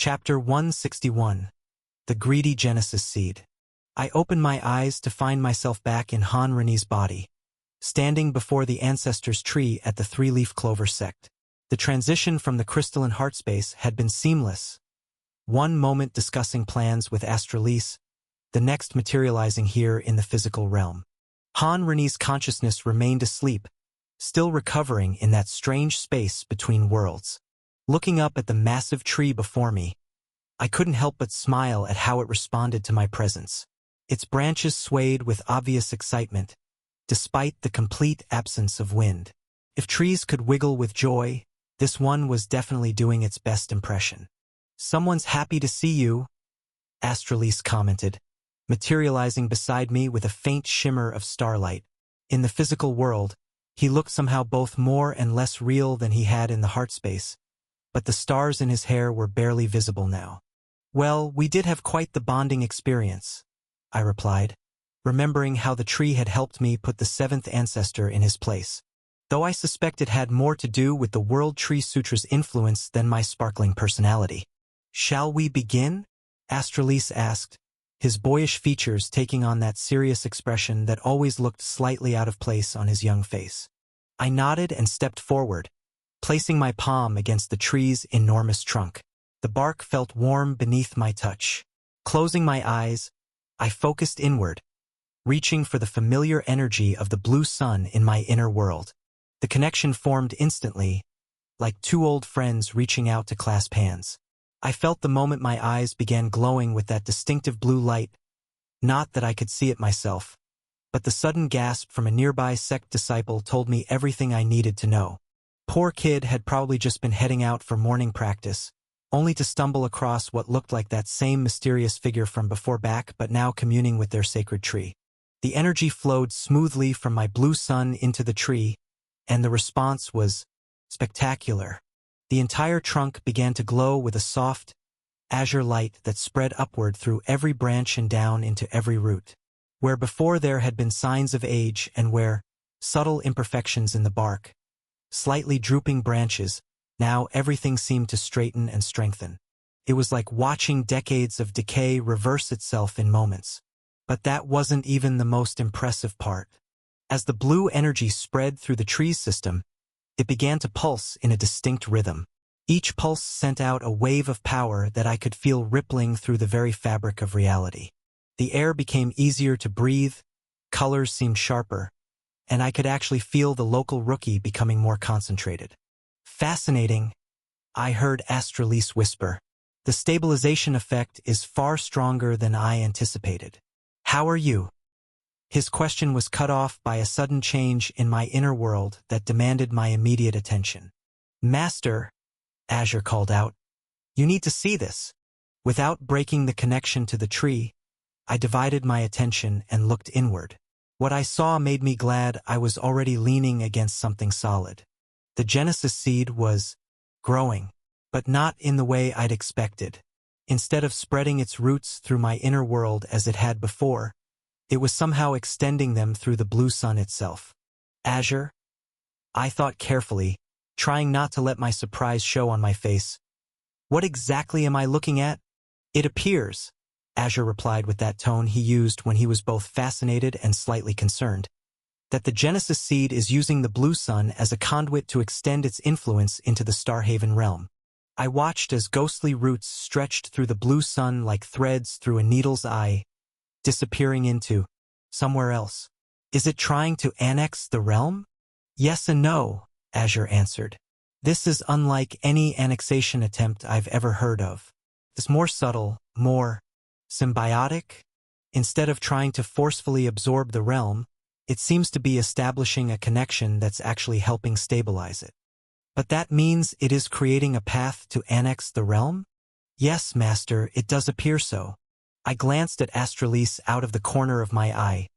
Chapter 161. The Greedy Genesis Seed. I opened my eyes to find myself back in Han Reni's body, standing before the ancestors' tree at the three-leaf clover sect. The transition from the crystalline heart space had been seamless. One moment discussing plans with Astralise, the next materializing here in the physical realm. Han Reni's consciousness remained asleep, still recovering in that strange space between worlds. Looking up at the massive tree before me, I couldn't help but smile at how it responded to my presence. Its branches swayed with obvious excitement, despite the complete absence of wind. If trees could wiggle with joy, this one was definitely doing its best impression. "Someone's happy to see you," Astralise commented, materializing beside me with a faint shimmer of starlight. In the physical world, he looked somehow both more and less real than he had in the heart space, but the stars in his hair were barely visible now. "Well, we did have quite the bonding experience," I replied, remembering how the tree had helped me put the seventh ancestor in his place, though I suspect it had more to do with the World Tree Sutra's influence than my sparkling personality. "Shall we begin?" Astralise asked, his boyish features taking on that serious expression that always looked slightly out of place on his young face. I nodded and stepped forward, placing my palm against the tree's enormous trunk. The bark felt warm beneath my touch. Closing my eyes, I focused inward, reaching for the familiar energy of the blue sun in my inner world. The connection formed instantly, like two old friends reaching out to clasp hands. I felt the moment my eyes began glowing with that distinctive blue light, not that I could see it myself, but the sudden gasp from a nearby sect disciple told me everything I needed to know. Poor kid had probably just been heading out for morning practice, only to stumble across what looked like that same mysterious figure from before back but now communing with their sacred tree. The energy flowed smoothly from my blue sun into the tree, and the response was spectacular. The entire trunk began to glow with a soft, azure light that spread upward through every branch and down into every root. Where before there had been signs of age and where subtle imperfections in the bark, slightly drooping branches, now everything seemed to straighten and strengthen. It was like watching decades of decay reverse itself in moments. But that wasn't even the most impressive part. As the blue energy spread through the tree's system, it began to pulse in a distinct rhythm. Each pulse sent out a wave of power that I could feel rippling through the very fabric of reality. The air became easier to breathe, colors seemed sharper, and I could actually feel the local rookie becoming more concentrated. "Fascinating," I heard Astralise whisper. "The stabilization effect is far stronger than I anticipated. How are you?" His question was cut off by a sudden change in my inner world that demanded my immediate attention. "Master," Azure called out, "you need to see this." Without breaking the connection to the tree, I divided my attention and looked inward. What I saw made me glad I was already leaning against something solid. The Genesis seed was growing, but not in the way I'd expected. Instead of spreading its roots through my inner world as it had before, it was somehow extending them through the blue sun itself. "Azure?" I thought carefully, trying not to let my surprise show on my face. "What exactly am I looking at?" "It appears," Azure replied with that tone he used when he was both fascinated and slightly concerned, "that the Genesis seed is using the blue sun as a conduit to extend its influence into the Starhaven realm." I watched as ghostly roots stretched through the blue sun like threads through a needle's eye, disappearing into somewhere else. "Is it trying to annex the realm?" "Yes and no," Azure answered. "This is unlike any annexation attempt I've ever heard of. It's more subtle, more symbiotic. Instead of trying to forcefully absorb the realm, it seems to be establishing a connection that's actually helping stabilize it." "But that means it is creating a path to annex the realm?" "Yes, Master, it does appear so." I glanced at Astralise out of the corner of my eye,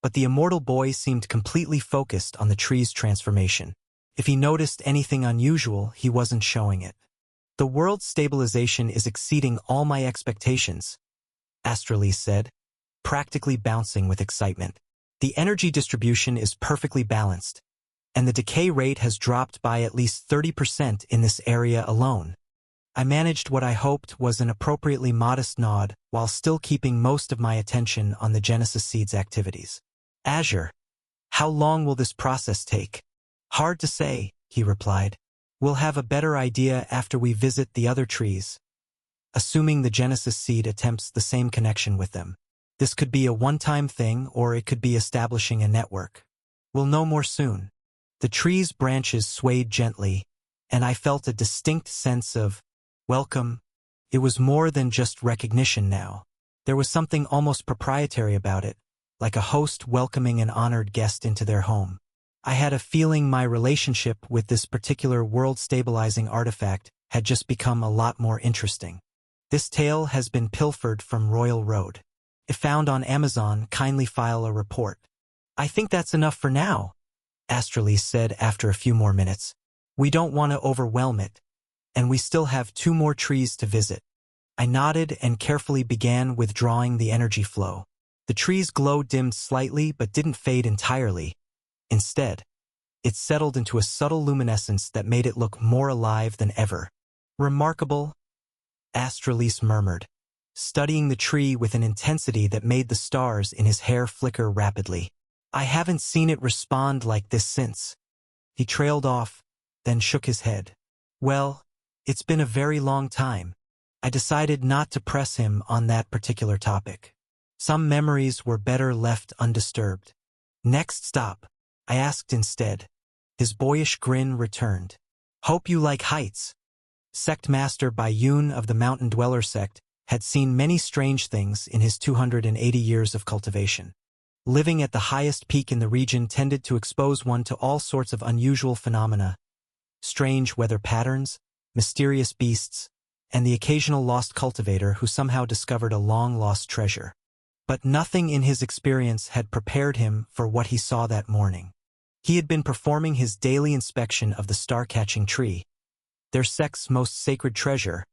but the immortal boy seemed completely focused on the tree's transformation. If he noticed anything unusual, he wasn't showing it. "The world's stabilization is exceeding all my expectations," Astralise said, practically bouncing with excitement. "The energy distribution is perfectly balanced, and the decay rate has dropped by at least 30% in this area alone." I managed what I hoped was an appropriately modest nod while still keeping most of my attention on the Genesis Seed's activities. Azure, how long will this process take? Hard to say, he replied. We'll have a better idea after we visit the other trees, assuming the Genesis Seed attempts the same connection with them. This could be a one-time thing, or it could be establishing a network. We'll know more soon. The tree's branches swayed gently, and I felt a distinct sense of welcome. It was more than just recognition now. There was something almost proprietary about it, like a host welcoming an honored guest into their home. I had a feeling my relationship with this particular world-stabilizing artifact had just become a lot more interesting. This tale has been pilfered from Royal Road. If found on Amazon, kindly file a report. I think that's enough for now, Astralise said after a few more minutes. We don't want to overwhelm it, and we still have 2 more trees to visit. I nodded and carefully began withdrawing the energy flow. The tree's glow dimmed slightly but didn't fade entirely. Instead, it settled into a subtle luminescence that made it look more alive than ever. Remarkable, Astralise murmured, studying the tree with an intensity that made the stars in his hair flicker rapidly. I haven't seen it respond like this since. He trailed off, then shook his head. Well, it's been a very long time. I decided not to press him on that particular topic. Some memories were better left undisturbed. Next stop, I asked instead. His boyish grin returned. Hope you like heights. Sect Master Bayun of the Mountain Dweller sect had seen many strange things in his 280 years of cultivation. Living at the highest peak in the region tended to expose one to all sorts of unusual phenomena, strange weather patterns, mysterious beasts, and the occasional lost cultivator who somehow discovered a long-lost treasure. But nothing in his experience had prepared him for what he saw that morning. He had been performing his daily inspection of the star-catching tree, their sect's most sacred treasure,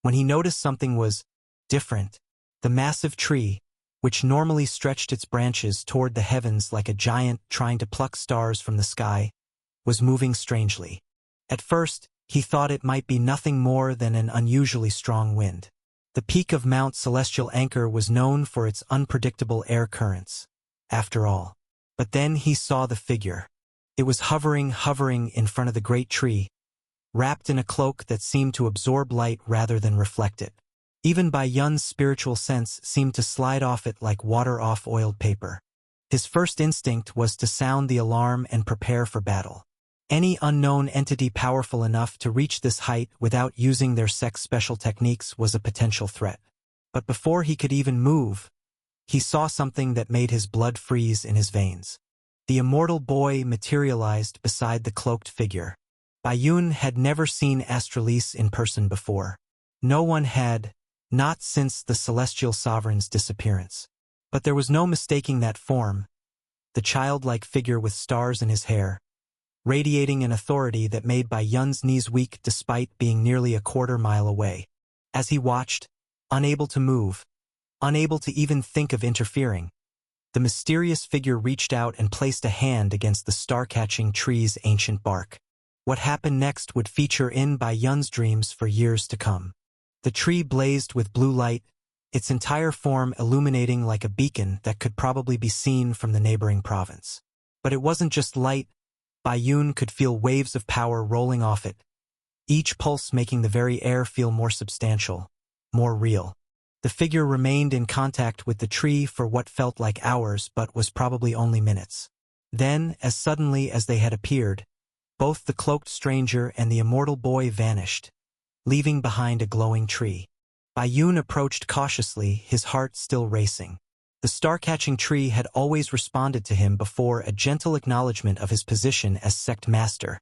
when he noticed something was different. The massive tree, which normally stretched its branches toward the heavens like a giant trying to pluck stars from the sky, was moving strangely. At first, he thought it might be nothing more than an unusually strong wind. The peak of Mount Celestial Anchor was known for its unpredictable air currents, after all. But then he saw the figure. It was hovering in front of the great tree, wrapped in a cloak that seemed to absorb light rather than reflect it. Even Bayun's spiritual sense seemed to slide off it like water off oiled paper. His first instinct was to sound the alarm and prepare for battle. Any unknown entity powerful enough to reach this height without using their sect's special techniques was a potential threat. But before he could even move, he saw something that made his blood freeze in his veins. The immortal boy materialized beside the cloaked figure. Bayun had never seen Astralise in person before. No one had, not since the Celestial Sovereign's disappearance. But there was no mistaking that form, the childlike figure with stars in his hair, radiating an authority that made Bayun's knees weak despite being nearly a quarter-mile away. As he watched, unable to move, unable to even think of interfering, the mysterious figure reached out and placed a hand against the star-catching tree's ancient bark. What happened next would feature in Bayun's dreams for years to come. The tree blazed with blue light, its entire form illuminating like a beacon that could probably be seen from the neighboring province. But it wasn't just light. Bayun could feel waves of power rolling off it, each pulse making the very air feel more substantial, more real. The figure remained in contact with the tree for what felt like hours but was probably only minutes. Then, as suddenly as they had appeared, both the cloaked stranger and the immortal boy vanished, leaving behind a glowing tree. Bayun approached cautiously, his heart still racing. The star-catching tree had always responded to him before, a gentle acknowledgement of his position as sect master,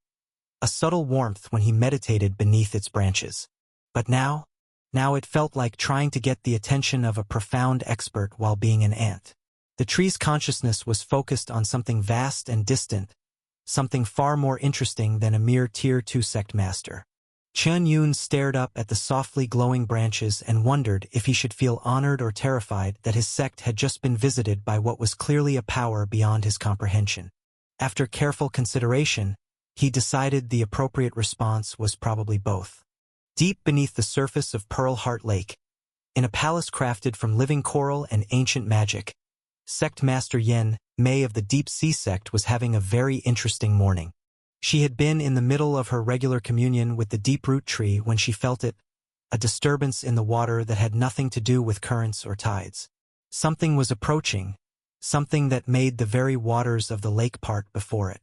a subtle warmth when he meditated beneath its branches. But now it felt like trying to get the attention of a profound expert while being an ant. The tree's consciousness was focused on something vast and distant, something far more interesting than a mere Tier 2 sect master. Chen Yun stared up at the softly glowing branches and wondered if he should feel honored or terrified that his sect had just been visited by what was clearly a power beyond his comprehension. After careful consideration, he decided the appropriate response was probably both. deep beneath the surface of Pearl Heart Lake, in a palace crafted from living coral and ancient magic, Sect Master Yen Mei of the Deep Sea Sect was having a very interesting morning. She had been in the middle of her regular communion with the deep root tree when she felt it, a disturbance in the water that had nothing to do with currents or tides. Something was approaching, something that made the very waters of the lake part before it.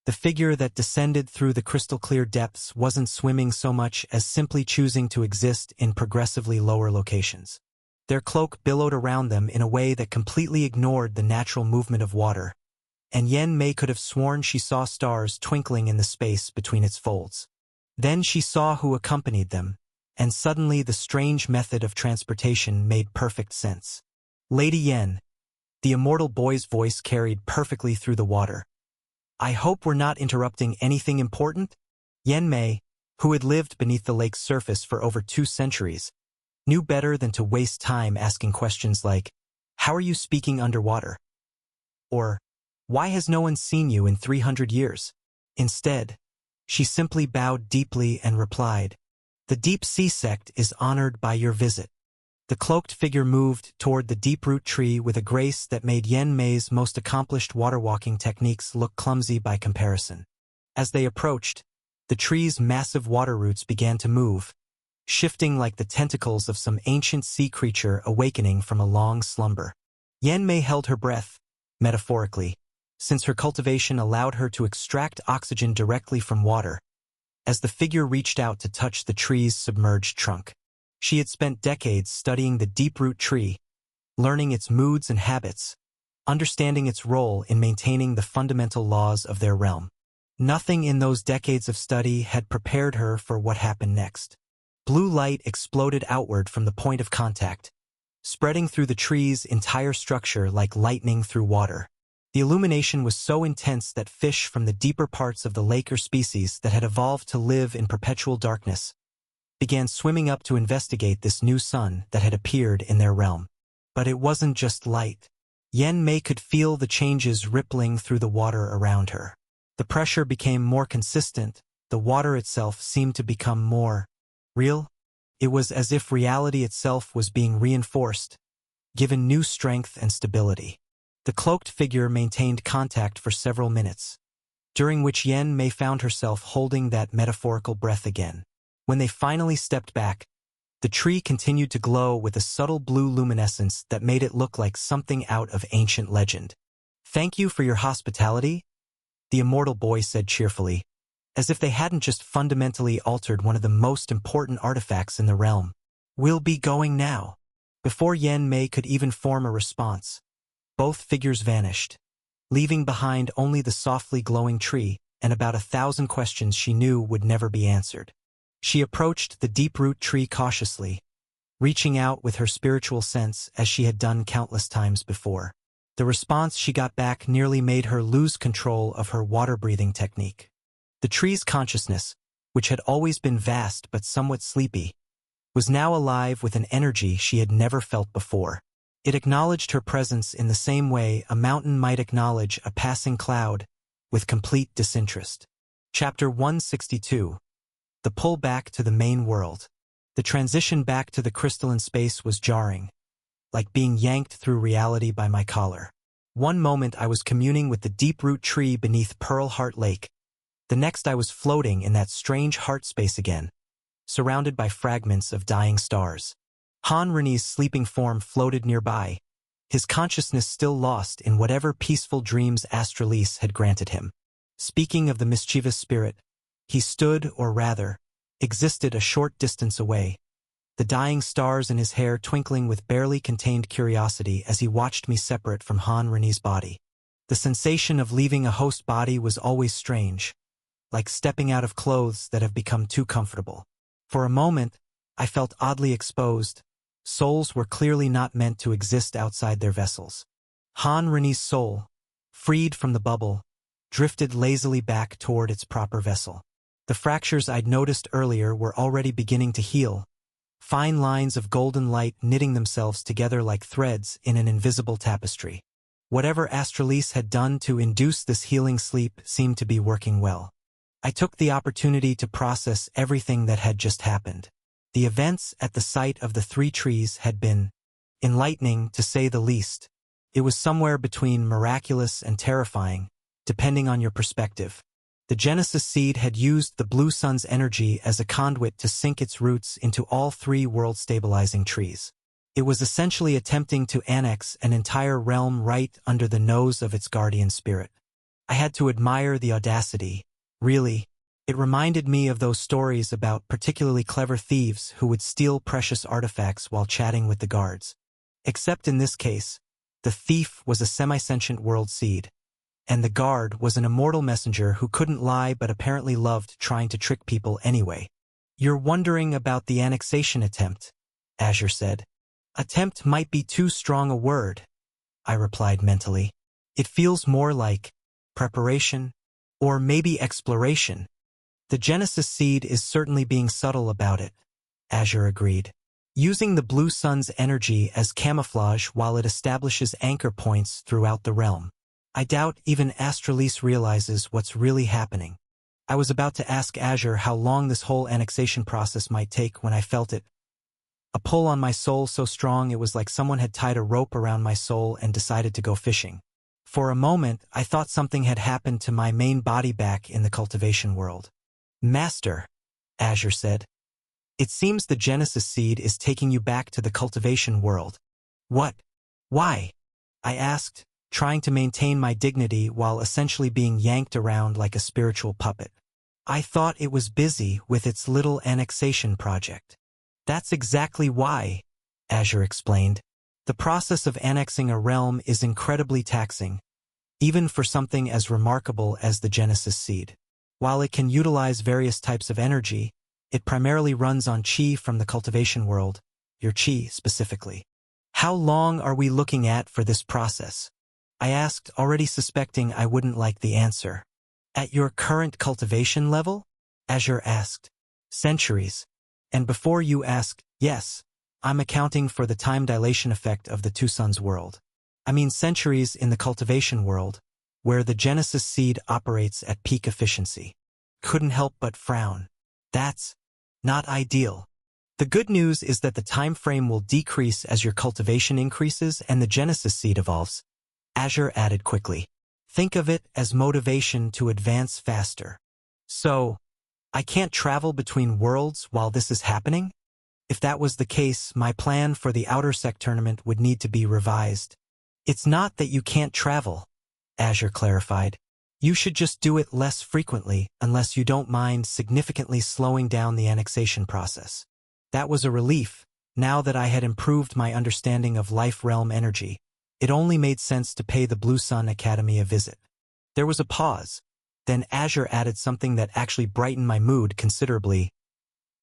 The figure that descended through the crystal-clear depths wasn't swimming so much as simply choosing to exist in progressively lower locations. Their cloak billowed around them in a way that completely ignored the natural movement of water, and Yen Mei could have sworn she saw stars twinkling in the space between its folds. Then she saw who accompanied them, and suddenly the strange method of transportation made perfect sense. Lady Yen, the immortal boy's voice carried perfectly through the water. I hope we're not interrupting anything important? Yen Mei, who had lived beneath the lake's surface for over 2 centuries, knew better than to waste time asking questions like, "How are you speaking underwater?" Or, "Why has no one seen you in 300 years? Instead, she simply bowed deeply and replied, "The Deep Sea Sect is honored by your visit." The cloaked figure moved toward the deep root tree with a grace that made Yen Mei's most accomplished water-walking techniques look clumsy by comparison. As they approached, the tree's massive water roots began to move, shifting like the tentacles of some ancient sea creature awakening from a long slumber. Yen Mei held her breath, metaphorically, since her cultivation allowed her to extract oxygen directly from water, as the figure reached out to touch the tree's submerged trunk. She had spent decades studying the deep root tree, learning its moods and habits, understanding its role in maintaining the fundamental laws of their realm. Nothing in those decades of study had prepared her for what happened next. Blue light exploded outward from the point of contact, spreading through the tree's entire structure like lightning through water. The illumination was so intense that fish from the deeper parts of the lake or species that had evolved to live in perpetual darkness began swimming up to investigate this new sun that had appeared in their realm. But it wasn't just light. Yen Mei could feel the changes rippling through the water around her. The pressure became more consistent, the water itself seemed to become more real. It was as if reality itself was being reinforced, given new strength and stability. The cloaked figure maintained contact for several minutes, during which Yen Mei found herself holding that metaphorical breath again. When they finally stepped back, the tree continued to glow with a subtle blue luminescence that made it look like something out of ancient legend. "Thank you for your hospitality," the immortal boy said cheerfully, as if they hadn't just fundamentally altered one of the most important artifacts in the realm. "We'll be going now." Before Yen Mei could even form a response, both figures vanished, leaving behind only the softly glowing tree and about 1,000 questions she knew would never be answered. She approached the deep root tree cautiously, reaching out with her spiritual sense as she had done countless times before. The response she got back nearly made her lose control of her water-breathing technique. The tree's consciousness, which had always been vast but somewhat sleepy, was now alive with an energy she had never felt before. It acknowledged her presence in the same way a mountain might acknowledge a passing cloud, with complete disinterest. Chapter 162. The pull back to the main world. The transition back to the crystalline space was jarring, like being yanked through reality by my collar. One moment I was communing with the deep root tree beneath Pearl Heart Lake. The next I was floating in that strange heart space again, surrounded by fragments of dying stars. Han Reni's sleeping form floated nearby, his consciousness still lost in whatever peaceful dreams Astralis had granted him. Speaking of the mischievous spirit, he stood, or rather, existed a short distance away, the dying stars in his hair twinkling with barely contained curiosity as he watched me separate from Han Reni's body. The sensation of leaving a host body was always strange, like stepping out of clothes that have become too comfortable. For a moment, I felt oddly exposed. Souls were clearly not meant to exist outside their vessels. Han Reni's soul, freed from the bubble, drifted lazily back toward its proper vessel. The fractures I'd noticed earlier were already beginning to heal, fine lines of golden light knitting themselves together like threads in an invisible tapestry. Whatever Astralis had done to induce this healing sleep seemed to be working well. I took the opportunity to process everything that had just happened. The events at the site of the three trees had been enlightening, to say the least. It was somewhere between miraculous and terrifying, depending on your perspective. The Genesis seed had used the Blue Sun's energy as a conduit to sink its roots into all three world-stabilizing trees. It was essentially attempting to annex an entire realm right under the nose of its guardian spirit. I had to admire the audacity. Really, it reminded me of those stories about particularly clever thieves who would steal precious artifacts while chatting with the guards. Except in this case, the thief was a semi-sentient world seed, and the guard was an immortal messenger who couldn't lie but apparently loved trying to trick people anyway. "You're wondering about the annexation attempt," Azure said. "Attempt might be too strong a word," I replied mentally. "It feels more like preparation, or maybe exploration." "The Genesis seed is certainly being subtle about it," Azure agreed. "Using the Blue Sun's energy as camouflage while it establishes anchor points throughout the realm. I doubt even Astralise realizes what's really happening." I was about to ask Azure how long this whole annexation process might take when I felt it. A pull on my soul so strong it was like someone had tied a rope around my soul and decided to go fishing. For a moment, I thought something had happened to my main body back in the cultivation world. "Master," Azure said, "it seems the Genesis seed is taking you back to the cultivation world." "What? Why?" I asked, trying to maintain my dignity while essentially being yanked around like a spiritual puppet. "I thought it was busy with its little annexation project." "That's exactly why," Azure explained. "The process of annexing a realm is incredibly taxing, even for something as remarkable as the Genesis seed. While it can utilize various types of energy, it primarily runs on chi from the cultivation world, your chi specifically." "How long are we looking at for this process?" I asked, already suspecting I wouldn't like the answer. "At your current cultivation level?" Azure asked. "Centuries. And before you ask, yes, I'm accounting for the time dilation effect of the Two Suns world. I mean centuries in the cultivation world, where the Genesis seed operates at peak efficiency." Couldn't help but frown. "That's not ideal. The good news is that the time frame will decrease as your cultivation increases and the Genesis seed evolves," Azure added quickly. "Think of it as motivation to advance faster." "So, I can't travel between worlds while this is happening?" If that was the case, my plan for the Outer Sec tournament would need to be revised. "It's not that you can't travel," Azure clarified. "You should just do it less frequently unless you don't mind significantly slowing down the annexation process." That was a relief. Now that I had improved my understanding of life realm energy, it only made sense to pay the Blue Sun Academy a visit. There was a pause. Then Azure added something that actually brightened my mood considerably.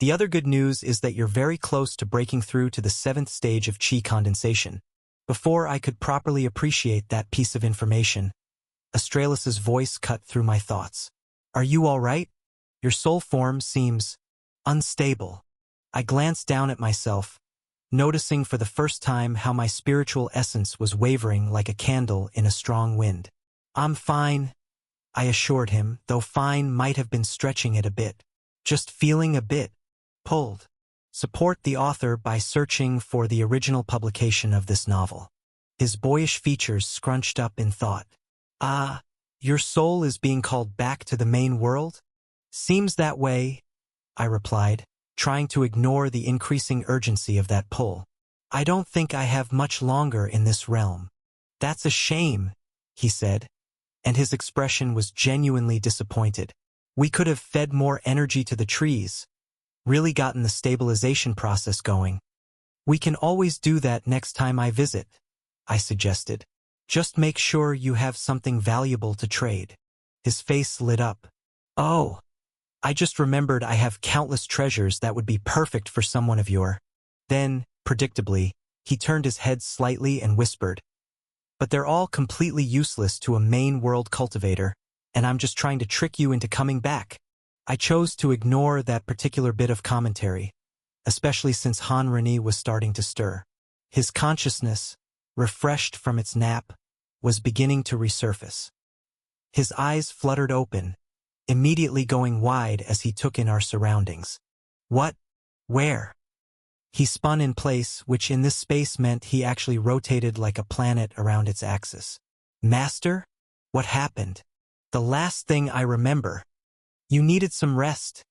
"The other good news is that you're very close to breaking through to the 7th stage of chi condensation." Before I could properly appreciate that piece of information, Astralis's voice cut through my thoughts. "Are you all right? Your soul form seems unstable." I glanced down at myself, noticing for the first time how my spiritual essence was wavering like a candle in a strong wind. "I'm fine," I assured him, though fine might have been stretching it a bit. "Just feeling a bit pulled." Support the author by searching for the original publication of this novel. His boyish features scrunched up in thought. "Ah, your soul is being called back to the main world?" "Seems that way," I replied, trying to ignore the increasing urgency of that pull. "I don't think I have much longer in this realm." "That's a shame," he said, and his expression was genuinely disappointed. "We could have fed more energy to the trees, really gotten the stabilization process going." "We can always do that next time I visit," I suggested. "Just make sure you have something valuable to trade." His face lit up. "Oh, I just remembered I have countless treasures that would be perfect for someone of your." Then, predictably, he turned his head slightly and whispered, "But they're all completely useless to a main world cultivator, and I'm just trying to trick you into coming back." I chose to ignore that particular bit of commentary, especially since Han Reni was starting to stir. His consciousness, refreshed from its nap, was beginning to resurface. His eyes fluttered open, immediately going wide as he took in our surroundings. What? Where? He spun in place, which in this space meant he actually rotated like a planet around its axis. Master? What happened? The last thing I remember. You needed some rest,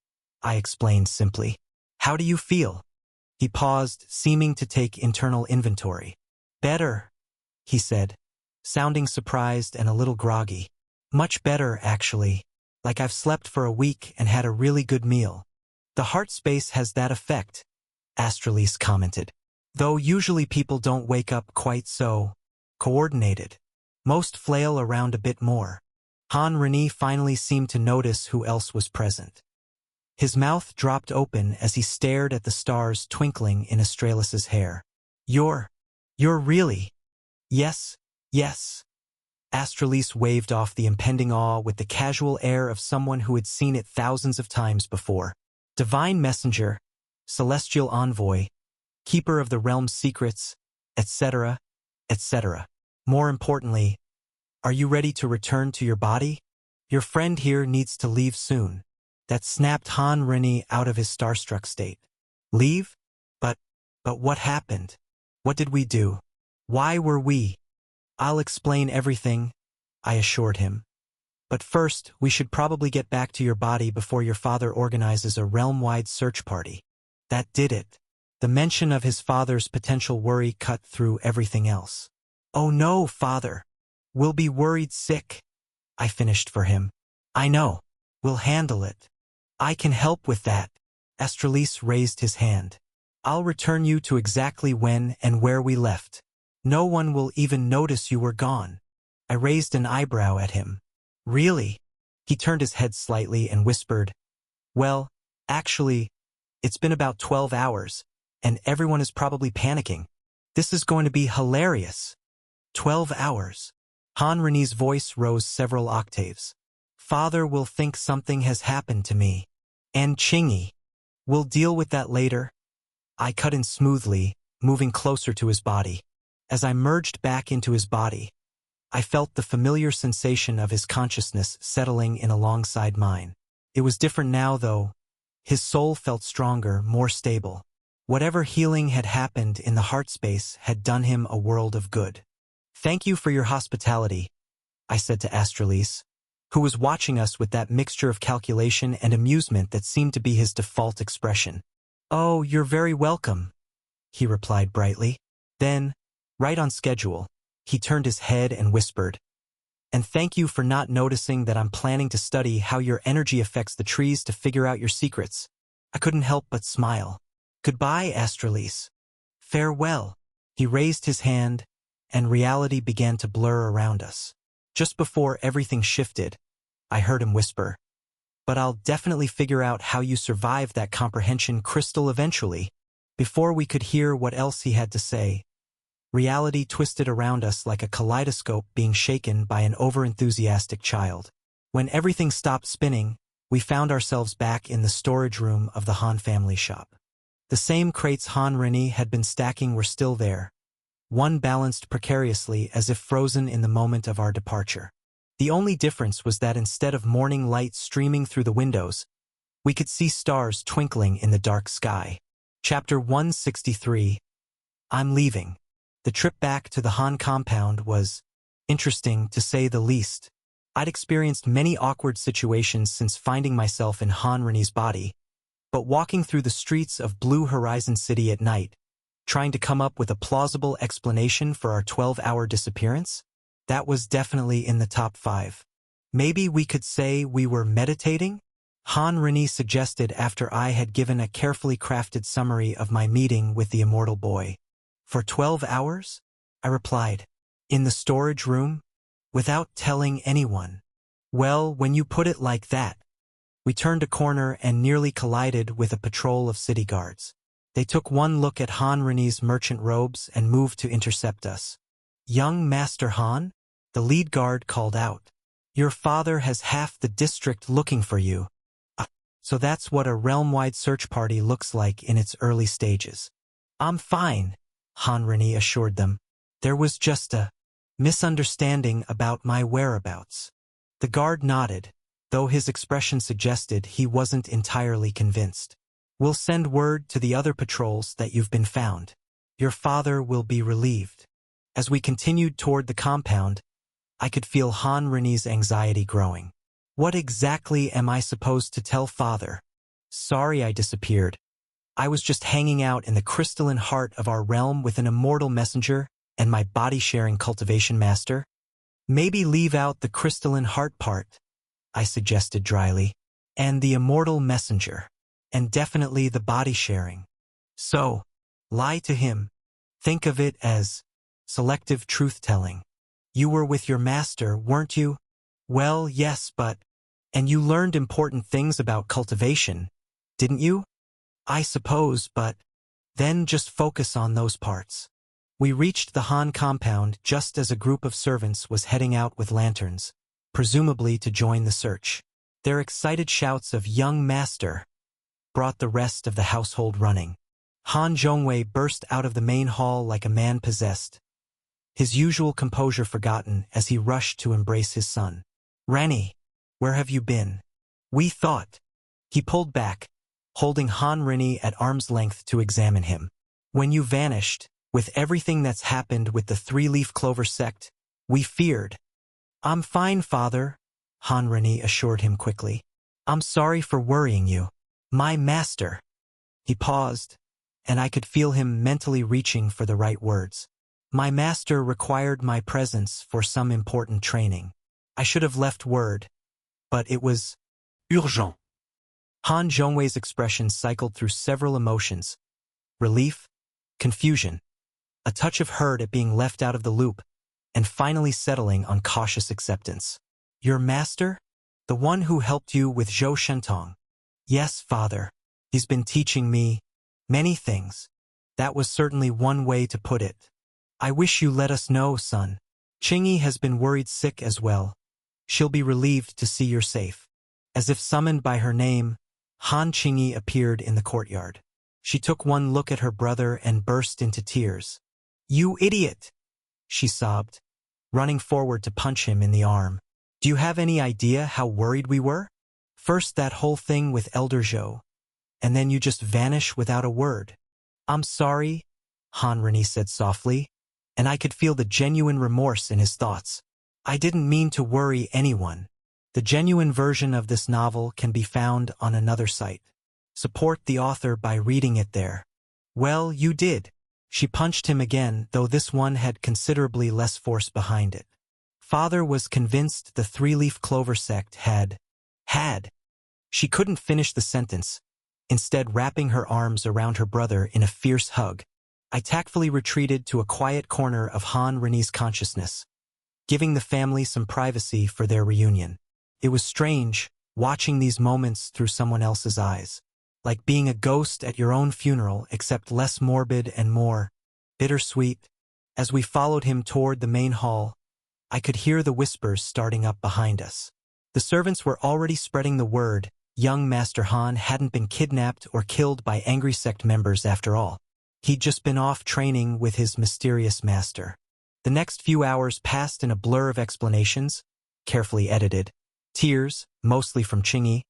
I explained simply. How do you feel? He paused, seeming to take internal inventory. Better, he said, sounding surprised and a little groggy. Much better, actually. Like I've slept for a week and had a really good meal. The heart space has that effect, Astralise commented. Though usually people don't wake up quite so coordinated. Most flail around a bit more. Han Reni finally seemed to notice who else was present. His mouth dropped open as he stared at the stars twinkling in Astralis's hair. You're really? Yes, yes. Astralise waved off the impending awe with the casual air of someone who had seen it thousands of times before. Divine messenger, celestial envoy, keeper of the realm's secrets, etc., etc. More importantly, are you ready to return to your body? Your friend here needs to leave soon. That snapped Han Reni out of his starstruck state. Leave? But what happened? What did we do? Why were we? I'll explain everything, I assured him. But first, we should probably get back to your body before your father organizes a realm-wide search party. That did it. The mention of his father's potential worry cut through everything else. Oh no, father. We'll be worried sick, I finished for him. I know. We'll handle it. I can help with that. Astralise raised his hand. I'll return you to exactly when and where we left. No one will even notice you were gone. I raised an eyebrow at him. Really? He turned his head slightly and whispered, well, actually, it's been about 12 hours, and everyone is probably panicking. This is going to be hilarious. 12 hours. Han Reni's voice rose several octaves. Father will think something has happened to me. And Chingy. We'll deal with that later. I cut in smoothly, moving closer to his body. As I merged back into his body, I felt the familiar sensation of his consciousness settling in alongside mine. It was different now, though. His soul felt stronger, more stable. Whatever healing had happened in the heart space had done him a world of good. Thank you for your hospitality, I said to Astralise, who was watching us with that mixture of calculation and amusement that seemed to be his default expression. Oh, you're very welcome, he replied brightly. Then, right on schedule, he turned his head and whispered, and thank you for not noticing that I'm planning to study how your energy affects the trees to figure out your secrets. I couldn't help but smile. Goodbye, Astralise. Farewell. He raised his hand, and reality began to blur around us. Just before everything shifted, I heard him whisper, but I'll definitely figure out how you survived that comprehension crystal eventually. Before we could hear what else he had to say, reality twisted around us like a kaleidoscope being shaken by an overenthusiastic child. When everything stopped spinning, we found ourselves back in the storage room of the Han family shop. The same crates Han Reni had been stacking were still there, one balanced precariously as if frozen in the moment of our departure. The only difference was that instead of morning light streaming through the windows, we could see stars twinkling in the dark sky. Chapter 163. I'm leaving. The trip back to the Han compound was interesting, to say the least. I'd experienced many awkward situations since finding myself in Han Reni's body, but walking through the streets of Blue Horizon City at night, trying to come up with a plausible explanation for our 12-hour disappearance, that was definitely in the top 5. Maybe we could say we were meditating? Han Reni suggested after I had given a carefully crafted summary of my meeting with the immortal boy. For 12 hours? I replied. In the storage room? Without telling anyone. Well, when you put it like that. We turned a corner and nearly collided with a patrol of city guards. They took one look at Han Reni's merchant robes and moved to intercept us. Young Master Han? The lead guard called out. Your father has half the district looking for you. So that's what a realm-wide search party looks like in its early stages. I'm fine, Han Reni assured them. There was just a misunderstanding about my whereabouts. The guard nodded, though his expression suggested he wasn't entirely convinced. "We'll send word to the other patrols that you've been found. Your father will be relieved." As we continued toward the compound, I could feel Han Rene's anxiety growing. What exactly am I supposed to tell father? Sorry I disappeared. I was just hanging out in the crystalline heart of our realm with an immortal messenger and my body-sharing cultivation master. Maybe leave out the crystalline heart part, I suggested dryly, and the immortal messenger, and definitely the body-sharing. So, lie to him. Think of it as selective truth-telling. You were with your master, weren't you? Well, yes, and you learned important things about cultivation, didn't you? I suppose, but then just focus on those parts. We reached the Han compound just as a group of servants was heading out with lanterns, presumably to join the search. Their excited shouts of "Young Master" brought the rest of the household running. Han Zhongwei burst out of the main hall like a man possessed, his usual composure forgotten as he rushed to embrace his son. "Rennie, where have you been? We thought—" He pulled back, holding Han Rennie at arm's length to examine him. "When you vanished, with everything that's happened with the three-leaf clover sect, we feared." "I'm fine, father," Han Rennie assured him quickly. "I'm sorry for worrying you. My master." He paused, and I could feel him mentally reaching for the right words. "My master required my presence for some important training. I should have left word, but it was urgent." Han Zhongwei's expression cycled through several emotions: relief, confusion, a touch of hurt at being left out of the loop, and finally settling on cautious acceptance. "Your master? The one who helped you with Zhou Shentong?" "Yes, father. He's been teaching me many things." That was certainly one way to put it. "I wish you let us know, son. Qingyi has been worried sick as well. She'll be relieved to see you're safe." As if summoned by her name, Han Qingyi appeared in the courtyard. She took one look at her brother and burst into tears. "You idiot!" she sobbed, running forward to punch him in the arm. "Do you have any idea how worried we were? First that whole thing with Elder Zhou, and then you just vanish without a word." "I'm sorry," Han Rennie said softly, and I could feel the genuine remorse in his thoughts. "I didn't mean to worry anyone." The genuine version of this novel can be found on another site. Support the author by reading it there. "Well, you did." She punched him again, though this one had considerably less force behind it. Father was convinced the three-leaf clover sect had. She couldn't finish the sentence, instead wrapping her arms around her brother in a fierce hug. I tactfully retreated to a quiet corner of Han Rene's consciousness, giving the family some privacy for their reunion. It was strange, watching these moments through someone else's eyes. Like being a ghost at your own funeral, except less morbid and more bittersweet. As we followed him toward the main hall, I could hear the whispers starting up behind us. The servants were already spreading the word. Young Master Han hadn't been kidnapped or killed by angry sect members after all. He'd just been off training with his mysterious master. The next few hours passed in a blur of explanations, carefully edited, tears, mostly from Qingyi,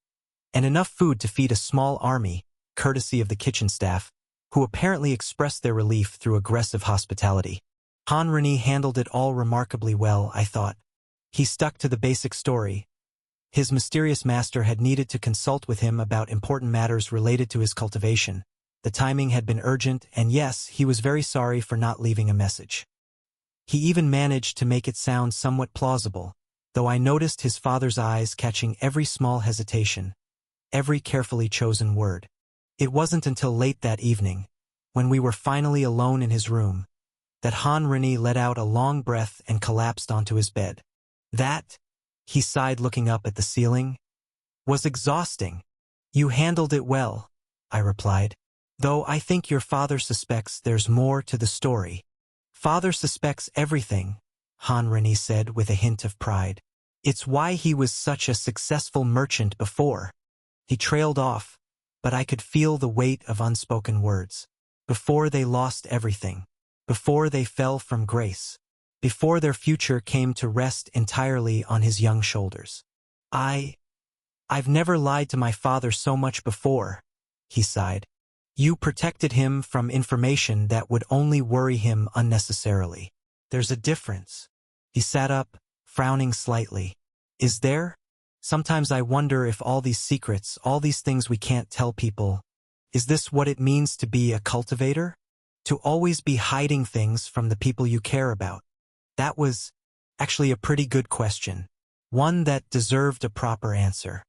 and enough food to feed a small army, courtesy of the kitchen staff, who apparently expressed their relief through aggressive hospitality. Han Reni handled it all remarkably well, I thought. He stuck to the basic story. His mysterious master had needed to consult with him about important matters related to his cultivation. The timing had been urgent, and yes, he was very sorry for not leaving a message. He even managed to make it sound somewhat plausible, though I noticed his father's eyes catching every small hesitation, every carefully chosen word. It wasn't until late that evening, when we were finally alone in his room, that Han Reni let out a long breath and collapsed onto his bed. That, he sighed looking up at the ceiling, was exhausting. You handled it well, I replied. Though I think your father suspects there's more to the story. Father suspects everything, Han Reni said with a hint of pride. It's why he was such a successful merchant before. He trailed off, but I could feel the weight of unspoken words. Before they lost everything. Before they fell from grace. Before their future came to rest entirely on his young shoulders. I've never lied to my father so much before, he sighed. You protected him from information that would only worry him unnecessarily. There's a difference. He sat up, frowning slightly. Is there? Sometimes I wonder if all these secrets, all these things we can't tell people, is this what it means to be a cultivator? To always be hiding things from the people you care about? That was actually a pretty good question. One that deserved a proper answer.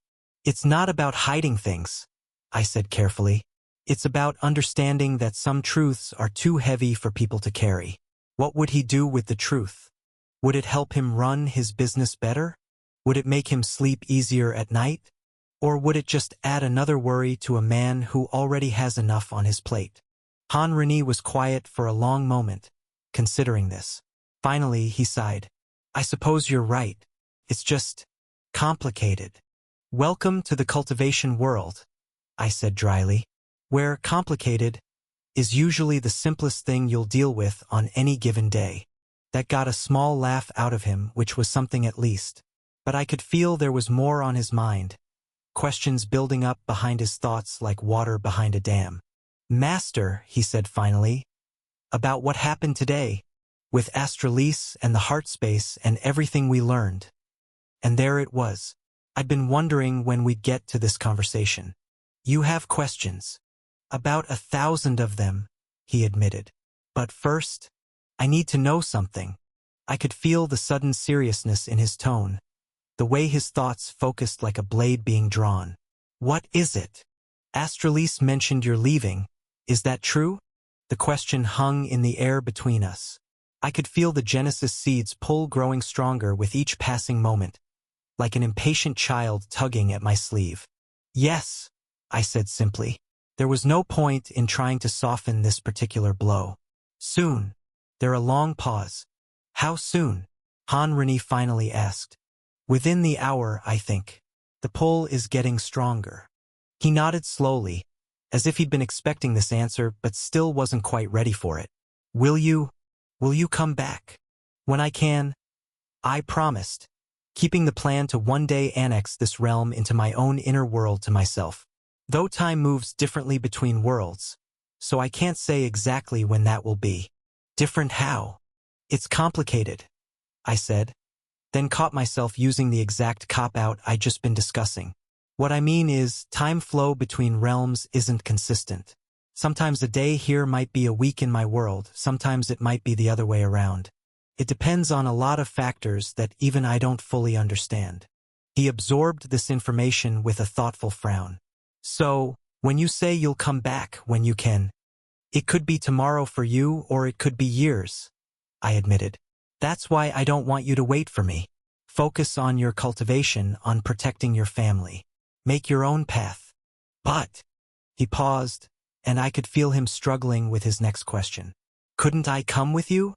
It's not about hiding things, I said carefully. It's about understanding that some truths are too heavy for people to carry. What would he do with the truth? Would it help him run his business better? Would it make him sleep easier at night? Or would it just add another worry to a man who already has enough on his plate? Han Reni was quiet for a long moment, considering this. Finally, he sighed. I suppose you're right. It's just complicated. Welcome to the cultivation world, I said dryly, where complicated is usually the simplest thing you'll deal with on any given day. That got a small laugh out of him, which was something at least. But I could feel there was more on his mind. Questions building up behind his thoughts like water behind a dam. Master, he said finally, about what happened today, with Astralise and the heart space and everything we learned. And there it was. I'd been wondering when we'd get to this conversation. You have questions. About 1,000 of them, he admitted. But first, I need to know something. I could feel the sudden seriousness in his tone, the way his thoughts focused like a blade being drawn. What is it? Astralise mentioned you're leaving. Is that true? The question hung in the air between us. I could feel the Genesis seeds pull growing stronger with each passing moment, like an impatient child tugging at my sleeve. Yes, I said simply. There was no point in trying to soften this particular blow. Soon. There a long pause. How soon? Han Reni finally asked. Within the hour, I think. The pull is getting stronger. He nodded slowly, as if he'd been expecting this answer but still wasn't quite ready for it. Will you come back? When I can? I promised, keeping the plan to one day annex this realm into my own inner world to myself. Though time moves differently between worlds, so I can't say exactly when that will be. Different how? It's complicated, I said, then caught myself using the exact cop-out I'd just been discussing. What I mean is, time flow between realms isn't consistent. Sometimes a day here might be a week in my world, sometimes it might be the other way around. It depends on a lot of factors that even I don't fully understand. He absorbed this information with a thoughtful frown. So, when you say you'll come back when you can, it could be tomorrow for you or it could be years, I admitted. That's why I don't want you to wait for me. Focus on your cultivation, on protecting your family. Make your own path. But, he paused, and I could feel him struggling with his next question. Couldn't I come with you?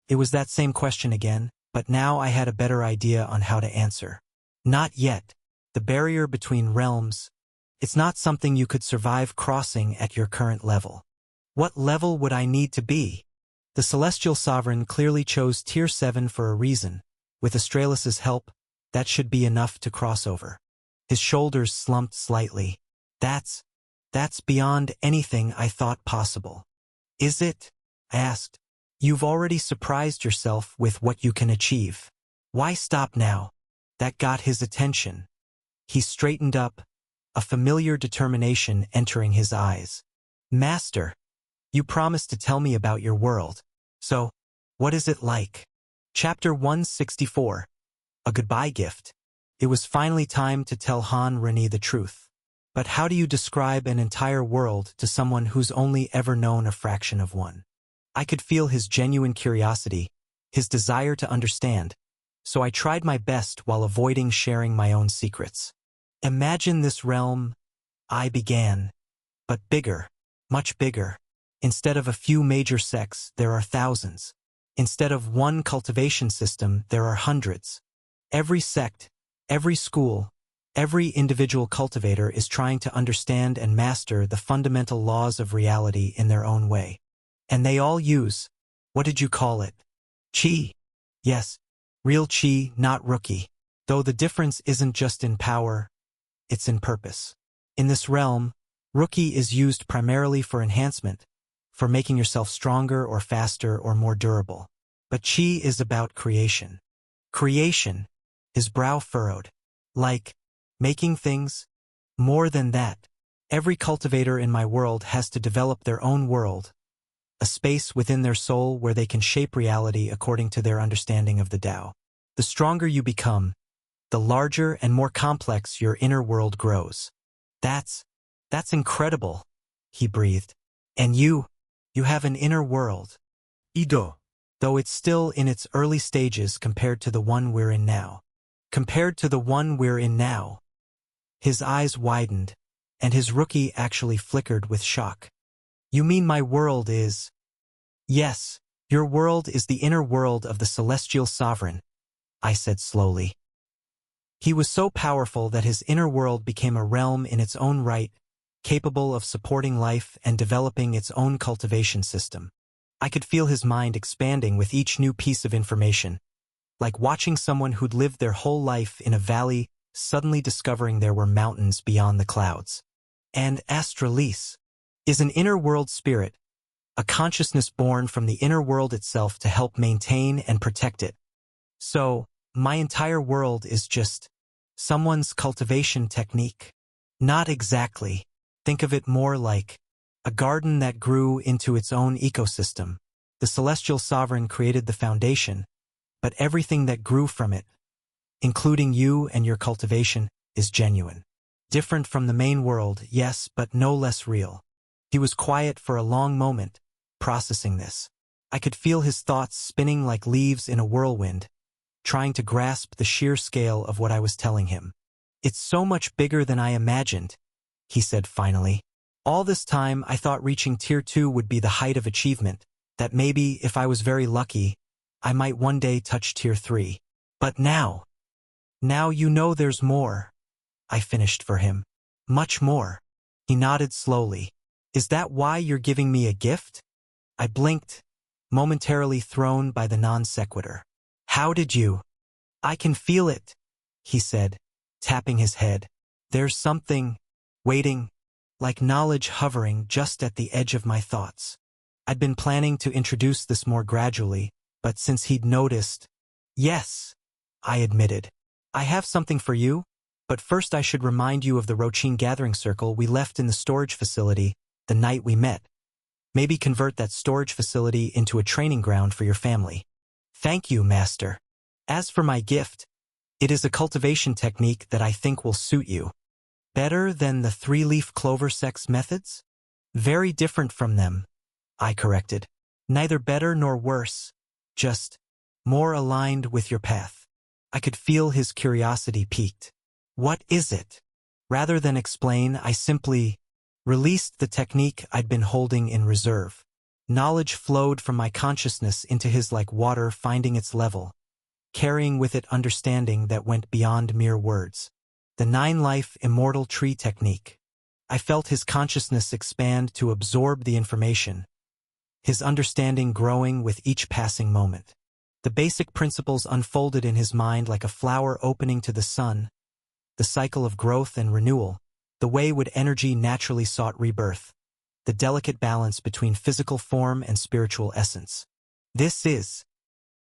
It was that same question again, but now I had a better idea on how to answer. Not yet. The barrier between realms, it's not something you could survive crossing at your current level. What level would I need to be? The Celestial Sovereign clearly chose Tier 7 for a reason. With Astralis's help, that should be enough to cross over. His shoulders slumped slightly. That's beyond anything I thought possible. Is it? I asked. You've already surprised yourself with what you can achieve. Why stop now? That got his attention. He straightened up, a familiar determination entering his eyes. Master, you promised to tell me about your world. So, what is it like? Chapter 164. A Goodbye Gift. It was finally time to tell Han Reni the truth. But how do you describe an entire world to someone who's only ever known a fraction of one? I could feel his genuine curiosity, his desire to understand, so I tried my best while avoiding sharing my own secrets. Imagine this realm, I began, but bigger, much bigger. Instead of a few major sects, there are thousands. Instead of one cultivation system, there are hundreds. Every sect, every school, every individual cultivator is trying to understand and master the fundamental laws of reality in their own way. And they all use, what did you call it? Qi. Yes, real Qi, not rookie. Though the difference isn't just in power, it's in purpose. In this realm, Rookie is used primarily for enhancement, for making yourself stronger or faster or more durable. But Qi is about creation. Creation, his brow furrowed. Like, making things? More than that. Every cultivator in my world has to develop their own world, a space within their soul where they can shape reality according to their understanding of the Tao. The stronger you become, the larger and more complex your inner world grows. That's incredible, he breathed. And you have an inner world. Ido. Though it's still in its early stages compared to the one we're in now. Compared to the one we're in now. His eyes widened, and his Rookie actually flickered with shock. You mean my world is… Yes, your world is the inner world of the Celestial Sovereign, I said slowly. He was so powerful that his inner world became a realm in its own right, capable of supporting life and developing its own cultivation system. I could feel his mind expanding with each new piece of information, like watching someone who'd lived their whole life in a valley suddenly discovering there were mountains beyond the clouds. And Astralis is an inner world spirit, a consciousness born from the inner world itself to help maintain and protect it. So, my entire world is just someone's cultivation technique. Not exactly. Think of it more like a garden that grew into its own ecosystem. The Celestial Sovereign created the foundation, but everything that grew from it, including you and your cultivation, is genuine. Different from the main world, yes, but no less real. He was quiet for a long moment, processing this. I could feel his thoughts spinning like leaves in a whirlwind, trying to grasp the sheer scale of what I was telling him. It's so much bigger than I imagined, he said finally. All this time I thought reaching Tier 2 would be the height of achievement, that maybe, if I was very lucky, I might one day touch Tier 3. But now you know there's more. I finished for him. Much more. He nodded slowly. Is that why you're giving me a gift? I blinked, momentarily thrown by the non sequitur. How did you? I can feel it, he said, tapping his head. There's something waiting, like knowledge hovering just at the edge of my thoughts. I'd been planning to introduce this more gradually, but since he'd noticed… Yes, I admitted. I have something for you, but first I should remind you of the Rochin gathering circle we left in the storage facility the night we met. Maybe convert that storage facility into a training ground for your family. Thank you, Master. As for my gift, it is a cultivation technique that I think will suit you. Better than the three-leaf clover sex methods? Very different from them, I corrected. Neither better nor worse, just more aligned with your path. I could feel his curiosity piqued. What is it? Rather than explain, I simply released the technique I'd been holding in reserve. Knowledge flowed from my consciousness into his like water finding its level, carrying with it understanding that went beyond mere words. The 9-life immortal tree technique. I felt his consciousness expand to absorb the information, his understanding growing with each passing moment. The basic principles unfolded in his mind like a flower opening to the sun, the cycle of growth and renewal, the way would energy naturally sought rebirth, the delicate balance between physical form and spiritual essence. This is…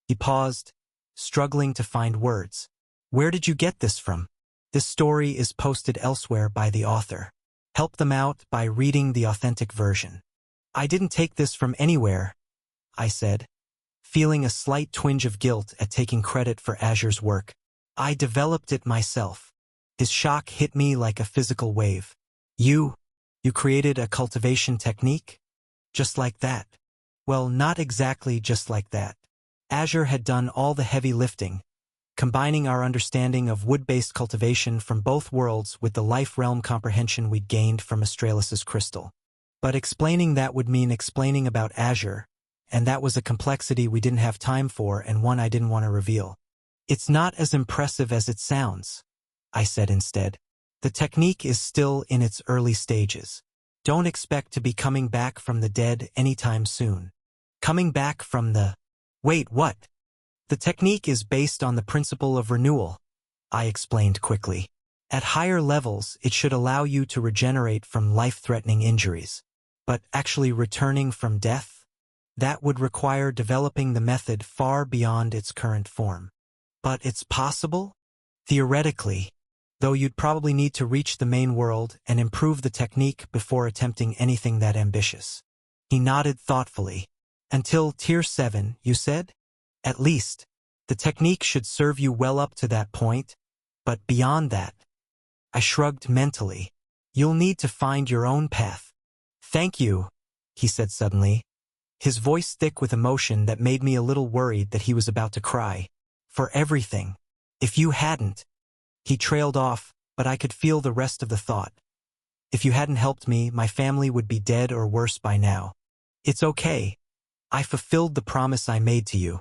He paused, struggling to find words. Where did you get this from? This story is posted elsewhere by the author. Help them out by reading the authentic version. I didn't take this from anywhere, I said, feeling a slight twinge of guilt at taking credit for Azure's work. I developed it myself. His shock hit me like a physical wave. You created a cultivation technique? Just like that? Well, not exactly just like that. Azure had done all the heavy lifting, combining our understanding of wood-based cultivation from both worlds with the life realm comprehension we'd gained from Astralis's crystal. But explaining that would mean explaining about Azure, and that was a complexity we didn't have time for and one I didn't want to reveal. It's not as impressive as it sounds, I said instead. The technique is still in its early stages. Don't expect to be coming back from the dead anytime soon. Coming back from the… Wait, what? The technique is based on the principle of renewal, I explained quickly. At higher levels, it should allow you to regenerate from life-threatening injuries. But actually returning from death? That would require developing the method far beyond its current form. But it's possible? Theoretically, though you'd probably need to reach the main world and improve the technique before attempting anything that ambitious. He nodded thoughtfully. Until Tier 7, you said? At least, the technique should serve you well up to that point, but beyond that, I shrugged mentally. You'll need to find your own path. Thank you, he said suddenly, his voice thick with emotion that made me a little worried that he was about to cry. For everything. If you hadn't. He trailed off, but I could feel the rest of the thought. If you hadn't helped me, my family would be dead or worse by now. It's okay. I fulfilled the promise I made to you.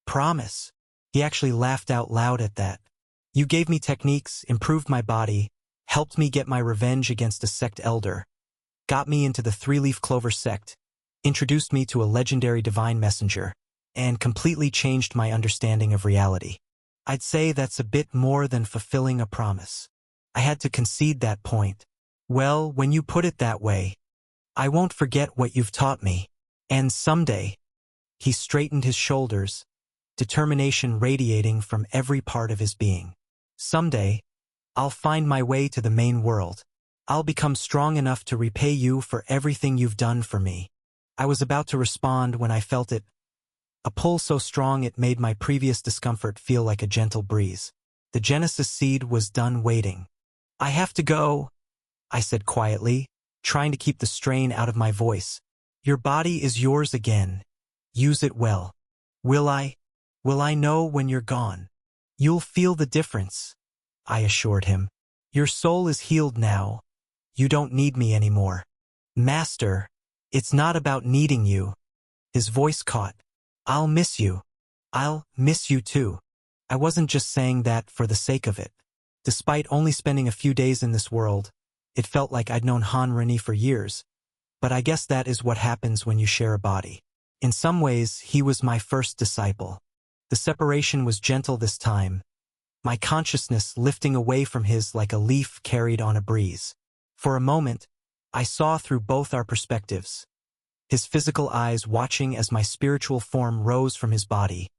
Promise? He actually laughed out loud at that. You gave me techniques, improved my body, helped me get my revenge against a sect elder, got me into the three-leaf clover sect, introduced me to a legendary divine messenger, and completely changed my understanding of reality. I'd say that's a bit more than fulfilling a promise. I had to concede that point. Well, when you put it that way, I won't forget what you've taught me. And someday, he straightened his shoulders, determination radiating from every part of his being. Someday, I'll find my way to the main world. I'll become strong enough to repay you for everything you've done for me. I was about to respond when I felt it, a pull so strong it made my previous discomfort feel like a gentle breeze. The Genesis seed was done waiting. I have to go, I said quietly, trying to keep the strain out of my voice. Your body is yours again. Use it well. Will I? Will I know when you're gone? You'll feel the difference, I assured him. Your soul is healed now. You don't need me anymore. Master, it's not about needing you. His voice caught. I'll miss you. I'll miss you too. I wasn't just saying that for the sake of it. Despite only spending a few days in this world, it felt like I'd known Han Rennie for years. But I guess that is what happens when you share a body. In some ways, he was my first disciple. The separation was gentle this time, my consciousness lifting away from his like a leaf carried on a breeze. For a moment, I saw through both our perspectives. His physical eyes watching as my spiritual form rose from his body,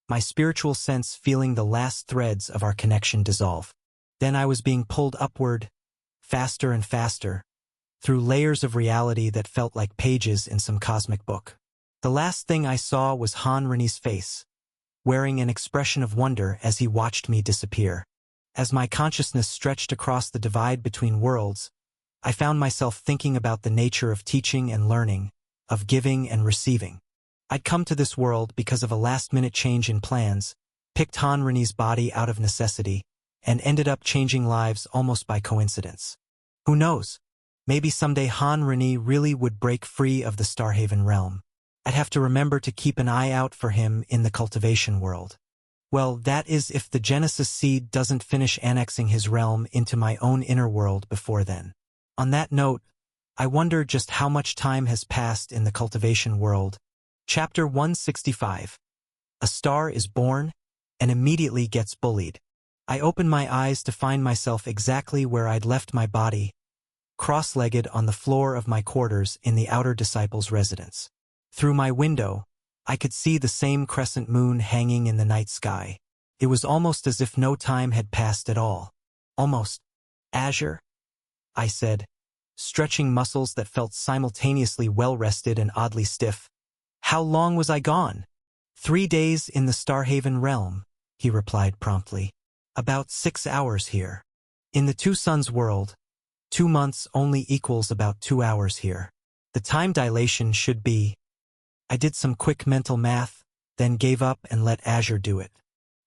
my spiritual sense feeling the last threads of our connection dissolve. Then I was being pulled upward, faster and faster, through layers of reality that felt like pages in some cosmic book. The last thing I saw was Han Rennie's face, wearing an expression of wonder as he watched me disappear. As my consciousness stretched across the divide between worlds, I found myself thinking about the nature of teaching and learning, of giving and receiving. I'd come to this world because of a last-minute change in plans, picked Han Rennie's body out of necessity, and ended up changing lives almost by coincidence. Who knows? Maybe someday Han Rennie really would break free of the Starhaven realm. I'd have to remember to keep an eye out for him in the cultivation world. Well, that is if the Genesis seed doesn't finish annexing his realm into my own inner world before then. On that note, I wonder just how much time has passed in the cultivation world. Chapter 165. A star is born and immediately gets bullied. I open my eyes to find myself exactly where I'd left my body, cross-legged on the floor of my quarters in the outer disciples' residence. Through my window, I could see the same crescent moon hanging in the night sky. It was almost as if no time had passed at all. Almost. Azure? I said, stretching muscles that felt simultaneously well-rested and oddly stiff. How long was I gone? 3 days in the Starhaven realm, he replied promptly. About 6 hours here. In the Two Suns world, 2 months only equals about 2 hours here. The time dilation should be... I did some quick mental math, then gave up and let Azure do it.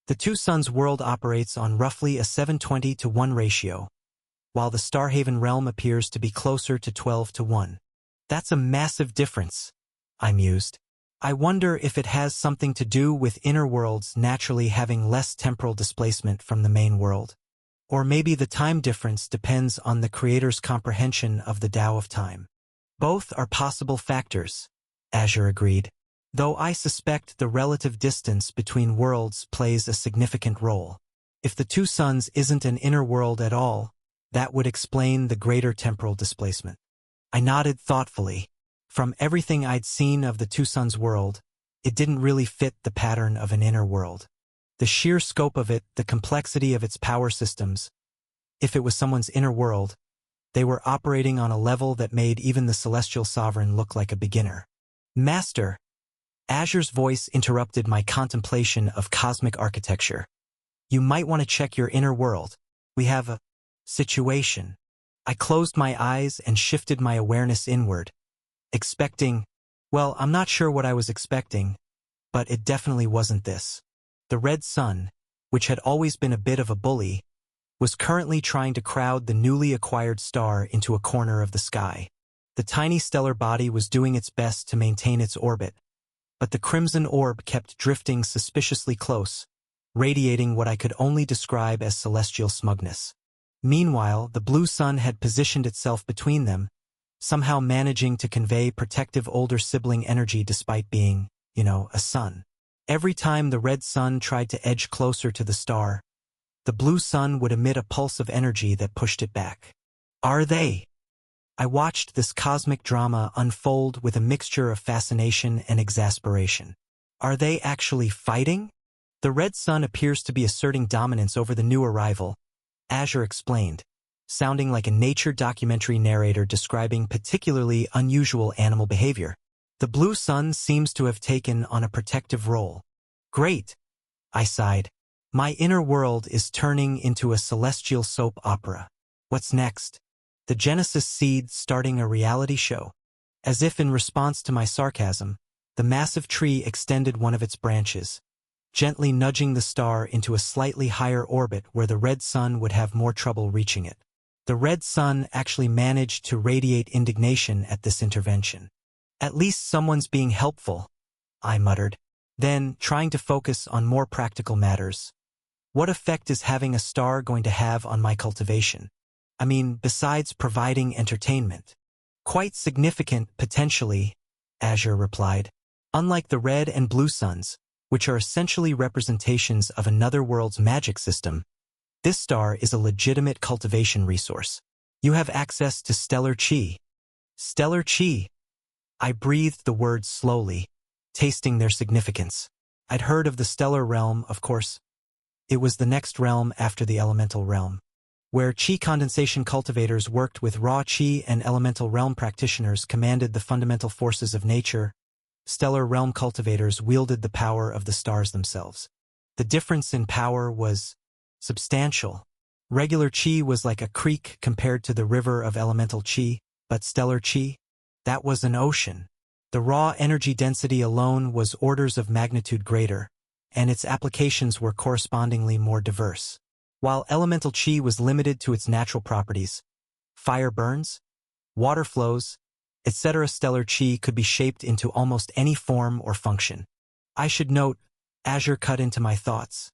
The Two Suns world operates on roughly a 7:20-to-1 ratio, while the Starhaven realm appears to be closer to 12:1. That's a massive difference, I mused. I wonder if it has something to do with inner worlds naturally having less temporal displacement from the main world. Or maybe the time difference depends on the creator's comprehension of the Tao of time. Both are possible factors, Azure agreed, though I suspect the relative distance between worlds plays a significant role. If the two suns isn't an inner world at all, that would explain the greater temporal displacement. I nodded thoughtfully. From everything I'd seen of the two suns world, it didn't really fit the pattern of an inner world. The sheer scope of it, the complexity of its power systems. If it was someone's inner world, they were operating on a level that made even the celestial sovereign look like a beginner. Master, Azure's voice interrupted my contemplation of cosmic architecture. You might want to check your inner world. We have a situation. I closed my eyes and shifted my awareness inward, expecting, well, I'm not sure what I was expecting, but it definitely wasn't this. The red sun, which had always been a bit of a bully, was currently trying to crowd the newly acquired star into a corner of the sky. The tiny stellar body was doing its best to maintain its orbit, but the crimson orb kept drifting suspiciously close, radiating what I could only describe as celestial smugness. Meanwhile, the blue sun had positioned itself between them, somehow managing to convey protective older sibling energy despite being, a sun. Every time the red sun tried to edge closer to the star, the blue sun would emit a pulse of energy that pushed it back. Are they? I watched this cosmic drama unfold with a mixture of fascination and exasperation. Are they actually fighting? The red sun appears to be asserting dominance over the new arrival, Azure explained, sounding like a nature documentary narrator describing particularly unusual animal behavior. The blue sun seems to have taken on a protective role. Great, I sighed. My inner world is turning into a celestial soap opera. What's next? The Genesis seed starting a reality show. As if in response to my sarcasm, the massive tree extended one of its branches, gently nudging the star into a slightly higher orbit where the red sun would have more trouble reaching it. The red sun actually managed to radiate indignation at this intervention. At least someone's being helpful, I muttered. Then, trying to focus on more practical matters. What effect is having a star going to have on my cultivation? I mean, besides providing entertainment. Quite significant, potentially, Azure replied. Unlike the red and blue suns, which are essentially representations of another world's magic system, this star is a legitimate cultivation resource. You have access to stellar chi. Stellar chi. I breathed the words slowly, tasting their significance. I'd heard of the stellar realm, of course. It was the next realm after the elemental realm, where chi condensation cultivators worked with raw chi and elemental realm practitioners commanded the fundamental forces of nature. Stellar realm cultivators wielded the power of the stars themselves. The difference in power was substantial. Regular chi was like a creek compared to the river of elemental chi, but stellar chi? That was an ocean. The raw energy density alone was orders of magnitude greater, and its applications were correspondingly more diverse. While elemental chi was limited to its natural properties, fire burns, water flows, etc., stellar chi could be shaped into almost any form or function. I should note, Azure cut into my thoughts,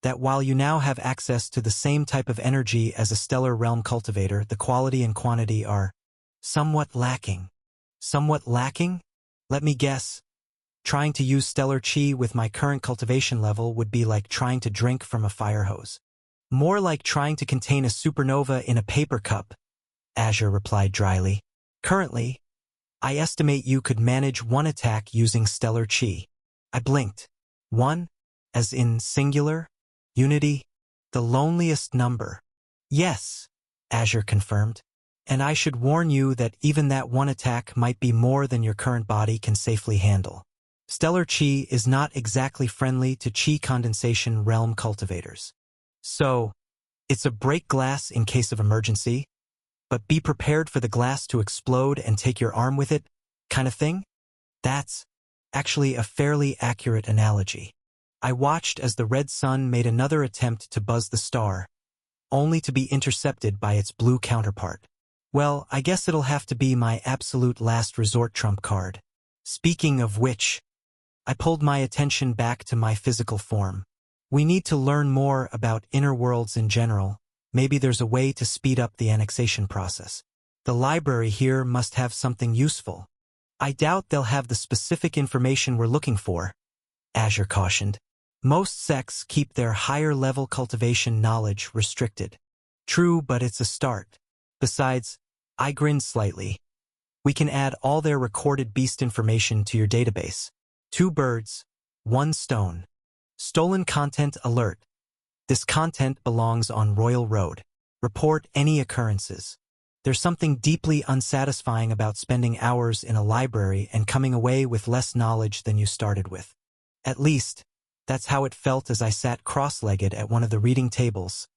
that while you now have access to the same type of energy as a stellar realm cultivator, the quality and quantity are somewhat lacking. Somewhat lacking? Let me guess. Trying to use stellar chi with my current cultivation level would be like trying to drink from a fire hose. More like trying to contain a supernova in a paper cup, Azure replied dryly. Currently, I estimate you could manage one attack using stellar chi. I blinked. One? As in singular? Unity? The loneliest number. Yes, Azure confirmed. And I should warn you that even that one attack might be more than your current body can safely handle. Stellar chi is not exactly friendly to chi condensation realm cultivators. So, it's a break glass in case of emergency, but be prepared for the glass to explode and take your arm with it, kind of thing? That's actually a fairly accurate analogy. I watched as the red sun made another attempt to buzz the star, only to be intercepted by its blue counterpart. Well, I guess it'll have to be my absolute last resort trump card. Speaking of which, I pulled my attention back to my physical form. We need to learn more about inner worlds in general. Maybe there's a way to speed up the annexation process. The library here must have something useful. I doubt they'll have the specific information we're looking for, Azure cautioned. Most sects keep their higher-level cultivation knowledge restricted. True, but it's a start. Besides, I grinned slightly. We can add all their recorded beast information to your database. 2 birds, 1 stone. Stolen content alert. This content belongs on Royal Road. Report any occurrences. There's something deeply unsatisfying about spending hours in a library and coming away with less knowledge than you started with. At least, that's how it felt as I sat cross-legged at one of the reading tables,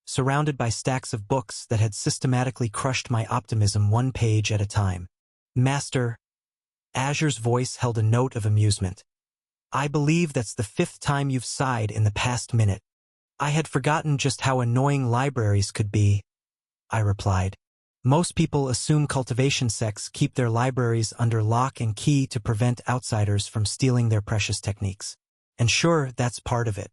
surrounded by stacks of books that had systematically crushed my optimism 1 page at a time. Master, Azure's voice held a note of amusement. I believe that's the 5th time you've sighed in the past minute. I had forgotten just how annoying libraries could be, I replied. Most people assume cultivation sects keep their libraries under lock and key to prevent outsiders from stealing their precious techniques. And sure, that's part of it.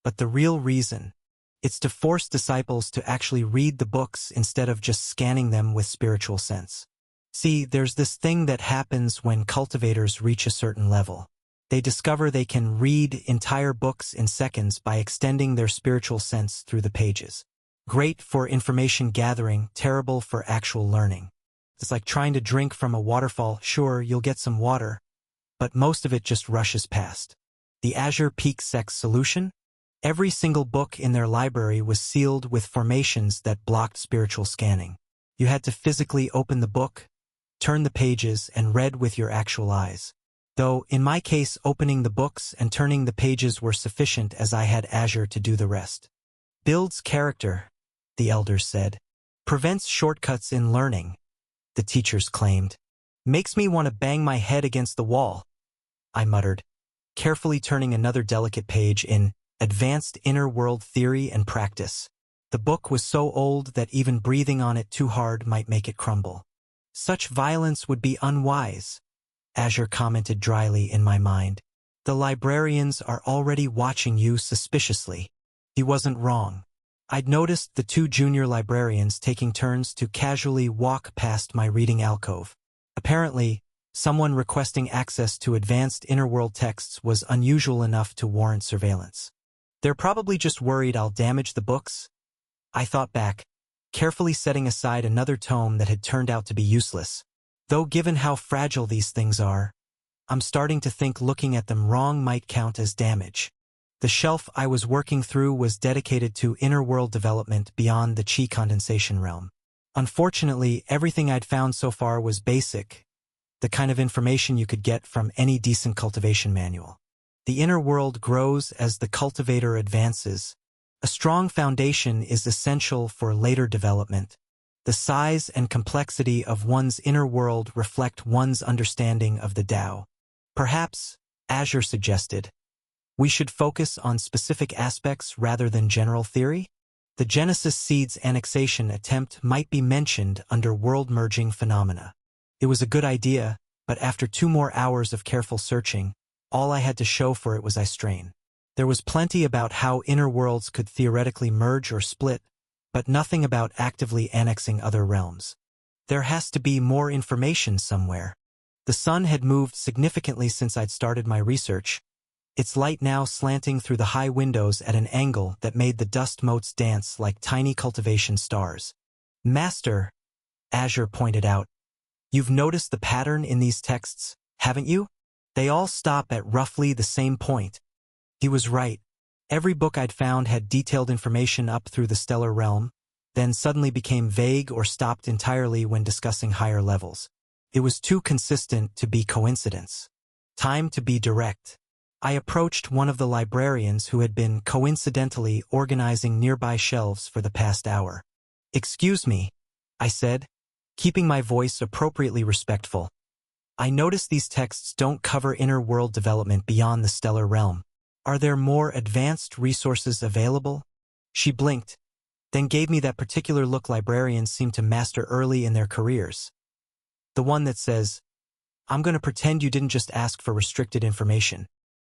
But the real reason, it's to force disciples to actually read the books instead of just scanning them with spiritual sense. See, there's this thing that happens when cultivators reach a certain level. They discover they can read entire books in seconds by extending their spiritual sense through the pages. Great for information gathering, terrible for actual learning. It's like trying to drink from a waterfall. Sure, you'll get some water, but most of it just rushes past. The Azure Peak Sect's solution? Every single book in their library was sealed with formations that blocked spiritual scanning. You had to physically open the book, turn the pages, and read with your actual eyes. Though, in my case, opening the books and turning the pages were sufficient as I had Azure to do the rest. Builds character, the elders said. Prevents shortcuts in learning, the teachers claimed. Makes me want to bang my head against the wall, I muttered, carefully turning another delicate page in Advanced Inner World Theory and Practice. The book was so old that even breathing on it too hard might make it crumble. Such violence would be unwise, Azure commented dryly in my mind. The librarians are already watching you suspiciously. He wasn't wrong. I'd noticed the 2 junior librarians taking turns to casually walk past my reading alcove. Apparently, someone requesting access to advanced inner-world texts was unusual enough to warrant surveillance. They're probably just worried I'll damage the books, I thought back, carefully setting aside another tome that had turned out to be useless. Though given how fragile these things are, I'm starting to think looking at them wrong might count as damage. The shelf I was working through was dedicated to inner-world development beyond the chi condensation realm. Unfortunately, everything I'd found so far was basic, the kind of information you could get from any decent cultivation manual. The inner world grows as the cultivator advances. A strong foundation is essential for later development. The size and complexity of one's inner world reflect one's understanding of the Tao. Perhaps, Azure suggested, we should focus on specific aspects rather than general theory? The Genesis Seeds annexation attempt might be mentioned under world-merging phenomena. It was a good idea, but after 2 more hours of careful searching, all I had to show for it was I strain. There was plenty about how inner worlds could theoretically merge or split, but nothing about actively annexing other realms. There has to be more information somewhere. The sun had moved significantly since I'd started my research, its light now slanting through the high windows at an angle that made the dust motes dance like tiny cultivation stars. Master, Azure pointed out, you've noticed the pattern in these texts, haven't you? They all stop at roughly the same point. He was right. Every book I'd found had detailed information up through the stellar realm, then suddenly became vague or stopped entirely when discussing higher levels. It was too consistent to be coincidence. Time to be direct. I approached one of the librarians who had been coincidentally organizing nearby shelves for the past hour. Excuse me, I said, keeping my voice appropriately respectful. I notice these texts don't cover inner world development beyond the stellar realm. Are there more advanced resources available? She blinked, then gave me that particular look librarians seem to master early in their careers. The one that says, I'm going to pretend you didn't just ask for restricted information.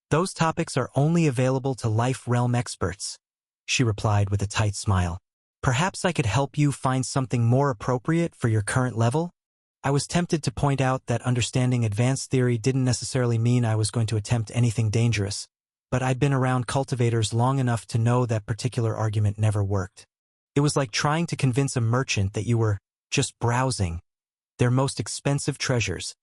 Those topics are only available to life realm experts, she replied with a tight smile. Perhaps I could help you find something more appropriate for your current level? I was tempted to point out that understanding advanced theory didn't necessarily mean I was going to attempt anything dangerous, but I'd been around cultivators long enough to know that particular argument never worked. It was like trying to convince a merchant that you were just browsing their most expensive treasures.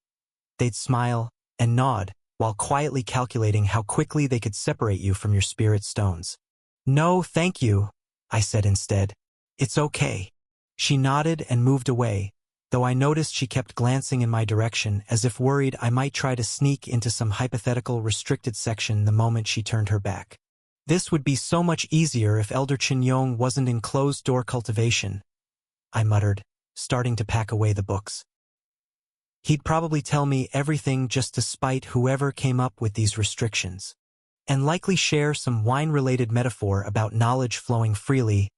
They'd smile and nod while quietly calculating how quickly they could separate you from your spirit stones. "No, thank you," I said instead. "It's okay." She nodded and moved away, though I noticed she kept glancing in my direction as if worried I might try to sneak into some hypothetical restricted section the moment she turned her back. This would be so much easier if Elder Qinyong wasn't in closed-door cultivation, I muttered, starting to pack away the books. He'd probably tell me everything just to spite whoever came up with these restrictions, and likely share some wine-related metaphor about knowledge flowing freely,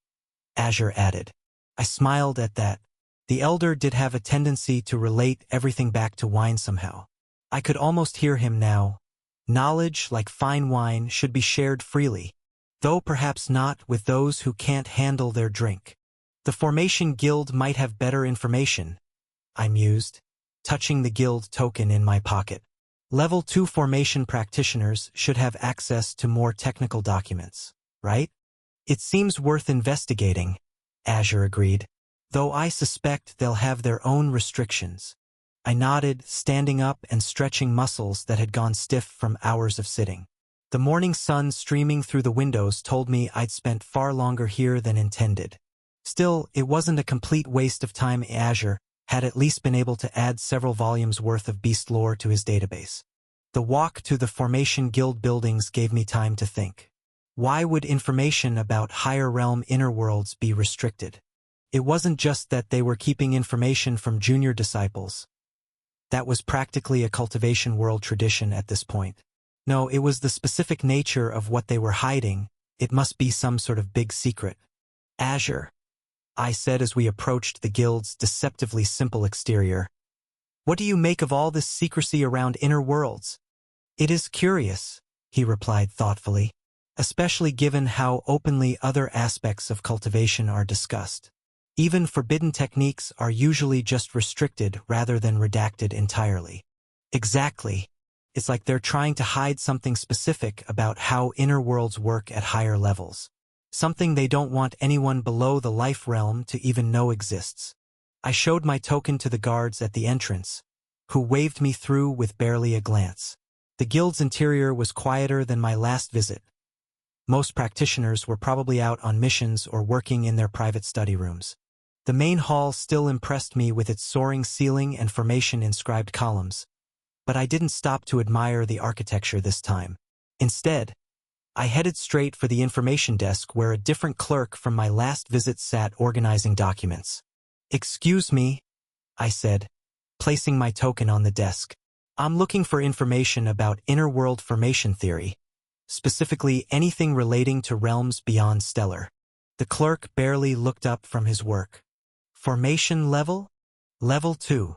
Azure added. I smiled at that. The elder did have a tendency to relate everything back to wine somehow. I could almost hear him now. Knowledge, like fine wine, should be shared freely, though perhaps not with those who can't handle their drink. The Formation Guild might have better information, I mused, touching the guild token in my pocket. Level 2 formation practitioners should have access to more technical documents, right? It seems worth investigating, Azure agreed, though I suspect they'll have their own restrictions. I nodded, standing up and stretching muscles that had gone stiff from hours of sitting. The morning sun streaming through the windows told me I'd spent far longer here than intended. Still, it wasn't a complete waste of time. Azure had at least been able to add several volumes worth of beast lore to his database. The walk to the Formation Guild buildings gave me time to think. Why would information about higher realm inner worlds be restricted? It wasn't just that they were keeping information from junior disciples. That was practically a cultivation world tradition at this point. No, it was the specific nature of what they were hiding. It must be some sort of big secret. Azure, I said as we approached the guild's deceptively simple exterior. What do you make of all this secrecy around inner worlds? It is curious, he replied thoughtfully, especially given how openly other aspects of cultivation are discussed. Even forbidden techniques are usually just restricted rather than redacted entirely. Exactly. It's like they're trying to hide something specific about how inner worlds work at higher levels. Something they don't want anyone below the life realm to even know exists. I showed my token to the guards at the entrance, who waved me through with barely a glance. The guild's interior was quieter than my last visit. Most practitioners were probably out on missions or working in their private study rooms. The main hall still impressed me with its soaring ceiling and formation-inscribed columns, but I didn't stop to admire the architecture this time. Instead, I headed straight for the information desk where a different clerk from my last visit sat organizing documents. "Excuse me," I said, placing my token on the desk. "I'm looking for information about inner world formation theory, specifically anything relating to realms beyond stellar." The clerk barely looked up from his work. "Formation level? Level 2.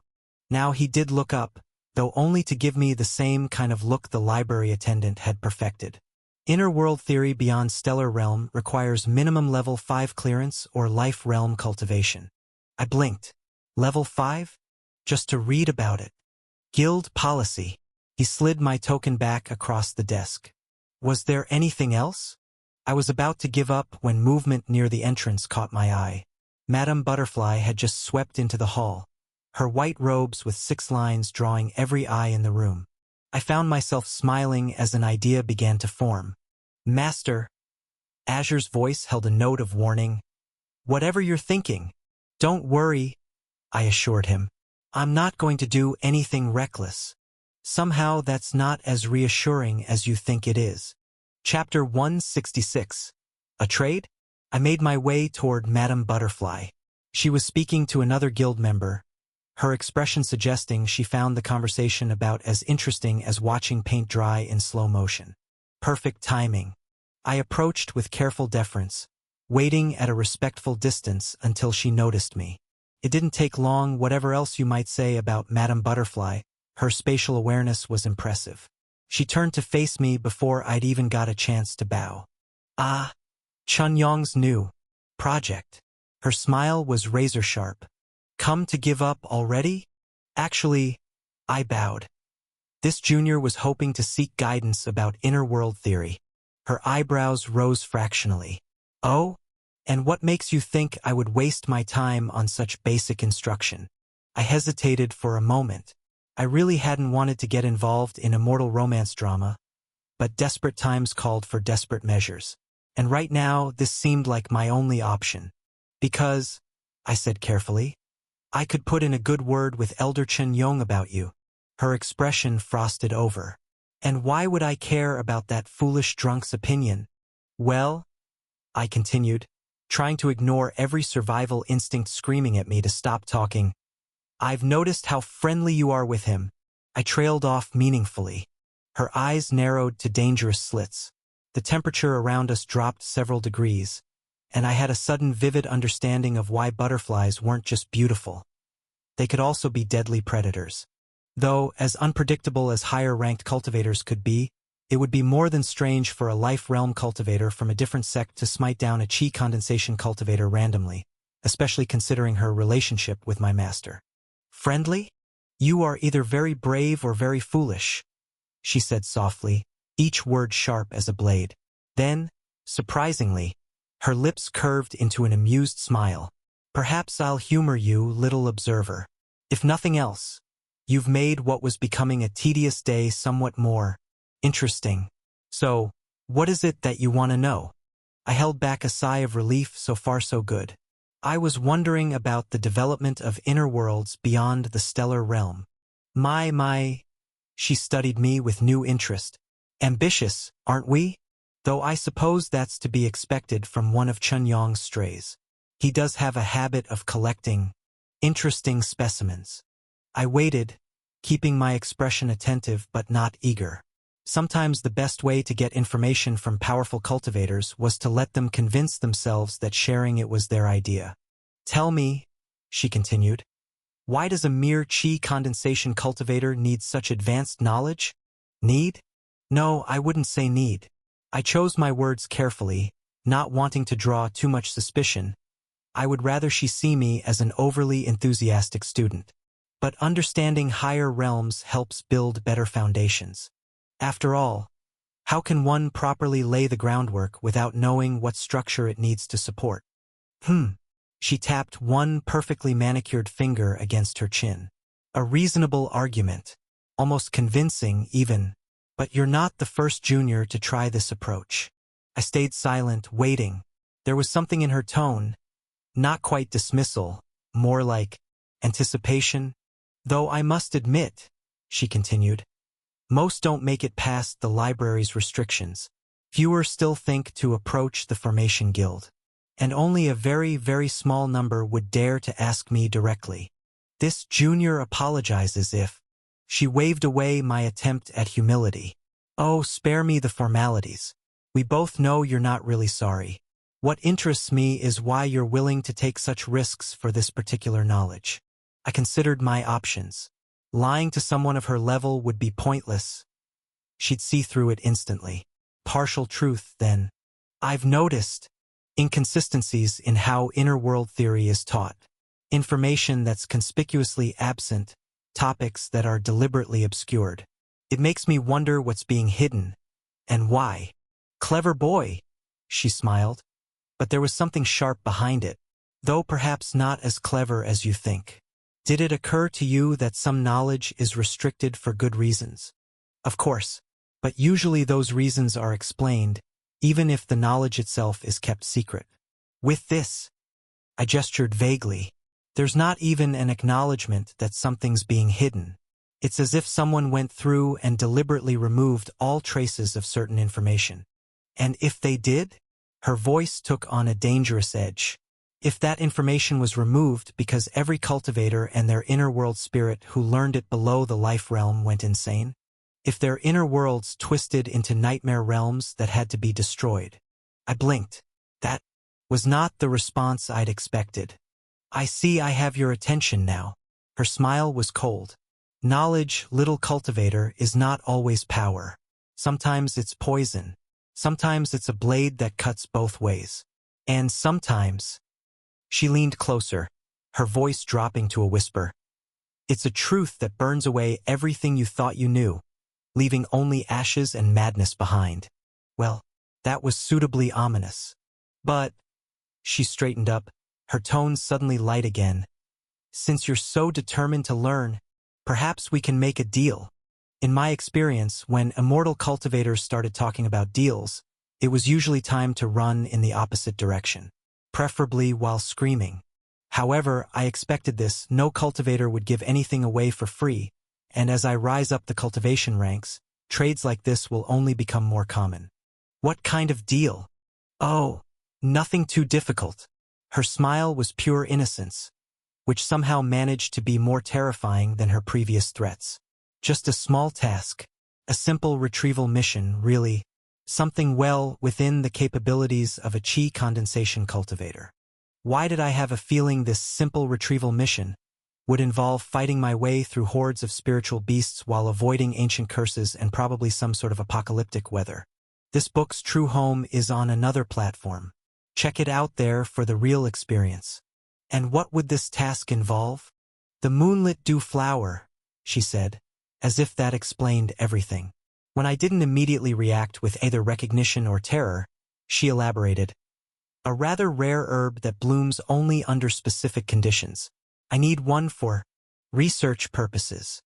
Now he did look up, though only to give me the same kind of look the library attendant had perfected. Inner world theory beyond stellar realm requires minimum level 5 clearance or life realm cultivation. I blinked. Level 5? Just to read about it. Guild policy. He slid my token back across the desk. Was there anything else? I was about to give up when movement near the entrance caught my eye. Madame Butterfly had just swept into the hall, her white robes with 6 lines drawing every eye in the room. I found myself smiling as an idea began to form. "Master," Azure's voice held a note of warning. "Whatever you're thinking, don't worry," I assured him. "I'm not going to do anything reckless. Somehow that's not as reassuring as you think it is." Chapter 166. A trade? I made my way toward Madame Butterfly. She was speaking to another guild member, her expression suggesting she found the conversation about as interesting as watching paint dry in slow motion. Perfect timing. I approached with careful deference, waiting at a respectful distance until she noticed me. It didn't take long. Whatever else you might say about Madame Butterfly, her spatial awareness was impressive. She turned to face me before I'd even got a chance to bow. "Ah, Qinyong's new project." Her smile was razor-sharp. "Come to give up already?" "Actually," I bowed. This junior was hoping to seek guidance about inner world theory. Her eyebrows rose fractionally. Oh? And what makes you think I would waste my time on such basic instruction? I hesitated for a moment. I really hadn't wanted to get involved in a mortal romance drama, but desperate times called for desperate measures. And right now, this seemed like my only option. Because, I said carefully, I could put in a good word with Elder Chen Yong about you. Her expression frosted over. And why would I care about that foolish drunk's opinion? Well, I continued, trying to ignore every survival instinct screaming at me to stop talking. I've noticed how friendly you are with him. I trailed off meaningfully. Her eyes narrowed to dangerous slits. The temperature around us dropped several degrees, and I had a sudden vivid understanding of why butterflies weren't just beautiful. They could also be deadly predators. Though, as unpredictable as higher-ranked cultivators could be, it would be more than strange for a life realm cultivator from a different sect to smite down a chi condensation cultivator randomly, especially considering her relationship with my master. Friendly? You are either very brave or very foolish, she said softly, each word sharp as a blade. Then, surprisingly, her lips curved into an amused smile. Perhaps I'll humor you, little observer. If nothing else, you've made what was becoming a tedious day somewhat more interesting. So, what is it that you want to know? I held back a sigh of relief. So far so good. I was wondering about the development of inner worlds beyond the stellar realm. She studied me with new interest. Ambitious, aren't we? Though I suppose that's to be expected from one of Chen Yong's strays. He does have a habit of collecting interesting specimens. I waited, keeping my expression attentive but not eager. Sometimes the best way to get information from powerful cultivators was to let them convince themselves that sharing it was their idea. Tell me, she continued, why does a mere chi condensation cultivator need such advanced knowledge? Need? No, I wouldn't say need. I chose my words carefully, not wanting to draw too much suspicion. I would rather she see me as an overly enthusiastic student. But understanding higher realms helps build better foundations. After all, how can one properly lay the groundwork without knowing what structure it needs to support? She tapped one perfectly manicured finger against her chin. A reasonable argument, almost convincing even, but you're not the first junior to try this approach. I stayed silent, waiting. There was something in her tone, not quite dismissal, more like anticipation. Though I must admit, she continued, most don't make it past the library's restrictions. Fewer still think to approach the Formation Guild. And only a very, very small number would dare to ask me directly. This junior apologizes if. She waved away my attempt at humility. Oh, spare me the formalities. We both know you're not really sorry. What interests me is why you're willing to take such risks for this particular knowledge. I considered my options. Lying to someone of her level would be pointless. She'd see through it instantly. Partial truth, then. I've noticed inconsistencies in how inner world theory is taught. Information that's conspicuously absent, topics that are deliberately obscured. It makes me wonder what's being hidden, and why. Clever boy, she smiled. But there was something sharp behind it, though perhaps not as clever as you think. Did it occur to you that some knowledge is restricted for good reasons? Of course, but usually those reasons are explained, even if the knowledge itself is kept secret. With this, I gestured vaguely. There's not even an acknowledgement that something's being hidden. It's as if someone went through and deliberately removed all traces of certain information. And if they did? Her voice took on a dangerous edge. If that information was removed because every cultivator and their inner world spirit who learned it below the life realm went insane? If their inner worlds twisted into nightmare realms that had to be destroyed? I blinked. That was not the response I'd expected. I see I have your attention now. Her smile was cold. Knowledge, little cultivator, is not always power. Sometimes it's poison. Sometimes it's a blade that cuts both ways. And sometimes... She leaned closer, her voice dropping to a whisper. It's a truth that burns away everything you thought you knew. leaving only ashes and madness behind. Well, that was suitably ominous. But, she straightened up, her tone suddenly light again. Since you're so determined to learn, perhaps we can make a deal. In my experience, when immortal cultivators started talking about deals, it was usually time to run in the opposite direction, preferably while screaming. However, I expected this. No cultivator would give anything away for free, and as I rise up the cultivation ranks, trades like this will only become more common. What kind of deal? Oh, nothing too difficult. Her smile was pure innocence, which somehow managed to be more terrifying than her previous threats. Just a small task, a simple retrieval mission, really, something well within the capabilities of a chi condensation cultivator. Why did I have a feeling this simple retrieval mission would involve fighting my way through hordes of spiritual beasts while avoiding ancient curses and probably some sort of apocalyptic weather? This book's true home is on another platform. Check it out there for the real experience. And what would this task involve? The moonlit dew flower, she said, as if that explained everything. When I didn't immediately react with either recognition or terror, she elaborated. A rather rare herb that blooms only under specific conditions. I need one for research purposes.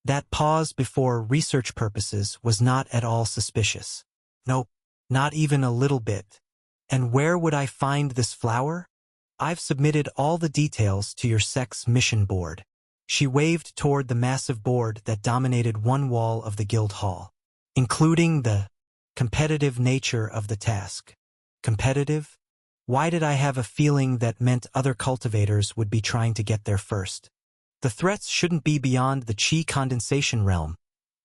That pause before research purposes was not at all suspicious. Nope, not even a little bit. And where would I find this flower? I've submitted all the details to your sect's mission board. She waved toward the massive board that dominated one wall of the guild hall, including the competitive nature of the task. Competitive? Why did I have a feeling that meant other cultivators would be trying to get there first? The threats shouldn't be beyond the chi condensation realm,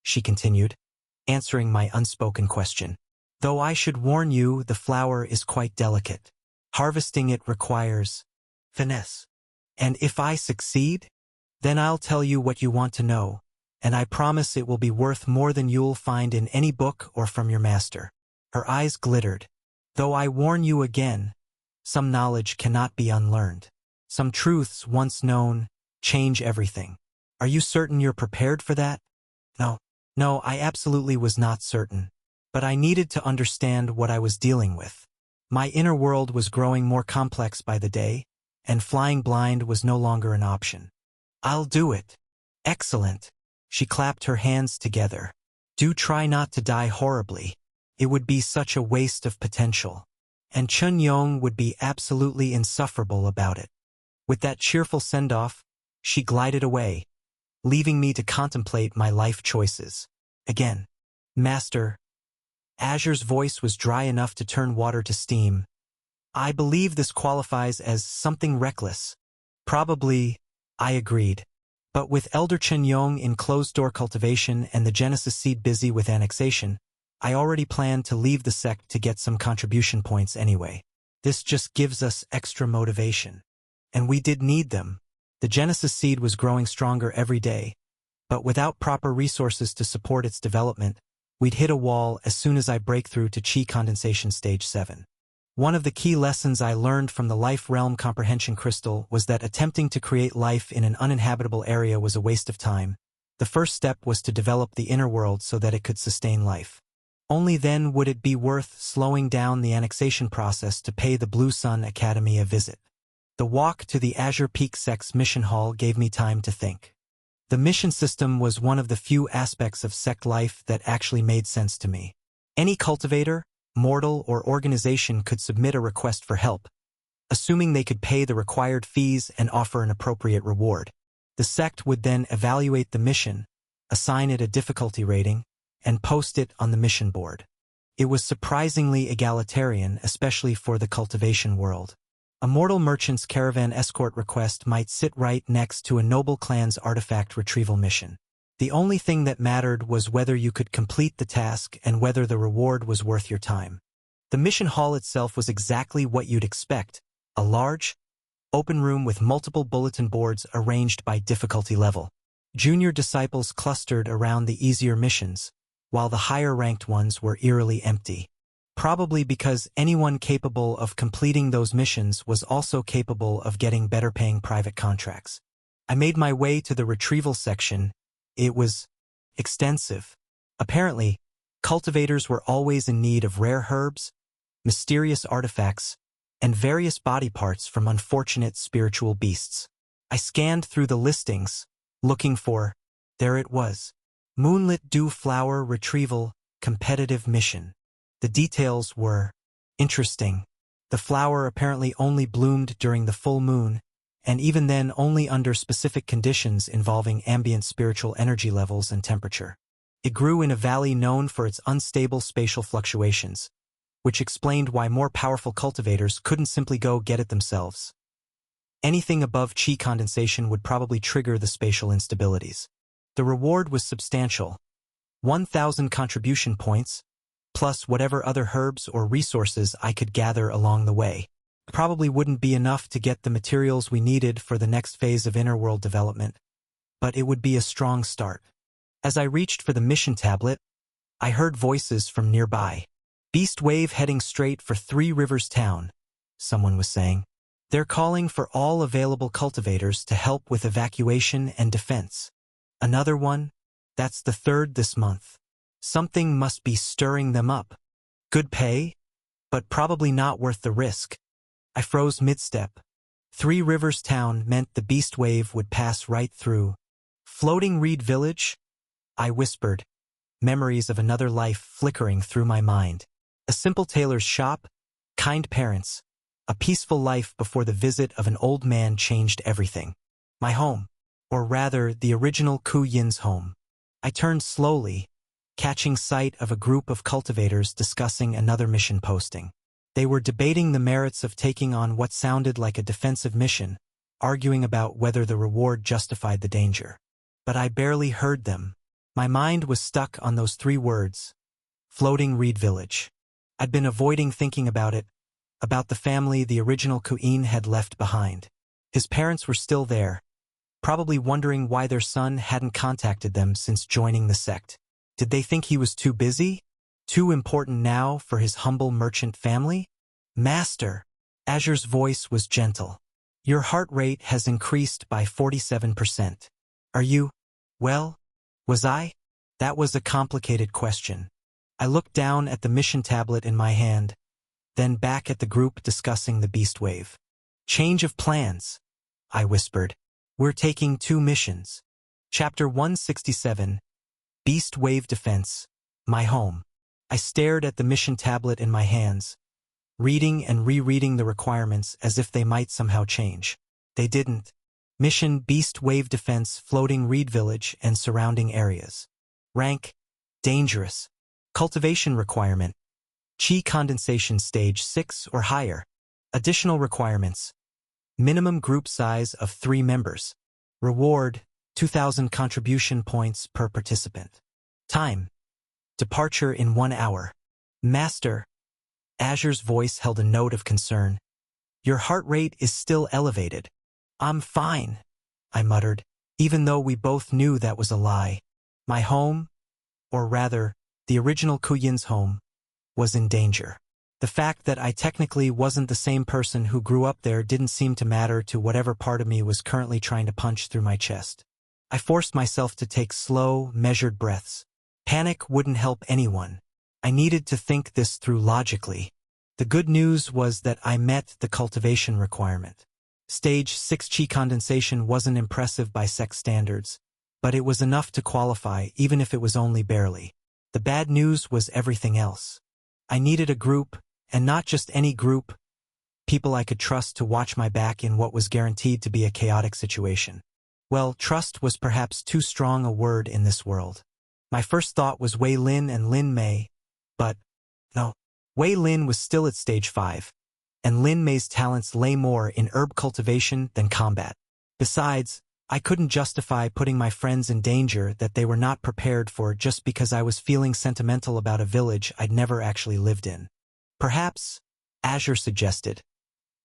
she continued, answering my unspoken question. Though I should warn you, the flower is quite delicate. Harvesting it requires finesse. And if I succeed, then I'll tell you what you want to know, and I promise it will be worth more than you'll find in any book or from your master. Her eyes glittered. Though I warn you again, some knowledge cannot be unlearned. Some truths once known change everything. Are you certain you're prepared for that? No, I absolutely was not certain. But I needed to understand what I was dealing with. My inner world was growing more complex by the day, and flying blind was no longer an option. I'll do it. Excellent. She clapped her hands together. Do try not to die horribly. It would be such a waste of potential. And Chun Yong would be absolutely insufferable about it. With that cheerful send-off, she glided away, leaving me to contemplate my life choices. Again, Master. Azure's voice was dry enough to turn water to steam. I believe this qualifies as something reckless. Probably, I agreed. But with Elder Chen Yong in closed-door cultivation and the Genesis Seed busy with annexation, I already planned to leave the sect to get some contribution points anyway. This just gives us extra motivation. And we did need them. The Genesis Seed was growing stronger every day, but without proper resources to support its development, we'd hit a wall as soon as I break through to Chi Condensation Stage 7. One of the key lessons I learned from the Life Realm Comprehension Crystal was that attempting to create life in an uninhabitable area was a waste of time. The first step was to develop the inner world so that it could sustain life. Only then would it be worth slowing down the annexation process to pay the Blue Sun Academy a visit. The walk to the Azure Peak Sect's mission hall gave me time to think. The mission system was one of the few aspects of sect life that actually made sense to me. Any cultivator, mortal, or organization could submit a request for help, assuming they could pay the required fees and offer an appropriate reward. The sect would then evaluate the mission, assign it a difficulty rating, and post it on the mission board. It was surprisingly egalitarian, especially for the cultivation world. A mortal merchant's caravan escort request might sit right next to a noble clan's artifact retrieval mission. The only thing that mattered was whether you could complete the task and whether the reward was worth your time. The mission hall itself was exactly what you'd expect, a large, open room with multiple bulletin boards arranged by difficulty level. Junior disciples clustered around the easier missions, while the higher-ranked ones were eerily empty. Probably because anyone capable of completing those missions was also capable of getting better-paying private contracts. I made my way to the retrieval section. It was extensive. Apparently, cultivators were always in need of rare herbs, mysterious artifacts, and various body parts from unfortunate spiritual beasts. I scanned through the listings, looking for, there it was, Moonlit Dew Flower Retrieval Competitive Mission. The details were interesting. The flower apparently only bloomed during the full moon, and even then only under specific conditions involving ambient spiritual energy levels and temperature. It grew in a valley known for its unstable spatial fluctuations, which explained why more powerful cultivators couldn't simply go get it themselves. Anything above chi condensation would probably trigger the spatial instabilities. The reward was substantial. 1,000 contribution points, plus whatever other herbs or resources I could gather along the way. Probably wouldn't be enough to get the materials we needed for the next phase of inner world development, but it would be a strong start. As I reached for the mission tablet, I heard voices from nearby. Beast Wave heading straight for Three Rivers Town, someone was saying. They're calling for all available cultivators to help with evacuation and defense. Another one? That's the third this month. Something must be stirring them up. Good pay, but probably not worth the risk. I froze mid-step. Three Rivers Town meant the beast wave would pass right through. Floating Reed Village? I whispered, memories of another life flickering through my mind. A simple tailor's shop, kind parents, a peaceful life before the visit of an old man changed everything. My home, or rather the original Ku Yin's home. I turned slowly, catching sight of a group of cultivators discussing another mission posting. They were debating the merits of taking on what sounded like a defensive mission, arguing about whether the reward justified the danger. But I barely heard them. My mind was stuck on those three words, Floating Reed Village. I'd been avoiding thinking about it, about the family the original Ku Yin had left behind. His parents were still there, probably wondering why their son hadn't contacted them since joining the sect. Did they think he was too busy? Too important now for his humble merchant family? Master, Azure's voice was gentle. Your heart rate has increased by 47%. Are you, well, was I? That was a complicated question. I looked down at the mission tablet in my hand, then back at the group discussing the beast wave. Change of plans, I whispered. We're taking 2 missions. Chapter 167, Beast Wave Defense, My Home. I stared at the mission tablet in my hands, reading and rereading the requirements as if they might somehow change. They didn't. Mission Beast Wave Defense Floating Reed Village and surrounding areas. Rank, Dangerous. Cultivation requirement, Chi condensation stage 6 or higher. Additional requirements, minimum group size of 3 members. Reward, 2,000 contribution points per participant. Time, departure in 1 hour. Master, Azure's voice held a note of concern. Your heart rate is still elevated. I'm fine, I muttered, even though we both knew that was a lie. My home, or rather, the original Ku Yin's home, was in danger. The fact that I technically wasn't the same person who grew up there didn't seem to matter to whatever part of me was currently trying to punch through my chest. I forced myself to take slow, measured breaths. Panic wouldn't help anyone. I needed to think this through logically. The good news was that I met the cultivation requirement. Stage 6 Chi condensation wasn't impressive by sect standards, but it was enough to qualify even if it was only barely. The bad news was everything else. I needed a group, and not just any group, people I could trust to watch my back in what was guaranteed to be a chaotic situation. Well, trust was perhaps too strong a word in this world. My first thought was Wei Lin and Lin Mei, but no. Wei Lin was still at stage 5, and Lin Mei's talents lay more in herb cultivation than combat. Besides, I couldn't justify putting my friends in danger that they were not prepared for just because I was feeling sentimental about a village I'd never actually lived in. Perhaps, Azure suggested,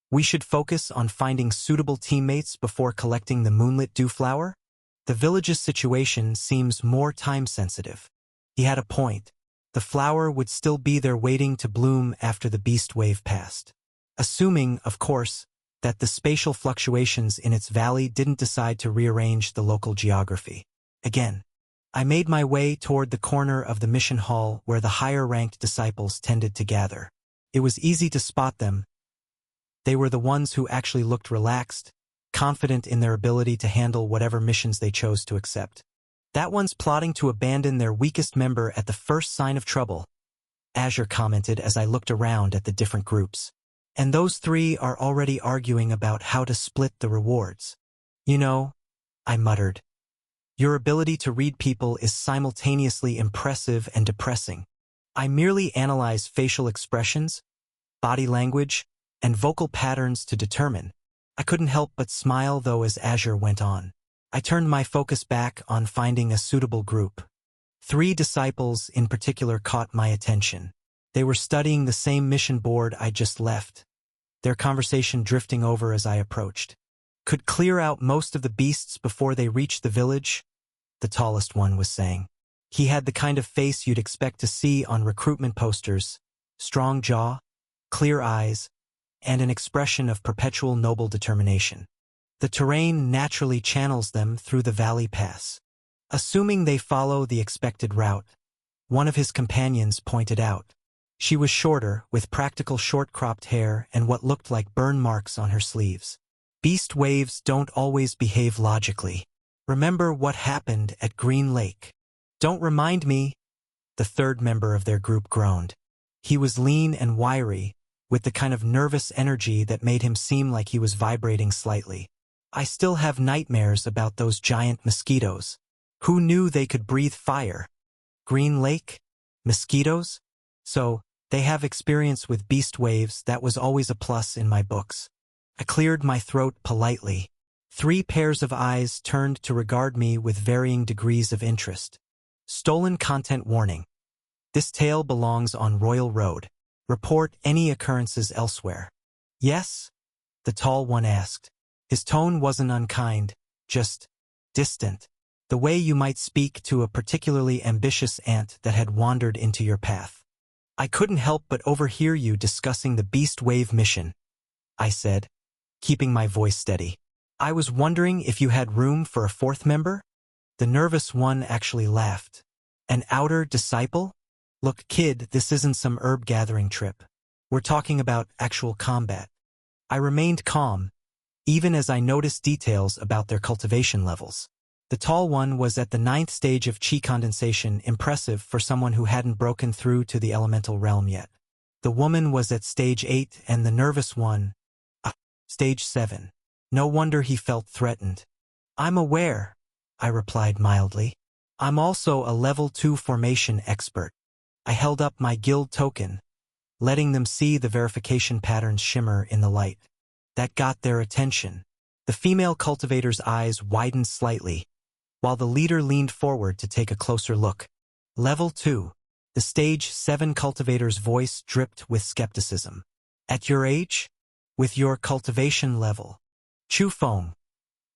we should focus on finding suitable teammates before collecting the Moonlit Dew Flower? The village's situation seems more time-sensitive. He had a point. The flower would still be there waiting to bloom after the beast wave passed. Assuming, of course, that the spatial fluctuations in its valley didn't decide to rearrange the local geography. Again, I made my way toward the corner of the mission hall where the higher-ranked disciples tended to gather. It was easy to spot them. They were the ones who actually looked relaxed, confident in their ability to handle whatever missions they chose to accept. That one's plotting to abandon their weakest member at the first sign of trouble, Azure commented as I looked around at the different groups. And those three are already arguing about how to split the rewards. You know, I muttered. Your ability to read people is simultaneously impressive and depressing. I merely analyze facial expressions, body language, and vocal patterns to determine. I couldn't help but smile though as Azure went on. I turned my focus back on finding a suitable group. 3 disciples in particular caught my attention. They were studying the same mission board I just left, their conversation drifting over as I approached. Could clear out most of the beasts before they reached the village, the tallest one was saying. He had the kind of face you'd expect to see on recruitment posters, strong jaw, clear eyes, and an expression of perpetual noble determination. The terrain naturally channels them through the valley pass. Assuming they follow the expected route, one of his companions pointed out. She was shorter, with practical short-cropped hair and what looked like burn marks on her sleeves. Beast waves don't always behave logically. Remember what happened at Green Lake. Don't remind me, the third member of their group groaned. He was lean and wiry, with the kind of nervous energy that made him seem like he was vibrating slightly. I still have nightmares about those giant mosquitoes. Who knew they could breathe fire? Green Lake? Mosquitoes? So, they have experience with beast waves. That was always a plus in my books. I cleared my throat politely. 3 pairs of eyes turned to regard me with varying degrees of interest. Stolen content warning. This tale belongs on Royal Road. Report any occurrences elsewhere. Yes? The tall one asked. His tone wasn't unkind, just distant. The way you might speak to a particularly ambitious ant that had wandered into your path. I couldn't help but overhear you discussing the Beast Wave mission, I said, keeping my voice steady. I was wondering if you had room for a 4th member? The nervous one actually laughed. An outer disciple? Look, kid, this isn't some herb-gathering trip. We're talking about actual combat. I remained calm, even as I noticed details about their cultivation levels. The tall one was at the 9th stage of chi condensation, impressive for someone who hadn't broken through to the elemental realm yet. The woman was at stage 8 and the nervous one, stage 7. No wonder he felt threatened. I'm aware, I replied mildly. I'm also a level 2 formation expert. I held up my guild token, letting them see the verification patterns shimmer in the light. That got their attention. The female cultivator's eyes widened slightly, while the leader leaned forward to take a closer look. Level 2. The stage 7 cultivator's voice dripped with skepticism. At your age? With your cultivation level? Chu Feng.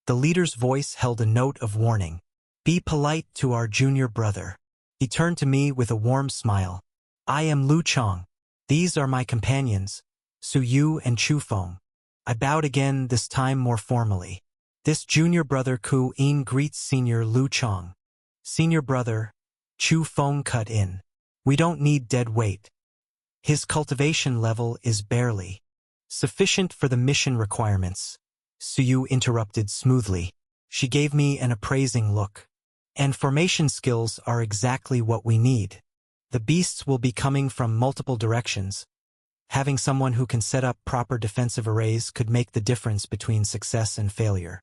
The leader's voice held a note of warning. Be polite to our junior brother. He turned to me with a warm smile. I am Lu Chong. These are my companions, Su Yu and Chu Feng. I bowed again, this time more formally. This junior brother Ku In greets senior Lu Chong. Senior brother, Chu Feng cut in. We don't need dead weight. His cultivation level is barely sufficient for the mission requirements. Su Yu interrupted smoothly. She gave me an appraising look. And formation skills are exactly what we need. The beasts will be coming from multiple directions. Having someone who can set up proper defensive arrays could make the difference between success and failure.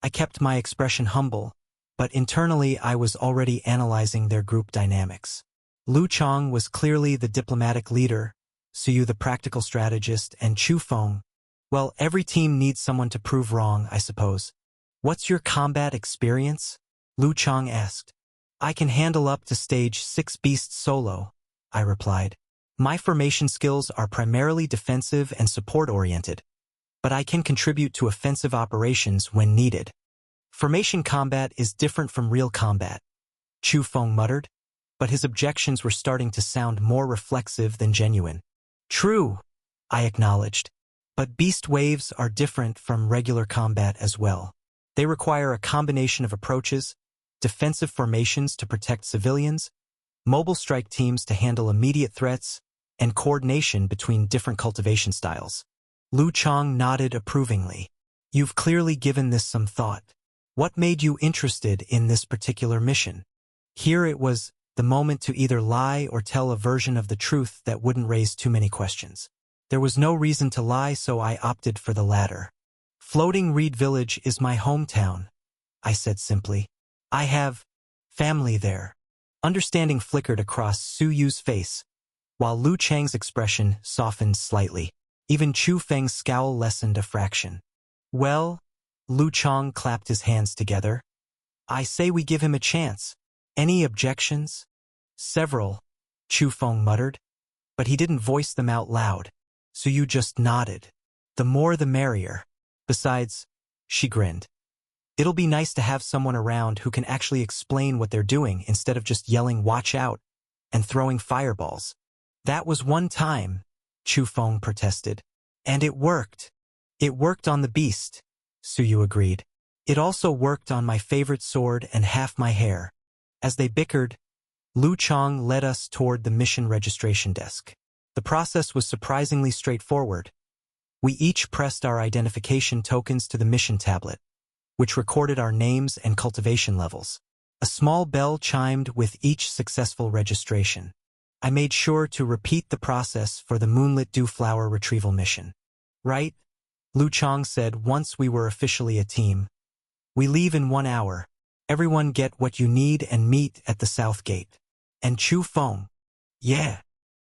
I kept my expression humble, but internally I was already analyzing their group dynamics. Lu Chong was clearly the diplomatic leader, Su Yu the practical strategist, and Chu Feng. Well, every team needs someone to prove wrong, I suppose. What's your combat experience? Lu Chong asked. I can handle up to stage 6 beasts solo, I replied. My formation skills are primarily defensive and support-oriented, but I can contribute to offensive operations when needed. Formation combat is different from real combat, Chu Feng muttered, but his objections were starting to sound more reflexive than genuine. True, I acknowledged, but beast waves are different from regular combat as well. They require a combination of approaches, defensive formations to protect civilians, mobile strike teams to handle immediate threats, and coordination between different cultivation styles. Lu Chang nodded approvingly. You've clearly given this some thought. What made you interested in this particular mission? Here it was the moment to either lie or tell a version of the truth that wouldn't raise too many questions. There was no reason to lie, so I opted for the latter. Floating Reed Village is my hometown, I said simply. I have family there. Understanding flickered across Su Yu's face, while Lu Chang's expression softened slightly. Even Chu Feng's scowl lessened a fraction. Well, Lu Chang clapped his hands together. I say we give him a chance. Any objections? Several, Chu Feng muttered, but he didn't voice them out loud. Su Yu just nodded. The more the merrier. Besides, she grinned. It'll be nice to have someone around who can actually explain what they're doing instead of just yelling "watch out" and throwing fireballs. That was one time, Chu Feng protested. And it worked. It worked on the beast, Su Yu agreed. It also worked on my favorite sword and half my hair. As they bickered, Lu Chang led us toward the mission registration desk. The process was surprisingly straightforward. We each pressed our identification tokens to the mission tablet, which recorded our names and cultivation levels. A small bell chimed with each successful registration. I made sure to repeat the process for the Moonlit Dewflower retrieval mission. Right? Lu Chang said once we were officially a team. We leave in 1 hour. Everyone get what you need and meet at the south gate. And Chu Feng. Yeah.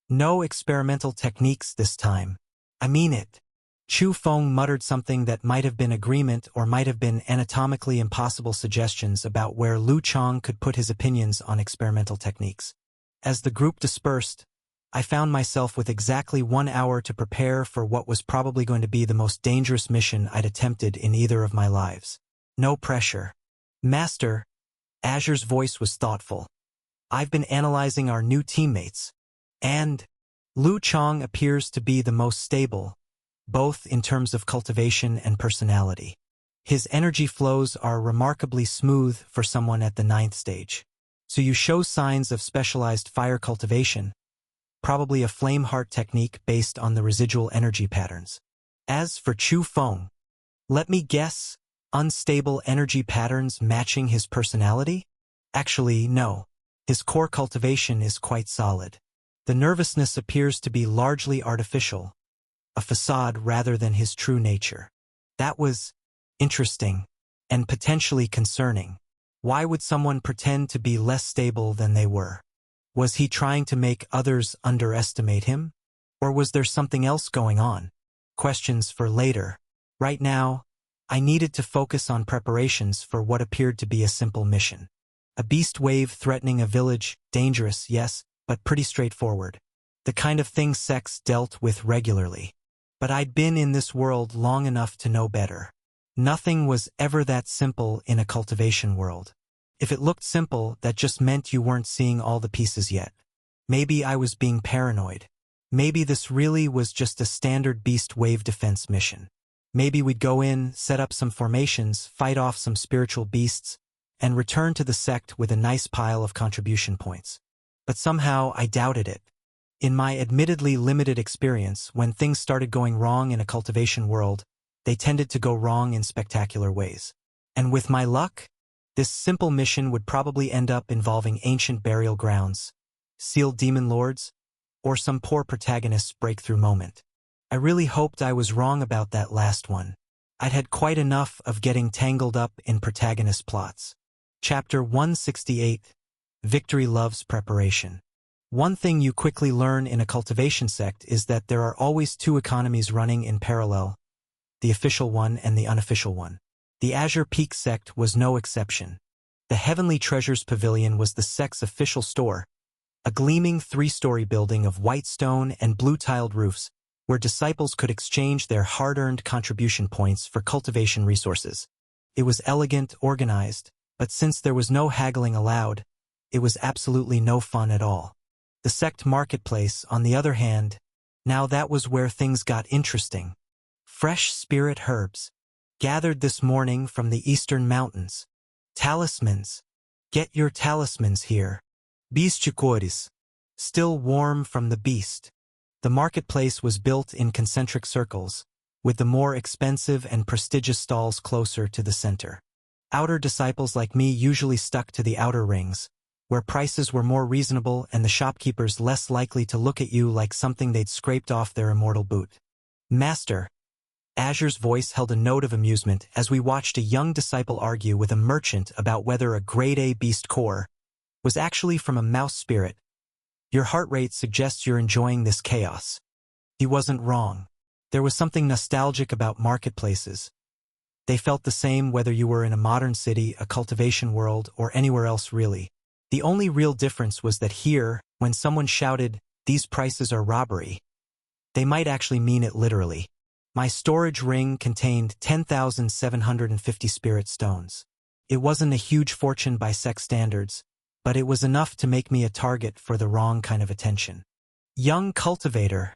No experimental techniques this time. I mean it. Chu Feng muttered something that might have been agreement or might have been anatomically impossible suggestions about where Lu Chang could put his opinions on experimental techniques. As the group dispersed, I found myself with exactly 1 hour to prepare for what was probably going to be the most dangerous mission I'd attempted in either of my lives. No pressure. Master, Azure's voice was thoughtful. I've been analyzing our new teammates. And Lu Chang appears to be the most stable, both in terms of cultivation and personality. His energy flows are remarkably smooth for someone at the 9th stage. So you show signs of specialized fire cultivation, probably a flame heart technique based on the residual energy patterns. As for Chu Feng, let me guess, unstable energy patterns matching his personality? Actually, no. His core cultivation is quite solid. The nervousness appears to be largely artificial, a facade rather than his true nature. That was interesting and potentially concerning. Why would someone pretend to be less stable than they were? Was he trying to make others underestimate him? Or was there something else going on? Questions for later. Right now, I needed to focus on preparations for what appeared to be a simple mission. A beast wave threatening a village, dangerous, yes, but pretty straightforward. The kind of thing Sex dealt with regularly. But I'd been in this world long enough to know better. Nothing was ever that simple in a cultivation world. If it looked simple, that just meant you weren't seeing all the pieces yet. Maybe I was being paranoid. Maybe this really was just a standard beast wave defense mission. Maybe we'd go in, set up some formations, fight off some spiritual beasts, and return to the sect with a nice pile of contribution points. But somehow I doubted it. In my admittedly limited experience, when things started going wrong in a cultivation world, they tended to go wrong in spectacular ways. And with my luck, this simple mission would probably end up involving ancient burial grounds, sealed demon lords, or some poor protagonist's breakthrough moment. I really hoped I was wrong about that last one. I'd had quite enough of getting tangled up in protagonist plots. Chapter 168, Victory Loves Preparation. One thing you quickly learn in a cultivation sect is that there are always two economies running in parallel, the official one and the unofficial one. The Azure Peak sect was no exception. The Heavenly Treasures Pavilion was the sect's official store, a gleaming 3-story building of white stone and blue-tiled roofs, where disciples could exchange their hard-earned contribution points for cultivation resources. It was elegant, organized, but since there was no haggling allowed, it was absolutely no fun at all. The sect marketplace, on the other hand, now that was where things got interesting. Fresh spirit herbs, gathered this morning from the eastern mountains. Talismans, Get your talismans here. Beast still warm from the beast. The marketplace was built in concentric circles, with the more expensive and prestigious stalls closer to the center. Outer disciples like me usually stuck to the outer rings, where prices were more reasonable and the shopkeepers less likely to look at you like something they'd scraped off their immortal boot. Master. Azure's voice held a note of amusement as we watched a young disciple argue with a merchant about whether a grade A beast core was actually from a mouse spirit. Your heart rate suggests you're enjoying this chaos. He wasn't wrong. There was something nostalgic about marketplaces. They felt the same whether you were in a modern city, a cultivation world, or anywhere else really. The only real difference was that here, when someone shouted, "These prices are robbery," they might actually mean it literally. My storage ring contained 10,750 spirit stones. It wasn't a huge fortune by Sect standards, but it was enough to make me a target for the wrong kind of attention. "Young cultivator,"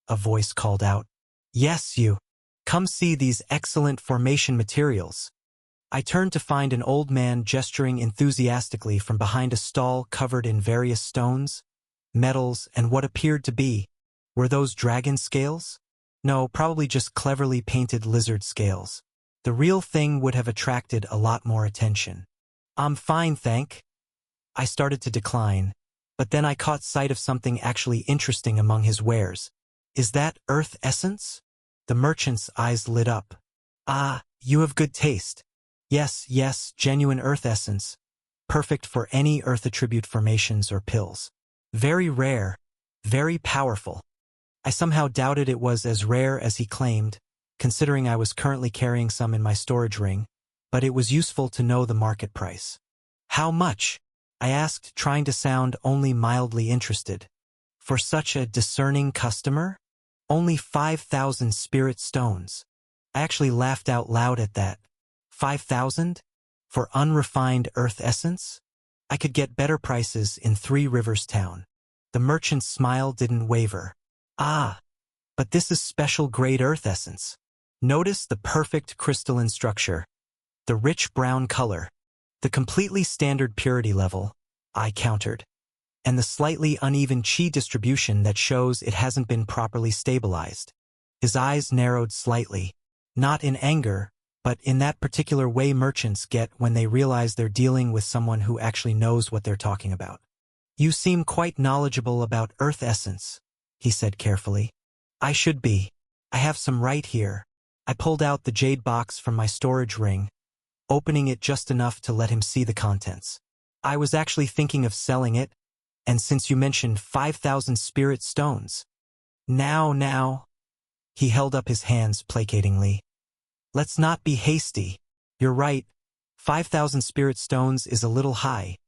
a voice called out. "Yes, you. Come see these excellent formation materials." I turned to find an old man gesturing enthusiastically from behind a stall covered in various stones, metals, and what appeared to be, were those dragon scales? No, probably just cleverly painted lizard scales. The real thing would have attracted a lot more attention. "I'm fine, thank." I started to decline, but then I caught sight of something actually interesting among his wares. "Is that earth essence?" The merchant's eyes lit up. "Ah, you have good taste." Yes, genuine earth essence. Perfect for any earth attribute formations or pills. Very rare, very powerful. I somehow doubted it was as rare as he claimed, considering I was currently carrying some in my storage ring, but it was useful to know the market price. "How much?" I asked, trying to sound only mildly interested. For such a discerning customer? Only 5,000 spirit stones. I actually laughed out loud at that. 5,000? For unrefined earth essence? I could get better prices in Three Rivers Town. The merchant's smile didn't waver. "Ah, but this is special grade earth essence. Notice the perfect crystalline structure, the rich brown color, the completely standard purity level," I countered, "and the slightly uneven chi distribution that shows it hasn't been properly stabilized." His eyes narrowed slightly, not in anger, but in that particular way merchants get when they realize they're dealing with someone who actually knows what they're talking about. "You seem quite knowledgeable about earth essence," he said carefully. "I should be. I have some right here." I pulled out the jade box from my storage ring, opening it just enough to let him see the contents. "I was actually thinking of selling it, and since you mentioned 5,000 spirit stones." Now, he held up his hands placatingly. "Let's not be hasty. You're right, 5,000 spirit stones is a little high.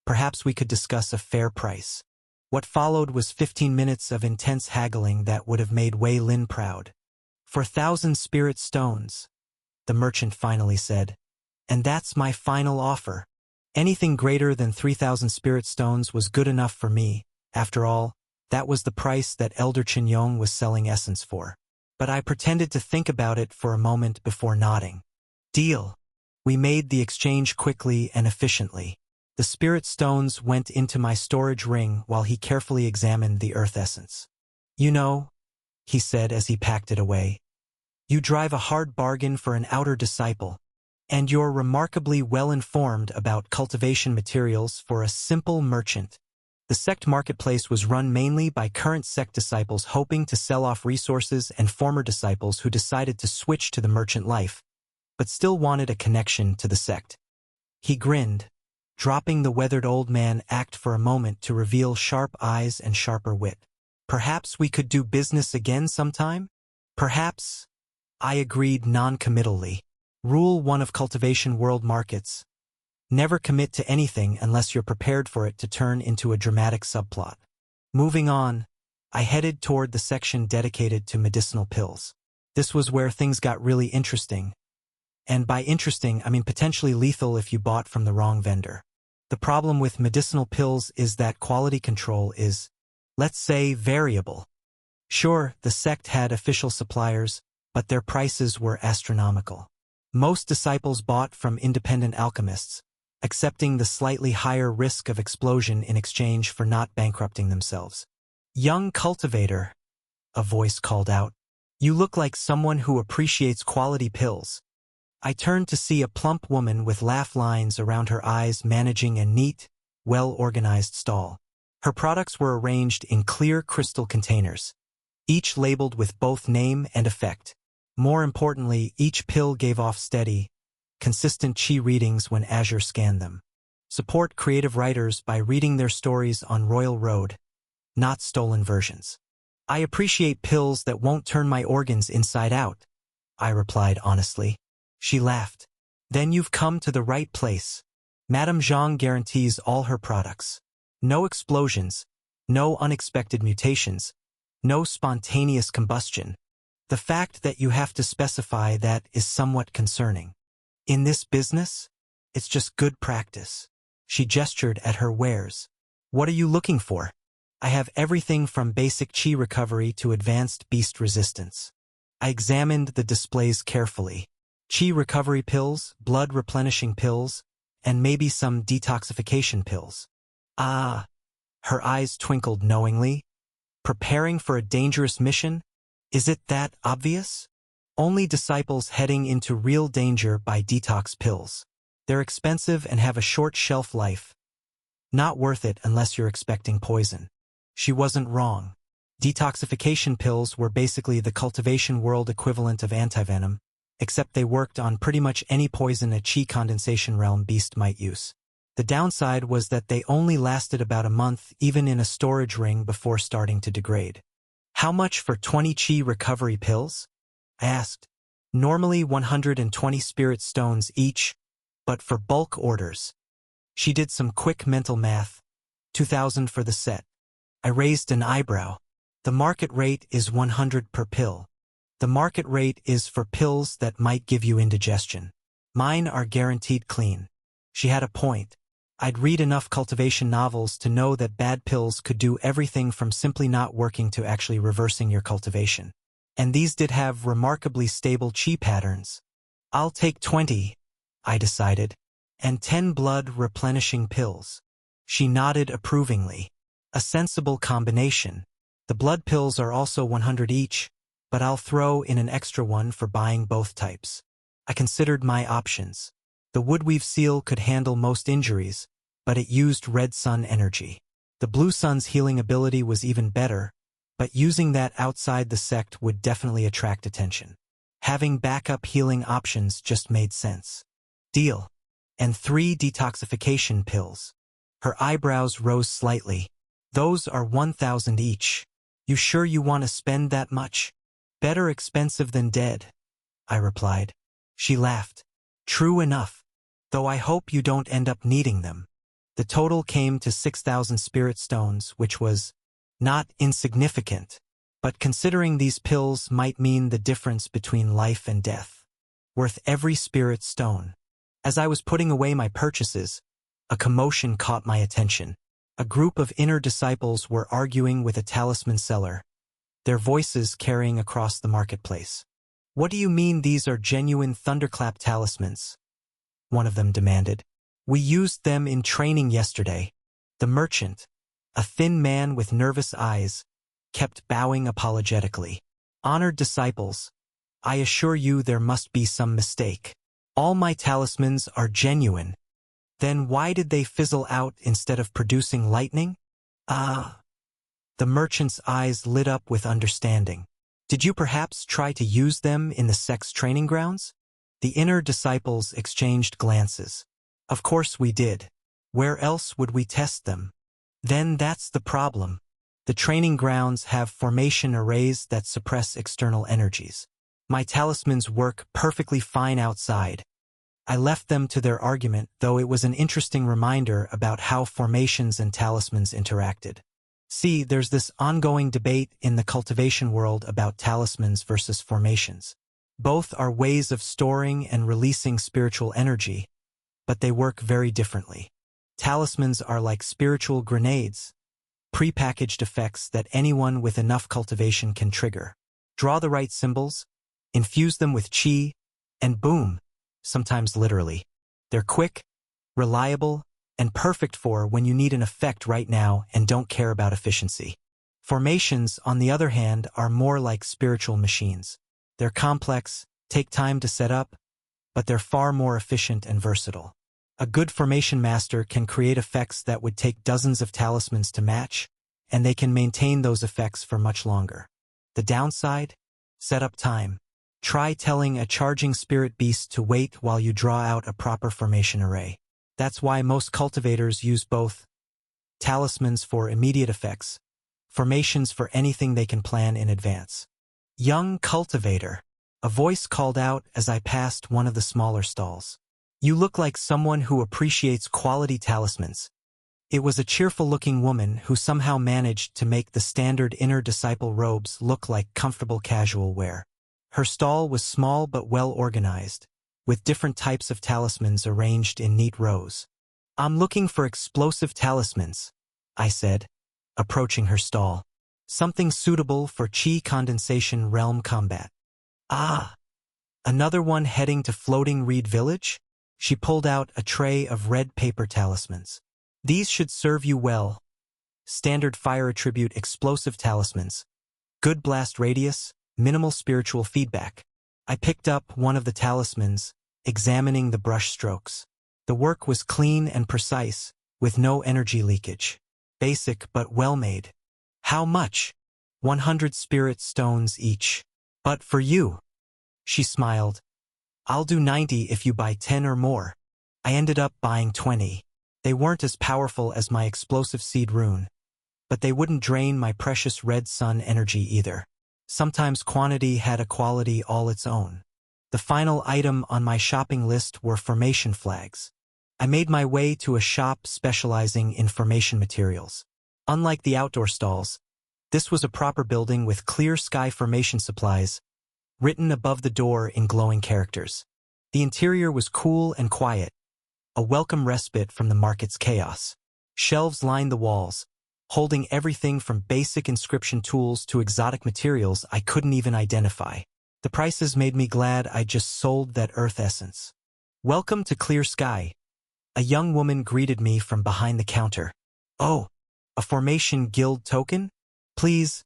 Perhaps we could discuss a fair price." What followed was 15 minutes of intense haggling that would have made Wei Lin proud. "For 1,000 spirit stones," the merchant finally said. "And that's my final offer." Anything greater than 3,000 spirit stones was good enough for me. After all, that was the price that Elder Qinyong was selling essence for. But I pretended to think about it for a moment before nodding. "Deal." We made the exchange quickly and efficiently. The spirit stones went into my storage ring while he carefully examined the earth essence. "You know," he said as he packed it away, "you drive a hard bargain for an outer disciple, and you're remarkably well-informed about cultivation materials for a simple merchant." The sect marketplace was run mainly by current sect disciples hoping to sell off resources and former disciples who decided to switch to the merchant life, but still wanted a connection to the sect. He grinned, dropping the weathered old man act for a moment to reveal sharp eyes and sharper wit. "Perhaps we could do business again sometime?" "Perhaps," I agreed non-committally. Rule 1 of Cultivation World Markets: never commit to anything unless you're prepared for it to turn into a dramatic subplot. Moving on, I headed toward the section dedicated to medicinal pills. This was where things got really interesting. And by interesting, I mean potentially lethal if you bought from the wrong vendor. The problem with medicinal pills is that quality control is, let's say, variable. Sure, the sect had official suppliers, but their prices were astronomical. Most disciples bought from independent alchemists, accepting the slightly higher risk of explosion in exchange for not bankrupting themselves. "Young cultivator," a voice called out. "You look like someone who appreciates quality pills." I turned to see a plump woman with laugh lines around her eyes managing a neat, well-organized stall. Her products were arranged in clear crystal containers, each labeled with both name and effect. More importantly, each pill gave off steady, consistent chi readings when Azure scanned them. Support creative writers by reading their stories on Royal Road, not stolen versions. "I appreciate pills that won't turn my organs inside out," I replied honestly. She laughed. "Then you've come to the right place. Madame Zhang guarantees all her products. No explosions, no unexpected mutations, no spontaneous combustion. The fact that you have to specify that is somewhat concerning. In this business, it's just good practice." She gestured at her wares. "What are you looking for?" "I have everything from basic chi recovery to advanced beast resistance." I examined the displays carefully. Chi recovery pills, blood replenishing pills, and maybe some detoxification pills. "Ah," her eyes twinkled knowingly. "Preparing for a dangerous mission? Is it that obvious? Only disciples heading into real danger buy detox pills. They're expensive and have a short shelf life. Not worth it unless you're expecting poison." She wasn't wrong. Detoxification pills were basically the cultivation world equivalent of antivenom, except they worked on pretty much any poison a chi condensation realm beast might use. The downside was that they only lasted about a month even in a storage ring before starting to degrade. "How much for 20 chi recovery pills?" I asked. "Normally 120 spirit stones each, but for bulk orders." She did some quick mental math. 2,000 for the set. I raised an eyebrow. "The market rate is 100 per pill. The market rate is for pills that might give you indigestion. Mine are guaranteed clean." She had a point. I'd read enough cultivation novels to know that bad pills could do everything from simply not working to actually reversing your cultivation. And these did have remarkably stable chi patterns. "I'll take 20, I decided, "and 10 blood replenishing pills." She nodded approvingly. "A sensible combination. The blood pills are also 100 each, but I'll throw in an extra one for buying both types." I considered my options. The woodweave seal could handle most injuries, but it used red sun energy. The blue sun's healing ability was even better, but using that outside the sect would definitely attract attention. Having backup healing options just made sense. "Deal. And 3 detoxification pills." Her eyebrows rose slightly. "Those are 1,000 each. You sure you want to spend that much?" "Better expensive than dead," I replied. She laughed. "True enough. Though I hope you don't end up needing them." The total came to 6,000 spirit stones, which was not insignificant, but considering these pills might mean the difference between life and death. Worth every spirit stone. As I was putting away my purchases, a commotion caught my attention. A group of inner disciples were arguing with a talisman seller, their voices carrying across the marketplace. "What do you mean these are genuine thunderclap talismans?" one of them demanded. "We used them in training yesterday." The merchant, a thin man with nervous eyes, kept bowing apologetically. "Honored disciples, I assure you there must be some mistake. All my talismans are genuine." "Then why did they fizzle out instead of producing lightning?" "Ah." The merchant's eyes lit up with understanding. "Did you perhaps try to use them in the sect's training grounds?" The inner disciples exchanged glances. "Of course we did. Where else would we test them?" "Then that's the problem. The training grounds have formation arrays that suppress external energies. My talismans work perfectly fine outside." I left them to their argument, though it was an interesting reminder about how formations and talismans interacted. See, there's this ongoing debate in the cultivation world about talismans versus formations. Both are ways of storing and releasing spiritual energy, but they work very differently. Talismans are like spiritual grenades, prepackaged effects that anyone with enough cultivation can trigger. Draw the right symbols, infuse them with chi, and boom, sometimes literally. They're quick, reliable, and perfect for when you need an effect right now and don't care about efficiency. Formations, on the other hand, are more like spiritual machines. They're complex, take time to set up, but they're far more efficient and versatile. A good formation master can create effects that would take dozens of talismans to match, and they can maintain those effects for much longer. The downside? Setup time. Try telling a charging spirit beast to wait while you draw out a proper formation array. That's why most cultivators use both talismans for immediate effects, formations for anything they can plan in advance. Young cultivator. A voice called out as I passed one of the smaller stalls. You look like someone who appreciates quality talismans. It was a cheerful-looking woman who somehow managed to make the standard inner disciple robes look like comfortable casual wear. Her stall was small but well-organized, with different types of talismans arranged in neat rows. I'm looking for explosive talismans, I said, approaching her stall. Something suitable for Chi Condensation Realm combat. Ah! Another one heading to Floating Reed Village? She pulled out a tray of red paper talismans. These should serve you well. Standard fire attribute explosive talismans. Good blast radius, minimal spiritual feedback. I picked up one of the talismans, examining the brush strokes. The work was clean and precise, with no energy leakage. Basic but well-made. How much? 100 spirit stones each. But for you. She smiled. I'll do 90 if you buy 10 or more. I ended up buying 20. They weren't as powerful as my explosive seed rune, but they wouldn't drain my precious red sun energy either. Sometimes quantity had a quality all its own. The final item on my shopping list were formation flags. I made my way to a shop specializing in formation materials. Unlike the outdoor stalls, this was a proper building with clear sky formation supplies, written above the door in glowing characters. The interior was cool and quiet, a welcome respite from the market's chaos. Shelves lined the walls, holding everything from basic inscription tools to exotic materials I couldn't even identify. The prices made me glad I just sold that earth essence. Welcome to Clear Sky. A young woman greeted me from behind the counter. Oh, a Formation Guild token? Please,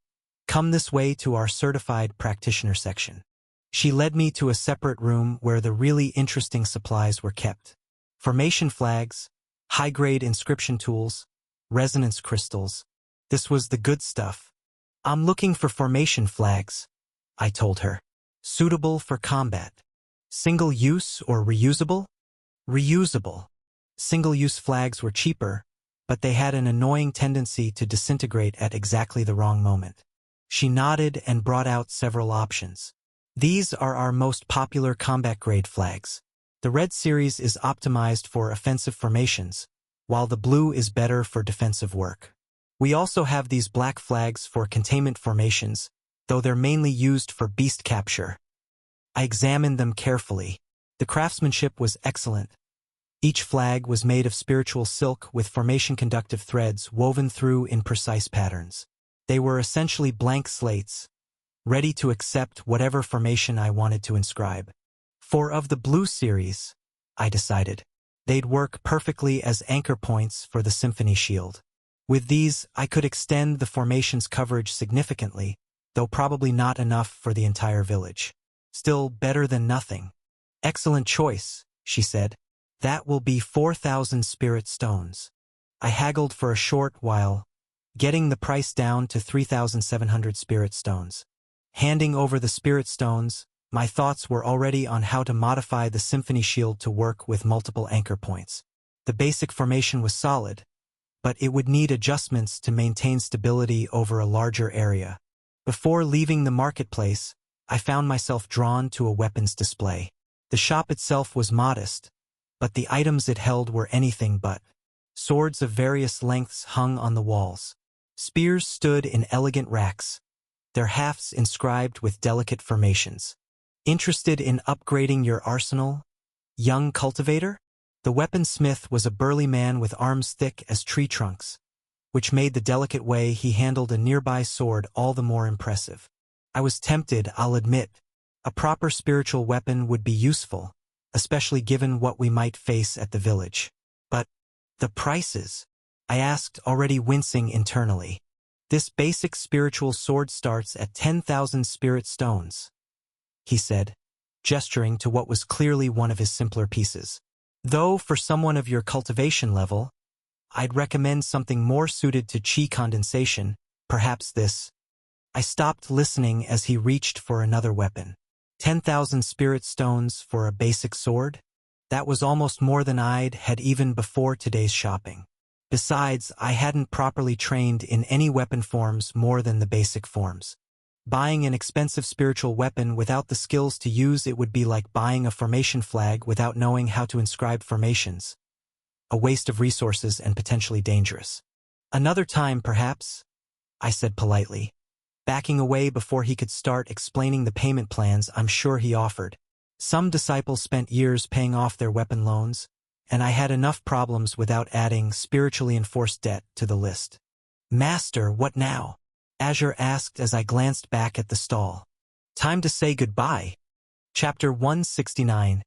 come this way to our certified practitioner section. She led me to a separate room where the really interesting supplies were kept. Formation flags, high-grade inscription tools, resonance crystals. This was the good stuff. I'm looking for formation flags, I told her. Suitable for combat. Single-use or reusable? Reusable. Single-use flags were cheaper, but they had an annoying tendency to disintegrate at exactly the wrong moment. She nodded and brought out several options. These are our most popular combat-grade flags. The red series is optimized for offensive formations, while the blue is better for defensive work. We also have these black flags for containment formations, though they're mainly used for beast capture. I examined them carefully. The craftsmanship was excellent. Each flag was made of spiritual silk with formation-conductive threads woven through in precise patterns. They were essentially blank slates, ready to accept whatever formation I wanted to inscribe. For of the blue series, I decided, they'd work perfectly as anchor points for the Symphony Shield. With these, I could extend the formation's coverage significantly, though probably not enough for the entire village. Still better than nothing. Excellent choice, she said. That will be 4,000 spirit stones. I haggled for a short while, getting the price down to 3,700 spirit stones. Handing over the spirit stones, my thoughts were already on how to modify the Symphony Shield to work with multiple anchor points. The basic formation was solid, but it would need adjustments to maintain stability over a larger area. Before leaving the marketplace, I found myself drawn to a weapons display. The shop itself was modest, but the items it held were anything but. Swords of various lengths hung on the walls. Spears stood in elegant racks, their hafts inscribed with delicate formations. Interested in upgrading your arsenal, young cultivator? The weaponsmith was a burly man with arms thick as tree trunks, which made the delicate way he handled a nearby sword all the more impressive. I was tempted, I'll admit. A proper spiritual weapon would be useful, especially given what we might face at the village. The prices? I asked, already wincing internally. This basic spiritual sword starts at 10,000 spirit stones, he said, gesturing to what was clearly one of his simpler pieces. Though, for someone of your cultivation level, I'd recommend something more suited to chi condensation, perhaps this. I stopped listening as he reached for another weapon. 10,000 spirit stones for a basic sword? That was almost more than I'd had even before today's shopping. Besides, I hadn't properly trained in any weapon forms more than the basic forms. Buying an expensive spiritual weapon without the skills to use it would be like buying a formation flag without knowing how to inscribe formations. A waste of resources and potentially dangerous. Another time, perhaps, I said politely, backing away before he could start explaining the payment plans I'm sure he offered. Some disciples spent years paying off their weapon loans, and I had enough problems without adding spiritually enforced debt to the list. Master, what now? Azure asked as I glanced back at the stall. Time to say goodbye. Chapter 169.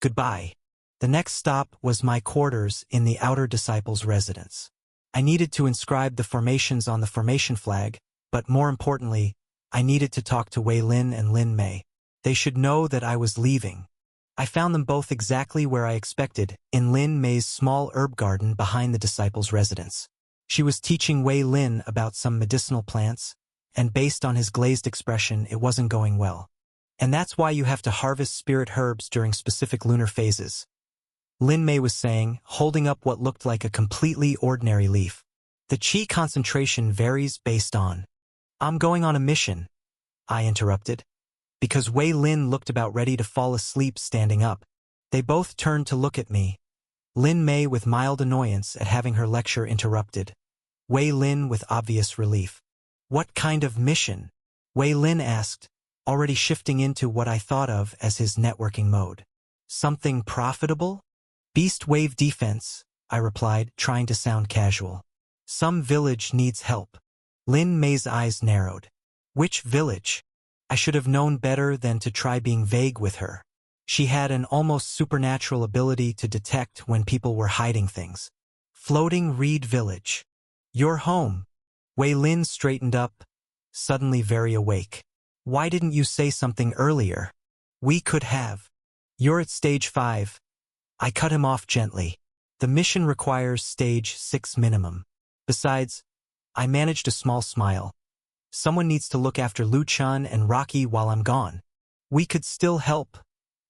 Goodbye. The next stop was my quarters in the outer disciples' residence. I needed to inscribe the formations on the formation flag, but more importantly, I needed to talk to Wei Lin and Lin Mei. They should know that I was leaving. I found them both exactly where I expected, in Lin Mei's small herb garden behind the disciples' residence. She was teaching Wei Lin about some medicinal plants, and based on his glazed expression, it wasn't going well. And that's why you have to harvest spirit herbs during specific lunar phases. Lin Mei was saying, holding up what looked like a completely ordinary leaf. The chi concentration varies based on. I'm going on a mission, I interrupted, because Wei Lin looked about ready to fall asleep standing up. They both turned to look at me, Lin Mei with mild annoyance at having her lecture interrupted, Wei Lin with obvious relief. What kind of mission? Wei Lin asked, already shifting into what I thought of as his networking mode. Something profitable? Beast wave defense, I replied, trying to sound casual. Some village needs help. Lin Mei's eyes narrowed. Which village? I should have known better than to try being vague with her. She had an almost supernatural ability to detect when people were hiding things. Floating Reed Village. Your home. Wei Lin straightened up, suddenly very awake. Why didn't you say something earlier? We could have. You're at stage 5. I cut him off gently. The mission requires stage 6 minimum. Besides, I managed a small smile. Someone needs to look after Lu Chun and Rocky while I'm gone. We could still help,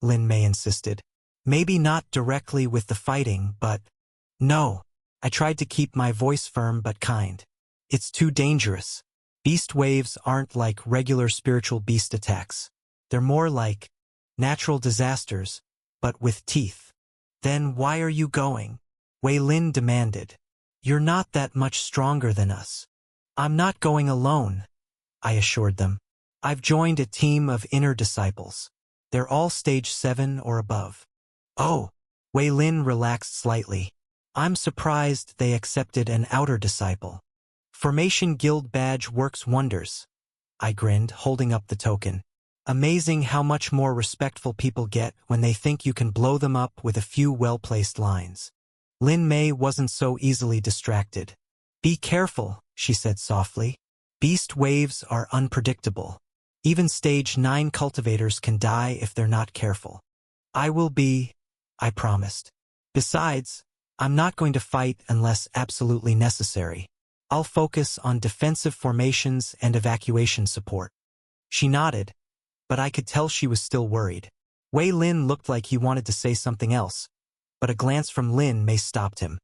Lin Mei insisted. Maybe not directly with the fighting, but... No. I tried to keep my voice firm but kind. It's too dangerous. Beast waves aren't like regular spiritual beast attacks. They're more like natural disasters, but with teeth. Then why are you going? Wei Lin demanded. You're not that much stronger than us. I'm not going alone, I assured them. I've joined a team of inner disciples. They're all stage 7 or above. Oh, Wei Lin relaxed slightly. I'm surprised they accepted an outer disciple. Formation Guild badge works wonders. I grinned, holding up the token. Amazing how much more respectful people get when they think you can blow them up with a few well-placed lines. Lin Mei wasn't so easily distracted. Be careful, she said softly. Beast waves are unpredictable. Even stage 9 cultivators can die if they're not careful. I will be, I promised. Besides, I'm not going to fight unless absolutely necessary. I'll focus on defensive formations and evacuation support. She nodded, but I could tell she was still worried. Wei Lin looked like he wanted to say something else, but a glance from Lin Mei stopped him.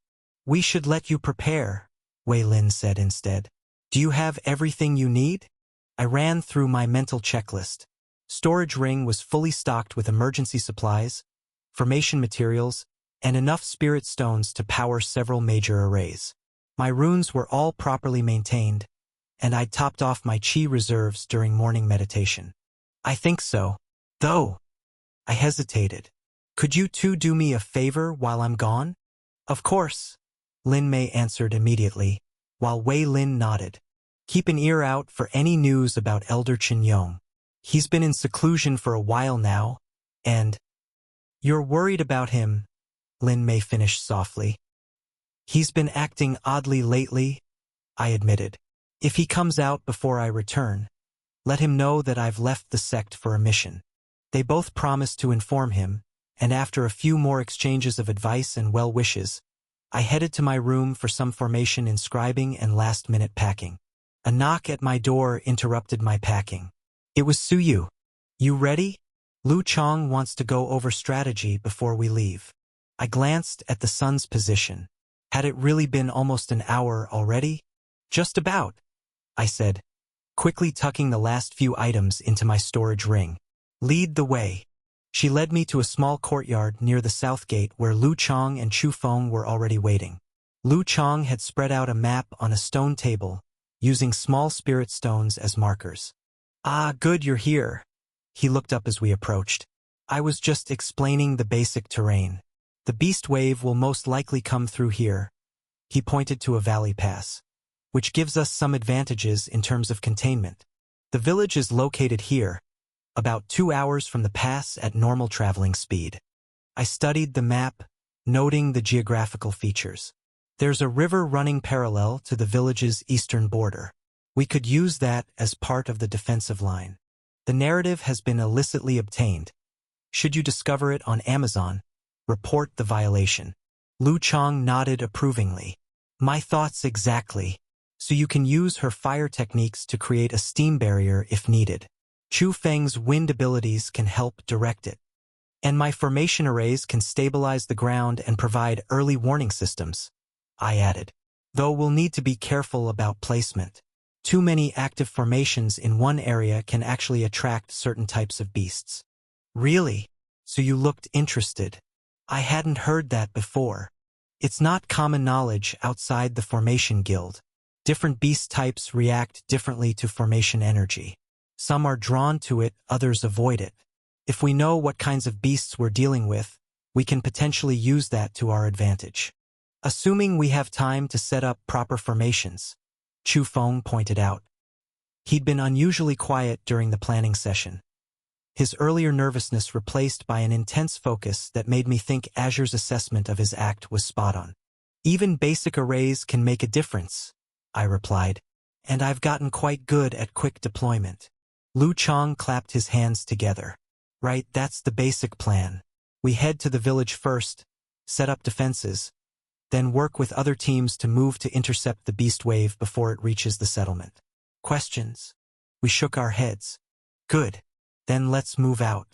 We should let you prepare, Wei Lin said instead. Do you have everything you need? I ran through my mental checklist. Storage ring was fully stocked with emergency supplies, formation materials, and enough spirit stones to power several major arrays. My runes were all properly maintained, and I'd topped off my chi reserves during morning meditation. I think so. Though, I hesitated. Could you two do me a favor while I'm gone? Of course, Lin Mei answered immediately, while Wei Lin nodded. Keep an ear out for any news about Elder Chen Yong. He's been in seclusion for a while now, and... You're worried about him, Lin Mei finished softly. He's been acting oddly lately, I admitted. If he comes out before I return, let him know that I've left the sect for a mission. They both promised to inform him, and after a few more exchanges of advice and well wishes, I headed to my room for some formation inscribing and last-minute packing. A knock at my door interrupted my packing. It was Suyu. You ready? Lu Chong wants to go over strategy before we leave. I glanced at the sun's position. Had it really been almost an hour already? Just about, I said, quickly tucking the last few items into my storage ring. Lead the way. She led me to a small courtyard near the south gate where Lu Chong and Chu Feng were already waiting. Lu Chong had spread out a map on a stone table, using small spirit stones as markers. Ah, good you're here. He looked up as we approached. I was just explaining the basic terrain. The beast wave will most likely come through here. He pointed to a valley pass, which gives us some advantages in terms of containment. The village is located here, about 2 hours from the pass at normal traveling speed. I studied the map, noting the geographical features. There's a river running parallel to the village's eastern border. We could use that as part of the defensive line. The narrative has been illicitly obtained. Should you discover it on Amazon, report the violation. Lu Chong nodded approvingly. My thoughts exactly. So you can use her fire techniques to create a steam barrier if needed. Chu Feng's wind abilities can help direct it. And my formation arrays can stabilize the ground and provide early warning systems, I added. Though we'll need to be careful about placement. Too many active formations in one area can actually attract certain types of beasts. Really? So you looked interested. I hadn't heard that before. It's not common knowledge outside the Formation Guild. Different beast types react differently to formation energy. Some are drawn to it, others avoid it. If we know what kinds of beasts we're dealing with, we can potentially use that to our advantage. Assuming we have time to set up proper formations, Chu Feng pointed out. He'd been unusually quiet during the planning session. His earlier nervousness replaced by an intense focus that made me think Azure's assessment of his act was spot on. Even basic arrays can make a difference, I replied, and I've gotten quite good at quick deployment. Lu Chong clapped his hands together. Right, that's the basic plan. We head to the village first, set up defenses, then work with other teams to move to intercept the beast wave before it reaches the settlement. Questions? We shook our heads. Good. Then let's move out.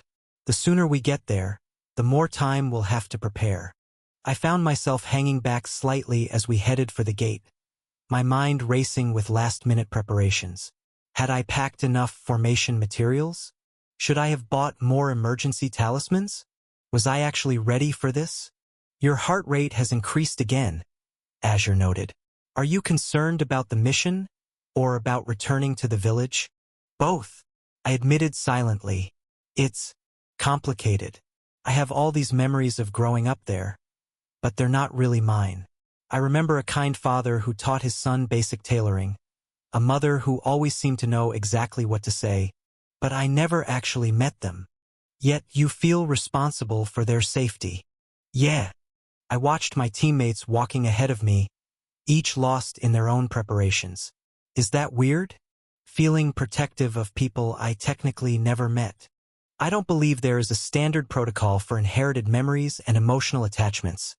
The sooner we get there, the more time we'll have to prepare. I found myself hanging back slightly as we headed for the gate, my mind racing with last-minute preparations. Had I packed enough formation materials? Should I have bought more emergency talismans? Was I actually ready for this? Your heart rate has increased again, Azure noted. Are you concerned about the mission, or about returning to the village? Both, I admitted silently. It's complicated. I have all these memories of growing up there, but they're not really mine. I remember a kind father who taught his son basic tailoring, a mother who always seemed to know exactly what to say, but I never actually met them. Yet you feel responsible for their safety. Yeah. I watched my teammates walking ahead of me, each lost in their own preparations. Is that weird? Feeling protective of people I technically never met. I don't believe there is a standard protocol for inherited memories and emotional attachments.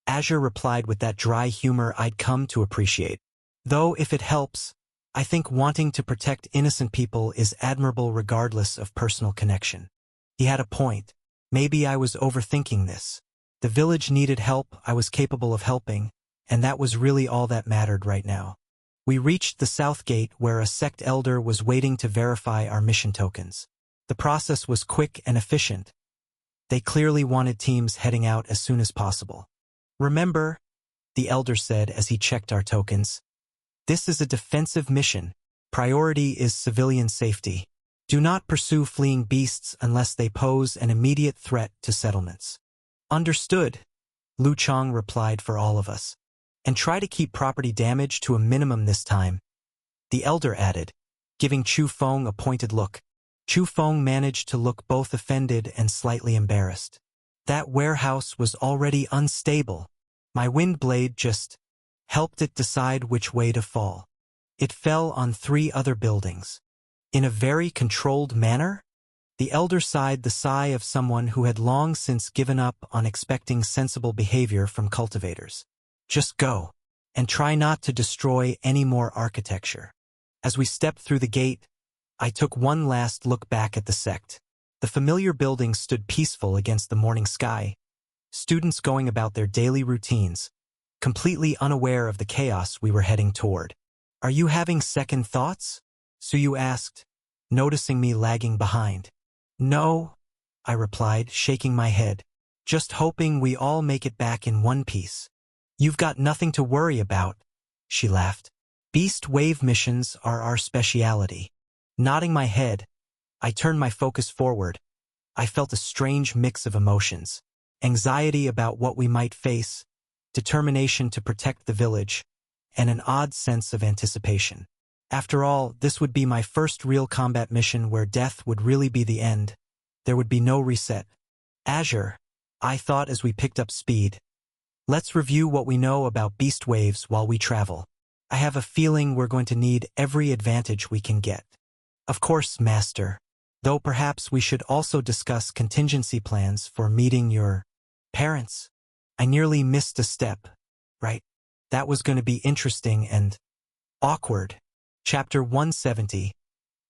Azure replied with that dry humor I'd come to appreciate. Though if it helps, I think wanting to protect innocent people is admirable regardless of personal connection. He had a point. Maybe I was overthinking this. The village needed help, I was capable of helping, and that was really all that mattered right now. We reached the south gate where a sect elder was waiting to verify our mission tokens. The process was quick and efficient. They clearly wanted teams heading out as soon as possible. Remember, the elder said as he checked our tokens, this is a defensive mission. Priority is civilian safety. Do not pursue fleeing beasts unless they pose an immediate threat to settlements. Understood, Lu Chong replied for all of us. And try to keep property damage to a minimum this time, the elder added, giving Chu Feng a pointed look. Chu Feng managed to look both offended and slightly embarrassed. That warehouse was already unstable. My wind blade just helped it decide which way to fall. It fell on 3 other buildings. In a very controlled manner? The elder sighed the sigh of someone who had long since given up on expecting sensible behavior from cultivators. Just go, and try not to destroy any more architecture. As we stepped through the gate, I took one last look back at the sect. The familiar buildings stood peaceful against the morning sky, students going about their daily routines, completely unaware of the chaos we were heading toward. "Are you having second thoughts?" Suyu asked, noticing me lagging behind. "No," I replied, shaking my head, "just hoping we all make it back in one piece." "You've got nothing to worry about," she laughed. "Beast wave missions are our speciality." Nodding my head, I turned my focus forward. I felt a strange mix of emotions: anxiety about what we might face, determination to protect the village, and an odd sense of anticipation. After all, this would be my first real combat mission where death would really be the end. There would be no reset. "Azure," I thought as we picked up speed. "Let's review what we know about beast waves while we travel. I have a feeling we're going to need every advantage we can get." "Of course, Master. Though perhaps we should also discuss contingency plans for meeting your parents." I nearly missed a step, right? That was going to be interesting and awkward. Chapter 170.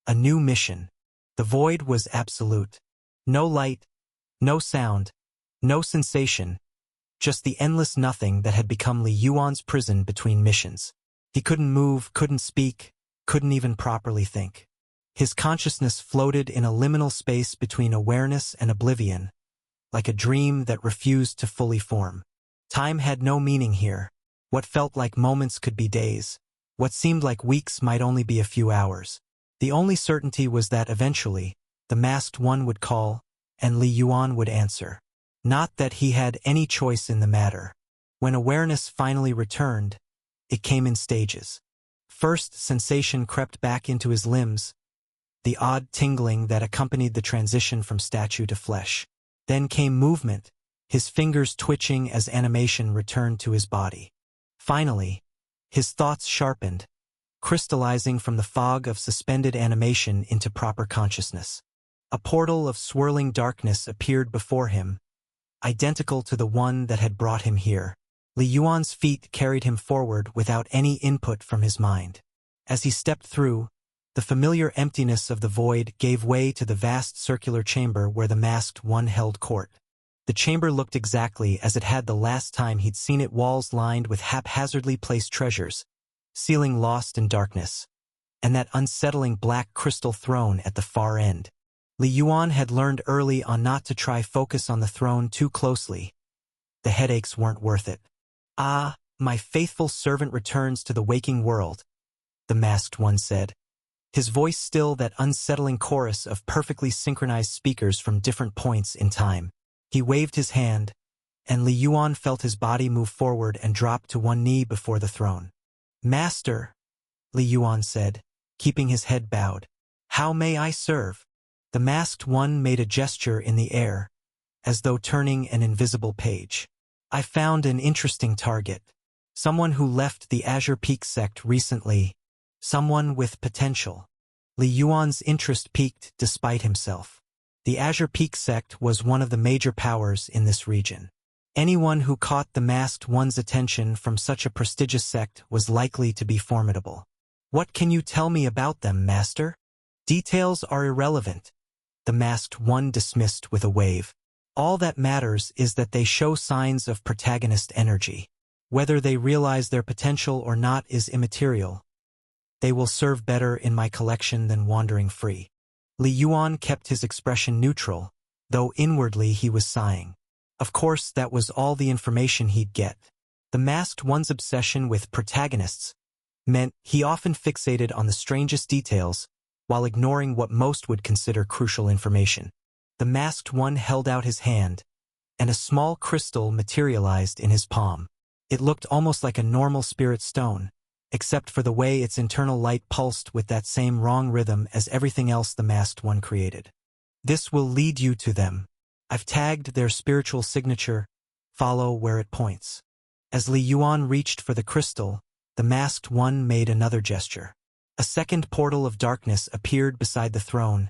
A New Mission. The void was absolute. No light, no sound, no sensation, just the endless nothing that had become Li Yuan's prison between missions. He couldn't move, couldn't speak, couldn't even properly think. His consciousness floated in a liminal space between awareness and oblivion, like a dream that refused to fully form. Time had no meaning here. What felt like moments could be days. What seemed like weeks might only be a few hours. The only certainty was that eventually, the masked one would call, and Li Yuan would answer. Not that he had any choice in the matter. When awareness finally returned, it came in stages. First, sensation crept back into his limbs, the odd tingling that accompanied the transition from statue to flesh. Then came movement, his fingers twitching as animation returned to his body. Finally, his thoughts sharpened, crystallizing from the fog of suspended animation into proper consciousness. A portal of swirling darkness appeared before him, identical to the one that had brought him here. Li Yuan's feet carried him forward without any input from his mind. As he stepped through, the familiar emptiness of the void gave way to the vast circular chamber where the masked one held court. The chamber looked exactly as it had the last time he'd seen it, walls lined with haphazardly placed treasures, ceiling lost in darkness, and that unsettling black crystal throne at the far end. Li Yuan had learned early on not to try focus on the throne too closely. The headaches weren't worth it. "Ah, my faithful servant returns to the waking world," the masked one said. His voice still that unsettling chorus of perfectly synchronized speakers from different points in time. He waved his hand, and Li Yuan felt his body move forward and drop to one knee before the throne. "Master," Li Yuan said, keeping his head bowed. "How may I serve?" The masked one made a gesture in the air, as though turning an invisible page. "I found an interesting target. Someone who left the Azure Peak sect recently. Someone with potential." Li Yuan's interest peaked despite himself. The Azure Peak sect was one of the major powers in this region. Anyone who caught the masked one's attention from such a prestigious sect was likely to be formidable. "What can you tell me about them, Master?" "Details are irrelevant," the masked one dismissed with a wave. "All that matters is that they show signs of protagonist energy. Whether they realize their potential or not is immaterial. They will serve better in my collection than wandering free." Li Yuan kept his expression neutral, though inwardly he was sighing. Of course, that was all the information he'd get. The masked one's obsession with protagonists meant he often fixated on the strangest details while ignoring what most would consider crucial information. The masked one held out his hand, and a small crystal materialized in his palm. It looked almost like a normal spirit stone, except for the way its internal light pulsed with that same wrong rhythm as everything else the masked one created. "This will lead you to them. I've tagged their spiritual signature. Follow where it points." As Li Yuan reached for the crystal, the masked one made another gesture. A second portal of darkness appeared beside the throne,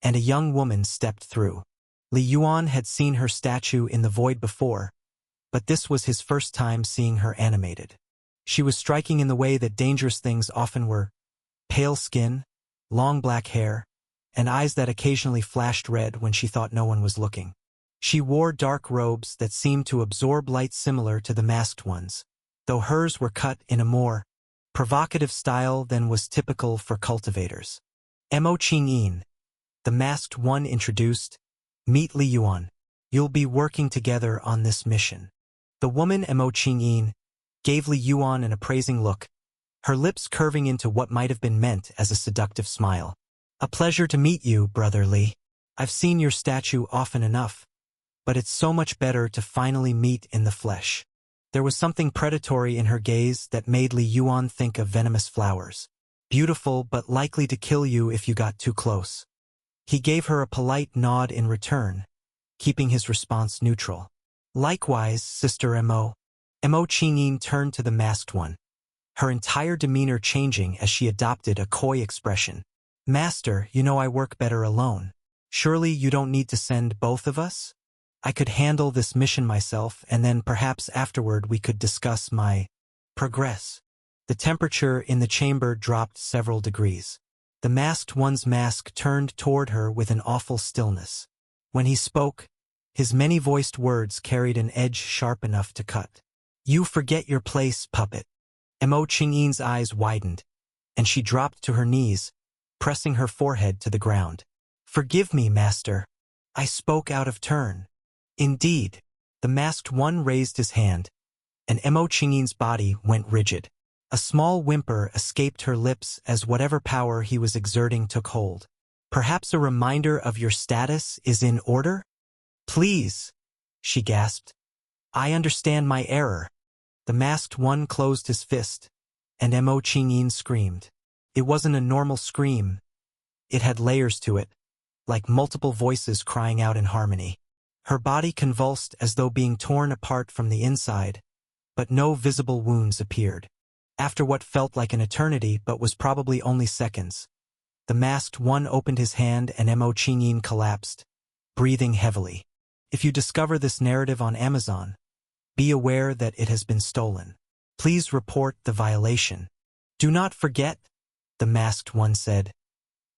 and a young woman stepped through. Li Yuan had seen her statue in the void before, but this was his first time seeing her animated. She was striking in the way that dangerous things often were: pale skin, long black hair, and eyes that occasionally flashed red when she thought no one was looking. She wore dark robes that seemed to absorb light similar to the masked ones, though hers were cut in a more provocative style than was typical for cultivators. Mo Qingyin, the masked one, introduced, "Meet Li Yuan. You'll be working together on this mission." The woman, Mo Qingyin, gave Li Yuan an appraising look, her lips curving into what might have been meant as a seductive smile. "A pleasure to meet you, Brother Li. I've seen your statue often enough, but it's so much better to finally meet in the flesh." There was something predatory in her gaze that made Li Yuan think of venomous flowers. Beautiful, but likely to kill you if you got too close. He gave her a polite nod in return, keeping his response neutral. "Likewise, Sister Mo." Mo Qingyin turned to the masked one, her entire demeanor changing as she adopted a coy expression. "Master, you know I work better alone. Surely you don't need to send both of us? I could handle this mission myself, and then perhaps afterward we could discuss my progress." The temperature in the chamber dropped several degrees. The masked one's mask turned toward her with an awful stillness. When he spoke, his many-voiced words carried an edge sharp enough to cut. "You forget your place, puppet." Mo Qingyin's eyes widened, and she dropped to her knees, pressing her forehead to the ground. "Forgive me, master. I spoke out of turn." "Indeed." The masked one raised his hand, and Mo Qingyin's body went rigid. A small whimper escaped her lips as whatever power he was exerting took hold. "Perhaps a reminder of your status is in order?" "Please," she gasped. "I understand my error." The masked one closed his fist, and Mo Qingyin screamed. It wasn't a normal scream. It had layers to it, like multiple voices crying out in harmony. Her body convulsed as though being torn apart from the inside, but no visible wounds appeared. After what felt like an eternity but was probably only seconds, the masked one opened his hand and Mo Qingyin collapsed, breathing heavily. If you discover this narrative on Amazon, be aware that it has been stolen. Please report the violation. "Do not forget," the masked one said.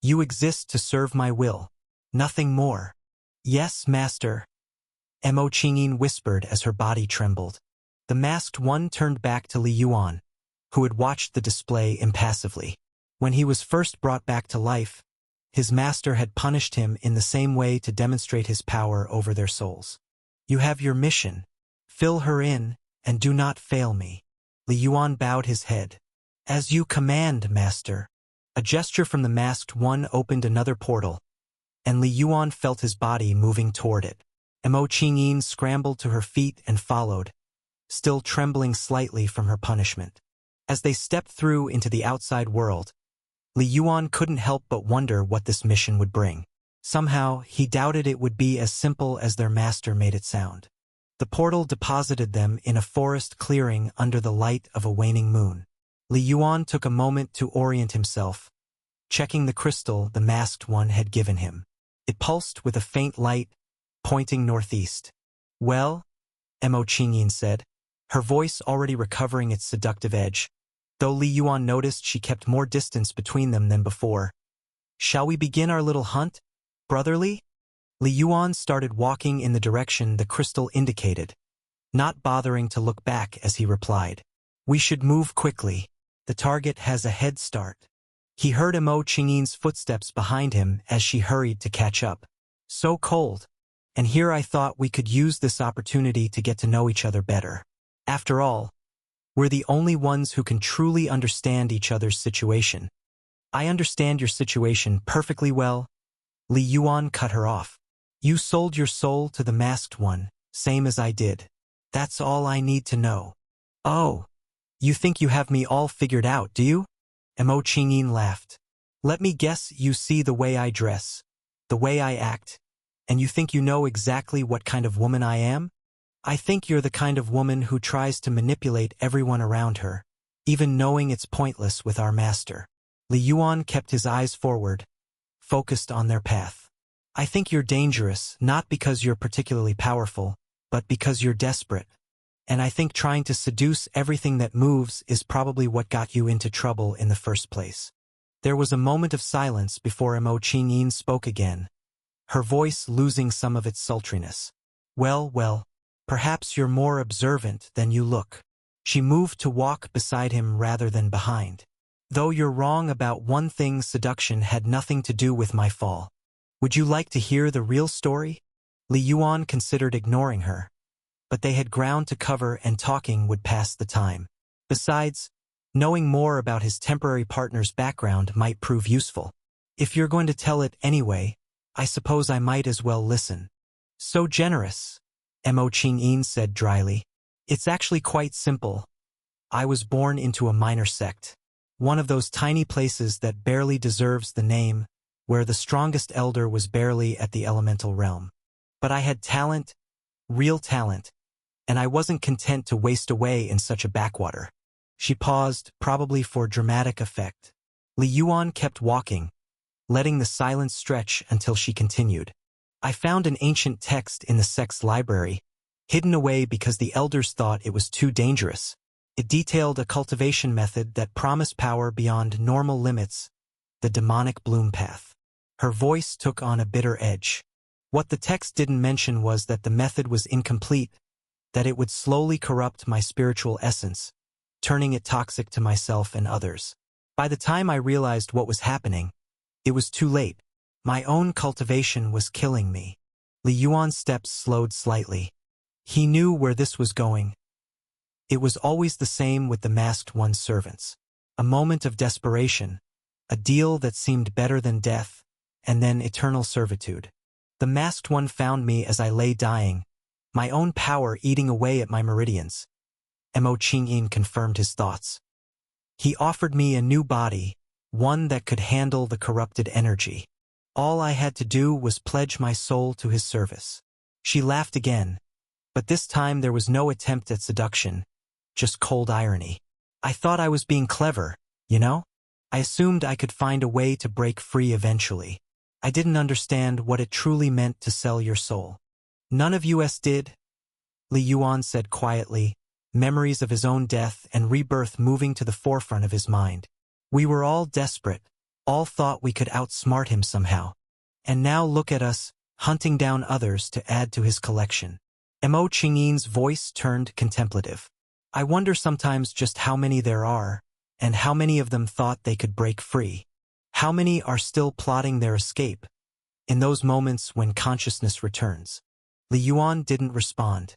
"You exist to serve my will, nothing more." "Yes, master," Mo Qingyin whispered as her body trembled. The masked one turned back to Li Yuan, who had watched the display impassively. When he was first brought back to life, his master had punished him in the same way to demonstrate his power over their souls. "You have your mission. Fill her in, and do not fail me." Li Yuan bowed his head. "As you command, master." A gesture from the masked one opened another portal, and Li Yuan felt his body moving toward it. Mo Qingyin scrambled to her feet and followed, still trembling slightly from her punishment. As they stepped through into the outside world, Li Yuan couldn't help but wonder what this mission would bring. Somehow, he doubted it would be as simple as their master made it sound. The portal deposited them in a forest clearing under the light of a waning moon. Li Yuan took a moment to orient himself, checking the crystal the masked one had given him. It pulsed with a faint light, pointing northeast. "Well," Mo Qingyin said, her voice already recovering its seductive edge, though Li Yuan noticed she kept more distance between them than before. "Shall we begin our little hunt, brotherly?" Li Yuan started walking in the direction the crystal indicated, not bothering to look back as he replied. "We should move quickly. The target has a head start." He heard Mo Qingyin's footsteps behind him as she hurried to catch up. "So cold. And here I thought we could use this opportunity to get to know each other better. After all, we're the only ones who can truly understand each other's situation." "I understand your situation perfectly well." Li Yuan cut her off. "You sold your soul to the masked one, same as I did. That's all I need to know." "Oh, you think you have me all figured out, do you?" Mo Qingyin laughed. "Let me guess, you see the way I dress, the way I act, and you think you know exactly what kind of woman I am?" I think you're the kind of woman who tries to manipulate everyone around her, even knowing it's pointless with our master. Li Yuan kept his eyes forward, focused on their path. I think you're dangerous, not because you're particularly powerful, but because you're desperate. And I think trying to seduce everything that moves is probably what got you into trouble in the first place. There was a moment of silence before Mo Qingyin spoke again, her voice losing some of its sultriness. Well, perhaps you're more observant than you look. She moved to walk beside him rather than behind. Though you're wrong about one thing, seduction had nothing to do with my fall. Would you like to hear the real story? Li Yuan considered ignoring her, but they had ground to cover and talking would pass the time. Besides, knowing more about his temporary partner's background might prove useful. If you're going to tell it anyway, I suppose I might as well listen. So generous, Mo Qingyin said dryly. It's actually quite simple. I was born into a minor sect, one of those tiny places that barely deserves the name, where the strongest elder was barely at the elemental realm. But I had talent, real talent, and I wasn't content to waste away in such a backwater. She paused, probably for dramatic effect. Li Yuan kept walking, letting the silence stretch until she continued. I found an ancient text in the sect's library, hidden away because the elders thought it was too dangerous. It detailed a cultivation method that promised power beyond normal limits, the demonic bloom path. Her voice took on a bitter edge. What the text didn't mention was that the method was incomplete, that it would slowly corrupt my spiritual essence, turning it toxic to myself and others. By the time I realized what was happening, it was too late. My own cultivation was killing me. Li Yuan's steps slowed slightly. He knew where this was going. It was always the same with the Masked One's servants. A moment of desperation, a deal that seemed better than death, and then eternal servitude. The Masked One found me as I lay dying, my own power eating away at my meridians. Mo Qingyin confirmed his thoughts. He offered me a new body, one that could handle the corrupted energy. All I had to do was pledge my soul to his service. She laughed again, but this time there was no attempt at seduction, just cold irony. I thought I was being clever, you know? I assumed I could find a way to break free eventually. I didn't understand what it truly meant to sell your soul. None of us did, Li Yuan said quietly, memories of his own death and rebirth moving to the forefront of his mind. We were all desperate, all thought we could outsmart him somehow. And now look at us, hunting down others to add to his collection. Mo Qingyin's voice turned contemplative. I wonder sometimes just how many there are, and how many of them thought they could break free. How many are still plotting their escape, in those moments when consciousness returns. Li Yuan didn't respond.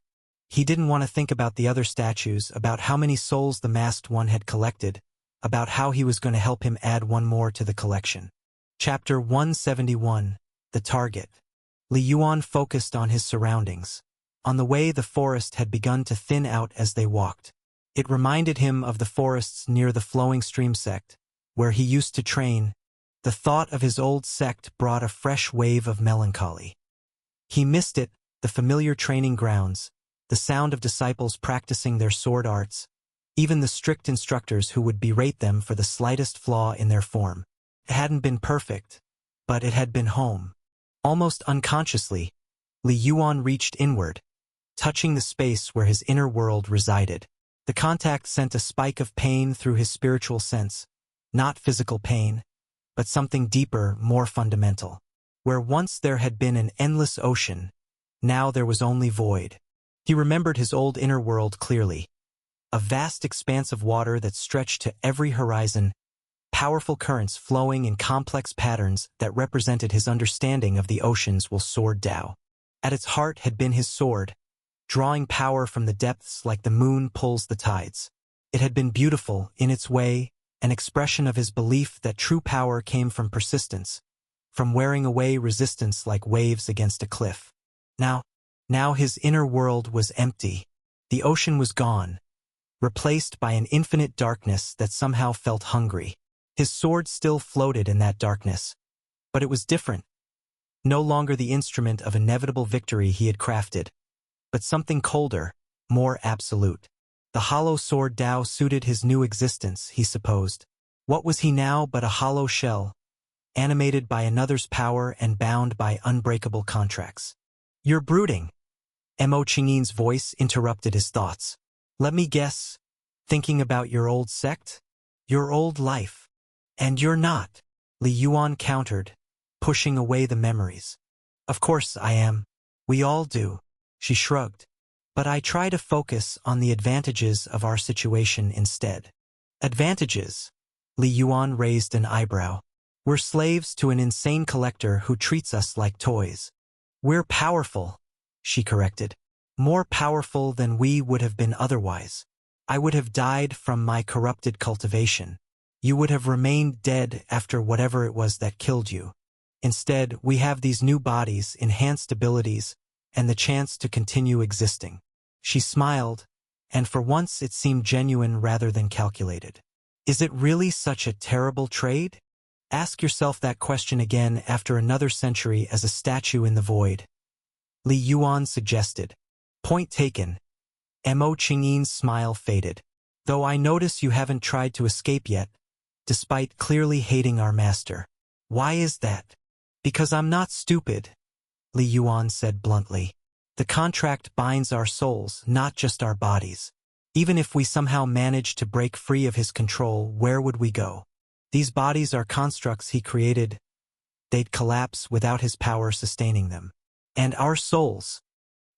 He didn't want to think about the other statues, about how many souls the Masked One had collected, about how he was going to help him add one more to the collection. Chapter 171, The Target. Li Yuan focused on his surroundings, on the way the forest had begun to thin out as they walked. It reminded him of the forests near the flowing stream sect, where he used to train. The thought of his old sect brought a fresh wave of melancholy. He missed it, the familiar training grounds, the sound of disciples practicing their sword arts, even the strict instructors who would berate them for the slightest flaw in their form. It hadn't been perfect, but it had been home. Almost unconsciously, Li Yuan reached inward, touching the space where his inner world resided. The contact sent a spike of pain through his spiritual sense, not physical pain, but something deeper, more fundamental. Where once there had been an endless ocean, now there was only void. He remembered his old inner world clearly. A vast expanse of water that stretched to every horizon, powerful currents flowing in complex patterns that represented his understanding of the ocean's sword Tao. At its heart had been his sword, drawing power from the depths like the moon pulls the tides. It had been beautiful, in its way, an expression of his belief that true power came from persistence, from wearing away resistance like waves against a cliff. Now his inner world was empty. The ocean was gone, replaced by an infinite darkness that somehow felt hungry. His sword still floated in that darkness, but it was different. No longer the instrument of inevitable victory he had crafted, but something colder, more absolute. The hollow sword Dao suited his new existence, he supposed. What was he now but a hollow shell, animated by another's power and bound by unbreakable contracts? You're brooding. Mo Qingyin's voice interrupted his thoughts. Let me guess, thinking about your old sect? Your old life. And you're not, Li Yuan countered, pushing away the memories. Of course I am. We all do. She shrugged. But I try to focus on the advantages of our situation instead. Advantages? Li Yuan raised an eyebrow. We're slaves to an insane collector who treats us like toys. We're powerful, she corrected. More powerful than we would have been otherwise. I would have died from my corrupted cultivation. You would have remained dead after whatever it was that killed you. Instead, we have these new bodies, enhanced abilities, and the chance to continue existing. She smiled, and for once it seemed genuine rather than calculated. Is it really such a terrible trade? Ask yourself that question again after another century as a statue in the void. Li Yuan suggested. Point taken. Mo Qingyin's smile faded. Though I notice you haven't tried to escape yet, despite clearly hating our master. Why is that? Because I'm not stupid, Li Yuan said bluntly. The contract binds our souls, not just our bodies. Even if we somehow managed to break free of his control, where would we go? These bodies are constructs he created. They'd collapse without his power sustaining them. And our souls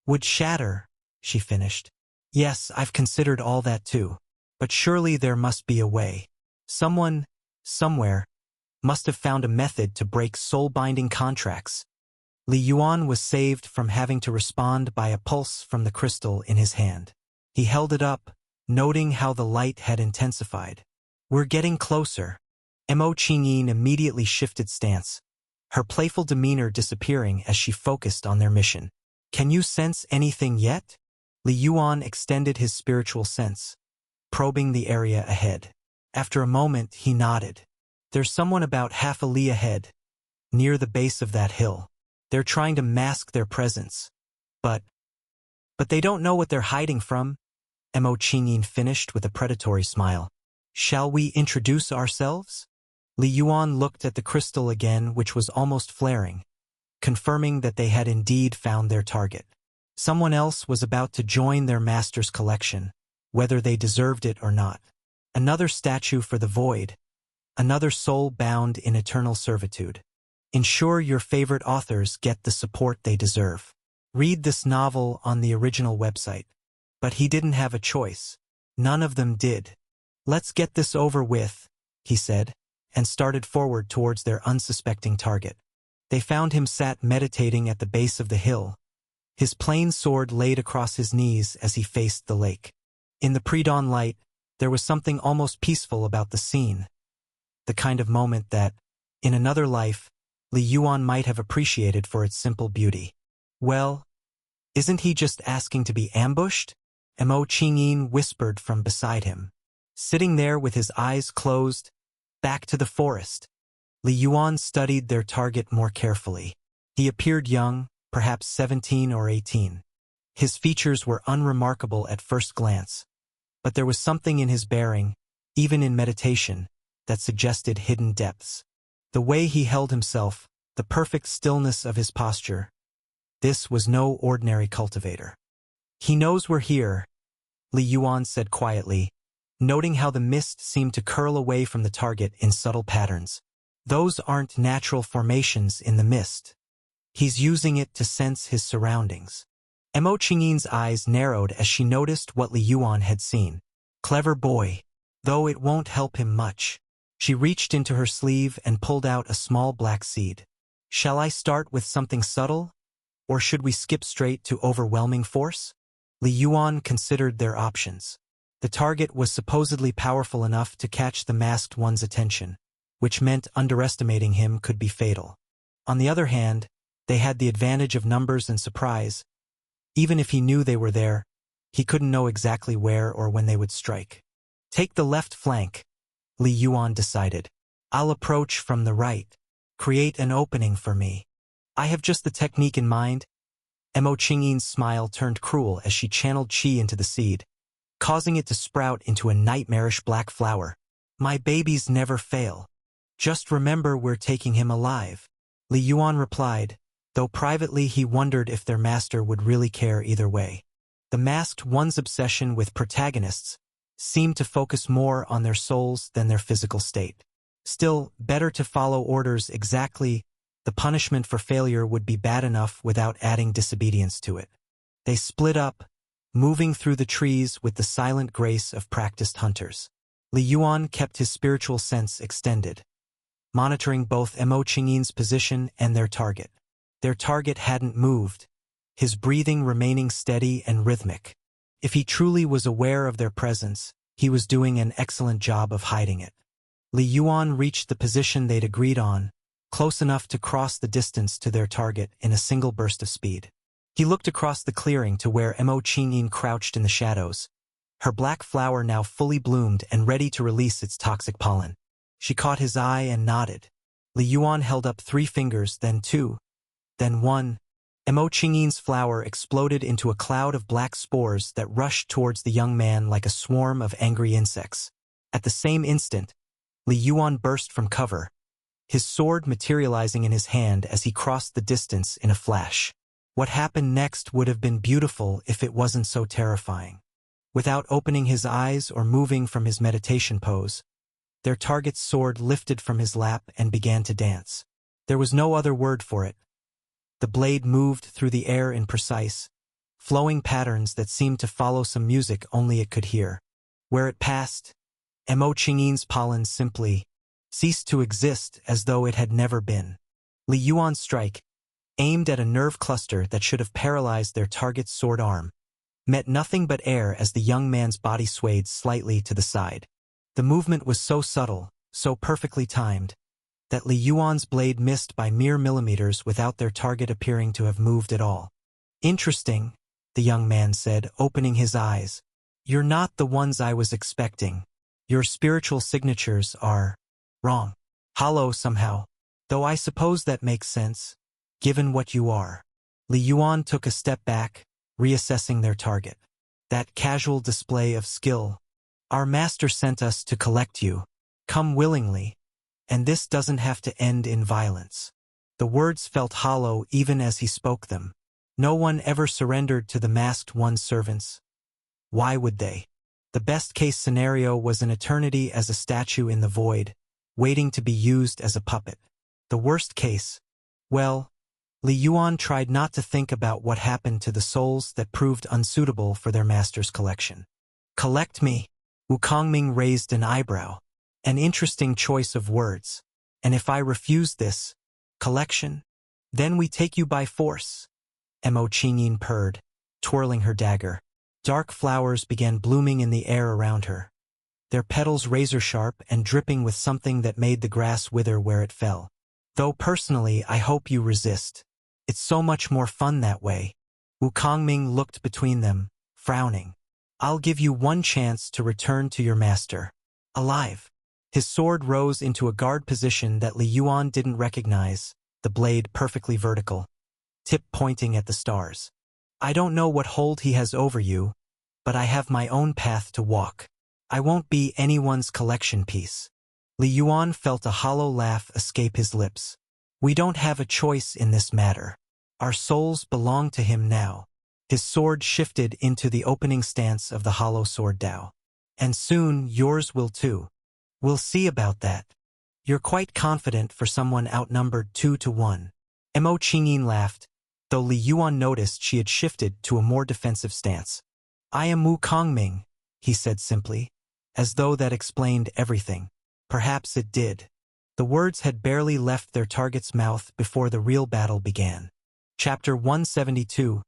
would shatter, she finished. Yes, I've considered all that too. But surely there must be a way. Someone, somewhere, must have found a method to break soul-binding contracts. Li Yuan was saved from having to respond by a pulse from the crystal in his hand. He held it up, noting how the light had intensified. We're getting closer. Mo Qingyin immediately shifted stance, her playful demeanor disappearing as she focused on their mission. Can you sense anything yet? Li Yuan extended his spiritual sense, probing the area ahead. After a moment, he nodded. There's someone about half a li ahead, near the base of that hill. They're trying to mask their presence. But they don't know what they're hiding from, Mo Qingyin finished with a predatory smile. Shall we introduce ourselves? Li Yuan looked at the crystal again, which was almost flaring, confirming that they had indeed found their target. Someone else was about to join their master's collection, whether they deserved it or not. Another statue for the void, another soul bound in eternal servitude. Ensure your favorite authors get the support they deserve. Read this novel on the original website. But he didn't have a choice. None of them did. Let's get this over with, he said, and started forward towards their unsuspecting target. They found him sat meditating at the base of the hill, his plain sword laid across his knees as he faced the lake. In the pre-dawn light, there was something almost peaceful about the scene, the kind of moment that, in another life, Li Yuan might have appreciated for its simple beauty. Well, isn't he just asking to be ambushed? Mo Qingyin whispered from beside him. Sitting there with his eyes closed, back to the forest, Li Yuan studied their target more carefully. He appeared young, perhaps 17 or 18. His features were unremarkable at first glance, but there was something in his bearing, even in meditation, that suggested hidden depths. The way he held himself, the perfect stillness of his posture. This was no ordinary cultivator. He knows we're here, Li Yuan said quietly, noting how the mist seemed to curl away from the target in subtle patterns. Those aren't natural formations in the mist. He's using it to sense his surroundings. Mo Qingyin's eyes narrowed as she noticed what Li Yuan had seen. Clever boy, though it won't help him much. She reached into her sleeve and pulled out a small black seed. Shall I start with something subtle? Or should we skip straight to overwhelming force? Li Yuan considered their options. The target was supposedly powerful enough to catch the masked one's attention, which meant underestimating him could be fatal. On the other hand, they had the advantage of numbers and surprise. Even if he knew they were there, he couldn't know exactly where or when they would strike. Take the left flank, Li Yuan decided. I'll approach from the right. Create an opening for me. I have just the technique in mind. Mo Qingyin's smile turned cruel as she channeled qi into the seed, causing it to sprout into a nightmarish black flower. My babies never fail. Just remember we're taking him alive. Li Yuan replied, though privately he wondered if their master would really care either way. The masked one's obsession with protagonists seemed to focus more on their souls than their physical state. Still, better to follow orders exactly. The punishment for failure would be bad enough without adding disobedience to it. They split up, moving through the trees with the silent grace of practiced hunters. Li Yuan kept his spiritual sense extended, monitoring both Mo Qingyin's position and their target. Their target hadn't moved, his breathing remaining steady and rhythmic. If he truly was aware of their presence, he was doing an excellent job of hiding it. Li Yuan reached the position they'd agreed on, close enough to cross the distance to their target in a single burst of speed. He looked across the clearing to where Mo Qingyin crouched in the shadows, her black flower now fully bloomed and ready to release its toxic pollen. She caught his eye and nodded. Li Yuan held up 3 fingers, then 2, then 1. Mo Qingyin's flower exploded into a cloud of black spores that rushed towards the young man like a swarm of angry insects. At the same instant, Li Yuan burst from cover, his sword materializing in his hand as he crossed the distance in a flash. What happened next would have been beautiful if it wasn't so terrifying. Without opening his eyes or moving from his meditation pose, their target's sword lifted from his lap and began to dance. There was no other word for it. The blade moved through the air in precise, flowing patterns that seemed to follow some music only it could hear. Where it passed, Mo Qingyin's pollen simply ceased to exist as though it had never been. Li Yuan's strike, aimed at a nerve cluster that should have paralyzed their target's sword arm, met nothing but air as the young man's body swayed slightly to the side. The movement was so subtle, so perfectly timed, that Li Yuan's blade missed by mere millimeters without their target appearing to have moved at all. Interesting, the young man said, opening his eyes. You're not the ones I was expecting. Your spiritual signatures are wrong. Hollow somehow. Though I suppose that makes sense, given what you are. Li Yuan took a step back, reassessing their target. That casual display of skill. Our master sent us to collect you. Come willingly. And this doesn't have to end in violence. The words felt hollow even as he spoke them. No one ever surrendered to the masked one's servants. Why would they? The best-case scenario was an eternity as a statue in the void, waiting to be used as a puppet. The worst case, well, Li Yuan tried not to think about what happened to the souls that proved unsuitable for their master's collection. Collect me? Wu Kongming raised an eyebrow. An interesting choice of words. And if I refuse this collection, then we take you by force. Mo Qingyin purred, twirling her dagger. Dark flowers began blooming in the air around her, their petals razor-sharp and dripping with something that made the grass wither where it fell. Though personally, I hope you resist. It's so much more fun that way. Wu Kongming looked between them, frowning. I'll give you one chance to return to your master. Alive. His sword rose into a guard position that Li Yuan didn't recognize, the blade perfectly vertical, tip pointing at the stars. I don't know what hold he has over you, but I have my own path to walk. I won't be anyone's collection piece. Li Yuan felt a hollow laugh escape his lips. We don't have a choice in this matter. Our souls belong to him now. His sword shifted into the opening stance of the hollow sword Dao. And soon yours will too. We'll see about that. You're quite confident for someone outnumbered 2-1. Mo Qingyin laughed, though Li Yuan noticed she had shifted to a more defensive stance. I am Wu Kongming, he said simply, as though that explained everything. Perhaps it did. The words had barely left their target's mouth before the real battle began. Chapter 172.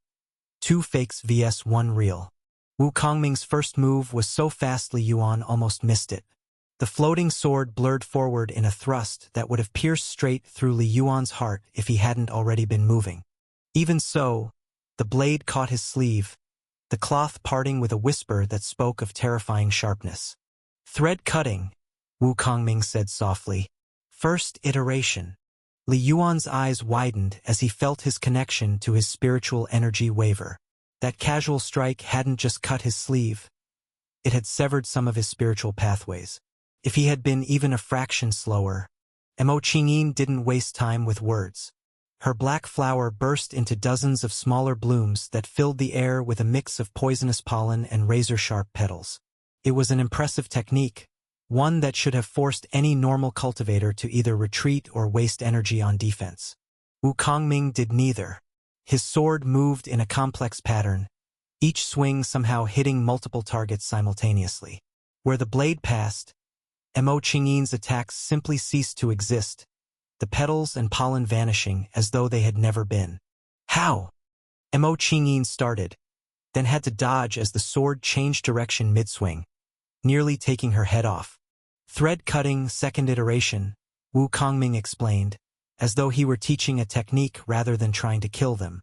2 Fakes vs 1 Real. Wu Kongming's first move was so fast Li Yuan almost missed it. The floating sword blurred forward in a thrust that would have pierced straight through Li Yuan's heart if he hadn't already been moving. Even so, the blade caught his sleeve, the cloth parting with a whisper that spoke of terrifying sharpness. Thread cutting, Wu Kongming said softly. First iteration. Li Yuan's eyes widened as he felt his connection to his spiritual energy waver. That casual strike hadn't just cut his sleeve. It had severed some of his spiritual pathways. If he had been even a fraction slower. Mo Qingyin didn't waste time with words. Her black flower burst into dozens of smaller blooms that filled the air with a mix of poisonous pollen and razor-sharp petals. It was an impressive technique, one that should have forced any normal cultivator to either retreat or waste energy on defense. Wu Kongming did neither. His sword moved in a complex pattern, each swing somehow hitting multiple targets simultaneously. Where the blade passed, Mo Qingyin's attacks simply ceased to exist, the petals and pollen vanishing as though they had never been. How? Mo Qingyin started, then had to dodge as the sword changed direction mid-swing, nearly taking her head off. Thread-cutting, second iteration, Wu Kongming explained, as though he were teaching a technique rather than trying to kill them.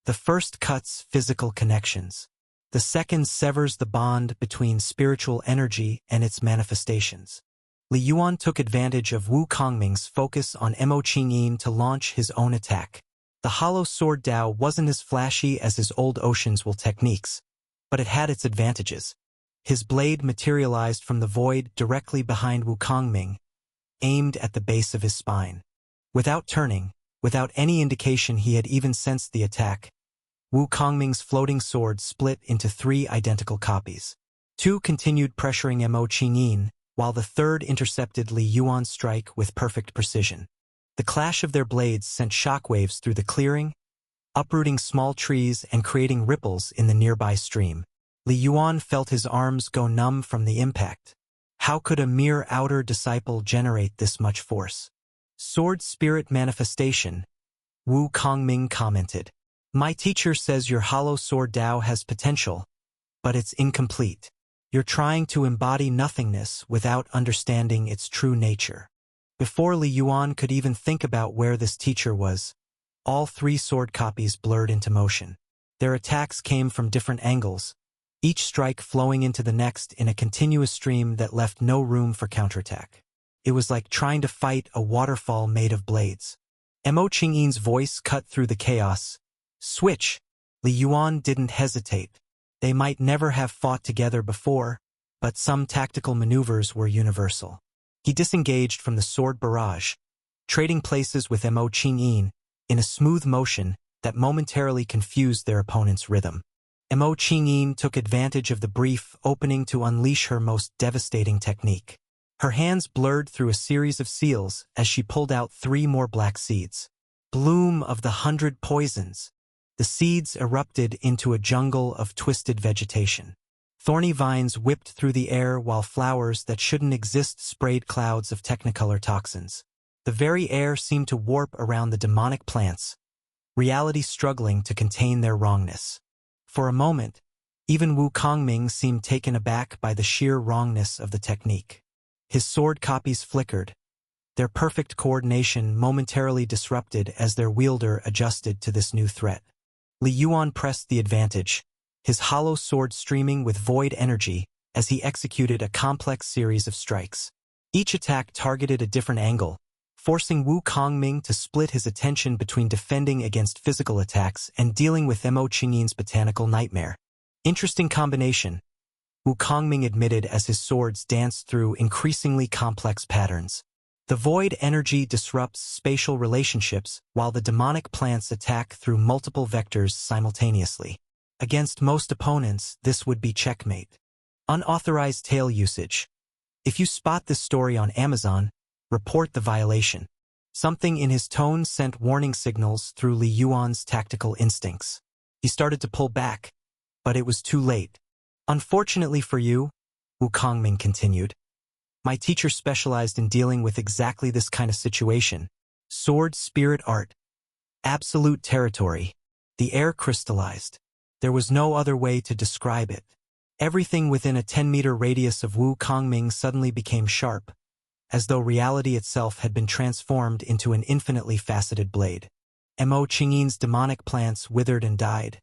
The first cuts physical connections. The second severs the bond between spiritual energy and its manifestations. Li Yuan took advantage of Wu Kongming's focus on Mo Qingyin to launch his own attack. The hollow sword Dao wasn't as flashy as his old Ocean's Will techniques, but it had its advantages. His blade materialized from the void directly behind Wu Kongming, aimed at the base of his spine. Without turning, without any indication he had even sensed the attack, Wu Kongming's floating sword split into 3 identical copies. 2 continued pressuring Mo Qingyin, while the third intercepted Li Yuan's strike with perfect precision. The clash of their blades sent shockwaves through the clearing, uprooting small trees and creating ripples in the nearby stream. Li Yuan felt his arms go numb from the impact. How could a mere outer disciple generate this much force? Sword spirit manifestation, Wu Kongming commented. My teacher says your hollow sword Dao has potential, but it's incomplete. You're trying to embody nothingness without understanding its true nature. Before Li Yuan could even think about where this teacher was, all 3 sword copies blurred into motion. Their attacks came from different angles, each strike flowing into the next in a continuous stream that left no room for counterattack. It was like trying to fight a waterfall made of blades. Mo Qingyin's voice cut through the chaos. Switch! Li Yuan didn't hesitate. They might never have fought together before, but some tactical maneuvers were universal. He disengaged from the sword barrage, trading places with Mo Qingyin in a smooth motion that momentarily confused their opponent's rhythm. Mo Qingyin took advantage of the brief opening to unleash her most devastating technique. Her hands blurred through a series of seals as she pulled out 3 more black seeds. Bloom of the 100 poisons. The seeds erupted into a jungle of twisted vegetation. Thorny vines whipped through the air while flowers that shouldn't exist sprayed clouds of technicolor toxins. The very air seemed to warp around the demonic plants, reality struggling to contain their wrongness. For a moment, even Wu Kongming seemed taken aback by the sheer wrongness of the technique. His sword copies flickered, their perfect coordination momentarily disrupted as their wielder adjusted to this new threat. Li Yuan pressed the advantage, his hollow sword streaming with void energy as he executed a complex series of strikes. Each attack targeted a different angle, forcing Wu Kongming to split his attention between defending against physical attacks and dealing with Mo Qingyin's botanical nightmare. Interesting combination, Wu Kongming admitted as his swords danced through increasingly complex patterns. The void energy disrupts spatial relationships while the demonic plants attack through multiple vectors simultaneously. Against most opponents, this would be checkmate. Unauthorized tail usage. If you spot this story on Amazon, report the violation. Something in his tone sent warning signals through Li Yuan's tactical instincts. He started to pull back, but it was too late. Unfortunately for you, Wu Kongming continued, my teacher specialized in dealing with exactly this kind of situation. Sword spirit art. Absolute territory. The air crystallized. There was no other way to describe it. Everything within a 10-meter radius of Wu Kongming suddenly became sharp, as though reality itself had been transformed into an infinitely faceted blade. Mo Qingyin's demonic plants withered and died,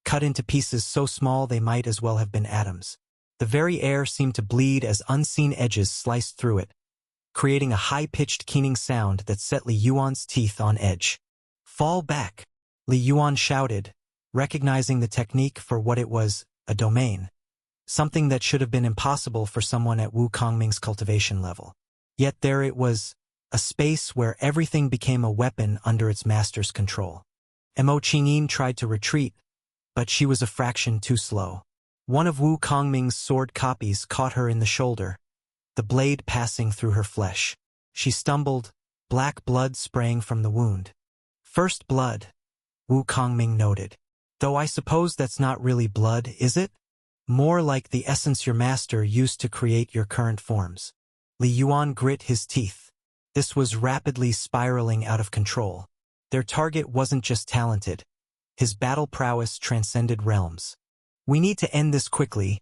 cut into pieces so small they might as well have been atoms. The very air seemed to bleed as unseen edges sliced through it, creating a high-pitched keening sound that set Li Yuan's teeth on edge. "Fall back," Li Yuan shouted, recognizing the technique for what it was, a domain. Something that should have been impossible for someone at Wu Kongming's cultivation level. Yet there it was, a space where everything became a weapon under its master's control. Mo Qingyin tried to retreat, but she was a fraction too slow. One of Wu Kongming's sword copies caught her in the shoulder, the blade passing through her flesh. She stumbled, black blood spraying from the wound. "First blood," Wu Kongming noted. "Though I suppose that's not really blood, is it? More like the essence your master used to create your current forms." Li Yuan grit his teeth. This was rapidly spiraling out of control. Their target wasn't just talented. His battle prowess transcended realms. "We need to end this quickly,"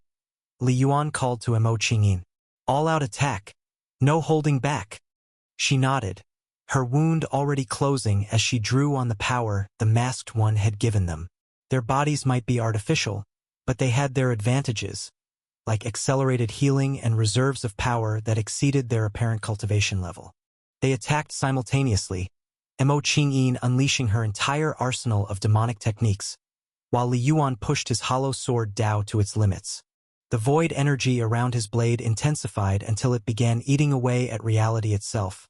Li Yuan called to Mo Qingyin. "All-out attack. No holding back." She nodded, her wound already closing as she drew on the power the Masked One had given them. Their bodies might be artificial, but they had their advantages, like accelerated healing and reserves of power that exceeded their apparent cultivation level. They attacked simultaneously, Mo Qingyin unleashing her entire arsenal of demonic techniques, while Li Yuan pushed his hollow sword Dao to its limits. The void energy around his blade intensified until it began eating away at reality itself,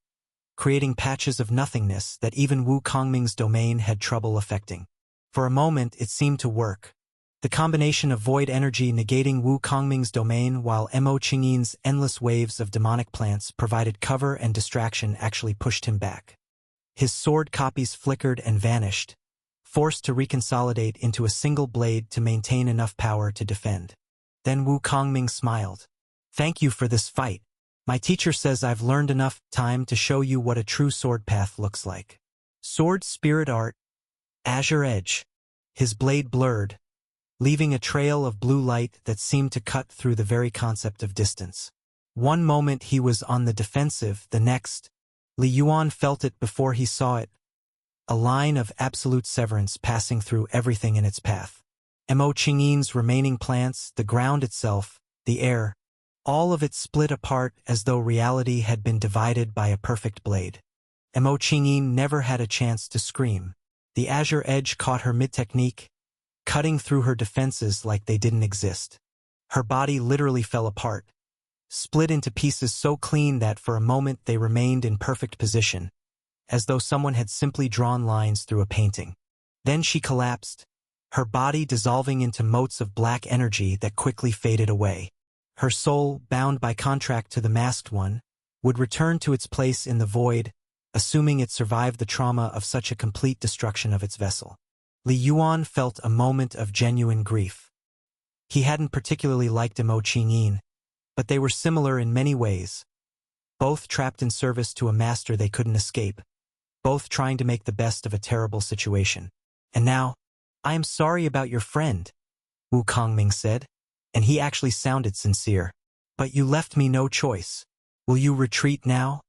creating patches of nothingness that even Wu Kongming's domain had trouble affecting. For a moment, it seemed to work. The combination of void energy negating Wu Kongming's domain while Mo Qingyin's endless waves of demonic plants provided cover and distraction actually pushed him back. His sword copies flickered and vanished, forced to reconsolidate into a single blade to maintain enough power to defend. Then Wu Kongming smiled. "Thank you for this fight. My teacher says I've learned enough time to show you what a true sword path looks like. Sword Spirit Art, Azure Edge." His blade blurred, leaving a trail of blue light that seemed to cut through the very concept of distance. One moment he was on the defensive, the next, Li Yuan felt it before he saw it, a line of absolute severance passing through everything in its path. Mo Qingyin's remaining plants, the ground itself, the air, all of it split apart as though reality had been divided by a perfect blade. Mo Qingyin never had a chance to scream. The Azure Edge caught her mid-technique, cutting through her defenses like they didn't exist. Her body literally fell apart, split into pieces so clean that for a moment they remained in perfect position, as though someone had simply drawn lines through a painting. Then she collapsed, her body dissolving into motes of black energy that quickly faded away. Her soul, bound by contract to the Masked One, would return to its place in the void, assuming it survived the trauma of such a complete destruction of its vessel. Li Yuan felt a moment of genuine grief. He hadn't particularly liked Mo Qingyin, but they were similar in many ways. Both trapped in service to a master they couldn't escape, both trying to make the best of a terrible situation. "And now, I am sorry about your friend," Wu Kongming said, and he actually sounded sincere. "But you left me no choice. Will you retreat now?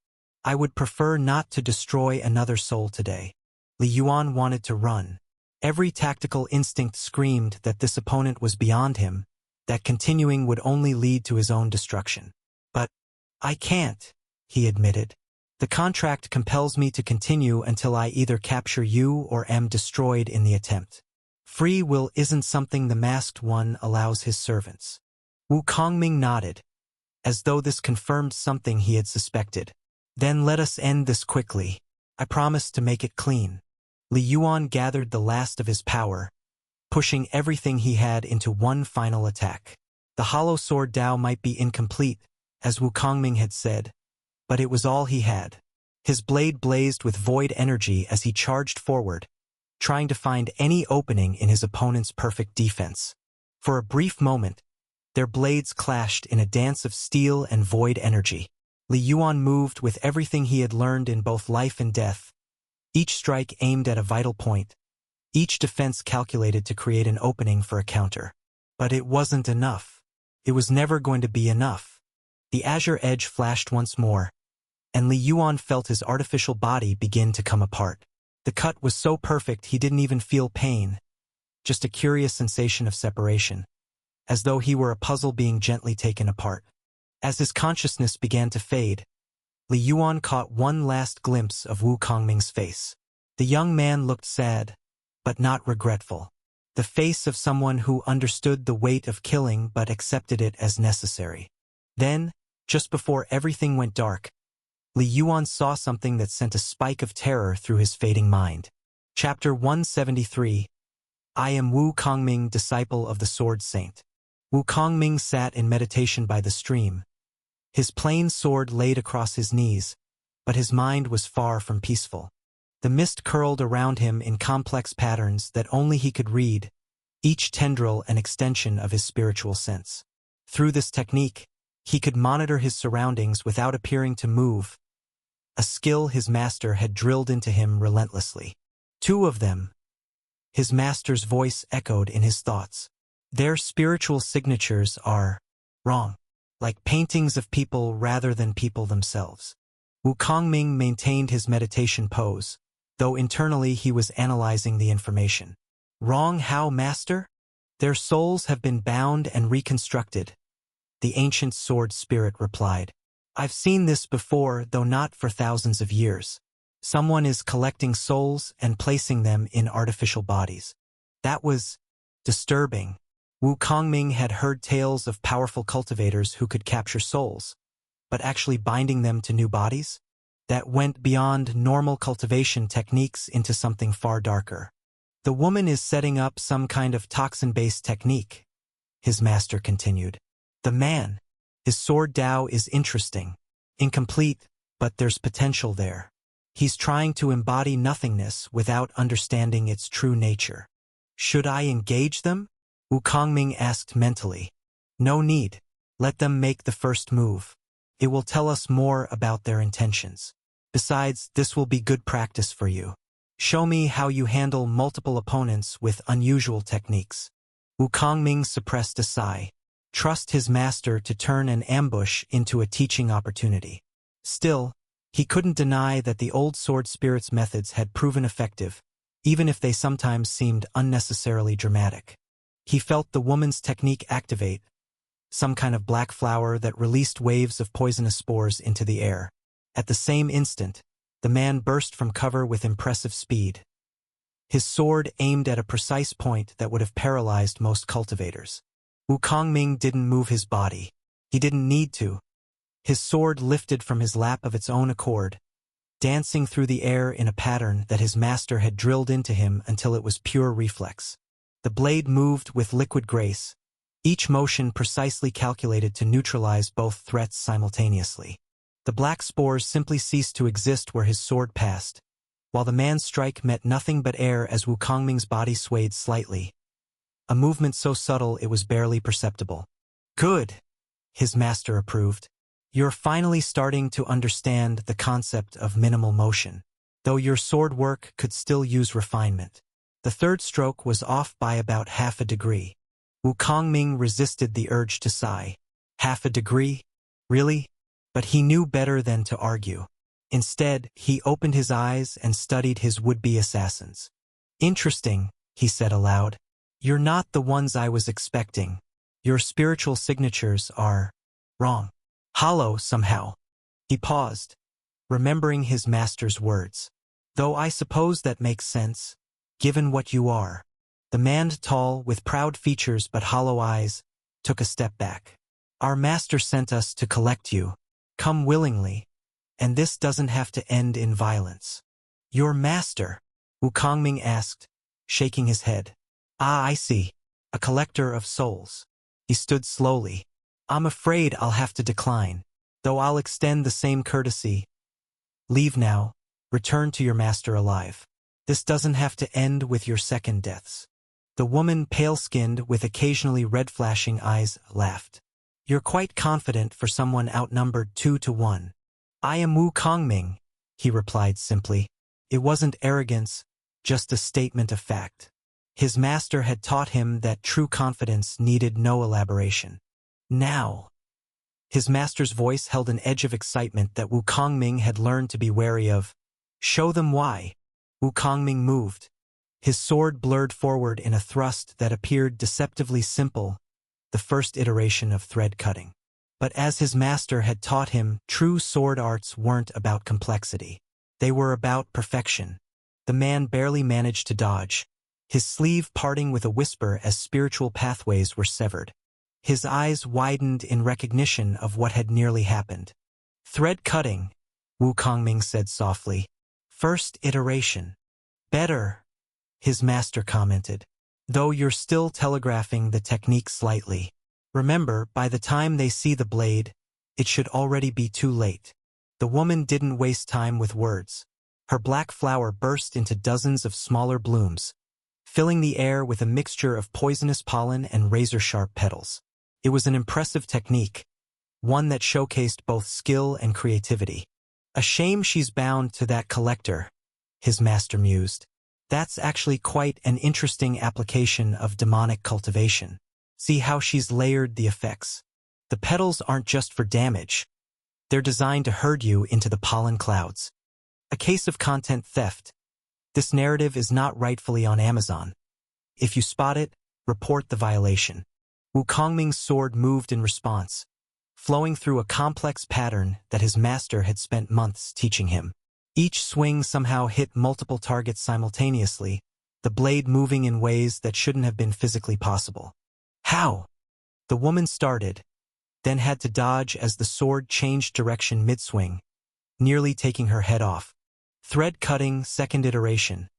I would prefer not to destroy another soul today." Li Yuan wanted to run. Every tactical instinct screamed that this opponent was beyond him, that continuing would only lead to his own destruction. "But I can't," he admitted. "The contract compels me to continue until I either capture you or am destroyed in the attempt. Free will isn't something the Masked One allows his servants." Wu Kongming nodded, as though this confirmed something he had suspected. "Then let us end this quickly. I promise to make it clean." Li Yuan gathered the last of his power, pushing everything he had into one final attack. The hollow sword Dao might be incomplete, as Wu Kongming had said, but it was all he had. His blade blazed with void energy as he charged forward, trying to find any opening in his opponent's perfect defense. For a brief moment, their blades clashed in a dance of steel and void energy. Li Yuan moved with everything he had learned in both life and death, each strike aimed at a vital point, each defense calculated to create an opening for a counter. But it wasn't enough. It was never going to be enough. The Azure Edge flashed once more, and Li Yuan felt his artificial body begin to come apart. The cut was so perfect he didn't even feel pain, just a curious sensation of separation, as though he were a puzzle being gently taken apart. As his consciousness began to fade, Li Yuan caught one last glimpse of Wu Kongming's face. The young man looked sad, but not regretful. The face of someone who understood the weight of killing but accepted it as necessary. Then, just before everything went dark, Li Yuan saw something that sent a spike of terror through his fading mind. Chapter 173. I am Wu Kongming, disciple of the Sword Saint. Wu Kongming sat in meditation by the stream. His plain sword laid across his knees, but his mind was far from peaceful. The mist curled around him in complex patterns that only he could read, each tendril an extension of his spiritual sense. Through this technique, he could monitor his surroundings without appearing to move, a skill his master had drilled into him relentlessly. Two of them. His master's voice echoed in his thoughts. Their spiritual signatures are wrong, like paintings of people rather than people themselves. Wu Kongming maintained his meditation pose, though internally he was analyzing the information. Wrong how, master? Their souls have been bound and reconstructed, the ancient sword spirit replied. I've seen this before, though not for thousands of years. Someone is collecting souls and placing them in artificial bodies. That was disturbing. Wu Kongming had heard tales of powerful cultivators who could capture souls, but actually binding them to new bodies? That went beyond normal cultivation techniques into something far darker. The woman is setting up some kind of toxin-based technique, his master continued. The man, his sword Dao is interesting, incomplete, but there's potential there. He's trying to embody nothingness without understanding its true nature. Should I engage them? Wu Kongming asked mentally. No need. Let them make the first move. It will tell us more about their intentions. Besides, this will be good practice for you. Show me how you handle multiple opponents with unusual techniques. Wu Kongming suppressed a sigh. Trust his master to turn an ambush into a teaching opportunity. Still, he couldn't deny that the old sword spirit's methods had proven effective, even if they sometimes seemed unnecessarily dramatic. He felt the woman's technique activate, some kind of black flower that released waves of poisonous spores into the air. At the same instant, the man burst from cover with impressive speed. His sword aimed at a precise point that would have paralyzed most cultivators. Wu Kongming didn't move his body. He didn't need to. His sword lifted from his lap of its own accord, dancing through the air in a pattern that his master had drilled into him until it was pure reflex. The blade moved with liquid grace, each motion precisely calculated to neutralize both threats simultaneously. The black spores simply ceased to exist where his sword passed, while the man's strike met nothing but air as Wu Kongming's body swayed slightly, a movement so subtle it was barely perceptible. Good, his master approved. You're finally starting to understand the concept of minimal motion, though your sword work could still use refinement. The third stroke was off by about half a degree. Wu Kongming resisted the urge to sigh. Half a degree? Really? But he knew better than to argue. Instead, he opened his eyes and studied his would-be assassins. Interesting, he said aloud. You're not the ones I was expecting. Your spiritual signatures are wrong. Hollow somehow. He paused, remembering his master's words. Though I suppose that makes sense, given what you are. The man, tall, with proud features but hollow eyes, took a step back. Our master sent us to collect you. Come willingly, and this doesn't have to end in violence. Your master? Wu Kongming asked, shaking his head. Ah, I see. A collector of souls. He stood slowly. I'm afraid I'll have to decline, though I'll extend the same courtesy. Leave now. Return to your master alive. This doesn't have to end with your second deaths. The woman, pale-skinned with occasionally red-flashing eyes, laughed. You're quite confident for someone outnumbered 2-1. I am Wu Kongming, he replied simply. It wasn't arrogance, just a statement of fact. His master had taught him that true confidence needed no elaboration. Now. His master's voice held an edge of excitement that Wu Kongming had learned to be wary of. Show them why. Wu Kongming moved. His sword blurred forward in a thrust that appeared deceptively simple, the first iteration of thread cutting. But as his master had taught him, true sword arts weren't about complexity. They were about perfection. The man barely managed to dodge, his sleeve parting with a whisper as spiritual pathways were severed. His eyes widened in recognition of what had nearly happened. "Thread cutting," Wu Kongming said softly. "First iteration." "Better," his master commented, "though you're still telegraphing the technique slightly. Remember, by the time they see the blade, it should already be too late." The woman didn't waste time with words. Her black flower burst into dozens of smaller blooms, filling the air with a mixture of poisonous pollen and razor-sharp petals. It was an impressive technique, one that showcased both skill and creativity. "A shame she's bound to that collector," his master mused. "That's actually quite an interesting application of demonic cultivation. See how she's layered the effects. The petals aren't just for damage. They're designed to herd you into the pollen clouds. A case of content theft. This narrative is not rightfully on Amazon. If you spot it, report the violation." Wu Kongming's sword moved in response, flowing through a complex pattern that his master had spent months teaching him. Each swing somehow hit multiple targets simultaneously, the blade moving in ways that shouldn't have been physically possible. "How?" The woman started, then had to dodge as the sword changed direction mid-swing, nearly taking her head off. "Thread cutting, second iteration,"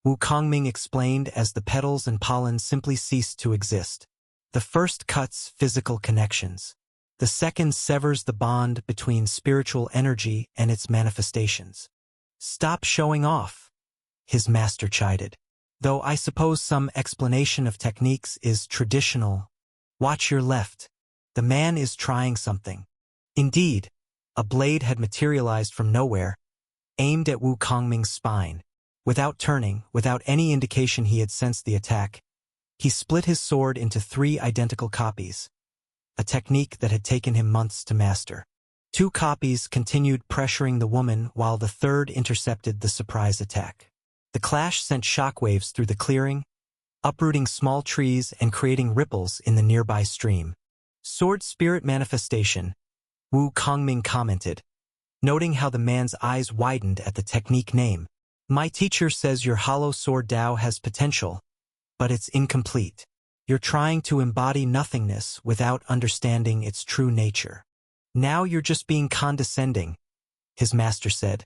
Wu Kongming explained as the petals and pollen simply ceased to exist. "The first cuts physical connections. The second severs the bond between spiritual energy and its manifestations." "Stop showing off," his master chided. "Though I suppose some explanation of techniques is traditional. Watch your left. The man is trying something." Indeed, a blade had materialized from nowhere, aimed at Wu Kongming's spine. Without turning, without any indication he had sensed the attack, he split his sword into 3 identical copies, a technique that had taken him months to master. 2 copies continued pressuring the woman while the third intercepted the surprise attack. The clash sent shockwaves through the clearing, uprooting small trees and creating ripples in the nearby stream. "Sword spirit manifestation," Wu Kongming commented, noting how the man's eyes widened at the technique name. "My teacher says your hollow sword Dao has potential, but it's incomplete. You're trying to embody nothingness without understanding its true nature. Now you're just being condescending," his master said,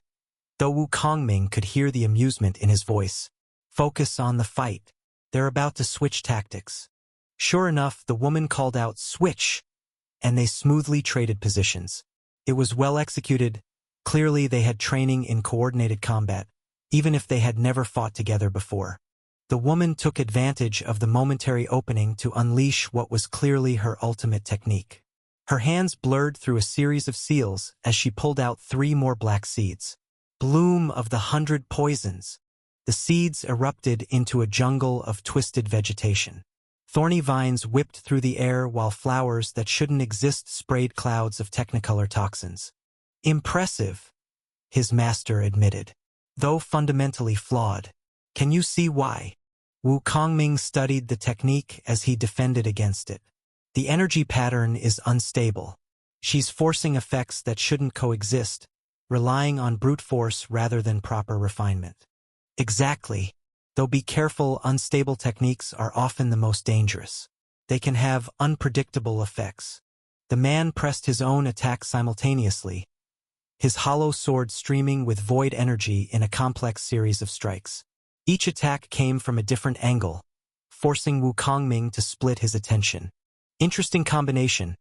though Wu Kongming could hear the amusement in his voice. "Focus on the fight. They're about to switch tactics." Sure enough, the woman called out, "Switch!" and they smoothly traded positions. It was well executed. Clearly they had training in coordinated combat, even if they had never fought together before. The woman took advantage of the momentary opening to unleash what was clearly her ultimate technique. Her hands blurred through a series of seals as she pulled out 3 more black seeds. Bloom of the 100 poisons. The seeds erupted into a jungle of twisted vegetation. Thorny vines whipped through the air while flowers that shouldn't exist sprayed clouds of technicolor toxins. "Impressive," his master admitted, "though fundamentally flawed. Can you see why?" Wu Kongming studied the technique as he defended against it. "The energy pattern is unstable. She's forcing effects that shouldn't coexist, relying on brute force rather than proper refinement." "Exactly. Though be careful, unstable techniques are often the most dangerous. They can have unpredictable effects." The man pressed his own attack simultaneously, his hollow sword streaming with void energy in a complex series of strikes. Each attack came from a different angle, forcing Wu Kongming to split his attention. "Interesting combination,"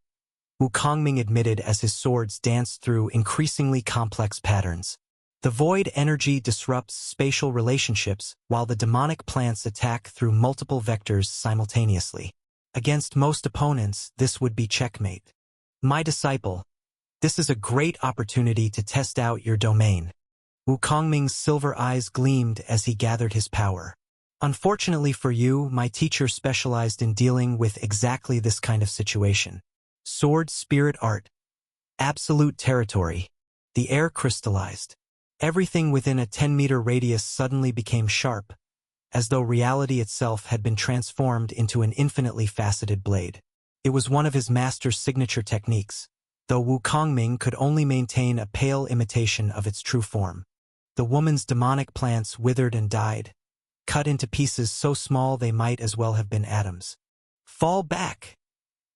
Wu Kongming admitted as his swords danced through increasingly complex patterns. The void energy disrupts spatial relationships, while the demonic plants attack through multiple vectors simultaneously. Against most opponents, this would be checkmate. "My disciple, this is a great opportunity to test out your domain." Wu Kongming's silver eyes gleamed as he gathered his power. "Unfortunately for you, my teacher specialized in dealing with exactly this kind of situation. Sword spirit art. Absolute territory." The air crystallized. Everything within a 10-meter radius suddenly became sharp, as though reality itself had been transformed into an infinitely faceted blade. It was one of his master's signature techniques, though Wu Kongming could only maintain a pale imitation of its true form. The woman's demonic plants withered and died, cut into pieces so small they might as well have been atoms. "Fall back!"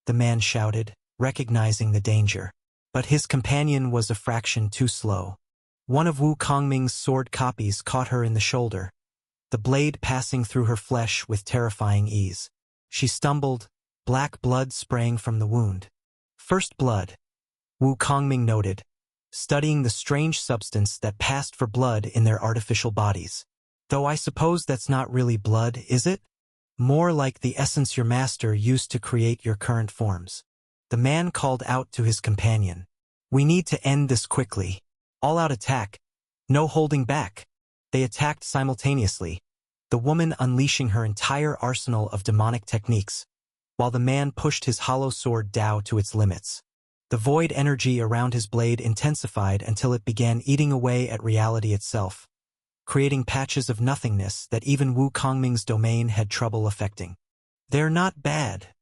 the man shouted, recognizing the danger. But his companion was a fraction too slow. One of Wu Kongming's sword copies caught her in the shoulder, the blade passing through her flesh with terrifying ease. She stumbled, black blood spraying from the wound. "First blood," Wu Kongming noted, studying the strange substance that passed for blood in their artificial bodies. "Though I suppose that's not really blood, is it? More like the essence your master used to create your current forms." The man called out to his companion. "We need to end this quickly. All-out attack. No holding back." They attacked simultaneously, the woman unleashing her entire arsenal of demonic techniques, while the man pushed his hollow sword Dao to its limits. The void energy around his blade intensified until it began eating away at reality itself, creating patches of nothingness that even Wu Kongming's domain had trouble affecting. "They're not bad,"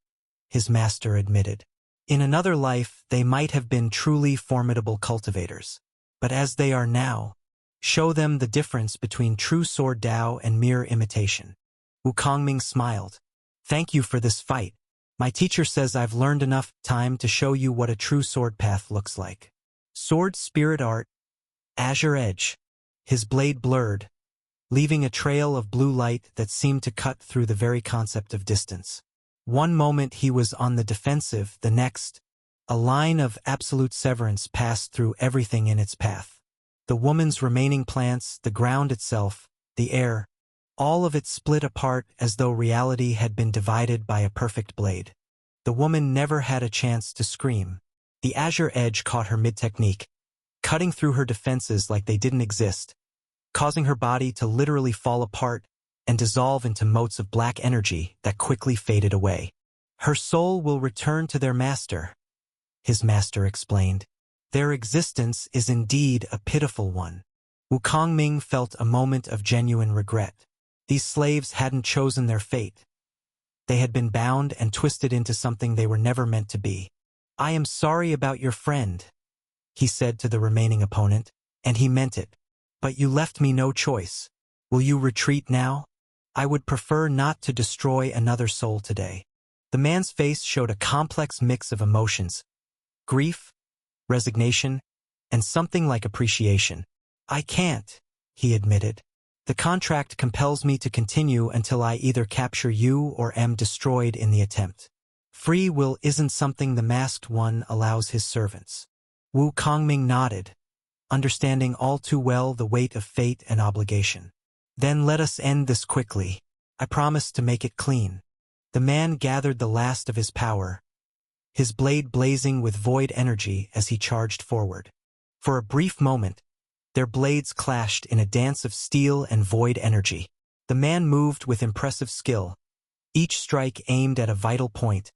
his master admitted. "In another life, they might have been truly formidable cultivators. But as they are now, show them the difference between true sword Dao and mere imitation." Wu Kongming smiled. "Thank you for this fight. My teacher says I've learned enough time to show you what a true sword path looks like. Sword spirit art, azure edge." His blade blurred, leaving a trail of blue light that seemed to cut through the very concept of distance. One moment he was on the defensive, the next, a line of absolute severance passed through everything in its path. The woman's remaining plants, the ground itself, the air, all of it split apart as though reality had been divided by a perfect blade. The woman never had a chance to scream. The azure edge caught her mid-technique, cutting through her defenses like they didn't exist, causing her body to literally fall apart and dissolve into motes of black energy that quickly faded away. "Her soul will return to their master," his master explained. "Their existence is indeed a pitiful one." Wu Kongming felt a moment of genuine regret. These slaves hadn't chosen their fate. They had been bound and twisted into something they were never meant to be. "I am sorry about your friend," he said to the remaining opponent, and he meant it. "But you left me no choice. Will you retreat now? I would prefer not to destroy another soul today." The man's face showed a complex mix of emotions: grief, resignation, and something like appreciation. "I can't," he admitted. "The contract compels me to continue until I either capture you or am destroyed in the attempt. Free will isn't something the Masked One allows his servants." Wu Kongming nodded, understanding all too well the weight of fate and obligation. "Then let us end this quickly. I promise to make it clean." The man gathered the last of his power, his blade blazing with void energy as he charged forward. For a brief moment, their blades clashed in a dance of steel and void energy. The man moved with impressive skill, each strike aimed at a vital point,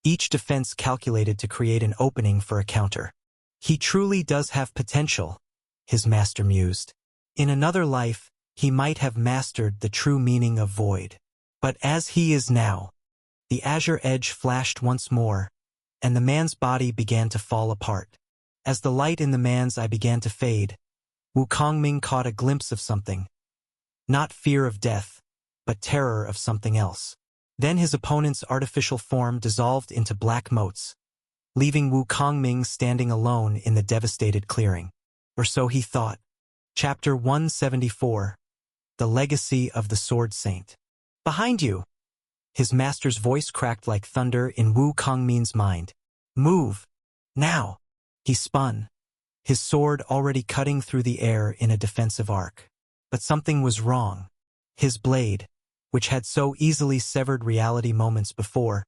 each defense calculated to create an opening for a counter. "He truly does have potential," his master mused. "In another life, he might have mastered the true meaning of void. But as he is now." The azure edge flashed once more, and the man's body began to fall apart. As the light in the man's eye began to fade, Wu Kongming caught a glimpse of something. Not fear of death, but terror of something else. Then his opponent's artificial form dissolved into black motes, leaving Wu Kongming standing alone in the devastated clearing. Or so he thought. Chapter 174. The Legacy of the Sword Saint. "Behind you!" His master's voice cracked like thunder in Wu Kongming's mind. "Move! Now!" He spun, his sword already cutting through the air in a defensive arc. But something was wrong. His blade, which had so easily severed reality moments before,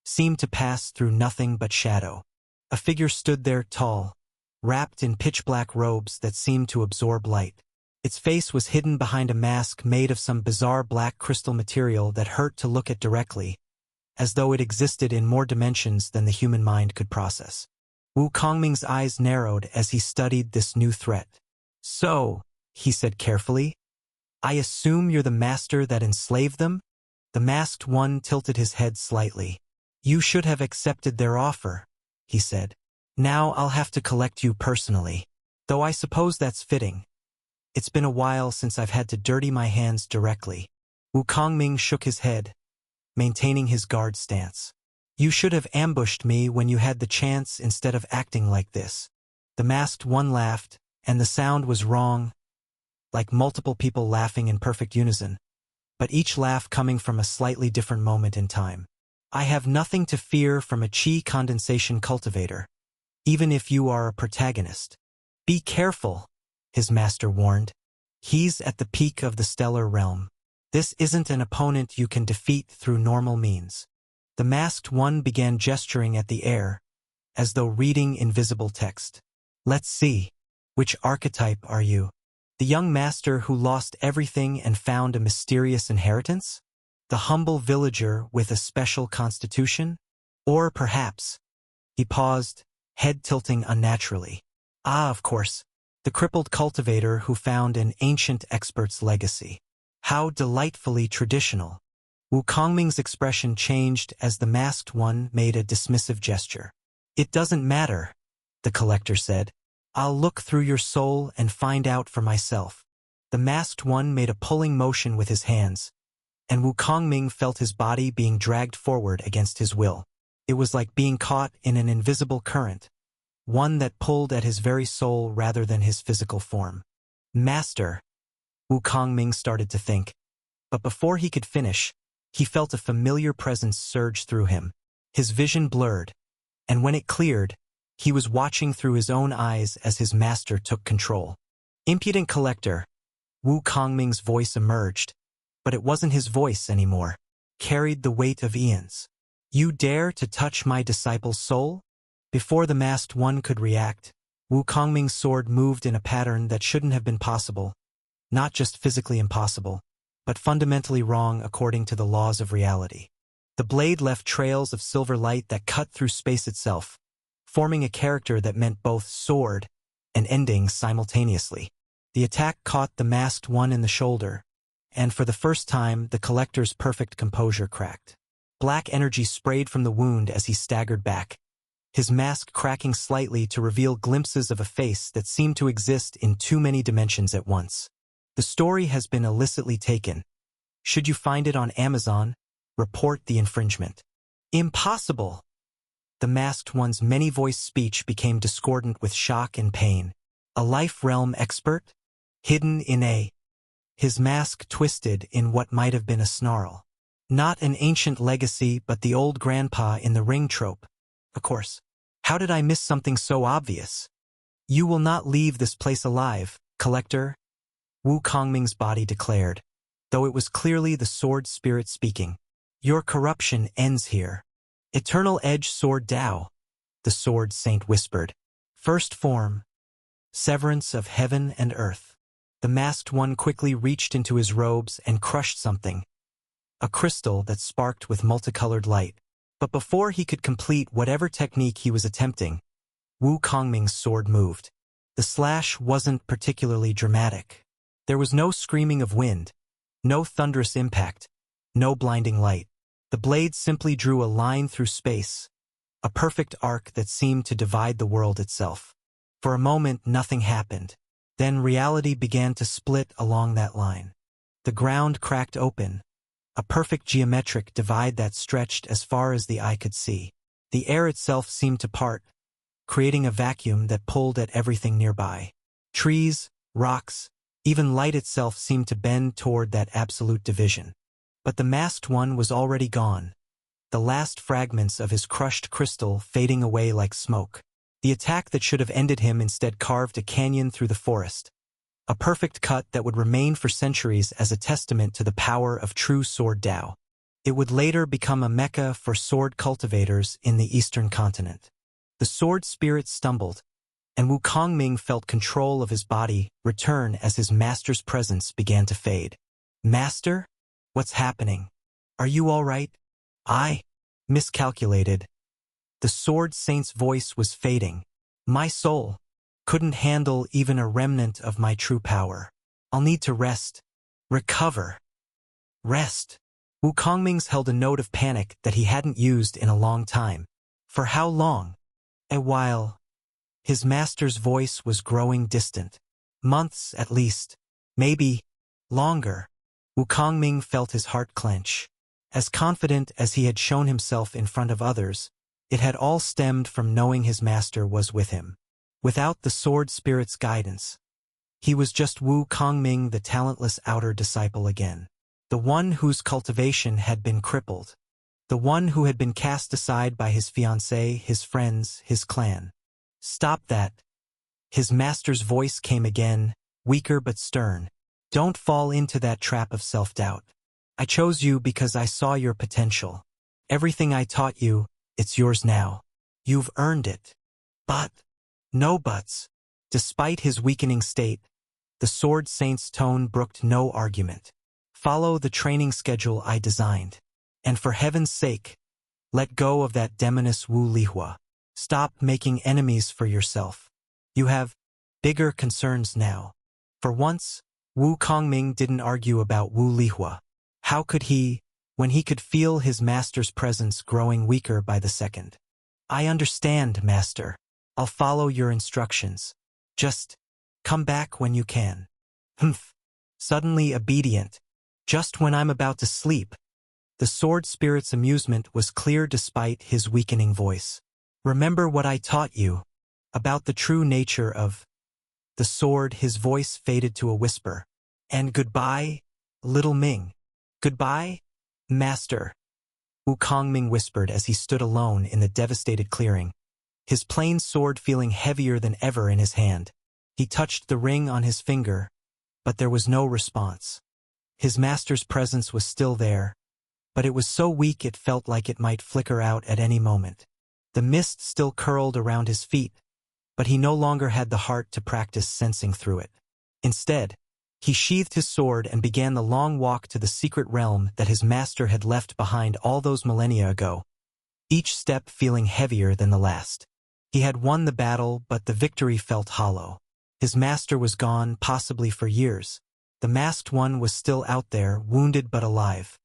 seemed to pass through nothing but shadow. A figure stood there tall, wrapped in pitch-black robes that seemed to absorb light. Its face was hidden behind a mask made of some bizarre black crystal material that hurt to look at directly, as though it existed in more dimensions than the human mind could process. Wu Kongming's eyes narrowed as he studied this new threat. "So," he said carefully, "I assume you're the master that enslaved them?" The masked one tilted his head slightly. You should have accepted their offer, he said. Now I'll have to collect you personally. Though I suppose that's fitting. It's been a while since I've had to dirty my hands directly. Wukongming shook his head, maintaining his guard stance. You should have ambushed me when you had the chance instead of acting like this. The masked one laughed, and the sound was wrong, like multiple people laughing in perfect unison, but each laugh coming from a slightly different moment in time. I have nothing to fear from a chi condensation cultivator, even if you are a protagonist. Be careful, his master warned. He's at the peak of the stellar realm. This isn't an opponent you can defeat through normal means. The masked one began gesturing at the air, as though reading invisible text. Let's see. Which archetype are you? The young master who lost everything and found a mysterious inheritance? The humble villager with a special constitution? Or perhaps... He paused, head tilting unnaturally. Ah, of course, the crippled cultivator who found an ancient expert's legacy. How delightfully traditional. Wukongming's expression changed as the masked one made a dismissive gesture. It doesn't matter, the collector said. I'll look through your soul and find out for myself. The masked one made a pulling motion with his hands, and Wukongming felt his body being dragged forward against his will. It was like being caught in an invisible current, one that pulled at his very soul rather than his physical form. Master, Wukongming started to think, but before he could finish, he felt a familiar presence surge through him. His vision blurred, and when it cleared, he was watching through his own eyes as his master took control. Impudent collector, Wukongming's voice emerged, but it wasn't his voice anymore. Carried the weight of eons. You dare to touch my disciple's soul? Before the masked one could react, Wukongming's sword moved in a pattern that shouldn't have been possible. Not just physically impossible, but fundamentally wrong according to the laws of reality. The blade left trails of silver light that cut through space itself, forming a character that meant both sword and ending simultaneously. The attack caught the masked one in the shoulder, and for the first time the collector's perfect composure cracked. Black energy sprayed from the wound as he staggered back, his mask cracking slightly to reveal glimpses of a face that seemed to exist in too many dimensions at once. The story has been illicitly taken. Should you find it on Amazon, report the infringement. Impossible! The masked one's many-voiced speech became discordant with shock and pain. A life realm expert? Hidden in a... His mask twisted in what might have been a snarl. Not an ancient legacy, but the old grandpa in the ring trope. Of course. How did I miss something so obvious? You will not leave this place alive, collector, Wukongming's body declared, though it was clearly the sword spirit speaking. Your corruption ends here. Eternal Edge Sword Dao, the sword saint whispered. First form, severance of heaven and earth. The masked one quickly reached into his robes and crushed something, a crystal that sparked with multicolored light. But before he could complete whatever technique he was attempting, Wukongming's sword moved. The slash wasn't particularly dramatic. There was no screaming of wind, no thunderous impact, no blinding light. The blade simply drew a line through space, a perfect arc that seemed to divide the world itself. For a moment, nothing happened. Then reality began to split along that line. The ground cracked open, a perfect geometric divide that stretched as far as the eye could see. The air itself seemed to part, creating a vacuum that pulled at everything nearby. Trees, rocks, even light itself seemed to bend toward that absolute division. But the masked one was already gone, the last fragments of his crushed crystal fading away like smoke. The attack that should have ended him instead carved a canyon through the forest, a perfect cut that would remain for centuries as a testament to the power of true sword Dao. It would later become a mecca for sword cultivators in the eastern continent. The sword spirit stumbled, and Wukongming felt control of his body return as his master's presence began to fade. Master? What's happening? Are you all right? I miscalculated. The sword saint's voice was fading. My soul couldn't handle even a remnant of my true power. I'll need to rest. Recover. Rest. Wukongming's held a note of panic that he hadn't used in a long time. For how long? A while. His master's voice was growing distant. Months, at least. Maybe longer. Wukongming felt his heart clench. As confident as he had shown himself in front of others, it had all stemmed from knowing his master was with him. Without the sword spirit's guidance, he was just Wukongming, the talentless outer disciple again. The one whose cultivation had been crippled. The one who had been cast aside by his fiancée, his friends, his clan. Stop that. His master's voice came again, weaker but stern. Don't fall into that trap of self-doubt. I chose you because I saw your potential. Everything I taught you, it's yours now. You've earned it. But, no buts. Despite his weakening state, the Sword Saint's tone brooked no argument. Follow the training schedule I designed. And for heaven's sake, let go of that demoness Wu Lihua. Stop making enemies for yourself. You have bigger concerns now. For once, Wukongming didn't argue about Wu Lihua. How could he, when he could feel his master's presence growing weaker by the second? I understand, master. I'll follow your instructions. Just come back when you can. Humph. Suddenly obedient. Just when I'm about to sleep. The sword spirit's amusement was clear despite his weakening voice. Remember what I taught you. About the true nature of the sword. His voice faded to a whisper. And goodbye, little Ming. Goodbye, master. Wukongming whispered as he stood alone in the devastated clearing, his plain sword feeling heavier than ever in his hand. He touched the ring on his finger, but there was no response. His master's presence was still there, but it was so weak it felt like it might flicker out at any moment. The mist still curled around his feet, but he no longer had the heart to practice sensing through it. Instead, he sheathed his sword and began the long walk to the secret realm that his master had left behind all those millennia ago, each step feeling heavier than the last. He had won the battle, but the victory felt hollow. His master was gone, possibly for years. The masked one was still out there, wounded but alive.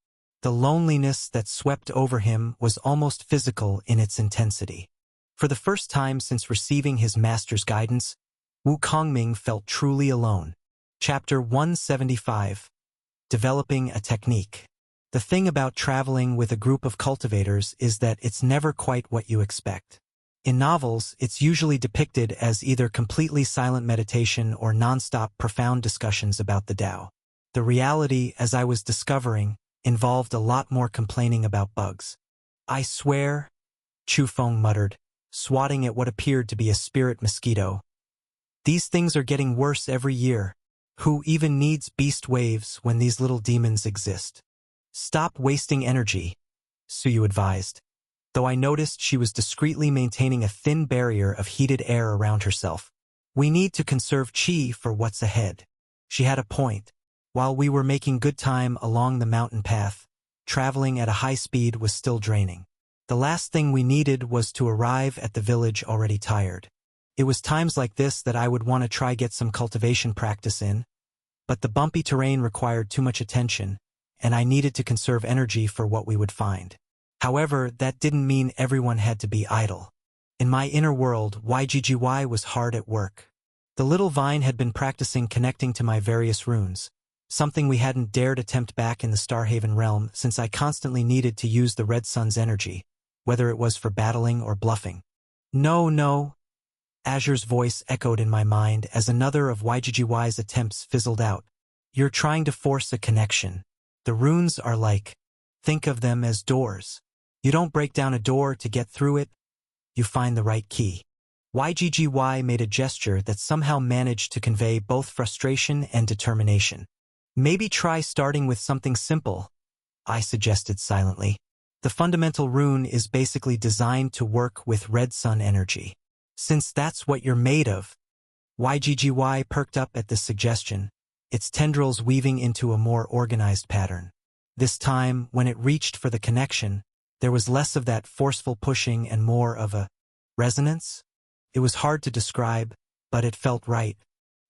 The loneliness that swept over him was almost physical in its intensity. For the first time since receiving his master's guidance, Wukongming felt truly alone. Chapter 175. Developing a Technique. The thing about traveling with a group of cultivators is that it's never quite what you expect. In novels, it's usually depicted as either completely silent meditation or non-stop profound discussions about the Tao. The reality, as I was discovering, involved a lot more complaining about bugs. I swear, Chu Feng muttered, swatting at what appeared to be a spirit mosquito. These things are getting worse every year. Who even needs beast waves when these little demons exist? Stop wasting energy, Suyu advised, though I noticed she was discreetly maintaining a thin barrier of heated air around herself. We need to conserve chi for what's ahead. She had a point. While we were making good time along the mountain path, traveling at a high speed was still draining. The last thing we needed was to arrive at the village already tired. It was times like this that I would want to try get some cultivation practice in, but the bumpy terrain required too much attention, and I needed to conserve energy for what we would find. However, that didn't mean everyone had to be idle. In my inner world, YGGY was hard at work. The little vine had been practicing connecting to my various runes, something we hadn't dared attempt back in the Starhaven realm since I constantly needed to use the Red Sun's energy, whether it was for battling or bluffing. No. Azure's voice echoed in my mind as another of YGGY's attempts fizzled out. You're trying to force a connection. The runes are like, think of them as doors. You don't break down a door to get through it, you find the right key. YGGY made a gesture that somehow managed to convey both frustration and determination. Maybe try starting with something simple, I suggested silently. The fundamental rune is basically designed to work with Red Sun energy. Since that's what you're made of, YGGY perked up at this suggestion, its tendrils weaving into a more organized pattern. This time, when it reached for the connection, there was less of that forceful pushing and more of a resonance. It was hard to describe, but it felt right.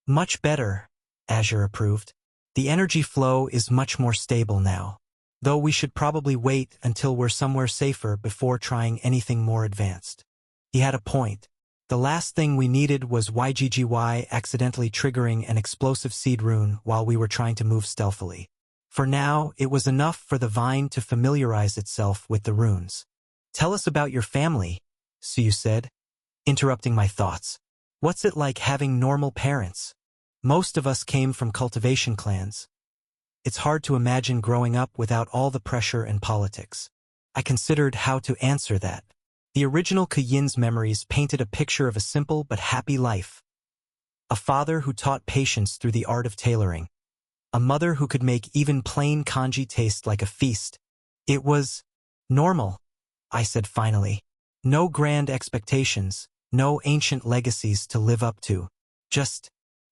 Much better, Azure approved. The energy flow is much more stable now. though we should probably wait until we're somewhere safer before trying anything more advanced. He had a point. The last thing we needed was YGGY accidentally triggering an explosive seed rune while we were trying to move stealthily. For now, it was enough for the vine to familiarize itself with the runes. "Tell us about your family," Suyu said, interrupting my thoughts. "What's it like having normal parents? Most of us came from cultivation clans. It's hard to imagine growing up without all the pressure and politics." I considered how to answer that. The original Kuyin's memories painted a picture of a simple but happy life. A father who taught patience through the art of tailoring. A mother who could make even plain kanji taste like a feast. It was normal, I said finally. No grand expectations, no ancient legacies to live up to. Just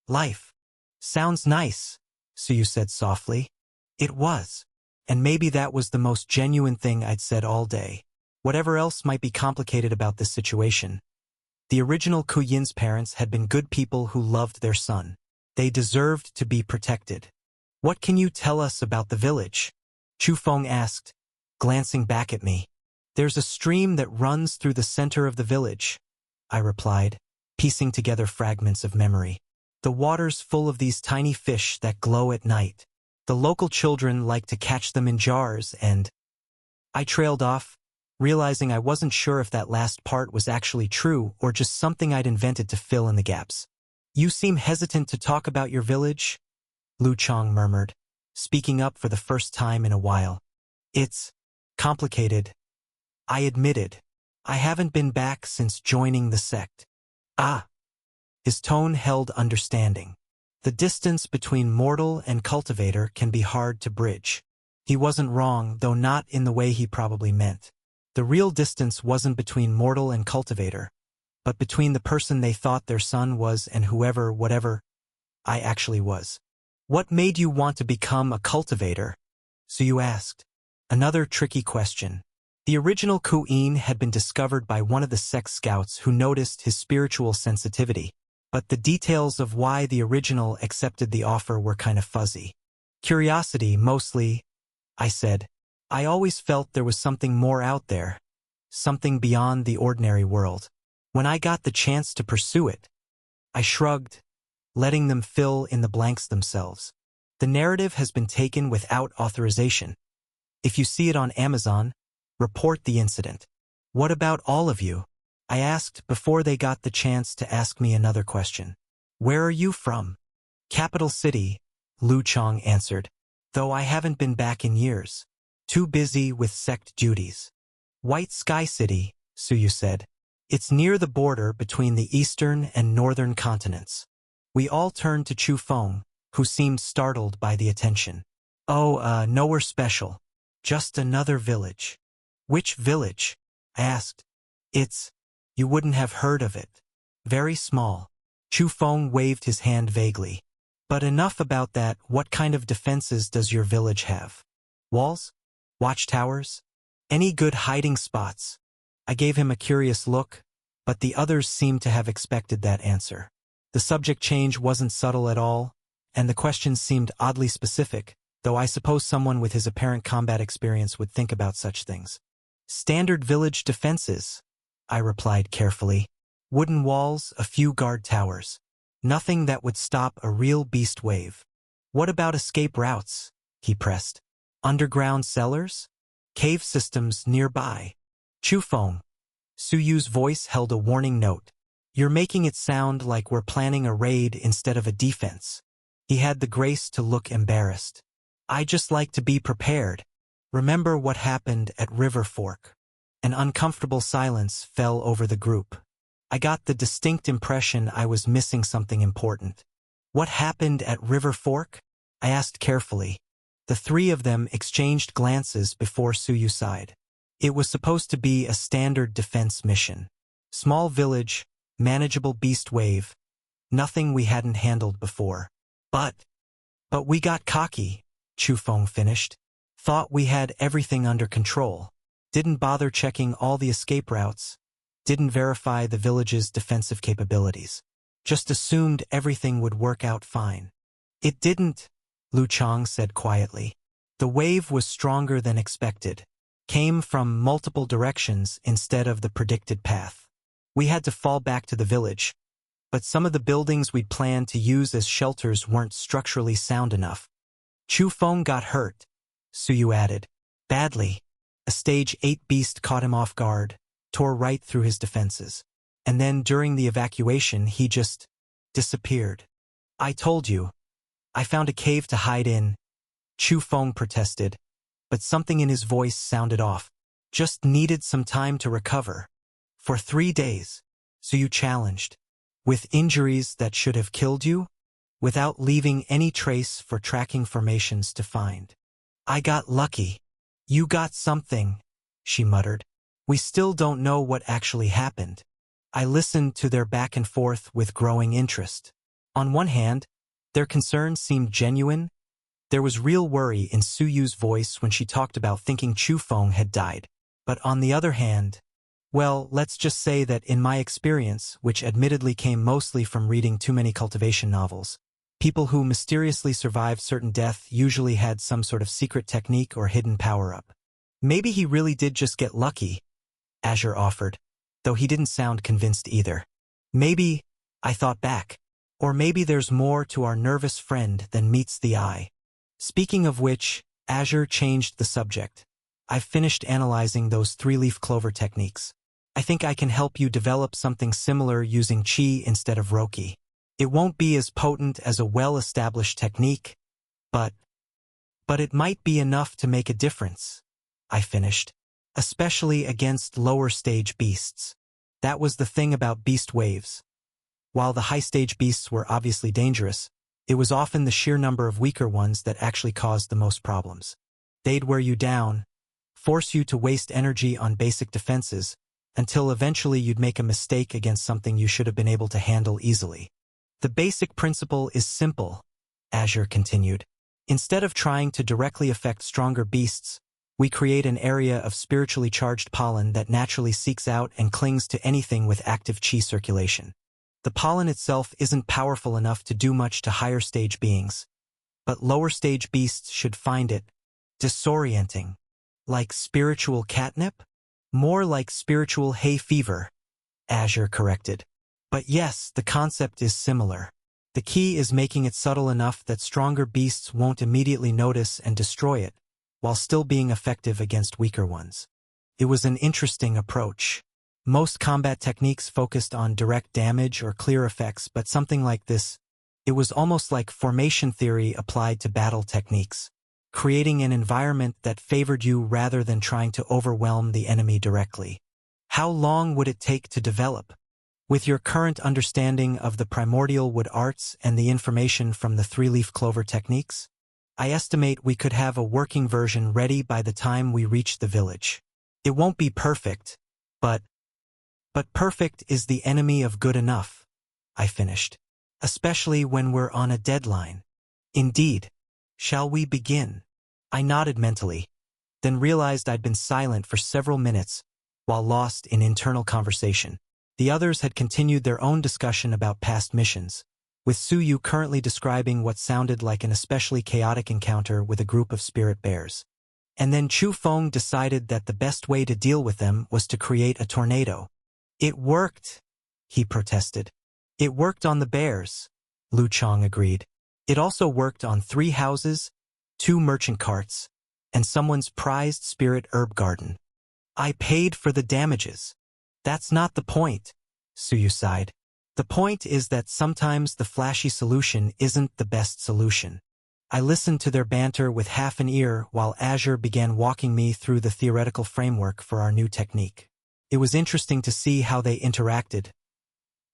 life. "Sounds nice," Suyu said softly. It was. And maybe that was the most genuine thing I'd said all day. Whatever else might be complicated about this situation. The original Kuyin's parents had been good people who loved their son. They deserved to be protected. "What can you tell us about the village?" Chu Feng asked, glancing back at me. "There's a stream that runs through the center of the village," I replied, piecing together fragments of memory. "The water's full of these tiny fish that glow at night. The local children like to catch them in jars and—" I trailed off, realizing I wasn't sure if that last part was actually true or just something I'd invented to fill in the gaps. "You seem hesitant to talk about your village," Lu Chang murmured, speaking up for the first time in a while. "It's complicated," I admitted. "I haven't been back since joining the sect." "Ah." His tone held understanding. The distance between mortal and cultivator can be hard to bridge. He wasn't wrong, though not in the way he probably meant. The real distance wasn't between mortal and cultivator, but between the person they thought their son was and whatever I actually was. "What made you want to become a cultivator?" Suyu asked. Another tricky question. The original Kuyin had been discovered by one of the sect scouts who noticed his spiritual sensitivity, but the details of why the original accepted the offer were kind of fuzzy. "Curiosity, mostly," I said. "I always felt there was something more out there, something beyond the ordinary world. When I got the chance to pursue it," I shrugged, letting them fill in the blanks themselves. "The narrative has been taken without authorization. If you see it on Amazon, report the incident." "What about all of you?" I asked before they got the chance to ask me another question. "Where are you from?" "Capital City," Lu Chang answered, "though I haven't been back in years. Too busy with sect duties." "White Sky City," Suyu said. "It's near the border between the eastern and northern continents." We all turned to Chu Feng, who seemed startled by the attention. "Oh, nowhere special. Just another village." "Which village?" I asked. You wouldn't have heard of it. Very small." Chu Feng waved his hand vaguely. "But enough about that. What kind of defenses does your village have? Walls? Watchtowers? Any good hiding spots?" I gave him a curious look, but the others seemed to have expected that answer. The subject change wasn't subtle at all, and the questions seemed oddly specific, though I suppose someone with his apparent combat experience would think about such things. "Standard village defenses," I replied carefully. "Wooden walls, a few guard towers. Nothing that would stop a real beast wave." "What about escape routes?" he pressed. "Underground cellars? Cave systems nearby?" "Chu Feng." Suyu's voice held a warning note. "You're making it sound like we're planning a raid instead of a defense." He had the grace to look embarrassed. "I just like to be prepared. Remember what happened at River Fork." An uncomfortable silence fell over the group. I got the distinct impression I was missing something important. "What happened at River Fork?" I asked carefully. The three of them exchanged glances before Suyu sighed. It was supposed to be a standard defense mission. Small village, manageable beast wave, nothing we hadn't handled before. But we got cocky," Chu Feng finished. "Thought we had everything under control. Didn't bother checking all the escape routes. Didn't verify the village's defensive capabilities. Just assumed everything would work out fine." "It didn't," Lu Chang said quietly. The wave was stronger than expected, came from multiple directions instead of the predicted path. We had to fall back to the village, but some of the buildings we'd planned to use as shelters weren't structurally sound enough. Chu Feng got hurt, Suyu added. Badly. A stage 8 beast caught him off guard, tore right through his defenses. And then during the evacuation he just disappeared. I told you. I found a cave to hide in, Chu Feng protested, but something in his voice sounded off. Just needed some time to recover. For 3 days, Suyu challenged. With injuries that should have killed you? Without leaving any trace for tracking formations to find. I got lucky. You got something, she muttered. We still don't know what actually happened. I listened to their back and forth with growing interest. On one hand, their concerns seemed genuine. There was real worry in Suyu's voice when she talked about thinking Chu Feng had died. But on the other hand, well, let's just say that in my experience, which admittedly came mostly from reading too many cultivation novels, people who mysteriously survived certain death usually had some sort of secret technique or hidden power-up. Maybe he really did just get lucky, Azure offered, though he didn't sound convinced either. Maybe, I thought back, or maybe there's more to our nervous friend than meets the eye. Speaking of which, Azure changed the subject. I've finished analyzing those 3-leaf clover techniques. I think I can help you develop something similar using Qi instead of Roki. It won't be as potent as a well-established technique, but it might be enough to make a difference, I finished, especially against lower-stage beasts. That was the thing about beast waves. While the high-stage beasts were obviously dangerous, it was often the sheer number of weaker ones that actually caused the most problems. They'd wear you down, force you to waste energy on basic defenses, until eventually you'd make a mistake against something you should have been able to handle easily. The basic principle is simple, Azure continued. Instead of trying to directly affect stronger beasts, we create an area of spiritually charged pollen that naturally seeks out and clings to anything with active Qi circulation. The pollen itself isn't powerful enough to do much to higher stage beings, but lower stage beasts should find it disorienting. Like spiritual catnip? More like spiritual hay fever, Azure corrected. But yes, the concept is similar. The key is making it subtle enough that stronger beasts won't immediately notice and destroy it, while still being effective against weaker ones. It was an interesting approach. Most combat techniques focused on direct damage or clear effects, but something like this, it was almost like formation theory applied to battle techniques, creating an environment that favored you rather than trying to overwhelm the enemy directly. How long would it take to develop? With your current understanding of the primordial wood arts and the information from the 3-leaf clover techniques, I estimate we could have a working version ready by the time we reach the village. It won't be perfect, but perfect is the enemy of good enough, I finished. Especially when we're on a deadline. Indeed. Shall we begin? I nodded mentally, then realized I'd been silent for several minutes while lost in internal conversation. The others had continued their own discussion about past missions, with Suyu currently describing what sounded like an especially chaotic encounter with a group of spirit bears. And then Chu Feng decided that the best way to deal with them was to create a tornado. It worked, he protested. It worked on the bears, Lu Chong agreed. It also worked on 3 houses, 2 merchant carts, and someone's prized spirit herb garden. I paid for the damages. That's not the point, Suyu sighed. The point is that sometimes the flashy solution isn't the best solution. I listened to their banter with half an ear while Azure began walking me through the theoretical framework for our new technique. It was interesting to see how they interacted.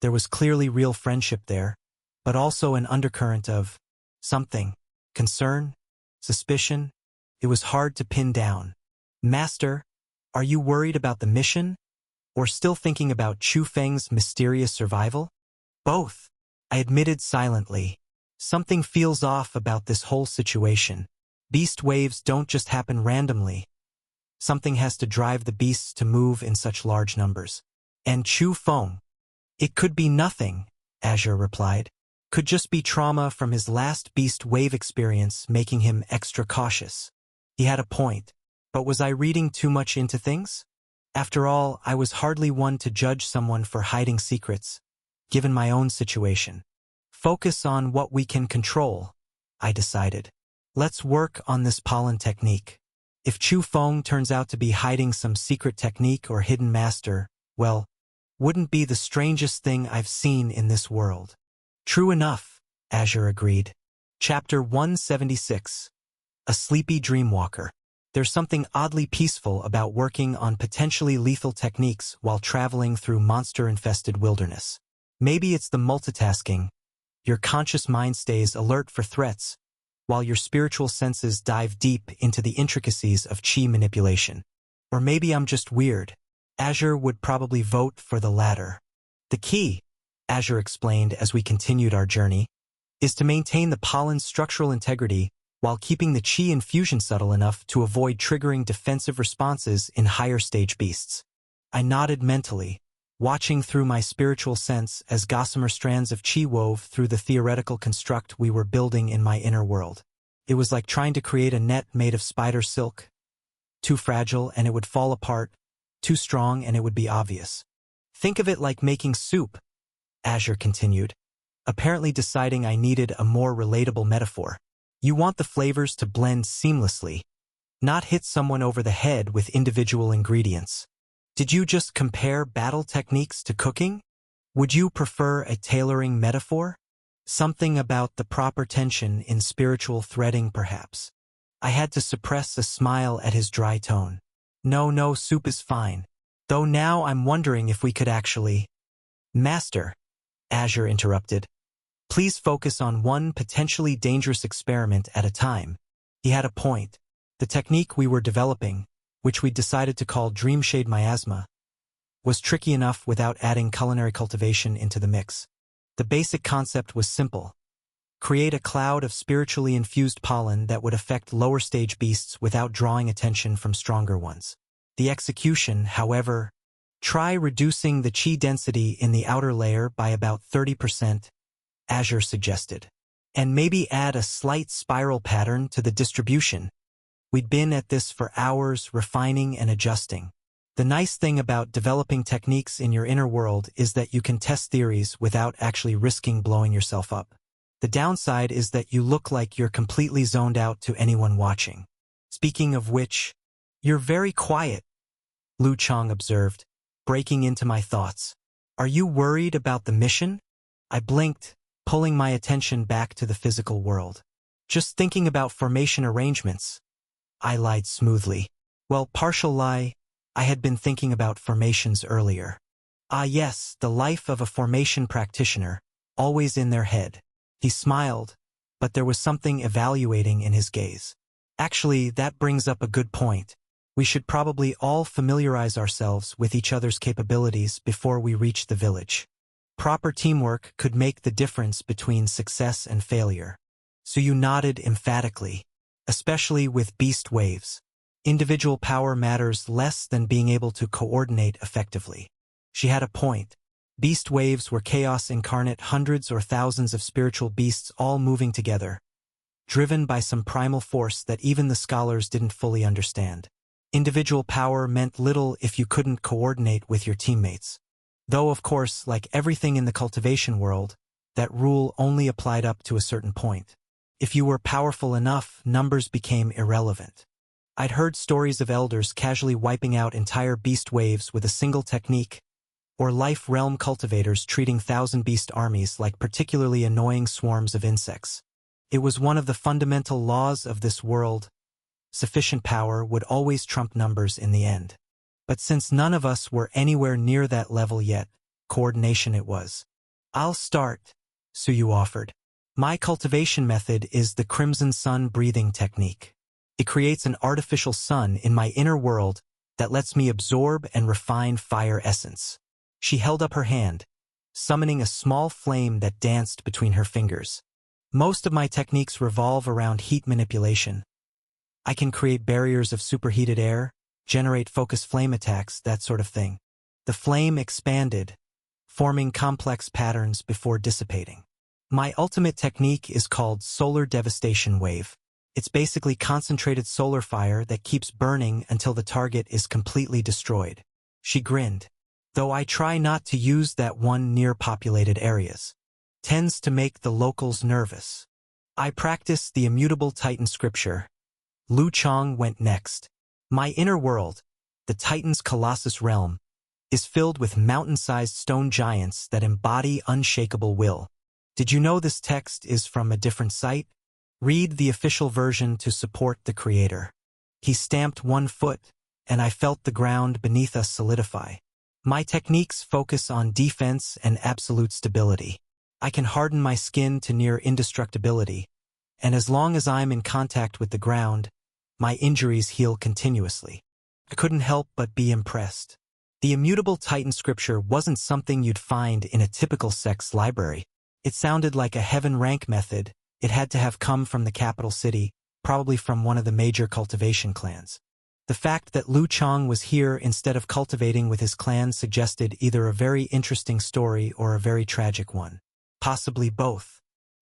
There was clearly real friendship there, but also an undercurrent of something, concern, suspicion. It was hard to pin down. Master, are you worried about the mission? Or still thinking about Chu Feng's mysterious survival? Both, I admitted silently. Something feels off about this whole situation. Beast waves don't just happen randomly. Something has to drive the beasts to move in such large numbers. And Chu Feng? It could be nothing, Azure replied. Could just be trauma from his last beast wave experience making him extra cautious. He had a point. But was I reading too much into things? After all, I was hardly one to judge someone for hiding secrets, given my own situation. Focus on what we can control, I decided. Let's work on this pollen technique. If Chu Feng turns out to be hiding some secret technique or hidden master, well, wouldn't be the strangest thing I've seen in this world. True enough, Azure agreed. Chapter 176. A Sleepy Dreamwalker. There's something oddly peaceful about working on potentially lethal techniques while traveling through monster-infested wilderness. Maybe it's the multitasking. Your conscious mind stays alert for threats, while your spiritual senses dive deep into the intricacies of chi manipulation. Or maybe I'm just weird. Azure would probably vote for the latter. The key, Azure explained as we continued our journey, is to maintain the pollen's structural integrity while keeping the chi infusion subtle enough to avoid triggering defensive responses in higher stage beasts. I nodded mentally, watching through my spiritual sense as gossamer strands of chi wove through the theoretical construct we were building in my inner world. It was like trying to create a net made of spider silk. Too fragile and it would fall apart, too strong and it would be obvious. Think of it like making soup, Azure continued, apparently deciding I needed a more relatable metaphor. You want the flavors to blend seamlessly, not hit someone over the head with individual ingredients. Did you just compare battle techniques to cooking? Would you prefer a tailoring metaphor? Something about the proper tension in spiritual threading, perhaps. I had to suppress a smile at his dry tone. No, soup is fine. Though now I'm wondering if we could actually… Master, Azure interrupted. Please focus on one potentially dangerous experiment at a time. He had a point. The technique we were developing, which we decided to call Dreamshade Miasma, was tricky enough without adding culinary cultivation into the mix. The basic concept was simple. Create a cloud of spiritually infused pollen that would affect lower stage beasts without drawing attention from stronger ones. The execution, however, try reducing the chi density in the outer layer by about 30%, Azure suggested. And maybe add a slight spiral pattern to the distribution. We'd been at this for hours, refining and adjusting. The nice thing about developing techniques in your inner world is that you can test theories without actually risking blowing yourself up. The downside is that you look like you're completely zoned out to anyone watching. Speaking of which, you're very quiet, Lu Chang observed, breaking into my thoughts. Are you worried about the mission? I blinked, pulling my attention back to the physical world. Just thinking about formation arrangements. I lied smoothly. Well, partial lie, I had been thinking about formations earlier. Ah yes, the life of a formation practitioner, always in their head. He smiled, but there was something evaluating in his gaze. Actually, that brings up a good point. We should probably all familiarize ourselves with each other's capabilities before we reach the village. Proper teamwork could make the difference between success and failure. So you nodded emphatically, especially with beast waves. Individual power matters less than being able to coordinate effectively. She had a point. Beast waves were chaos incarnate, hundreds or thousands of spiritual beasts all moving together, driven by some primal force that even the scholars didn't fully understand. Individual power meant little if you couldn't coordinate with your teammates. Though, of course, like everything in the cultivation world, that rule only applied up to a certain point. If you were powerful enough, numbers became irrelevant. I'd heard stories of elders casually wiping out entire beast waves with a single technique, or life realm cultivators treating thousand-beast armies like particularly annoying swarms of insects. It was one of the fundamental laws of this world. Sufficient power would always trump numbers in the end. But since none of us were anywhere near that level yet, coordination it was. I'll start, Suyu offered. My cultivation method is the Crimson Sun breathing technique. It creates an artificial sun in my inner world that lets me absorb and refine fire essence. She held up her hand, summoning a small flame that danced between her fingers. Most of my techniques revolve around heat manipulation. I can create barriers of superheated air, generate focus flame attacks, that sort of thing. The flame expanded, forming complex patterns before dissipating. My ultimate technique is called Solar Devastation Wave. It's basically concentrated solar fire that keeps burning until the target is completely destroyed. She grinned. Though I try not to use that one near populated areas. Tends to make the locals nervous. I practice the immutable Titan scripture. Lu Chang went next. My inner world, the Titan's Colossus realm, is filled with mountain-sized stone giants that embody unshakable will. Did you know this text is from a different site? Read the official version to support the creator. He stamped one foot, and I felt the ground beneath us solidify. My techniques focus on defense and absolute stability. I can harden my skin to near indestructibility, and as long as I'm in contact with the ground, my injuries heal continuously. I couldn't help but be impressed. The immutable Titan scripture wasn't something you'd find in a typical sect's library. It sounded like a heaven rank method. It had to have come from the capital city, probably from one of the major cultivation clans. The fact that Lu Chang was here instead of cultivating with his clan suggested either a very interesting story or a very tragic one. Possibly both.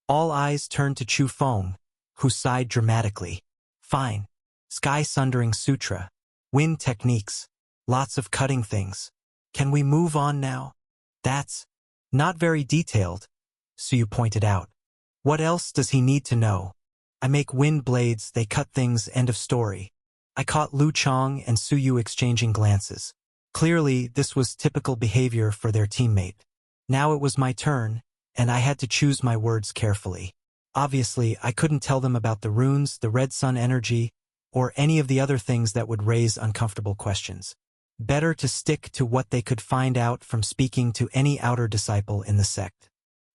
All eyes turned to Chu Feng, who sighed dramatically. Fine. Sky-sundering sutra. Wind techniques. Lots of cutting things. Can we move on now? That's not very detailed, Suyu pointed out. What else does he need to know? I make wind blades, they cut things, end of story. I caught Lu Chang and Suyu exchanging glances. Clearly, this was typical behavior for their teammate. Now it was my turn, and I had to choose my words carefully. Obviously, I couldn't tell them about the runes, the red sun energy, or any of the other things that would raise uncomfortable questions. Better to stick to what they could find out from speaking to any outer disciple in the sect.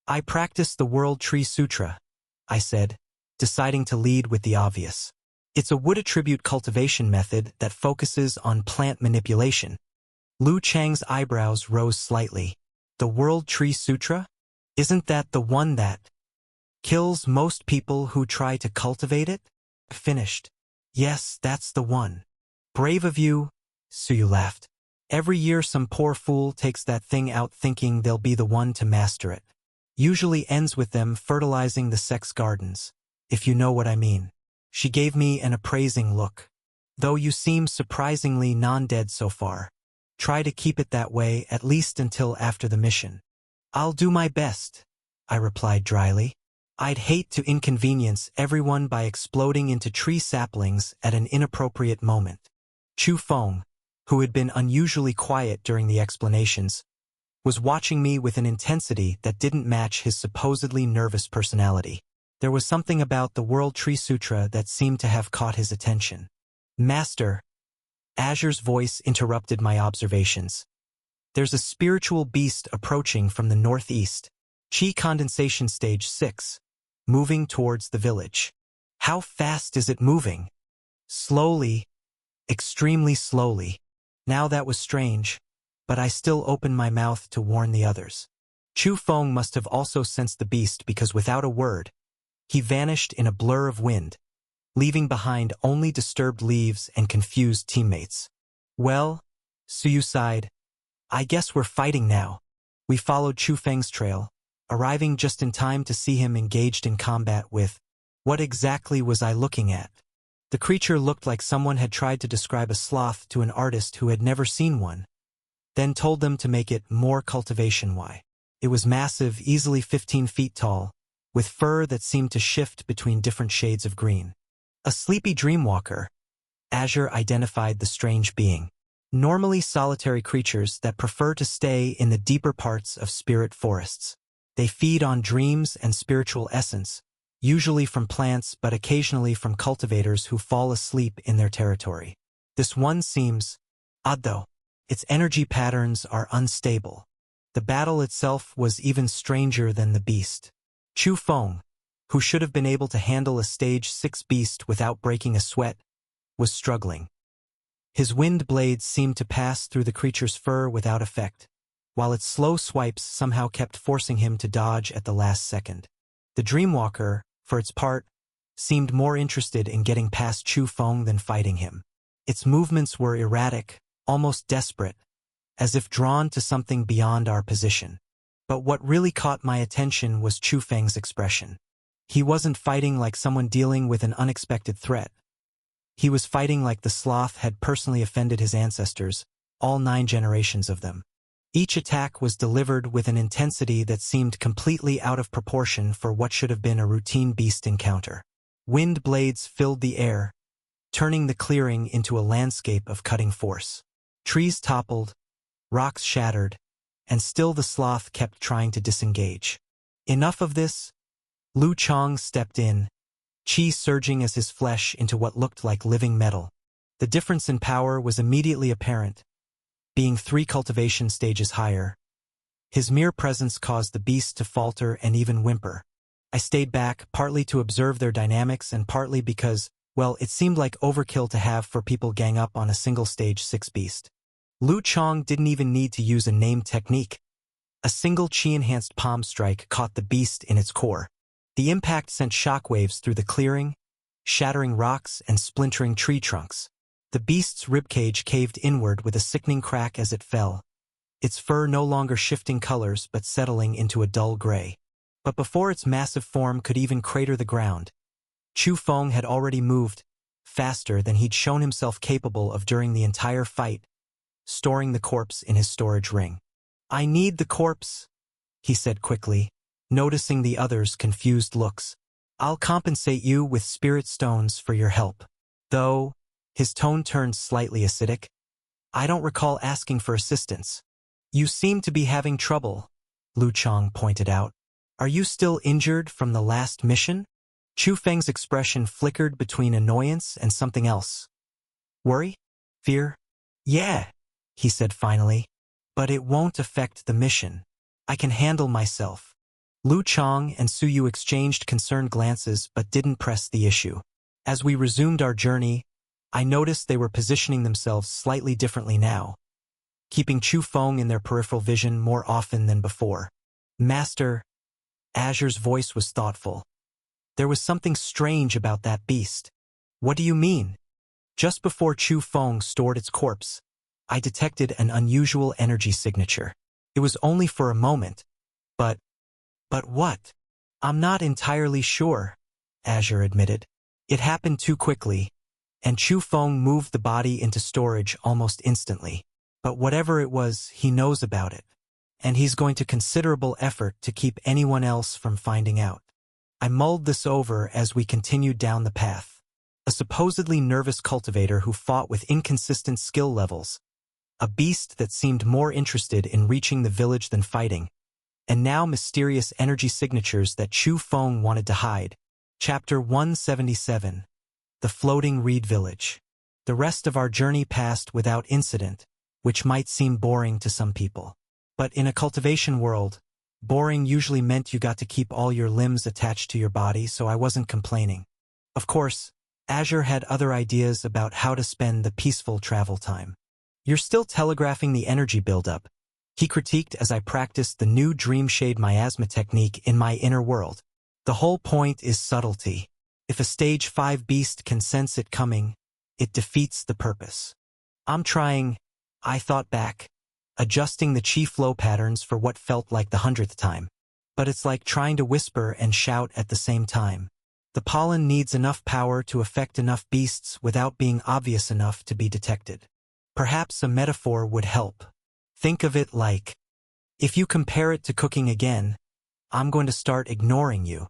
I practiced the World Tree Sutra, I said, deciding to lead with the obvious. It's a wood attribute cultivation method that focuses on plant manipulation. Lu Chang's eyebrows rose slightly. The World Tree Sutra? Isn't that the one that kills most people who try to cultivate it? Finished. Yes, that's the one. Brave of you, Suyu laughed. Every year some poor fool takes that thing out thinking they'll be the one to master it. Usually ends with them fertilizing the sex gardens, if you know what I mean. She gave me an appraising look. Though you seem surprisingly non-dead so far. Try to keep it that way at least until after the mission. I'll do my best, I replied dryly. I'd hate to inconvenience everyone by exploding into tree saplings at an inappropriate moment. Chu Feng, who had been unusually quiet during the explanations, was watching me with an intensity that didn't match his supposedly nervous personality. There was something about the World Tree Sutra that seemed to have caught his attention. Master, Azure's voice interrupted my observations. There's a spiritual beast approaching from the northeast. Qi condensation stage 6. Moving towards the village. How fast is it moving? Slowly. Extremely slowly. Now that was strange, but I still opened my mouth to warn the others. Chu Feng must have also sensed the beast because without a word, he vanished in a blur of wind, leaving behind only disturbed leaves and confused teammates. Well, Suyu sighed. I guess we're fighting now. We followed Chu Feng's trail, arriving just in time to see him engaged in combat with. What exactly was I looking at? The creature looked like someone had tried to describe a sloth to an artist who had never seen one, then told them to make it more cultivation-y. It was massive, easily 15 feet tall, with fur that seemed to shift between different shades of green. A sleepy dreamwalker, Azure identified the strange being. Normally solitary creatures that prefer to stay in the deeper parts of spirit forests. They feed on dreams and spiritual essence, usually from plants but occasionally from cultivators who fall asleep in their territory. This one seems odd though. Its energy patterns are unstable. The battle itself was even stranger than the beast. Chu Feng, who should have been able to handle a stage 6 beast without breaking a sweat, was struggling. His wind blades seemed to pass through the creature's fur without effect, while its slow swipes somehow kept forcing him to dodge at the last second. The Dreamwalker, for its part, seemed more interested in getting past Chu Feng than fighting him. Its movements were erratic, almost desperate, as if drawn to something beyond our position. But what really caught my attention was Chu Feng's expression. He wasn't fighting like someone dealing with an unexpected threat. He was fighting like the sloth had personally offended his ancestors, all 9 generations of them. Each attack was delivered with an intensity that seemed completely out of proportion for what should have been a routine beast encounter. Wind blades filled the air, turning the clearing into a landscape of cutting force. Trees toppled, rocks shattered, and still the sloth kept trying to disengage. Enough of this? Lu Chang stepped in, chi surging as his flesh into what looked like living metal. The difference in power was immediately apparent, being 3 cultivation stages higher. His mere presence caused the beast to falter and even whimper. I stayed back, partly to observe their dynamics and partly because, well, it seemed like overkill to have 4 people gang up on a single stage 6 beast. Lu Chang didn't even need to use a named technique. A single chi-enhanced palm strike caught the beast in its core. The impact sent shockwaves through the clearing, shattering rocks and splintering tree trunks. The beast's ribcage caved inward with a sickening crack as it fell, its fur no longer shifting colors but settling into a dull gray. But before its massive form could even crater the ground, Chu Feng had already moved, faster than he'd shown himself capable of during the entire fight, storing the corpse in his storage ring. "I need the corpse," he said quickly, noticing the others' confused looks. "I'll compensate you with spirit stones for your help. Though," his tone turned slightly acidic, "I don't recall asking for assistance." "You seem to be having trouble," Lu Chang pointed out. "Are you still injured from the last mission?" Chu Feng's expression flickered between annoyance and something else. "Worry? Fear? Yeah," he said finally. "But it won't affect the mission. I can handle myself." Lu Chang and Su Yu exchanged concerned glances but didn't press the issue. As we resumed our journey, I noticed they were positioning themselves slightly differently now, keeping Chu Feng in their peripheral vision more often than before. "Master," Azure's voice was thoughtful. "There was something strange about that beast." "What do you mean?" "Just before Chu Feng stored its corpse, I detected an unusual energy signature. It was only for a moment, but what?" "I'm not entirely sure," Azure admitted. "It happened too quickly, and Chu Feng moved the body into storage almost instantly. But whatever it was, he knows about it, and he's going to considerable effort to keep anyone else from finding out." I mulled this over as we continued down the path. A supposedly nervous cultivator who fought with inconsistent skill levels, a beast that seemed more interested in reaching the village than fighting, and now mysterious energy signatures that Chu Feng wanted to hide. Chapter 177. The Floating Reed Village. The rest of our journey passed without incident, which might seem boring to some people. But in a cultivation world, boring usually meant you got to keep all your limbs attached to your body, so I wasn't complaining. Of course, Azure had other ideas about how to spend the peaceful travel time. "You're still telegraphing the energy buildup," he critiqued as I practiced the new Dreamshade miasma technique in my inner world. "The whole point is subtlety. If a stage 5 beast can sense it coming, it defeats the purpose." "I'm trying," I thought back, adjusting the chi flow patterns for what felt like the 100th time. But it's like trying to whisper and shout at the same time. The pollen needs enough power to affect enough beasts without being obvious enough to be detected. Perhaps a metaphor would help. Think of it like, if you compare it to cooking again, I'm going to start ignoring you.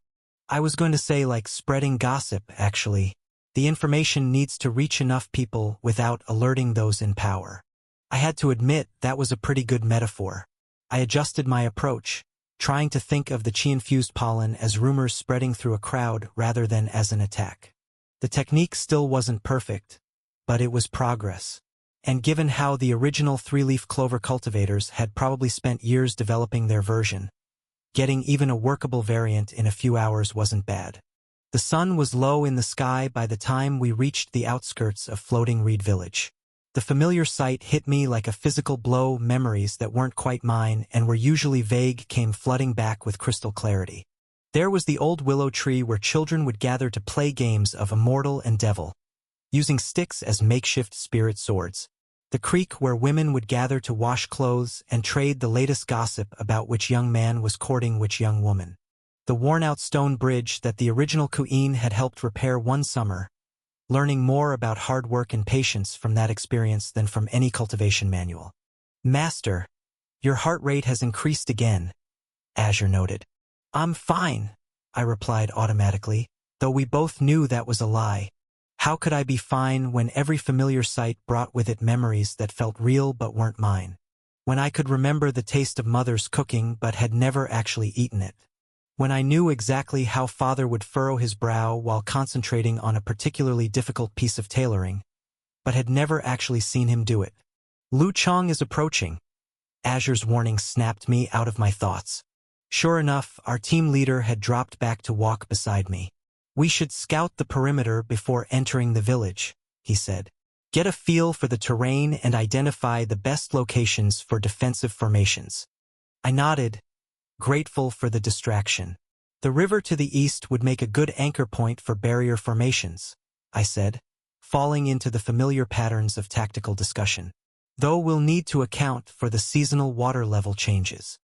I was going to say like spreading gossip, actually. The information needs to reach enough people without alerting those in power. I had to admit that was a pretty good metaphor. I adjusted my approach, trying to think of the chi-infused pollen as rumors spreading through a crowd rather than as an attack. The technique still wasn't perfect, but it was progress. And given how the original 3-leaf clover cultivators had probably spent years developing their version, getting even a workable variant in a few hours wasn't bad. The sun was low in the sky by the time we reached the outskirts of Floating Reed Village. The familiar sight hit me like a physical blow. Memories that weren't quite mine and were usually vague came flooding back with crystal clarity. There was the old willow tree where children would gather to play games of immortal and devil, using sticks as makeshift spirit swords. The creek where women would gather to wash clothes and trade the latest gossip about which young man was courting which young woman. the worn-out stone bridge that the original Queen had helped repair one summer, learning more about hard work and patience from that experience than from any cultivation manual. Master, your heart rate has increased again, Azure noted. I'm fine, I replied automatically, though we both knew that was a lie. How could I be fine when every familiar sight brought with it memories that felt real but weren't mine? When I could remember the taste of Mother's cooking but had never actually eaten it? When I knew exactly how Father would furrow his brow while concentrating on a particularly difficult piece of tailoring, but had never actually seen him do it? Lu Chang is approaching. Azure's warning snapped me out of my thoughts. Sure enough, our team leader had dropped back to walk beside me. We should scout the perimeter before entering the village, he said. Get a feel for the terrain and identify the best locations for defensive formations. I nodded, grateful for the distraction. The river to the east would make a good anchor point for barrier formations, I said, falling into the familiar patterns of tactical discussion. Though we'll need to account for the seasonal water level changes.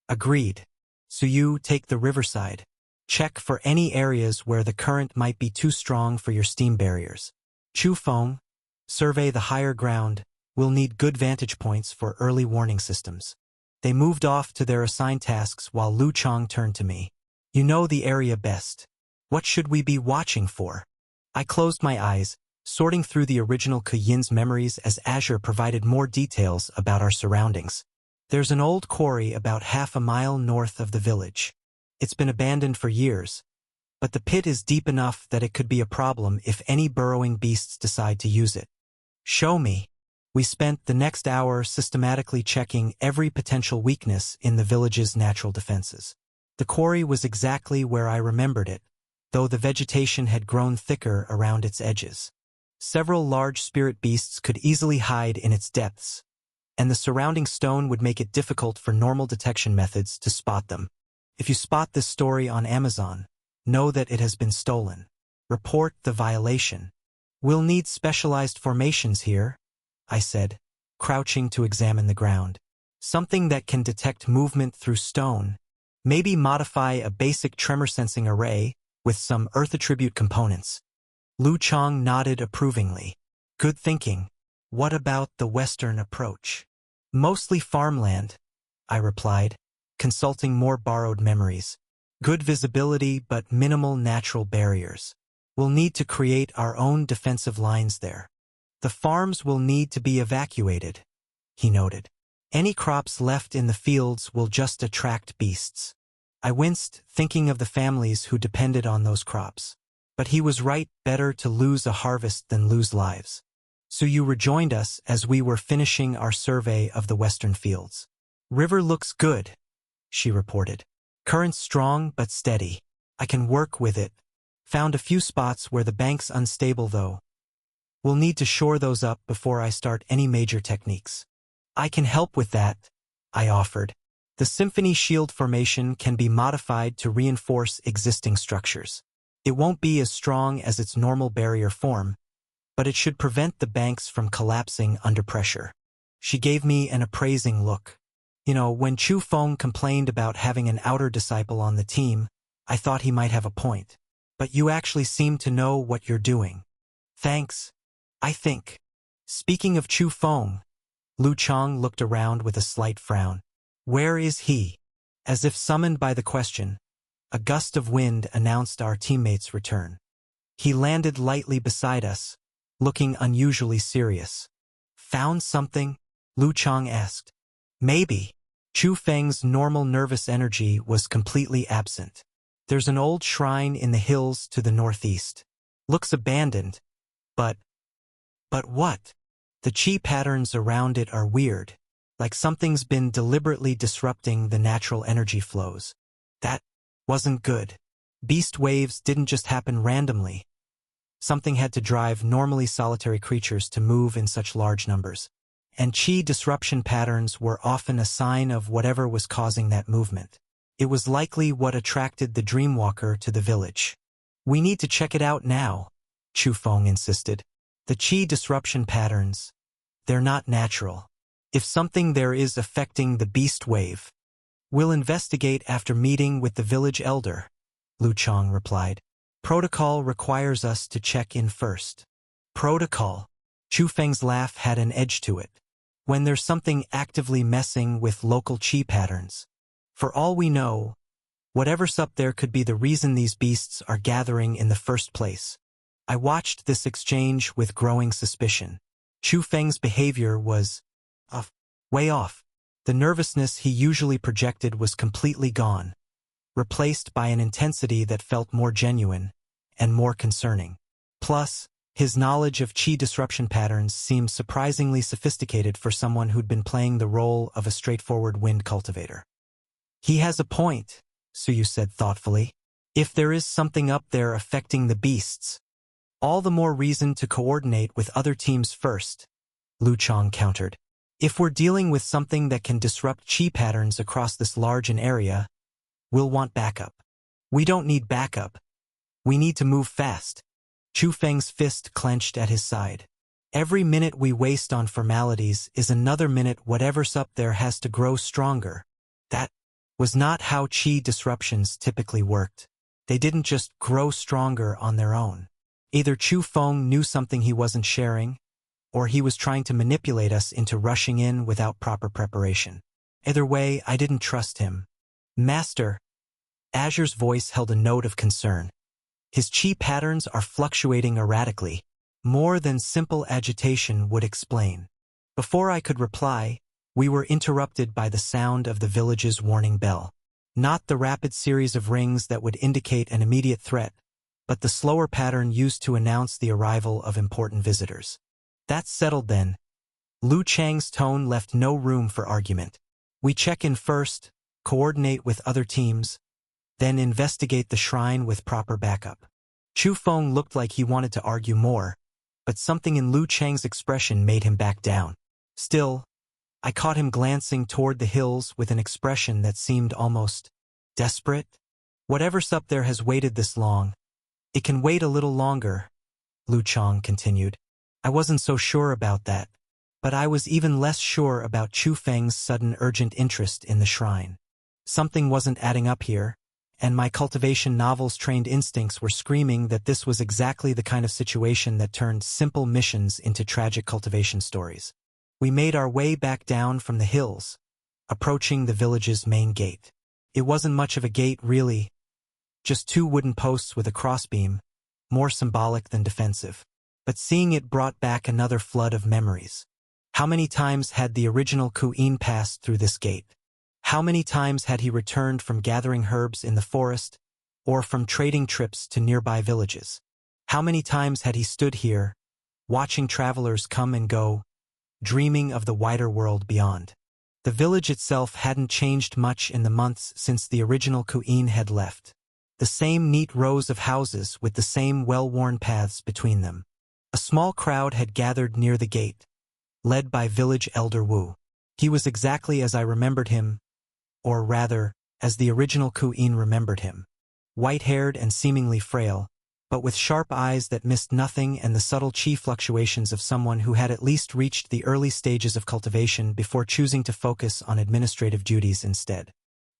Agreed. So you take the riverside. Check for any areas where the current might be too strong for your steam barriers. Chu Feng, survey the higher ground. We'll need good vantage points for early warning systems. They moved off to their assigned tasks while Lu Chang turned to me. You know the area best. What should we be watching for? I closed my eyes, sorting through the original Kuyin's memories as Azure provided more details about our surroundings. There's an old quarry about half a mile north of the village. It's been abandoned for years, but the pit is deep enough that it could be a problem if any burrowing beasts decide to use it. Show me. We spent the next hour systematically checking every potential weakness in the village's natural defenses. The quarry was exactly where I remembered it, though the vegetation had grown thicker around its edges. Several large spirit beasts could easily hide in its depths, and the surrounding stone would make it difficult for normal detection methods to spot them. If you spot this story on Amazon, know that it has been stolen. Report the violation. We'll need specialized formations here, I said, crouching to examine the ground. Something that can detect movement through stone. Maybe modify a basic tremor sensing array with some Earth attribute components. Lu Chang nodded approvingly. Good thinking. What about the western approach? Mostly farmland, I replied, consulting more borrowed memories. Good visibility but minimal natural barriers. We'll need to create our own defensive lines there. The farms will need to be evacuated, he noted. Any crops left in the fields will just attract beasts. I winced, thinking of the families who depended on those crops. But he was right, better to lose a harvest than lose lives. So you rejoined us as we were finishing our survey of the western fields. River looks good, she reported. Current strong but steady. I can work with it. Found a few spots where the bank's unstable though. We'll need to shore those up before I start any major techniques. I can help with that, I offered. The Symphony Shield formation can be modified to reinforce existing structures. It won't be as strong as its normal barrier form, but it should prevent the banks from collapsing under pressure. She gave me an appraising look. You know, when Chu Feng complained about having an outer disciple on the team, I thought he might have a point. But you actually seem to know what you're doing. Thanks, I think. Speaking of Chu Feng, Lu Chang looked around with a slight frown. Where is he? As if summoned by the question, a gust of wind announced our teammate's return. He landed lightly beside us, looking unusually serious. Found something? Lu Chang asked. Maybe. Chu Feng's normal nervous energy was completely absent. There's an old shrine in the hills to the northeast. Looks abandoned. But what? The chi patterns around it are weird, like something's been deliberately disrupting the natural energy flows. That wasn't good. Beast waves didn't just happen randomly. Something had to drive normally solitary creatures to move in such large numbers. And chi disruption patterns were often a sign of whatever was causing that movement. It was likely what attracted the Dreamwalker to the village. We need to check it out now, Chu Feng insisted. The chi disruption patterns, they're not natural. If something there is affecting the beast wave, we'll investigate after meeting with the village elder. Lu Chang replied. Protocol requires us to check in first. Protocol? Chu Feng's laugh had an edge to it. When there's something actively messing with local chi patterns. For all we know, whatever's up there could be the reason these beasts are gathering in the first place. I watched this exchange with growing suspicion. Chu Feng's behavior was way off. The nervousness he usually projected was completely gone, replaced by an intensity that felt more genuine and more concerning. Plus, his knowledge of chi disruption patterns seemed surprisingly sophisticated for someone who'd been playing the role of a straightforward wind cultivator. He has a point, Suyu said thoughtfully. If there is something up there affecting the beasts, all the more reason to coordinate with other teams first, Lu Chang countered. If we're dealing with something that can disrupt chi patterns across this large an area, we'll want backup. We don't need backup. We need to move fast. Chu Feng's fist clenched at his side. Every minute we waste on formalities is another minute whatever's up there has to grow stronger. That was not how chi disruptions typically worked. They didn't just grow stronger on their own. Either Chu Feng knew something he wasn't sharing, or he was trying to manipulate us into rushing in without proper preparation. Either way, I didn't trust him. Master, Azure's voice held a note of concern. His chi patterns are fluctuating erratically, more than simple agitation would explain. Before I could reply, we were interrupted by the sound of the village's warning bell. Not the rapid series of rings that would indicate an immediate threat, but the slower pattern used to announce the arrival of important visitors. That's settled then. Lu Chang's tone left no room for argument. We check in first, coordinate with other teams, then investigate the shrine with proper backup. Chu Feng looked like he wanted to argue more, but something in Lu Chang's expression made him back down. Still, I caught him glancing toward the hills with an expression that seemed almost desperate. Whatever's up there has waited this long. It can wait a little longer, Lu Chang continued. I wasn't so sure about that, but I was even less sure about Chu Feng's sudden urgent interest in the shrine. Something wasn't adding up here, and my cultivation novel's trained instincts were screaming that this was exactly the kind of situation that turned simple missions into tragic cultivation stories. We made our way back down from the hills, approaching the village's main gate. It wasn't much of a gate, really, just two wooden posts with a crossbeam, more symbolic than defensive. But seeing it brought back another flood of memories. How many times had the original Ku'in passed through this gate? How many times had he returned from gathering herbs in the forest, or from trading trips to nearby villages? How many times had he stood here, watching travelers come and go, dreaming of the wider world beyond? The village itself hadn't changed much in the months since the original Ku'in had left. The same neat rows of houses with the same well-worn paths between them. A small crowd had gathered near the gate, led by village elder Wu. He was exactly as I remembered him, or rather, as the original Ku'in remembered him. White-haired and seemingly frail, but with sharp eyes that missed nothing and the subtle chi fluctuations of someone who had at least reached the early stages of cultivation before choosing to focus on administrative duties instead.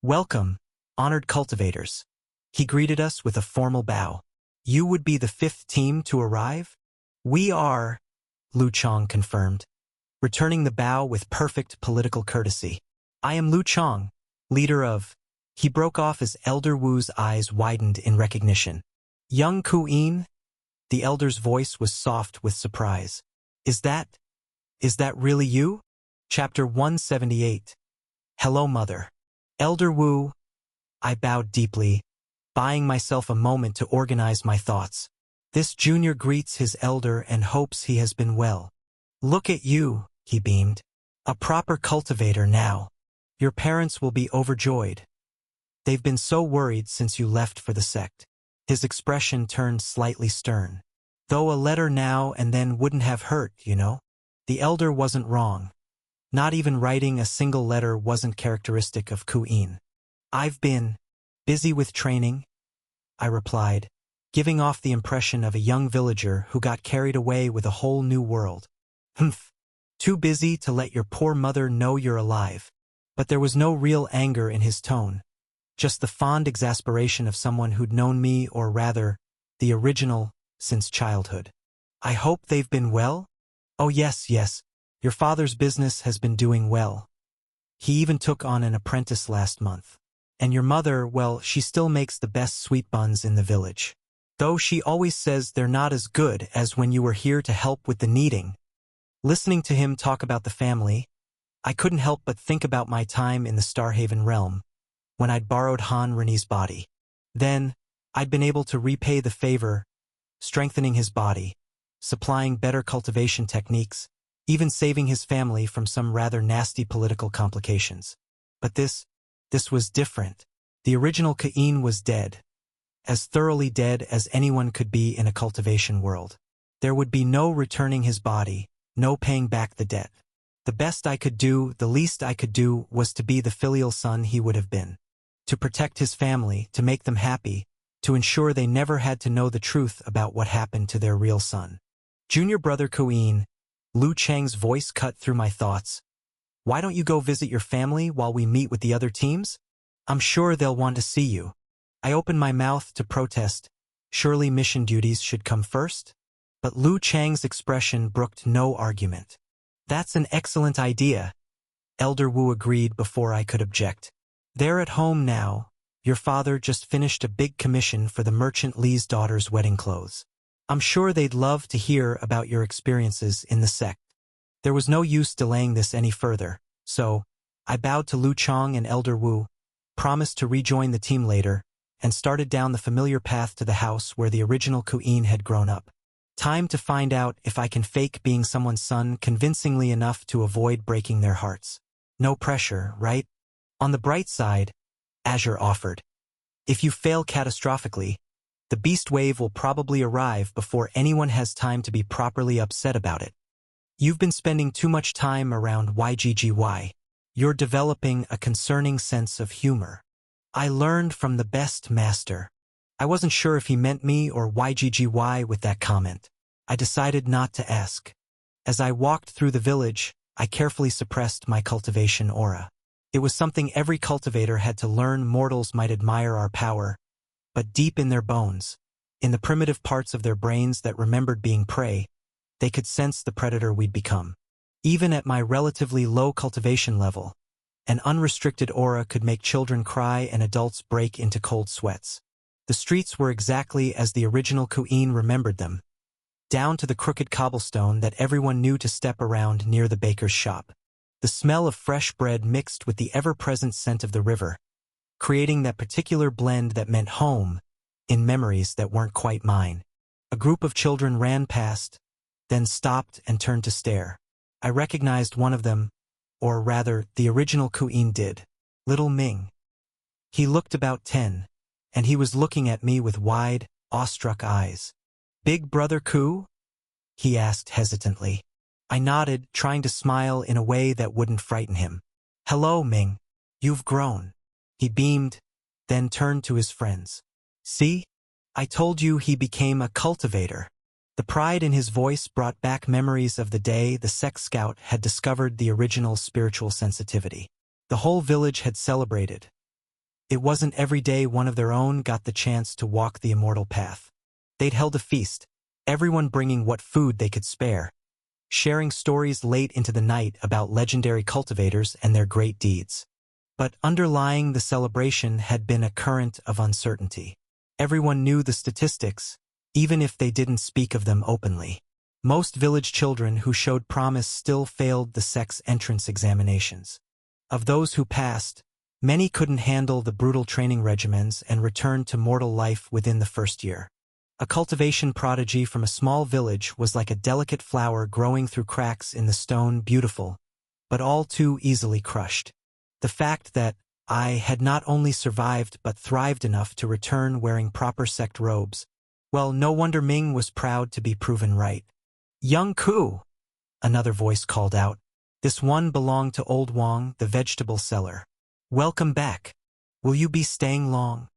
Welcome, honored cultivators. He greeted us with a formal bow. You would be the fifth team to arrive? We are, Lu Chang confirmed, returning the bow with perfect political courtesy. I am Lu Chang, leader of... He broke off as Elder Wu's eyes widened in recognition. Young Ku'in? The elder's voice was soft with surprise. Is that really you? Chapter 178. Hello, Mother. Elder Wu. I bowed deeply, buying myself a moment to organize my thoughts. This junior greets his elder and hopes he has been well. Look at you, he beamed. A proper cultivator now. Your parents will be overjoyed. They've been so worried since you left for the sect. His expression turned slightly stern. Though a letter now and then wouldn't have hurt, you know. The elder wasn't wrong. Not even writing a single letter wasn't characteristic of Ku'in. I've been busy with training, I replied, giving off the impression of a young villager who got carried away with a whole new world. Humph. Too busy to let your poor mother know you're alive. But there was no real anger in his tone. just the fond exasperation of someone who'd known me, or rather, the original, since childhood. I hope they've been well? Oh yes, yes, your father's business has been doing well. He even took on an apprentice last month. And your mother, well, she still makes the best sweet buns in the village. Though she always says they're not as good as when you were here to help with the kneading. Listening to him talk about the family, I couldn't help but think about my time in the Starhaven realm, when I'd borrowed Han Renee's body. Then, I'd been able to repay the favor, strengthening his body, supplying better cultivation techniques, even saving his family from some rather nasty political complications. But this was different. The original Ka'in was dead, as thoroughly dead as anyone could be in a cultivation world. There would be no returning his body, no paying back the debt. The best I could do, the least I could do, was to be the filial son he would have been. To protect his family, to make them happy, to ensure they never had to know the truth about what happened to their real son. Junior brother Ka'in, Lu Chang's voice cut through my thoughts. Why don't you go visit your family while we meet with the other teams? I'm sure they'll want to see you. I opened my mouth to protest. Surely mission duties should come first? But Lu Chang's expression brooked no argument. That's an excellent idea, Elder Wu agreed before I could object. They're at home now. Your father just finished a big commission for the merchant Li's daughter's wedding clothes. I'm sure they'd love to hear about your experiences in the sect. There was no use delaying this any further, so I bowed to Lu Chang and Elder Wu, promised to rejoin the team later, and started down the familiar path to the house where the original Ka'in had grown up. Time to find out if I can fake being someone's son convincingly enough to avoid breaking their hearts. No pressure, right? On the bright side, Azure offered. If you fail catastrophically, the beast wave will probably arrive before anyone has time to be properly upset about it. You've been spending too much time around YGGY. You're developing a concerning sense of humor. I learned from the best master. I wasn't sure if he meant me or YGGY with that comment. I decided not to ask. As I walked through the village, I carefully suppressed my cultivation aura. It was something every cultivator had to learn. Mortals might admire our power, but deep in their bones, in the primitive parts of their brains that remembered being prey, they could sense the predator we'd become. Even at my relatively low cultivation level, an unrestricted aura could make children cry and adults break into cold sweats. The streets were exactly as the original Ka'in remembered them, down to the crooked cobblestone that everyone knew to step around near the baker's shop. The smell of fresh bread mixed with the ever-present scent of the river, creating that particular blend that meant home in memories that weren't quite mine. A group of children ran past, then stopped and turned to stare. I recognized one of them, or rather, the original Ka'in did. Little Ming. He looked about 10, and he was looking at me with wide, awestruck eyes. Big brother Ku? He asked hesitantly. I nodded, trying to smile in a way that wouldn't frighten him. Hello, Ming. You've grown. He beamed, then turned to his friends. See? I told you he became a cultivator. The pride in his voice brought back memories of the day the Sect Scout had discovered the original spiritual sensitivity. The whole village had celebrated. It wasn't every day one of their own got the chance to walk the immortal path. They'd held a feast, everyone bringing what food they could spare, sharing stories late into the night about legendary cultivators and their great deeds. But underlying the celebration had been a current of uncertainty. Everyone knew the statistics, even if they didn't speak of them openly. Most village children who showed promise still failed the sect's entrance examinations. Of those who passed, many couldn't handle the brutal training regimens and returned to mortal life within the first year. A cultivation prodigy from a small village was like a delicate flower growing through cracks in the stone, beautiful, but all too easily crushed. The fact that I had not only survived but thrived enough to return wearing proper sect robes, well, no wonder Ming was proud to be proven right. Young Ku, another voice called out. This one belonged to Old Wang, the vegetable seller. Welcome back. Will you be staying long?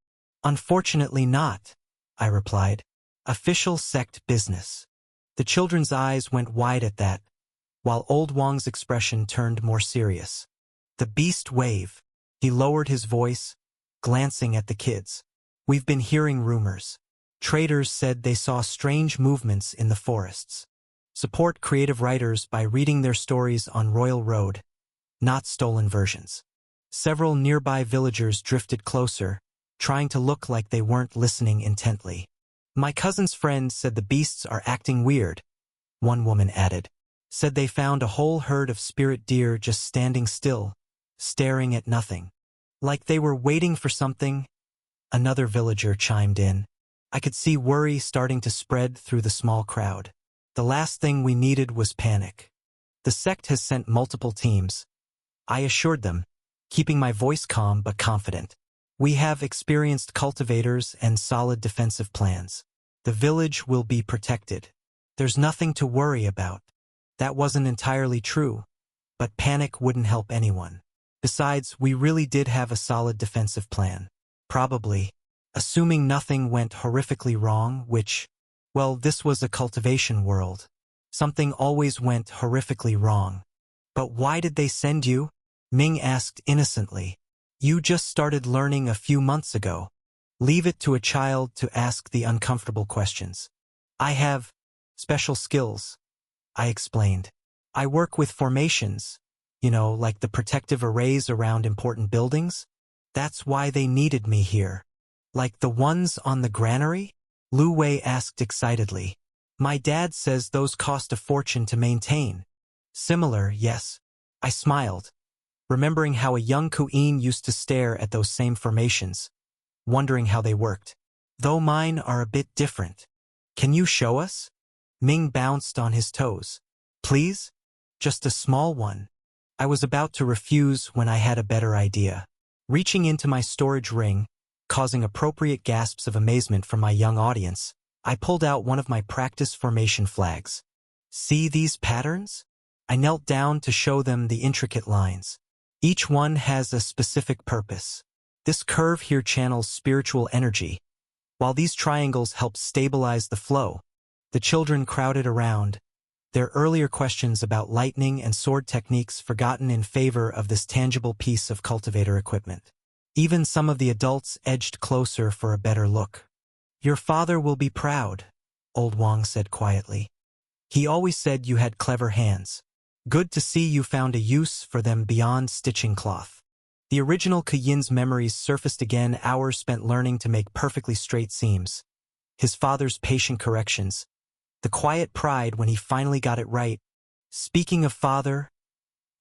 Unfortunately not, I replied. Official sect business. The children's eyes went wide at that, while Old Wang's expression turned more serious. The beast wave. He lowered his voice, glancing at the kids. We've been hearing rumors. Traders said they saw strange movements in the forests. Support creative writers by reading their stories on Royal Road, not stolen versions. Several nearby villagers drifted closer, trying to look like they weren't listening intently. My cousin's friend said the beasts are acting weird, one woman added. Said they found a whole herd of spirit deer just standing still, staring at nothing. Like they were waiting for something. Another villager chimed in. I could see worry starting to spread through the small crowd. The last thing we needed was panic. The sect has sent multiple teams. I assured them, keeping my voice calm but confident. We have experienced cultivators and solid defensive plans. The village will be protected. There's nothing to worry about. That wasn't entirely true, but panic wouldn't help anyone. Besides, we really did have a solid defensive plan. Probably, assuming nothing went horrifically wrong, which, well, this was a cultivation world. Something always went horrifically wrong. But why did they send you? Ming asked innocently. You just started learning a few months ago. Leave it to a child to ask the uncomfortable questions. I have special skills, I explained. I work with formations, like the protective arrays around important buildings. That's why they needed me here. Like the ones on the granary? Lu Wei asked excitedly. My dad says those cost a fortune to maintain. Similar, yes. I smiled, remembering how a young Queen used to stare at those same formations, wondering how they worked. Though mine are a bit different. Can you show us? Ming bounced on his toes. Please? Just a small one. I was about to refuse when I had a better idea. Reaching into my storage ring, causing appropriate gasps of amazement from my young audience, I pulled out one of my practice formation flags. See these patterns? I knelt down to show them the intricate lines. Each one has a specific purpose. This curve here channels spiritual energy, while these triangles help stabilize the flow. The children crowded around, their earlier questions about lightning and sword techniques forgotten in favor of this tangible piece of cultivator equipment. Even some of the adults edged closer for a better look. Your father will be proud, Old Wang said quietly. He always said you had clever hands. Good to see you found a use for them beyond stitching cloth. The original Keyin's memories surfaced again, hours spent learning to make perfectly straight seams. His father's patient corrections. The quiet pride when he finally got it right. Speaking of father,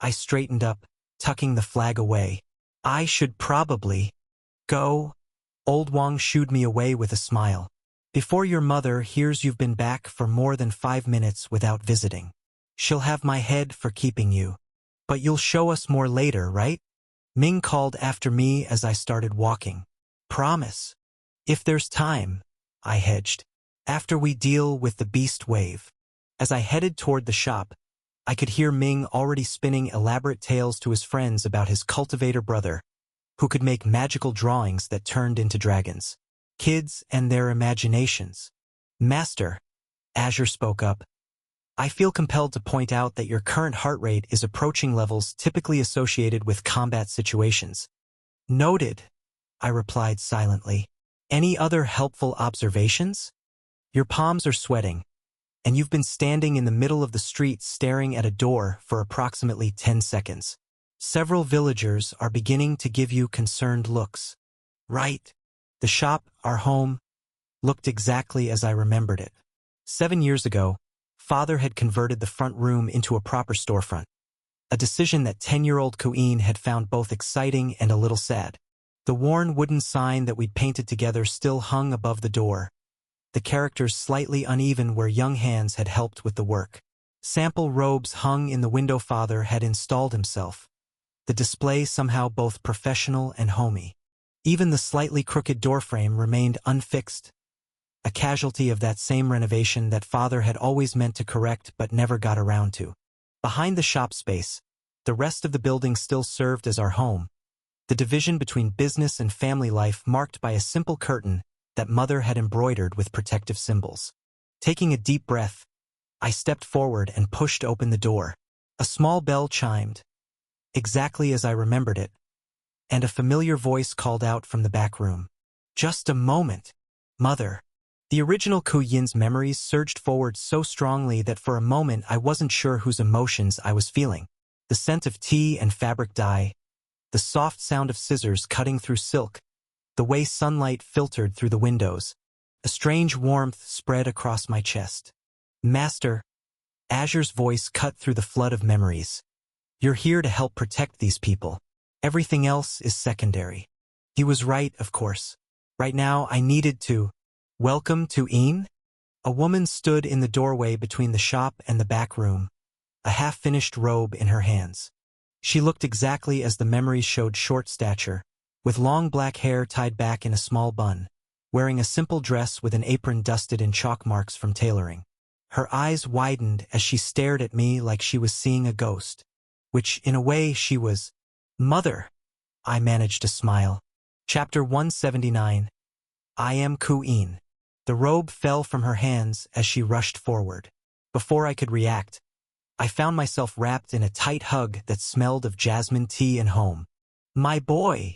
I straightened up, tucking the flag away. I should probably go. Old Wang shooed me away with a smile. Before your mother hears you've been back for more than 5 minutes without visiting. She'll have my head for keeping you. But you'll show us more later, right? Ming called after me as I started walking. Promise. If there's time, I hedged. After we deal with the beast wave. As I headed toward the shop, I could hear Ming already spinning elaborate tales to his friends about his cultivator brother, who could make magical drawings that turned into dragons. Kids and their imaginations. Master, Azure spoke up. I feel compelled to point out that your current heart rate is approaching levels typically associated with combat situations. Noted, I replied silently. Any other helpful observations? Your palms are sweating, and you've been standing in the middle of the street staring at a door for approximately 10 seconds. Several villagers are beginning to give you concerned looks. Right. The shop, our home, looked exactly as I remembered it. 7 years ago, Father had converted the front room into a proper storefront, a decision that 10-year-old Queen had found both exciting and a little sad. The worn wooden sign that we'd painted together still hung above the door, the characters slightly uneven where young hands had helped with the work. Sample robes hung in the window. Father had installed himself. The display somehow both professional and homey. Even the slightly crooked doorframe remained unfixed, a casualty of that same renovation that Father had always meant to correct but never got around to. Behind the shop space, the rest of the building still served as our home, the division between business and family life marked by a simple curtain that Mother had embroidered with protective symbols. Taking a deep breath, I stepped forward and pushed open the door. A small bell chimed, exactly as I remembered it, and a familiar voice called out from the back room. Just a moment. Mother. The original Ku Yin's memories surged forward so strongly that for a moment I wasn't sure whose emotions I was feeling. The scent of tea and fabric dye, the soft sound of scissors cutting through silk, the way sunlight filtered through the windows. A strange warmth spread across my chest. Master, Azure's voice cut through the flood of memories. You're here to help protect these people. Everything else is secondary. He was right, of course. Right now, I needed to. Welcome to Een? A woman stood in the doorway between the shop and the back room, a half-finished robe in her hands. She looked exactly as the memories showed, short stature, with long black hair tied back in a small bun, wearing a simple dress with an apron dusted in chalk marks from tailoring. Her eyes widened as she stared at me like she was seeing a ghost, which, in a way, she was. Mother! I managed to smile. Chapter 179. I am Ku Een. The robe fell from her hands as she rushed forward. Before I could react, I found myself wrapped in a tight hug that smelled of jasmine tea and home. My boy,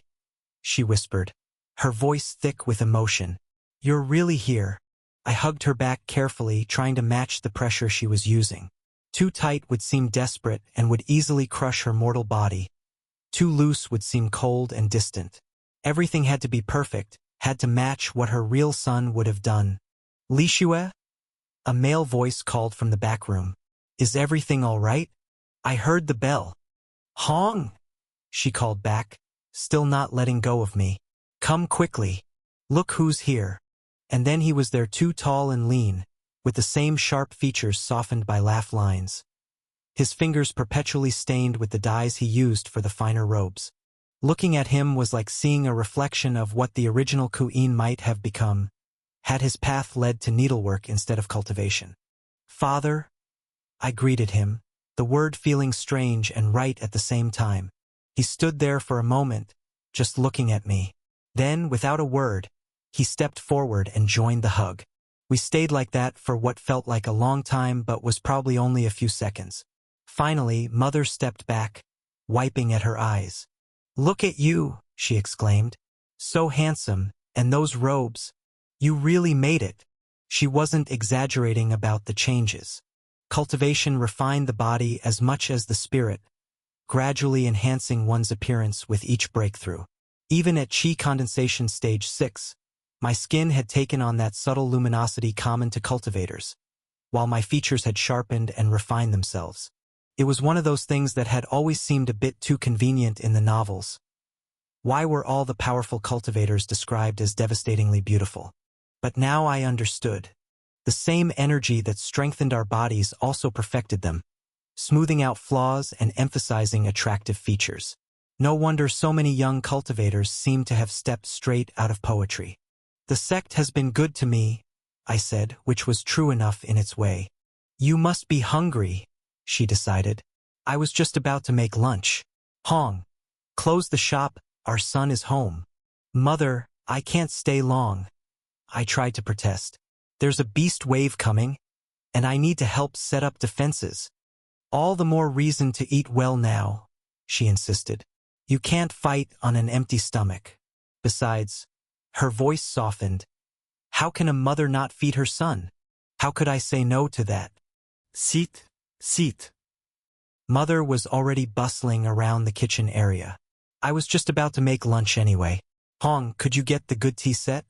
she whispered, her voice thick with emotion. You're really here. I hugged her back carefully, trying to match the pressure she was using. Too tight would seem desperate and would easily crush her mortal body. Too loose would seem cold and distant. Everything had to be perfect, had to match what her real son would have done. Li Xue? A male voice called from the back room. Is everything all right? I heard the bell. Hong! She called back, still not letting go of me. Come quickly. Look who's here. And then he was there, too tall and lean, with the same sharp features softened by laugh lines. His fingers perpetually stained with the dyes he used for the finer robes. Looking at him was like seeing a reflection of what the original Ku Een might have become, had his path led to needlework instead of cultivation. Father, I greeted him, the word feeling strange and right at the same time. He stood there for a moment, just looking at me. Then, without a word, he stepped forward and joined the hug. We stayed like that for what felt like a long time but was probably only a few seconds. Finally, Mother stepped back, wiping at her eyes. Look at you, she exclaimed. So handsome, and those robes. You really made it. She wasn't exaggerating about the changes. Cultivation refined the body as much as the spirit, gradually enhancing one's appearance with each breakthrough. Even at Qi condensation stage 6, my skin had taken on that subtle luminosity common to cultivators, while my features had sharpened and refined themselves. It was one of those things that had always seemed a bit too convenient in the novels. Why were all the powerful cultivators described as devastatingly beautiful? But now I understood. The same energy that strengthened our bodies also perfected them, smoothing out flaws and emphasizing attractive features. No wonder so many young cultivators seem to have stepped straight out of poetry. The sect has been good to me, I said, which was true enough in its way. You must be hungry, she decided. I was just about to make lunch. Hong, close the shop, our son is home. Mother, I can't stay long. I tried to protest. There's a beast wave coming, and I need to help set up defenses. All the more reason to eat well now, she insisted. You can't fight on an empty stomach. Besides, her voice softened. How can a mother not feed her son? How could I say no to that? Sit. Sit. Mother was already bustling around the kitchen area. I was just about to make lunch anyway. Hong, could you get the good tea set?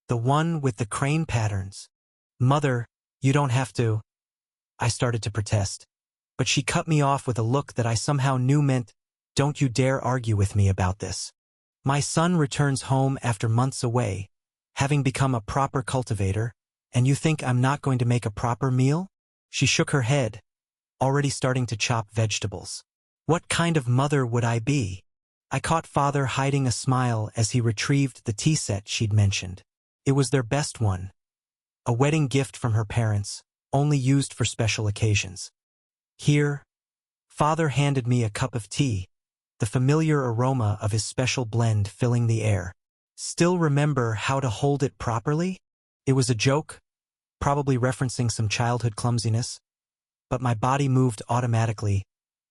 The one with the crane patterns. Mother, you don't have to. I started to protest, but she cut me off with a look that I somehow knew meant, don't you dare argue with me about this. My son returns home after months away, having become a proper cultivator, and you think I'm not going to make a proper meal? She shook her head, already starting to chop vegetables. What kind of mother would I be? I caught Father hiding a smile as he retrieved the tea set she'd mentioned. It was their best one. A wedding gift from her parents, only used for special occasions. Here, Father handed me a cup of tea, the familiar aroma of his special blend filling the air. Still remember how to hold it properly? It was a joke, probably referencing some childhood clumsiness, but my body moved automatically,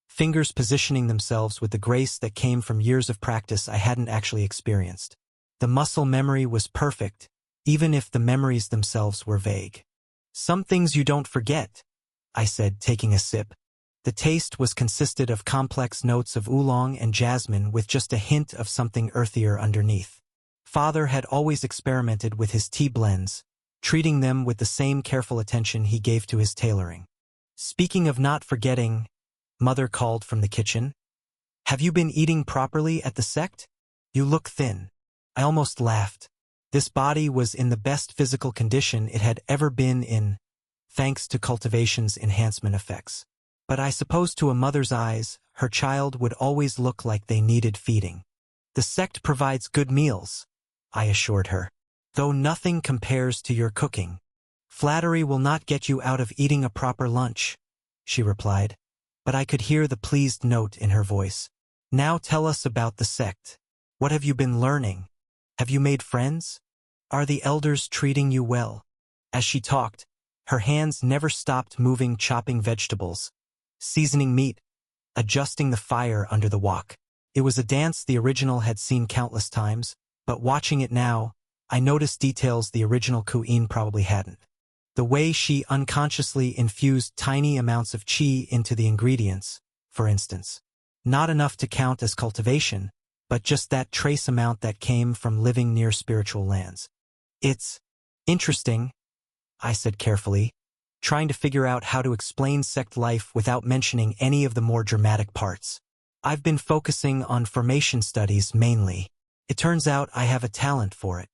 fingers positioning themselves with the grace that came from years of practice I hadn't actually experienced. The muscle memory was perfect, even if the memories themselves were vague. Some things you don't forget, I said, taking a sip. The taste was consisted of complex notes of oolong and jasmine with just a hint of something earthier underneath. Father had always experimented with his tea blends, treating them with the same careful attention he gave to his tailoring. Speaking of not forgetting, Mother called from the kitchen. Have you been eating properly at the sect? You look thin. I almost laughed. This body was in the best physical condition it had ever been in, thanks to cultivation's enhancement effects. But I suppose to a mother's eyes, her child would always look like they needed feeding. The sect provides good meals, I assured her, though nothing compares to your cooking. Flattery will not get you out of eating a proper lunch, she replied, but I could hear the pleased note in her voice. Now tell us about the sect. What have you been learning? Have you made friends? Are the elders treating you well? As she talked, her hands never stopped moving, chopping vegetables, seasoning meat, adjusting the fire under the wok. It was a dance the original had seen countless times, but watching it now, I noticed details the original Queen probably hadn't. The way she unconsciously infused tiny amounts of qi into the ingredients, for instance. Not enough to count as cultivation, but just that trace amount that came from living near spiritual lands. It's interesting, I said carefully, trying to figure out how to explain sect life without mentioning any of the more dramatic parts. I've been focusing on formation studies mainly. It turns out I have a talent for it.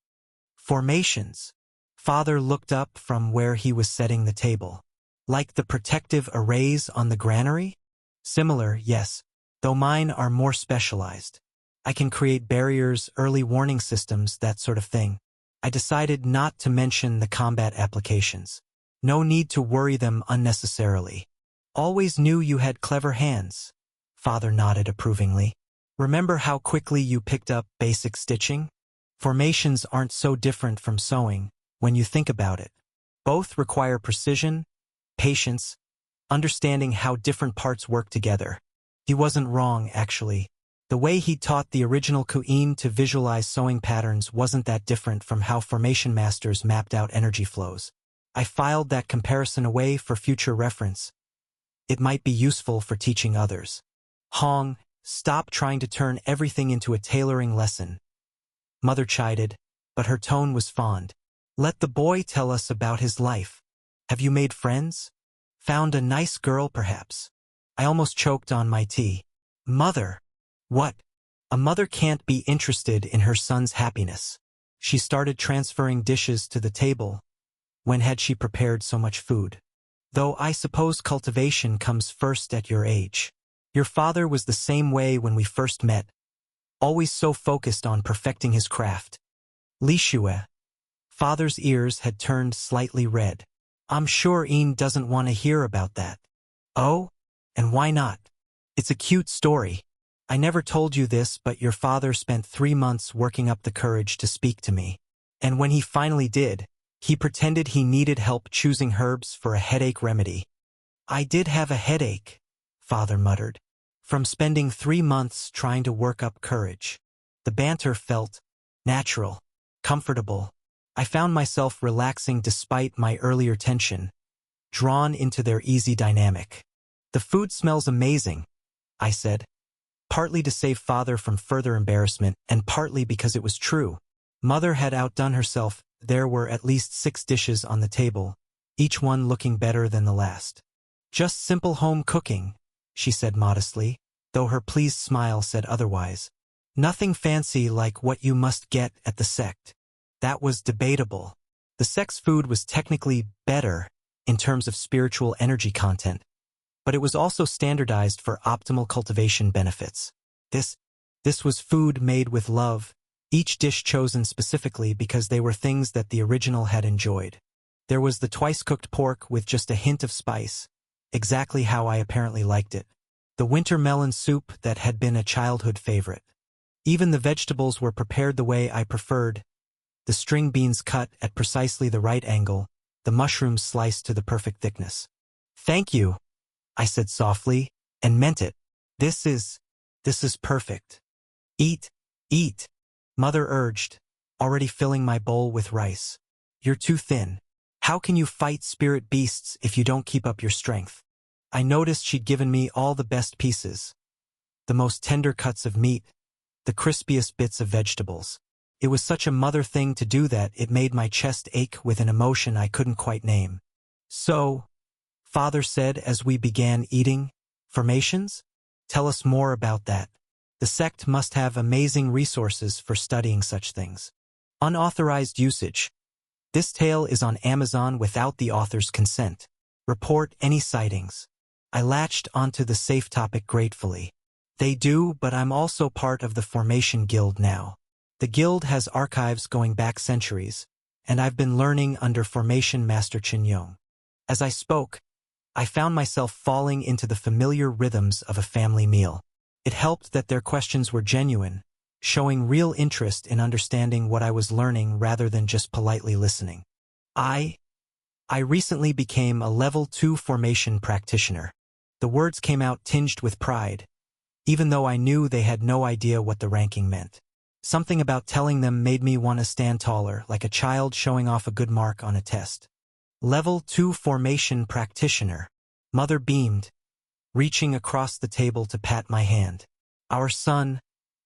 Formations. Father looked up from where he was setting the table. Like the protective arrays on the granary? Similar, yes, though mine are more specialized. I can create barriers, early warning systems, that sort of thing. I decided not to mention the combat applications. No need to worry them unnecessarily. Always knew you had clever hands. Father nodded approvingly. Remember how quickly you picked up basic stitching? Formations aren't so different from sewing, when you think about it. Both require precision, patience, understanding how different parts work together. He wasn't wrong, actually. The way he taught the original Queen to visualize sewing patterns wasn't that different from how formation masters mapped out energy flows. I filed that comparison away for future reference. It might be useful for teaching others. Hong, stop trying to turn everything into a tailoring lesson. Mother chided, but her tone was fond. Let the boy tell us about his life. Have you made friends? Found a nice girl, perhaps? I almost choked on my tea. Mother! What? A mother can't be interested in her son's happiness. She started transferring dishes to the table. When had she prepared so much food? Though I suppose cultivation comes first at your age. Your father was the same way when we first met. Always so focused on perfecting his craft. Li Shue. Father's ears had turned slightly red. I'm sure Ian doesn't want to hear about that. Oh? And why not? It's a cute story. I never told you this, but your father spent 3 months working up the courage to speak to me. And when he finally did, he pretended he needed help choosing herbs for a headache remedy. I did have a headache, Father muttered, from spending 3 months trying to work up courage. The banter felt natural, comfortable. I found myself relaxing despite my earlier tension, drawn into their easy dynamic. The food smells amazing, I said, partly to save Father from further embarrassment and partly because it was true. Mother had outdone herself. There were at least 6 dishes on the table, each one looking better than the last. Just simple home cooking, she said modestly, though her pleased smile said otherwise. Nothing fancy like what you must get at the sect. That was debatable. The sect's food was technically better in terms of spiritual energy content, but it was also standardized for optimal cultivation benefits. This was food made with love, each dish chosen specifically because they were things that the original had enjoyed. There was the twice-cooked pork with just a hint of spice, exactly how I apparently liked it. The winter melon soup that had been a childhood favorite. Even the vegetables were prepared the way I preferred. The string beans cut at precisely the right angle, the mushrooms sliced to the perfect thickness. Thank you, I said softly, and meant it. This is perfect. Eat, eat, Mother urged, already filling my bowl with rice. You're too thin. How can you fight spirit beasts if you don't keep up your strength? I noticed she'd given me all the best pieces, the most tender cuts of meat, the crispiest bits of vegetables. It was such a mother thing to do that it made my chest ache with an emotion I couldn't quite name. So, Father said as we began eating, formations? Tell us more about that. The sect must have amazing resources for studying such things. Unauthorized usage. This tale is on Amazon without the author's consent. Report any sightings. I latched onto the safe topic gratefully. They do, but I'm also part of the Formation Guild now. The guild has archives going back centuries, and I've been learning under Formation Master Chin Yong. As I spoke, I found myself falling into the familiar rhythms of a family meal. It helped that their questions were genuine, showing real interest in understanding what I was learning rather than just politely listening. I recently became a Level 2 Formation practitioner. The words came out tinged with pride, even though I knew they had no idea what the ranking meant. Something about telling them made me want to stand taller, like a child showing off a good mark on a test. Level 2 Formation practitioner. Mother beamed, reaching across the table to pat my hand. Our son,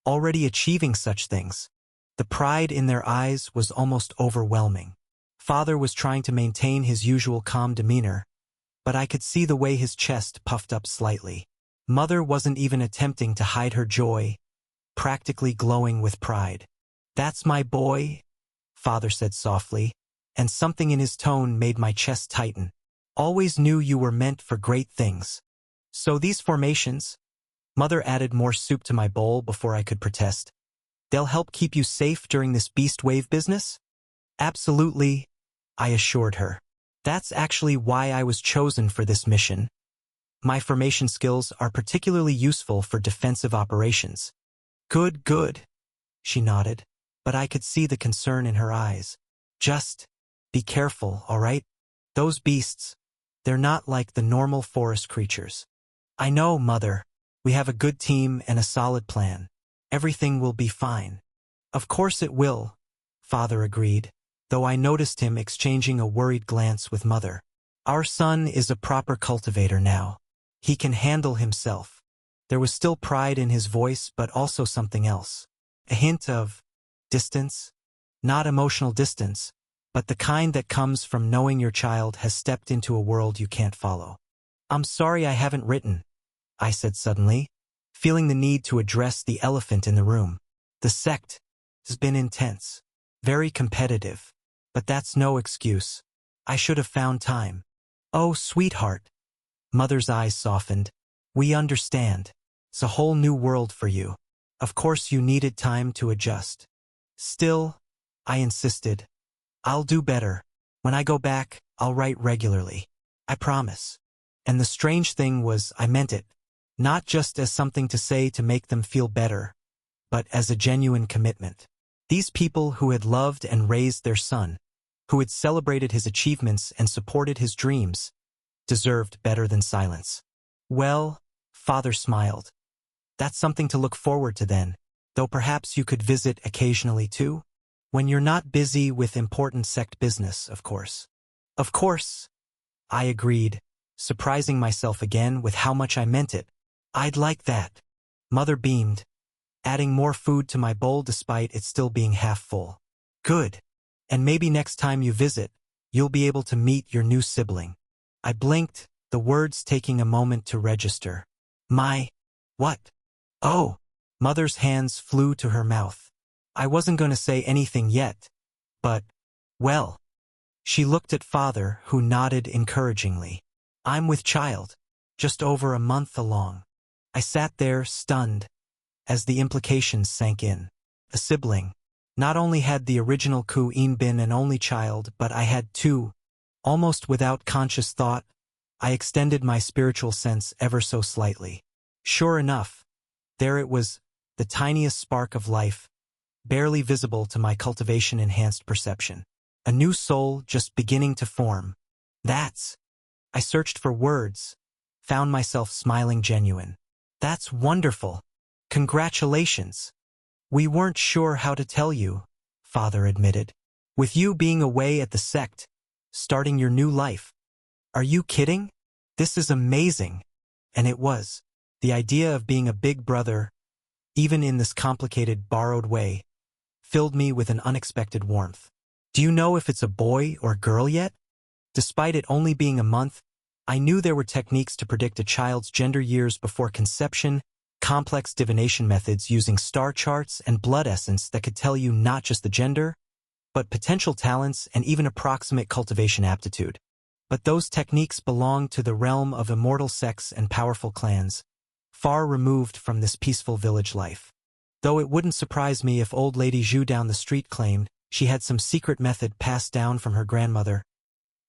already achieving such things. The pride in their eyes was almost overwhelming. Father was trying to maintain his usual calm demeanor, but I could see the way his chest puffed up slightly. Mother wasn't even attempting to hide her joy, practically glowing with pride. That's my boy, Father said softly, and something in his tone made my chest tighten. Always knew you were meant for great things. So these formations, Mother added more soup to my bowl before I could protest. They'll help keep you safe during this beast wave business? Absolutely, I assured her. That's actually why I was chosen for this mission. My formation skills are particularly useful for defensive operations. Good, good, she nodded, but I could see the concern in her eyes. Just be careful, all right? Those beasts, they're not like the normal forest creatures. I know, Mother. We have a good team and a solid plan. Everything will be fine. Of course it will, Father agreed, though I noticed him exchanging a worried glance with Mother. Our son is a proper cultivator now. He can handle himself. There was still pride in his voice, but also something else. A hint of distance. Not emotional distance, but the kind that comes from knowing your child has stepped into a world you can't follow. I'm sorry I haven't written, I said suddenly, feeling the need to address the elephant in the room. The sect has been intense, very competitive, but that's no excuse. I should have found time. Oh, sweetheart. Mother's eyes softened. We understand. It's a whole new world for you. Of course you needed time to adjust. Still, I insisted. I'll do better. When I go back, I'll write regularly. I promise. And the strange thing was I meant it. Not just as something to say to make them feel better, but as a genuine commitment. These people who had loved and raised their son, who had celebrated his achievements and supported his dreams, deserved better than silence. Well, Father smiled. That's something to look forward to then, though perhaps you could visit occasionally too? When you're not busy with important sect business, of course. Of course, I agreed, surprising myself again with how much I meant it. I'd like that. Mother beamed, adding more food to my bowl despite it still being half full. Good. And maybe next time you visit, you'll be able to meet your new sibling. I blinked, the words taking a moment to register. My, what? Oh, Mother's hands flew to her mouth. I wasn't going to say anything yet, but, well. She looked at Father, who nodded encouragingly. I'm with child, just over a month along. I sat there, stunned, as the implications sank in. A sibling. Not only had the original Ku-in been an only child, but I had two. Almost without conscious thought, I extended my spiritual sense ever so slightly. Sure enough, there it was, the tiniest spark of life, barely visible to my cultivation-enhanced perception. A new soul just beginning to form. That's. I searched for words, found myself smiling genuine. That's wonderful. Congratulations. We weren't sure how to tell you, Father admitted. With you being away at the sect, starting your new life. Are you kidding? This is amazing. And it was. The idea of being a big brother, even in this complicated, borrowed way, filled me with an unexpected warmth. Do you know if it's a boy or girl yet? Despite it only being a month, I knew there were techniques to predict a child's gender years before conception, complex divination methods using star charts and blood essence that could tell you not just the gender, but potential talents and even approximate cultivation aptitude. But those techniques belonged to the realm of immortal sects and powerful clans, far removed from this peaceful village life. Though it wouldn't surprise me if old Lady Zhu down the street claimed she had some secret method passed down from her grandmother.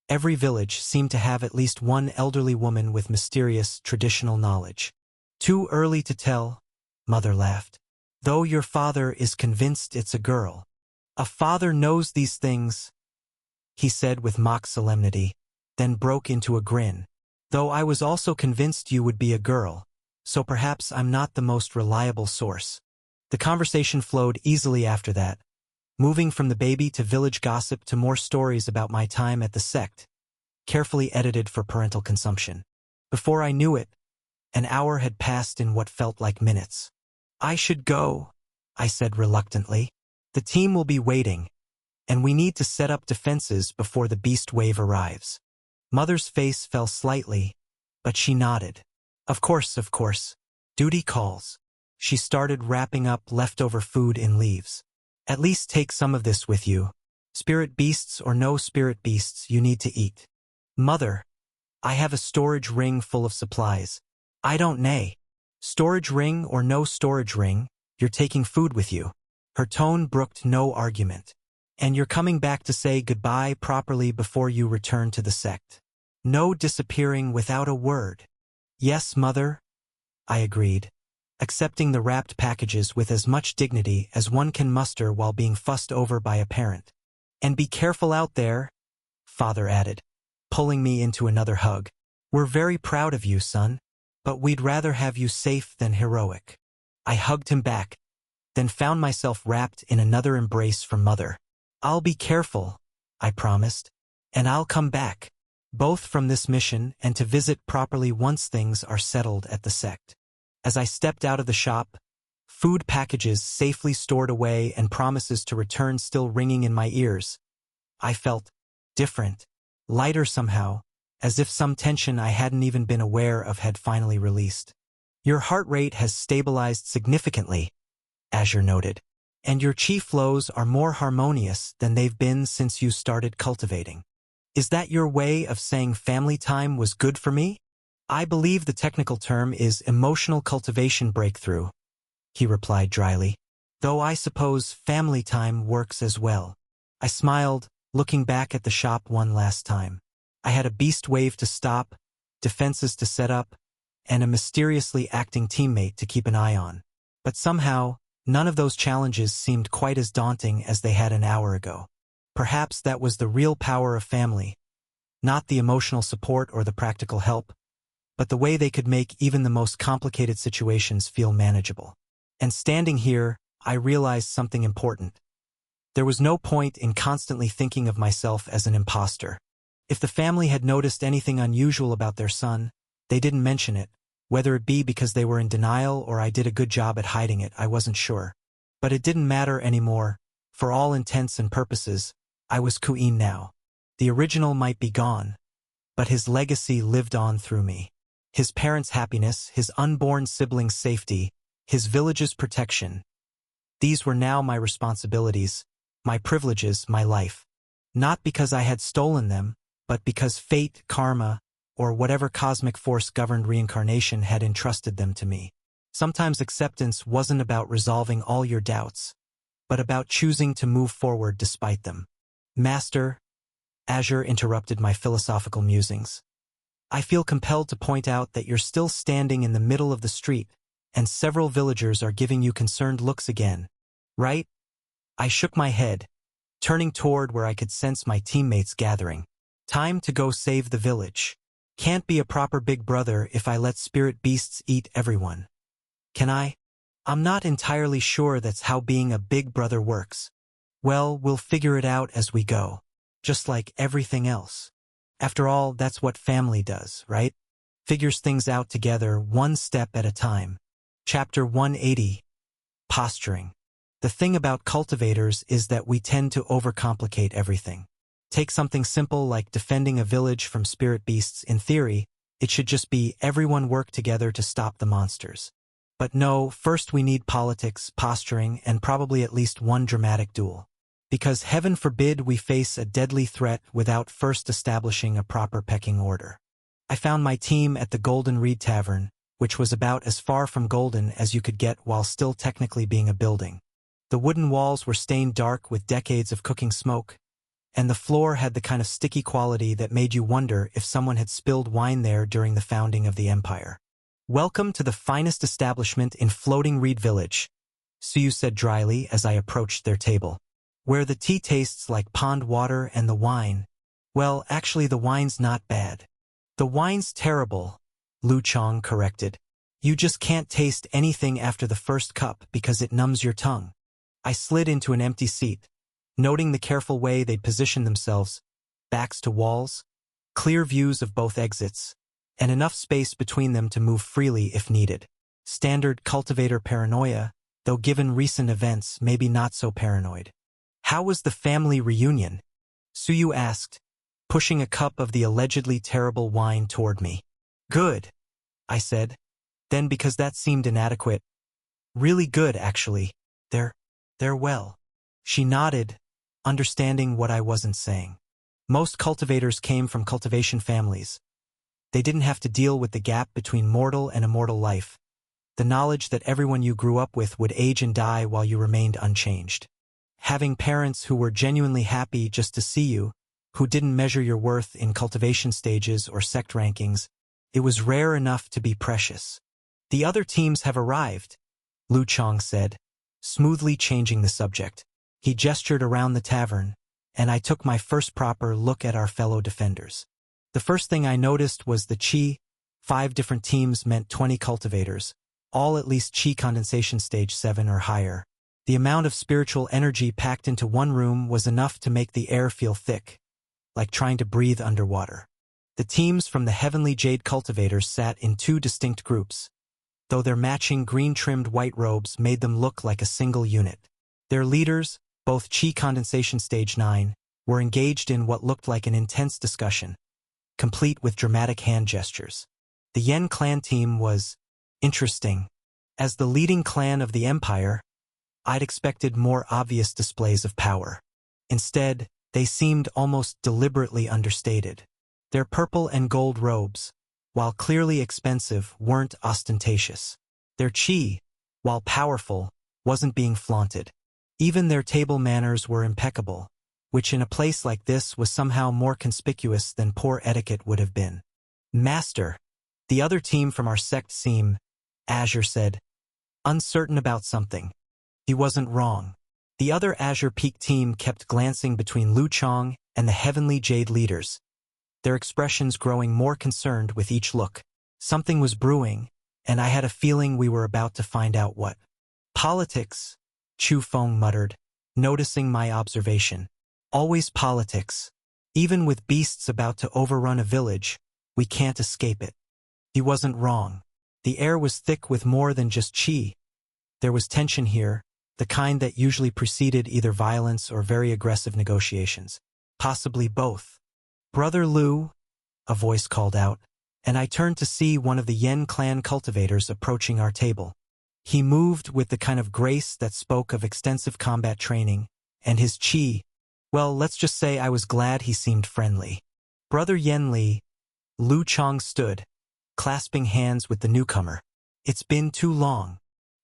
Every village seemed to have at least one elderly woman with mysterious, traditional knowledge. Too early to tell, Mother laughed. Though your father is convinced it's a girl. A father knows these things, he said with mock solemnity, then broke into a grin. Though I was also convinced you would be a girl, so perhaps I'm not the most reliable source. The conversation flowed easily after that, moving from the baby to village gossip to more stories about my time at the sect, carefully edited for parental consumption. Before I knew it, an hour had passed in what felt like minutes. I should go, I said reluctantly. The team will be waiting, and we need to set up defenses before the beast wave arrives. Mother's face fell slightly, but she nodded. Of course. Duty calls. She started wrapping up leftover food in leaves. At least take some of this with you. Spirit beasts or no spirit beasts, you need to eat. Mother, I have a storage ring full of supplies. I don't know. Storage ring or no storage ring, you're taking food with you. Her tone brooked no argument. And you're coming back to say goodbye properly before you return to the sect. No disappearing without a word. Yes, Mother, I agreed, accepting the wrapped packages with as much dignity as one can muster while being fussed over by a parent. And be careful out there, Father added, pulling me into another hug. We're very proud of you, son, but we'd rather have you safe than heroic. I hugged him back, then found myself wrapped in another embrace from Mother. I'll be careful, I promised, and I'll come back, both from this mission and to visit properly once things are settled at the sect. As I stepped out of the shop, food packages safely stored away and promises to return still ringing in my ears, I felt different, lighter somehow, as if some tension I hadn't even been aware of had finally released. Your heart rate has stabilized significantly, Azure noted, and your chi flows are more harmonious than they've been since you started cultivating. Is that your way of saying family time was good for me? I believe the technical term is emotional cultivation breakthrough, he replied dryly, though I suppose family time works as well. I smiled, looking back at the shop one last time. I had a beast wave to stop, defenses to set up, and a mysteriously acting teammate to keep an eye on. But somehow, none of those challenges seemed quite as daunting as they had an hour ago. Perhaps that was the real power of family, not the emotional support or the practical help, but the way they could make even the most complicated situations feel manageable. And standing here, I realized something important. There was no point in constantly thinking of myself as an imposter. If the family had noticed anything unusual about their son, they didn't mention it. Whether it be because they were in denial or I did a good job at hiding it, I wasn't sure. But it didn't matter anymore. For all intents and purposes, I was Kuin now. The original might be gone, but his legacy lived on through me. His parents' happiness, his unborn siblings' safety, his village's protection. These were now my responsibilities, my privileges, my life. Not because I had stolen them, but because fate, karma, or whatever cosmic force governed reincarnation had entrusted them to me. Sometimes acceptance wasn't about resolving all your doubts, but about choosing to move forward despite them. Master, Azure interrupted my philosophical musings. I feel compelled to point out that you're still standing in the middle of the street, and several villagers are giving you concerned looks again. Right? I shook my head, turning toward where I could sense my teammates gathering. Time to go save the village. Can't be a proper big brother if I let spirit beasts eat everyone. Can I? I'm not entirely sure that's how being a big brother works. Well, we'll figure it out as we go. Just like everything else. After all, that's what family does, right? Figures things out together, one step at a time. Chapter 180. Posturing. The thing about cultivators is that we tend to overcomplicate everything. Take something simple like defending a village from spirit beasts. In theory, it should just be everyone work together to stop the monsters. But no, first we need politics, posturing, and probably at least one dramatic duel. Because heaven forbid we face a deadly threat without first establishing a proper pecking order. I found my team at the Golden Reed Tavern, which was about as far from golden as you could get while still technically being a building. The wooden walls were stained dark with decades of cooking smoke, and the floor had the kind of sticky quality that made you wonder if someone had spilled wine there during the founding of the empire. "Welcome to the finest establishment in Floating Reed Village," Suyu said dryly as I approached their table. "Where the tea tastes like pond water and the wine, well, actually the wine's not bad." "The wine's terrible," Lu Chong corrected. "You just can't taste anything after the first cup because it numbs your tongue." I slid into an empty seat, noting the careful way they'd positioned themselves, backs to walls, clear views of both exits, and enough space between them to move freely if needed. Standard cultivator paranoia, though given recent events, maybe not so paranoid. "How was the family reunion?" Suyu asked, pushing a cup of the allegedly terrible wine toward me. "Good," I said. Then, because that seemed inadequate, "Really good, actually. They're well." She nodded, understanding what I wasn't saying. Most cultivators came from cultivation families. They didn't have to deal with the gap between mortal and immortal life, the knowledge that everyone you grew up with would age and die while you remained unchanged. Having parents who were genuinely happy just to see you, who didn't measure your worth in cultivation stages or sect rankings, it was rare enough to be precious. "The other teams have arrived," Lu Chong said, smoothly changing the subject. He gestured around the tavern, and I took my first proper look at our fellow defenders. The first thing I noticed was the chi. 5 different teams meant 20 cultivators, all at least chi condensation stage 7 or higher. The amount of spiritual energy packed into one room was enough to make the air feel thick, like trying to breathe underwater. The teams from the Heavenly Jade cultivators sat in 2 distinct groups, though their matching green-trimmed white robes made them look like a single unit. Their leaders, both Chi Condensation Stage 9, were engaged in what looked like an intense discussion, complete with dramatic hand gestures. The Yen clan team was interesting. As the leading clan of the empire, I'd expected more obvious displays of power. Instead, they seemed almost deliberately understated. Their purple and gold robes, while clearly expensive, weren't ostentatious. Their chi, while powerful, wasn't being flaunted. Even their table manners were impeccable, which in a place like this was somehow more conspicuous than poor etiquette would have been. "Master," the other team from our sect seemed, Azure said, uncertain about something. He wasn't wrong. The other Azure Peak team kept glancing between Lu Chong and the Heavenly Jade leaders, their expressions growing more concerned with each look. Something was brewing, and I had a feeling we were about to find out what. "Politics," Chu Feng muttered, noticing my observation. "Always politics. Even with beasts about to overrun a village, we can't escape it." He wasn't wrong. The air was thick with more than just chi. There was tension here, the kind that usually preceded either violence or very aggressive negotiations. Possibly both. "Brother Lu," a voice called out, and I turned to see one of the Yen clan cultivators approaching our table. He moved with the kind of grace that spoke of extensive combat training, and his chi, well, let's just say I was glad he seemed friendly. "Brother Yen Li," Lu Chong stood, clasping hands with the newcomer. "It's been too long.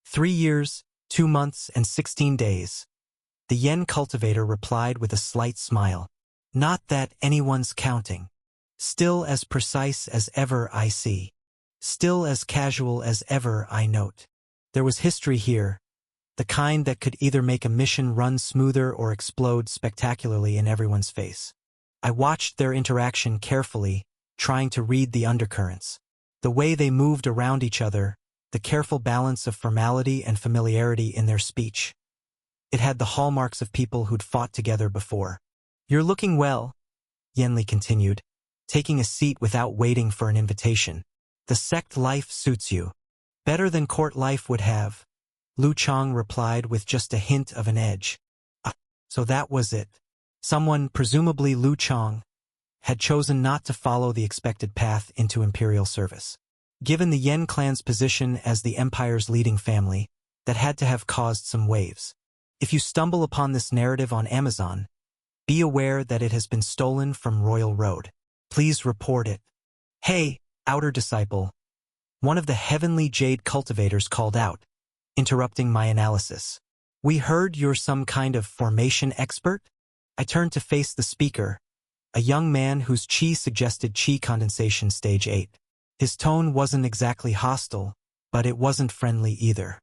3 years, 2 months, and 16 days. The Yen cultivator replied with a slight smile. "Not that anyone's counting. Still as precise as ever I see. Still as casual as ever I note." There was history here, the kind that could either make a mission run smoother or explode spectacularly in everyone's face. I watched their interaction carefully, trying to read the undercurrents. The way they moved around each other, the careful balance of formality and familiarity in their speech. It had the hallmarks of people who'd fought together before. "You're looking well," Yenli continued, taking a seat without waiting for an invitation. "The sect life suits you. Better than court life would have," Lu Chang replied with just a hint of an edge. "Ah, so that was it." Someone, presumably Lu Chang, had chosen not to follow the expected path into imperial service. Given the Yen clan's position as the empire's leading family, that had to have caused some waves. If you stumble upon this narrative on Amazon, be aware that it has been stolen from Royal Road. Please report it. "Hey, outer disciple," one of the heavenly jade cultivators called out, interrupting my analysis. "We heard you're some kind of formation expert?" I turned to face the speaker, a young man whose chi suggested chi condensation stage 8. His tone wasn't exactly hostile, but it wasn't friendly either.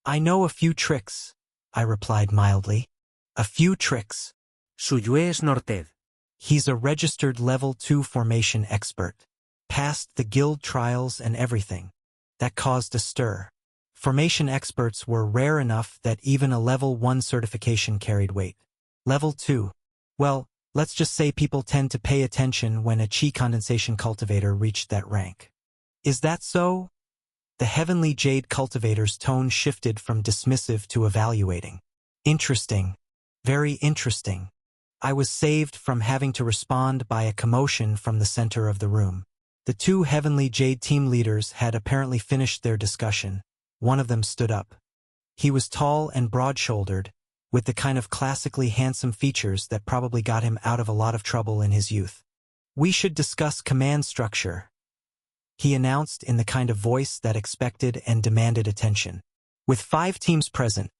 "I know a few tricks," I replied mildly. "A few tricks." Suyo es Norted. He's a registered level 2 formation expert. Passed the guild trials and everything. That caused a stir. Formation experts were rare enough that even a level 1 certification carried weight. Level 2. Well, let's just say people tend to pay attention when a chi condensation cultivator reached that rank. "Is that so?" The heavenly jade cultivator's tone shifted from dismissive to evaluating. "Interesting. Very interesting." I was saved from having to respond by a commotion from the center of the room. The two heavenly jade team leaders had apparently finished their discussion. One of them stood up. He was tall and broad-shouldered, with the kind of classically handsome features that probably got him out of a lot of trouble in his youth. "We should discuss command structure," he announced in the kind of voice that expected and demanded attention. "With 5 teams present,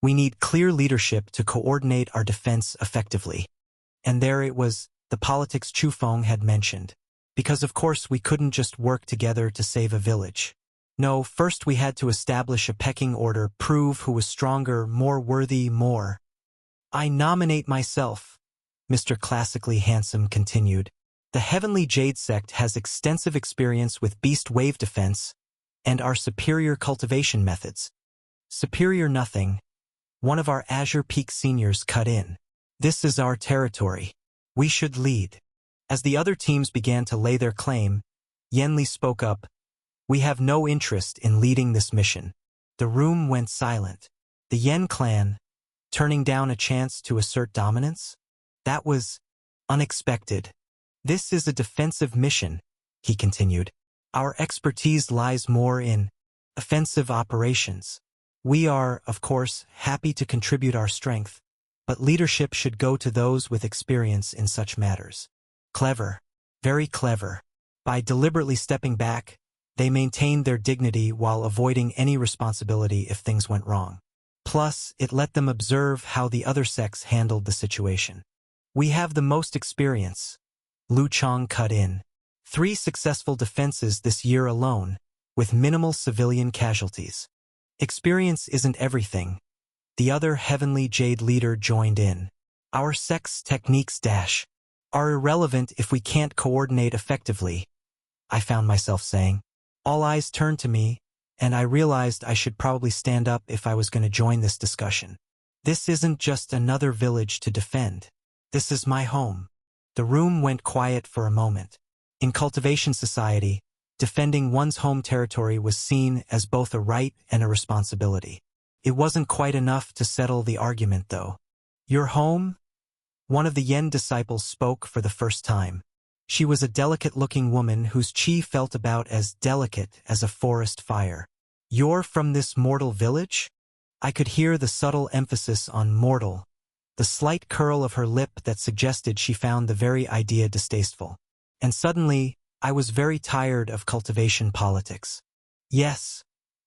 we need clear leadership to coordinate our defense effectively." And there it was, the politics Chu Feng had mentioned. Because of course we couldn't just work together to save a village. No, first we had to establish a pecking order, prove who was stronger, more worthy, more. "I nominate myself," Mr. Classically Handsome continued. "The Heavenly Jade Sect has extensive experience with beast wave defense and our superior cultivation methods." "Superior nothing," one of our Azure Peak seniors cut in. "This is our territory. We should lead." As the other teams began to lay their claim, Yenli spoke up. "We have no interest in leading this mission." The room went silent. The Yen clan, turning down a chance to assert dominance? That was unexpected. "This is a defensive mission," he continued. "Our expertise lies more in offensive operations. We are, of course, happy to contribute our strength, but leadership should go to those with experience in such matters." Clever. Very clever. By deliberately stepping back, they maintained their dignity while avoiding any responsibility if things went wrong. Plus, it let them observe how the other sects handled the situation. "We have the most experience," Lu Chang cut in. 3 successful defenses this year alone, with minimal civilian casualties. "Experience isn't everything." The other heavenly jade leader joined in. "Our sect's techniques are irrelevant if we can't coordinate effectively," I found myself saying. All eyes turned to me, and I realized I should probably stand up if I was going to join this discussion. This isn't just another village to defend. This is my home. The room went quiet for a moment. In cultivation society, defending one's home territory was seen as both a right and a responsibility. It wasn't quite enough to settle the argument, though. "Your home?" One of the Yen disciples spoke for the first time. She was a delicate-looking woman whose chi felt about as delicate as a forest fire. "You're from this mortal village?" I could hear the subtle emphasis on mortal, the slight curl of her lip that suggested she found the very idea distasteful. And suddenly, I was very tired of cultivation politics. "Yes."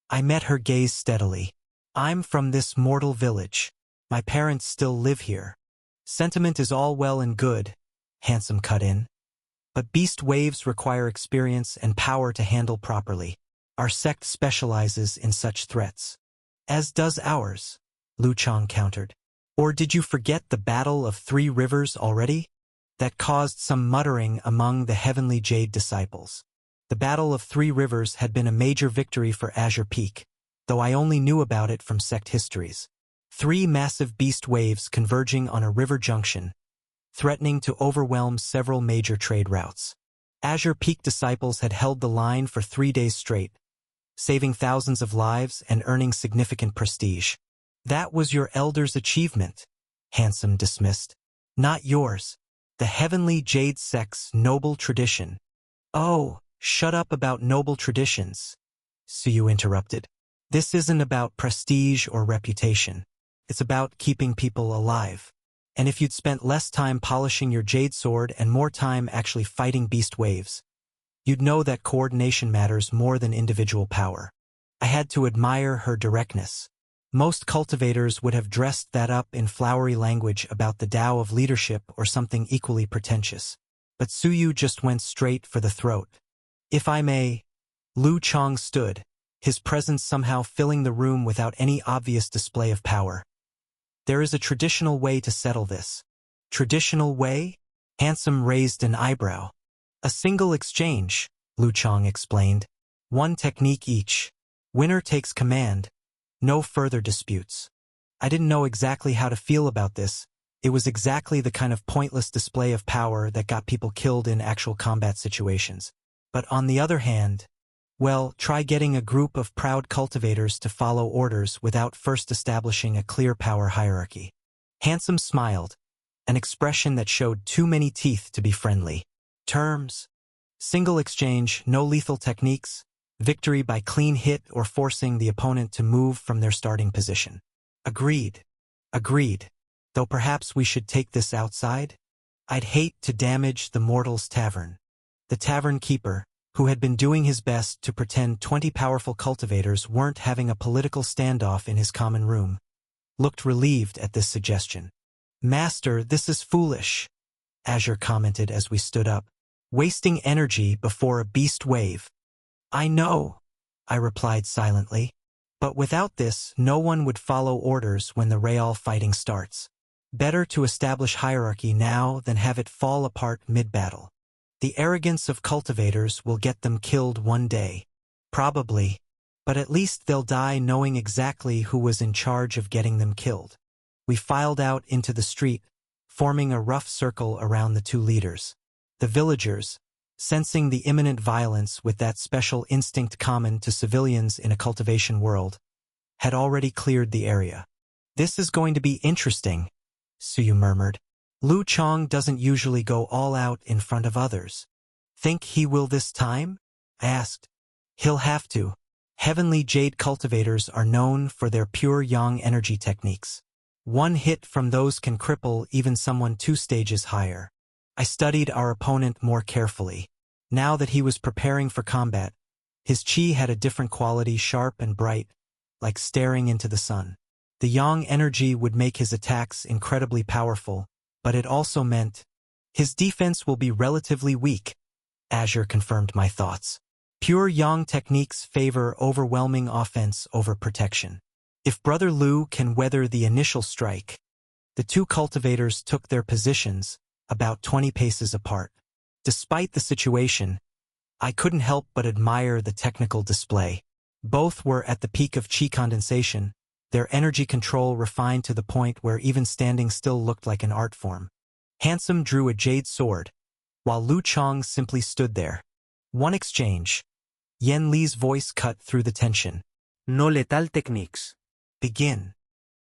I met her gaze steadily. "I'm from this mortal village. My parents still live here." "Sentiment is all well and good," Handsome cut in. "But beast waves require experience and power to handle properly. Our sect specializes in such threats." "As does ours," Lu Chang countered. "Or did you forget the Battle of 3 Rivers already?" That caused some muttering among the Heavenly Jade disciples. The Battle of Three Rivers had been a major victory for Azure Peak, though I only knew about it from sect histories. 3 massive beast waves converging on a river junction, threatening to overwhelm several major trade routes. Azure Peak disciples had held the line for 3 days straight, saving thousands of lives and earning significant prestige. That was your elder's achievement, Handsome dismissed. Not yours. The Heavenly Jade Sect's noble tradition. Oh, shut up about noble traditions, Suyu interrupted. This isn't about prestige or reputation. It's about keeping people alive. And if you'd spent less time polishing your jade sword and more time actually fighting beast waves, you'd know that coordination matters more than individual power. I had to admire her directness. Most cultivators would have dressed that up in flowery language about the Tao of leadership or something equally pretentious. But Suyu just went straight for the throat. If I may, Lu Chong stood, his presence somehow filling the room without any obvious display of power. There is a traditional way to settle this. Traditional way? Handsome raised an eyebrow. A single exchange, Lu Chong explained. 1 technique each. Winner takes command. No further disputes. I didn't know exactly how to feel about this. It was exactly the kind of pointless display of power that got people killed in actual combat situations. But on the other hand, well, try getting a group of proud cultivators to follow orders without first establishing a clear power hierarchy. Handsome smiled, an expression that showed too many teeth to be friendly. Terms: single exchange, no lethal techniques, victory by clean hit or forcing the opponent to move from their starting position. Agreed. Agreed. Though perhaps we should take this outside? I'd hate to damage the Mortal's Tavern. The tavern keeper, who had been doing his best to pretend 20 powerful cultivators weren't having a political standoff in his common room, looked relieved at this suggestion. Master, this is foolish, Azure commented as we stood up. Wasting energy before a beast wave. I know, I replied silently. But without this, no one would follow orders when the Real fighting starts. Better to establish hierarchy now than have it fall apart mid-battle. The arrogance of cultivators will get them killed one day. Probably. But at least they'll die knowing exactly who was in charge of getting them killed. We filed out into the street, forming a rough circle around the 2 leaders. The villagers, sensing the imminent violence with that special instinct common to civilians in a cultivation world, had already cleared the area. This is going to be interesting, Suyu murmured. Lu Chong doesn't usually go all out in front of others. Think he will this time? I asked. He'll have to. Heavenly Jade cultivators are known for their pure yang energy techniques. 1 hit from those can cripple even someone 2 stages higher. I studied our opponent more carefully. Now that he was preparing for combat, his chi had a different quality, sharp and bright, like staring into the sun. The yang energy would make his attacks incredibly powerful, but it also meant his defense will be relatively weak. Azure confirmed my thoughts. Pure yang techniques favor overwhelming offense over protection. If Brother Lu can weather the initial strike, the 2 cultivators took their positions about 20 paces apart. Despite the situation, I couldn't help but admire the technical display. Both were at the peak of chi condensation, their energy control refined to the point where even standing still looked like an art form. Handsome drew a jade sword, while Lu Chong simply stood there. 1 exchange. Yen Li's voice cut through the tension. No lethal techniques. Begin.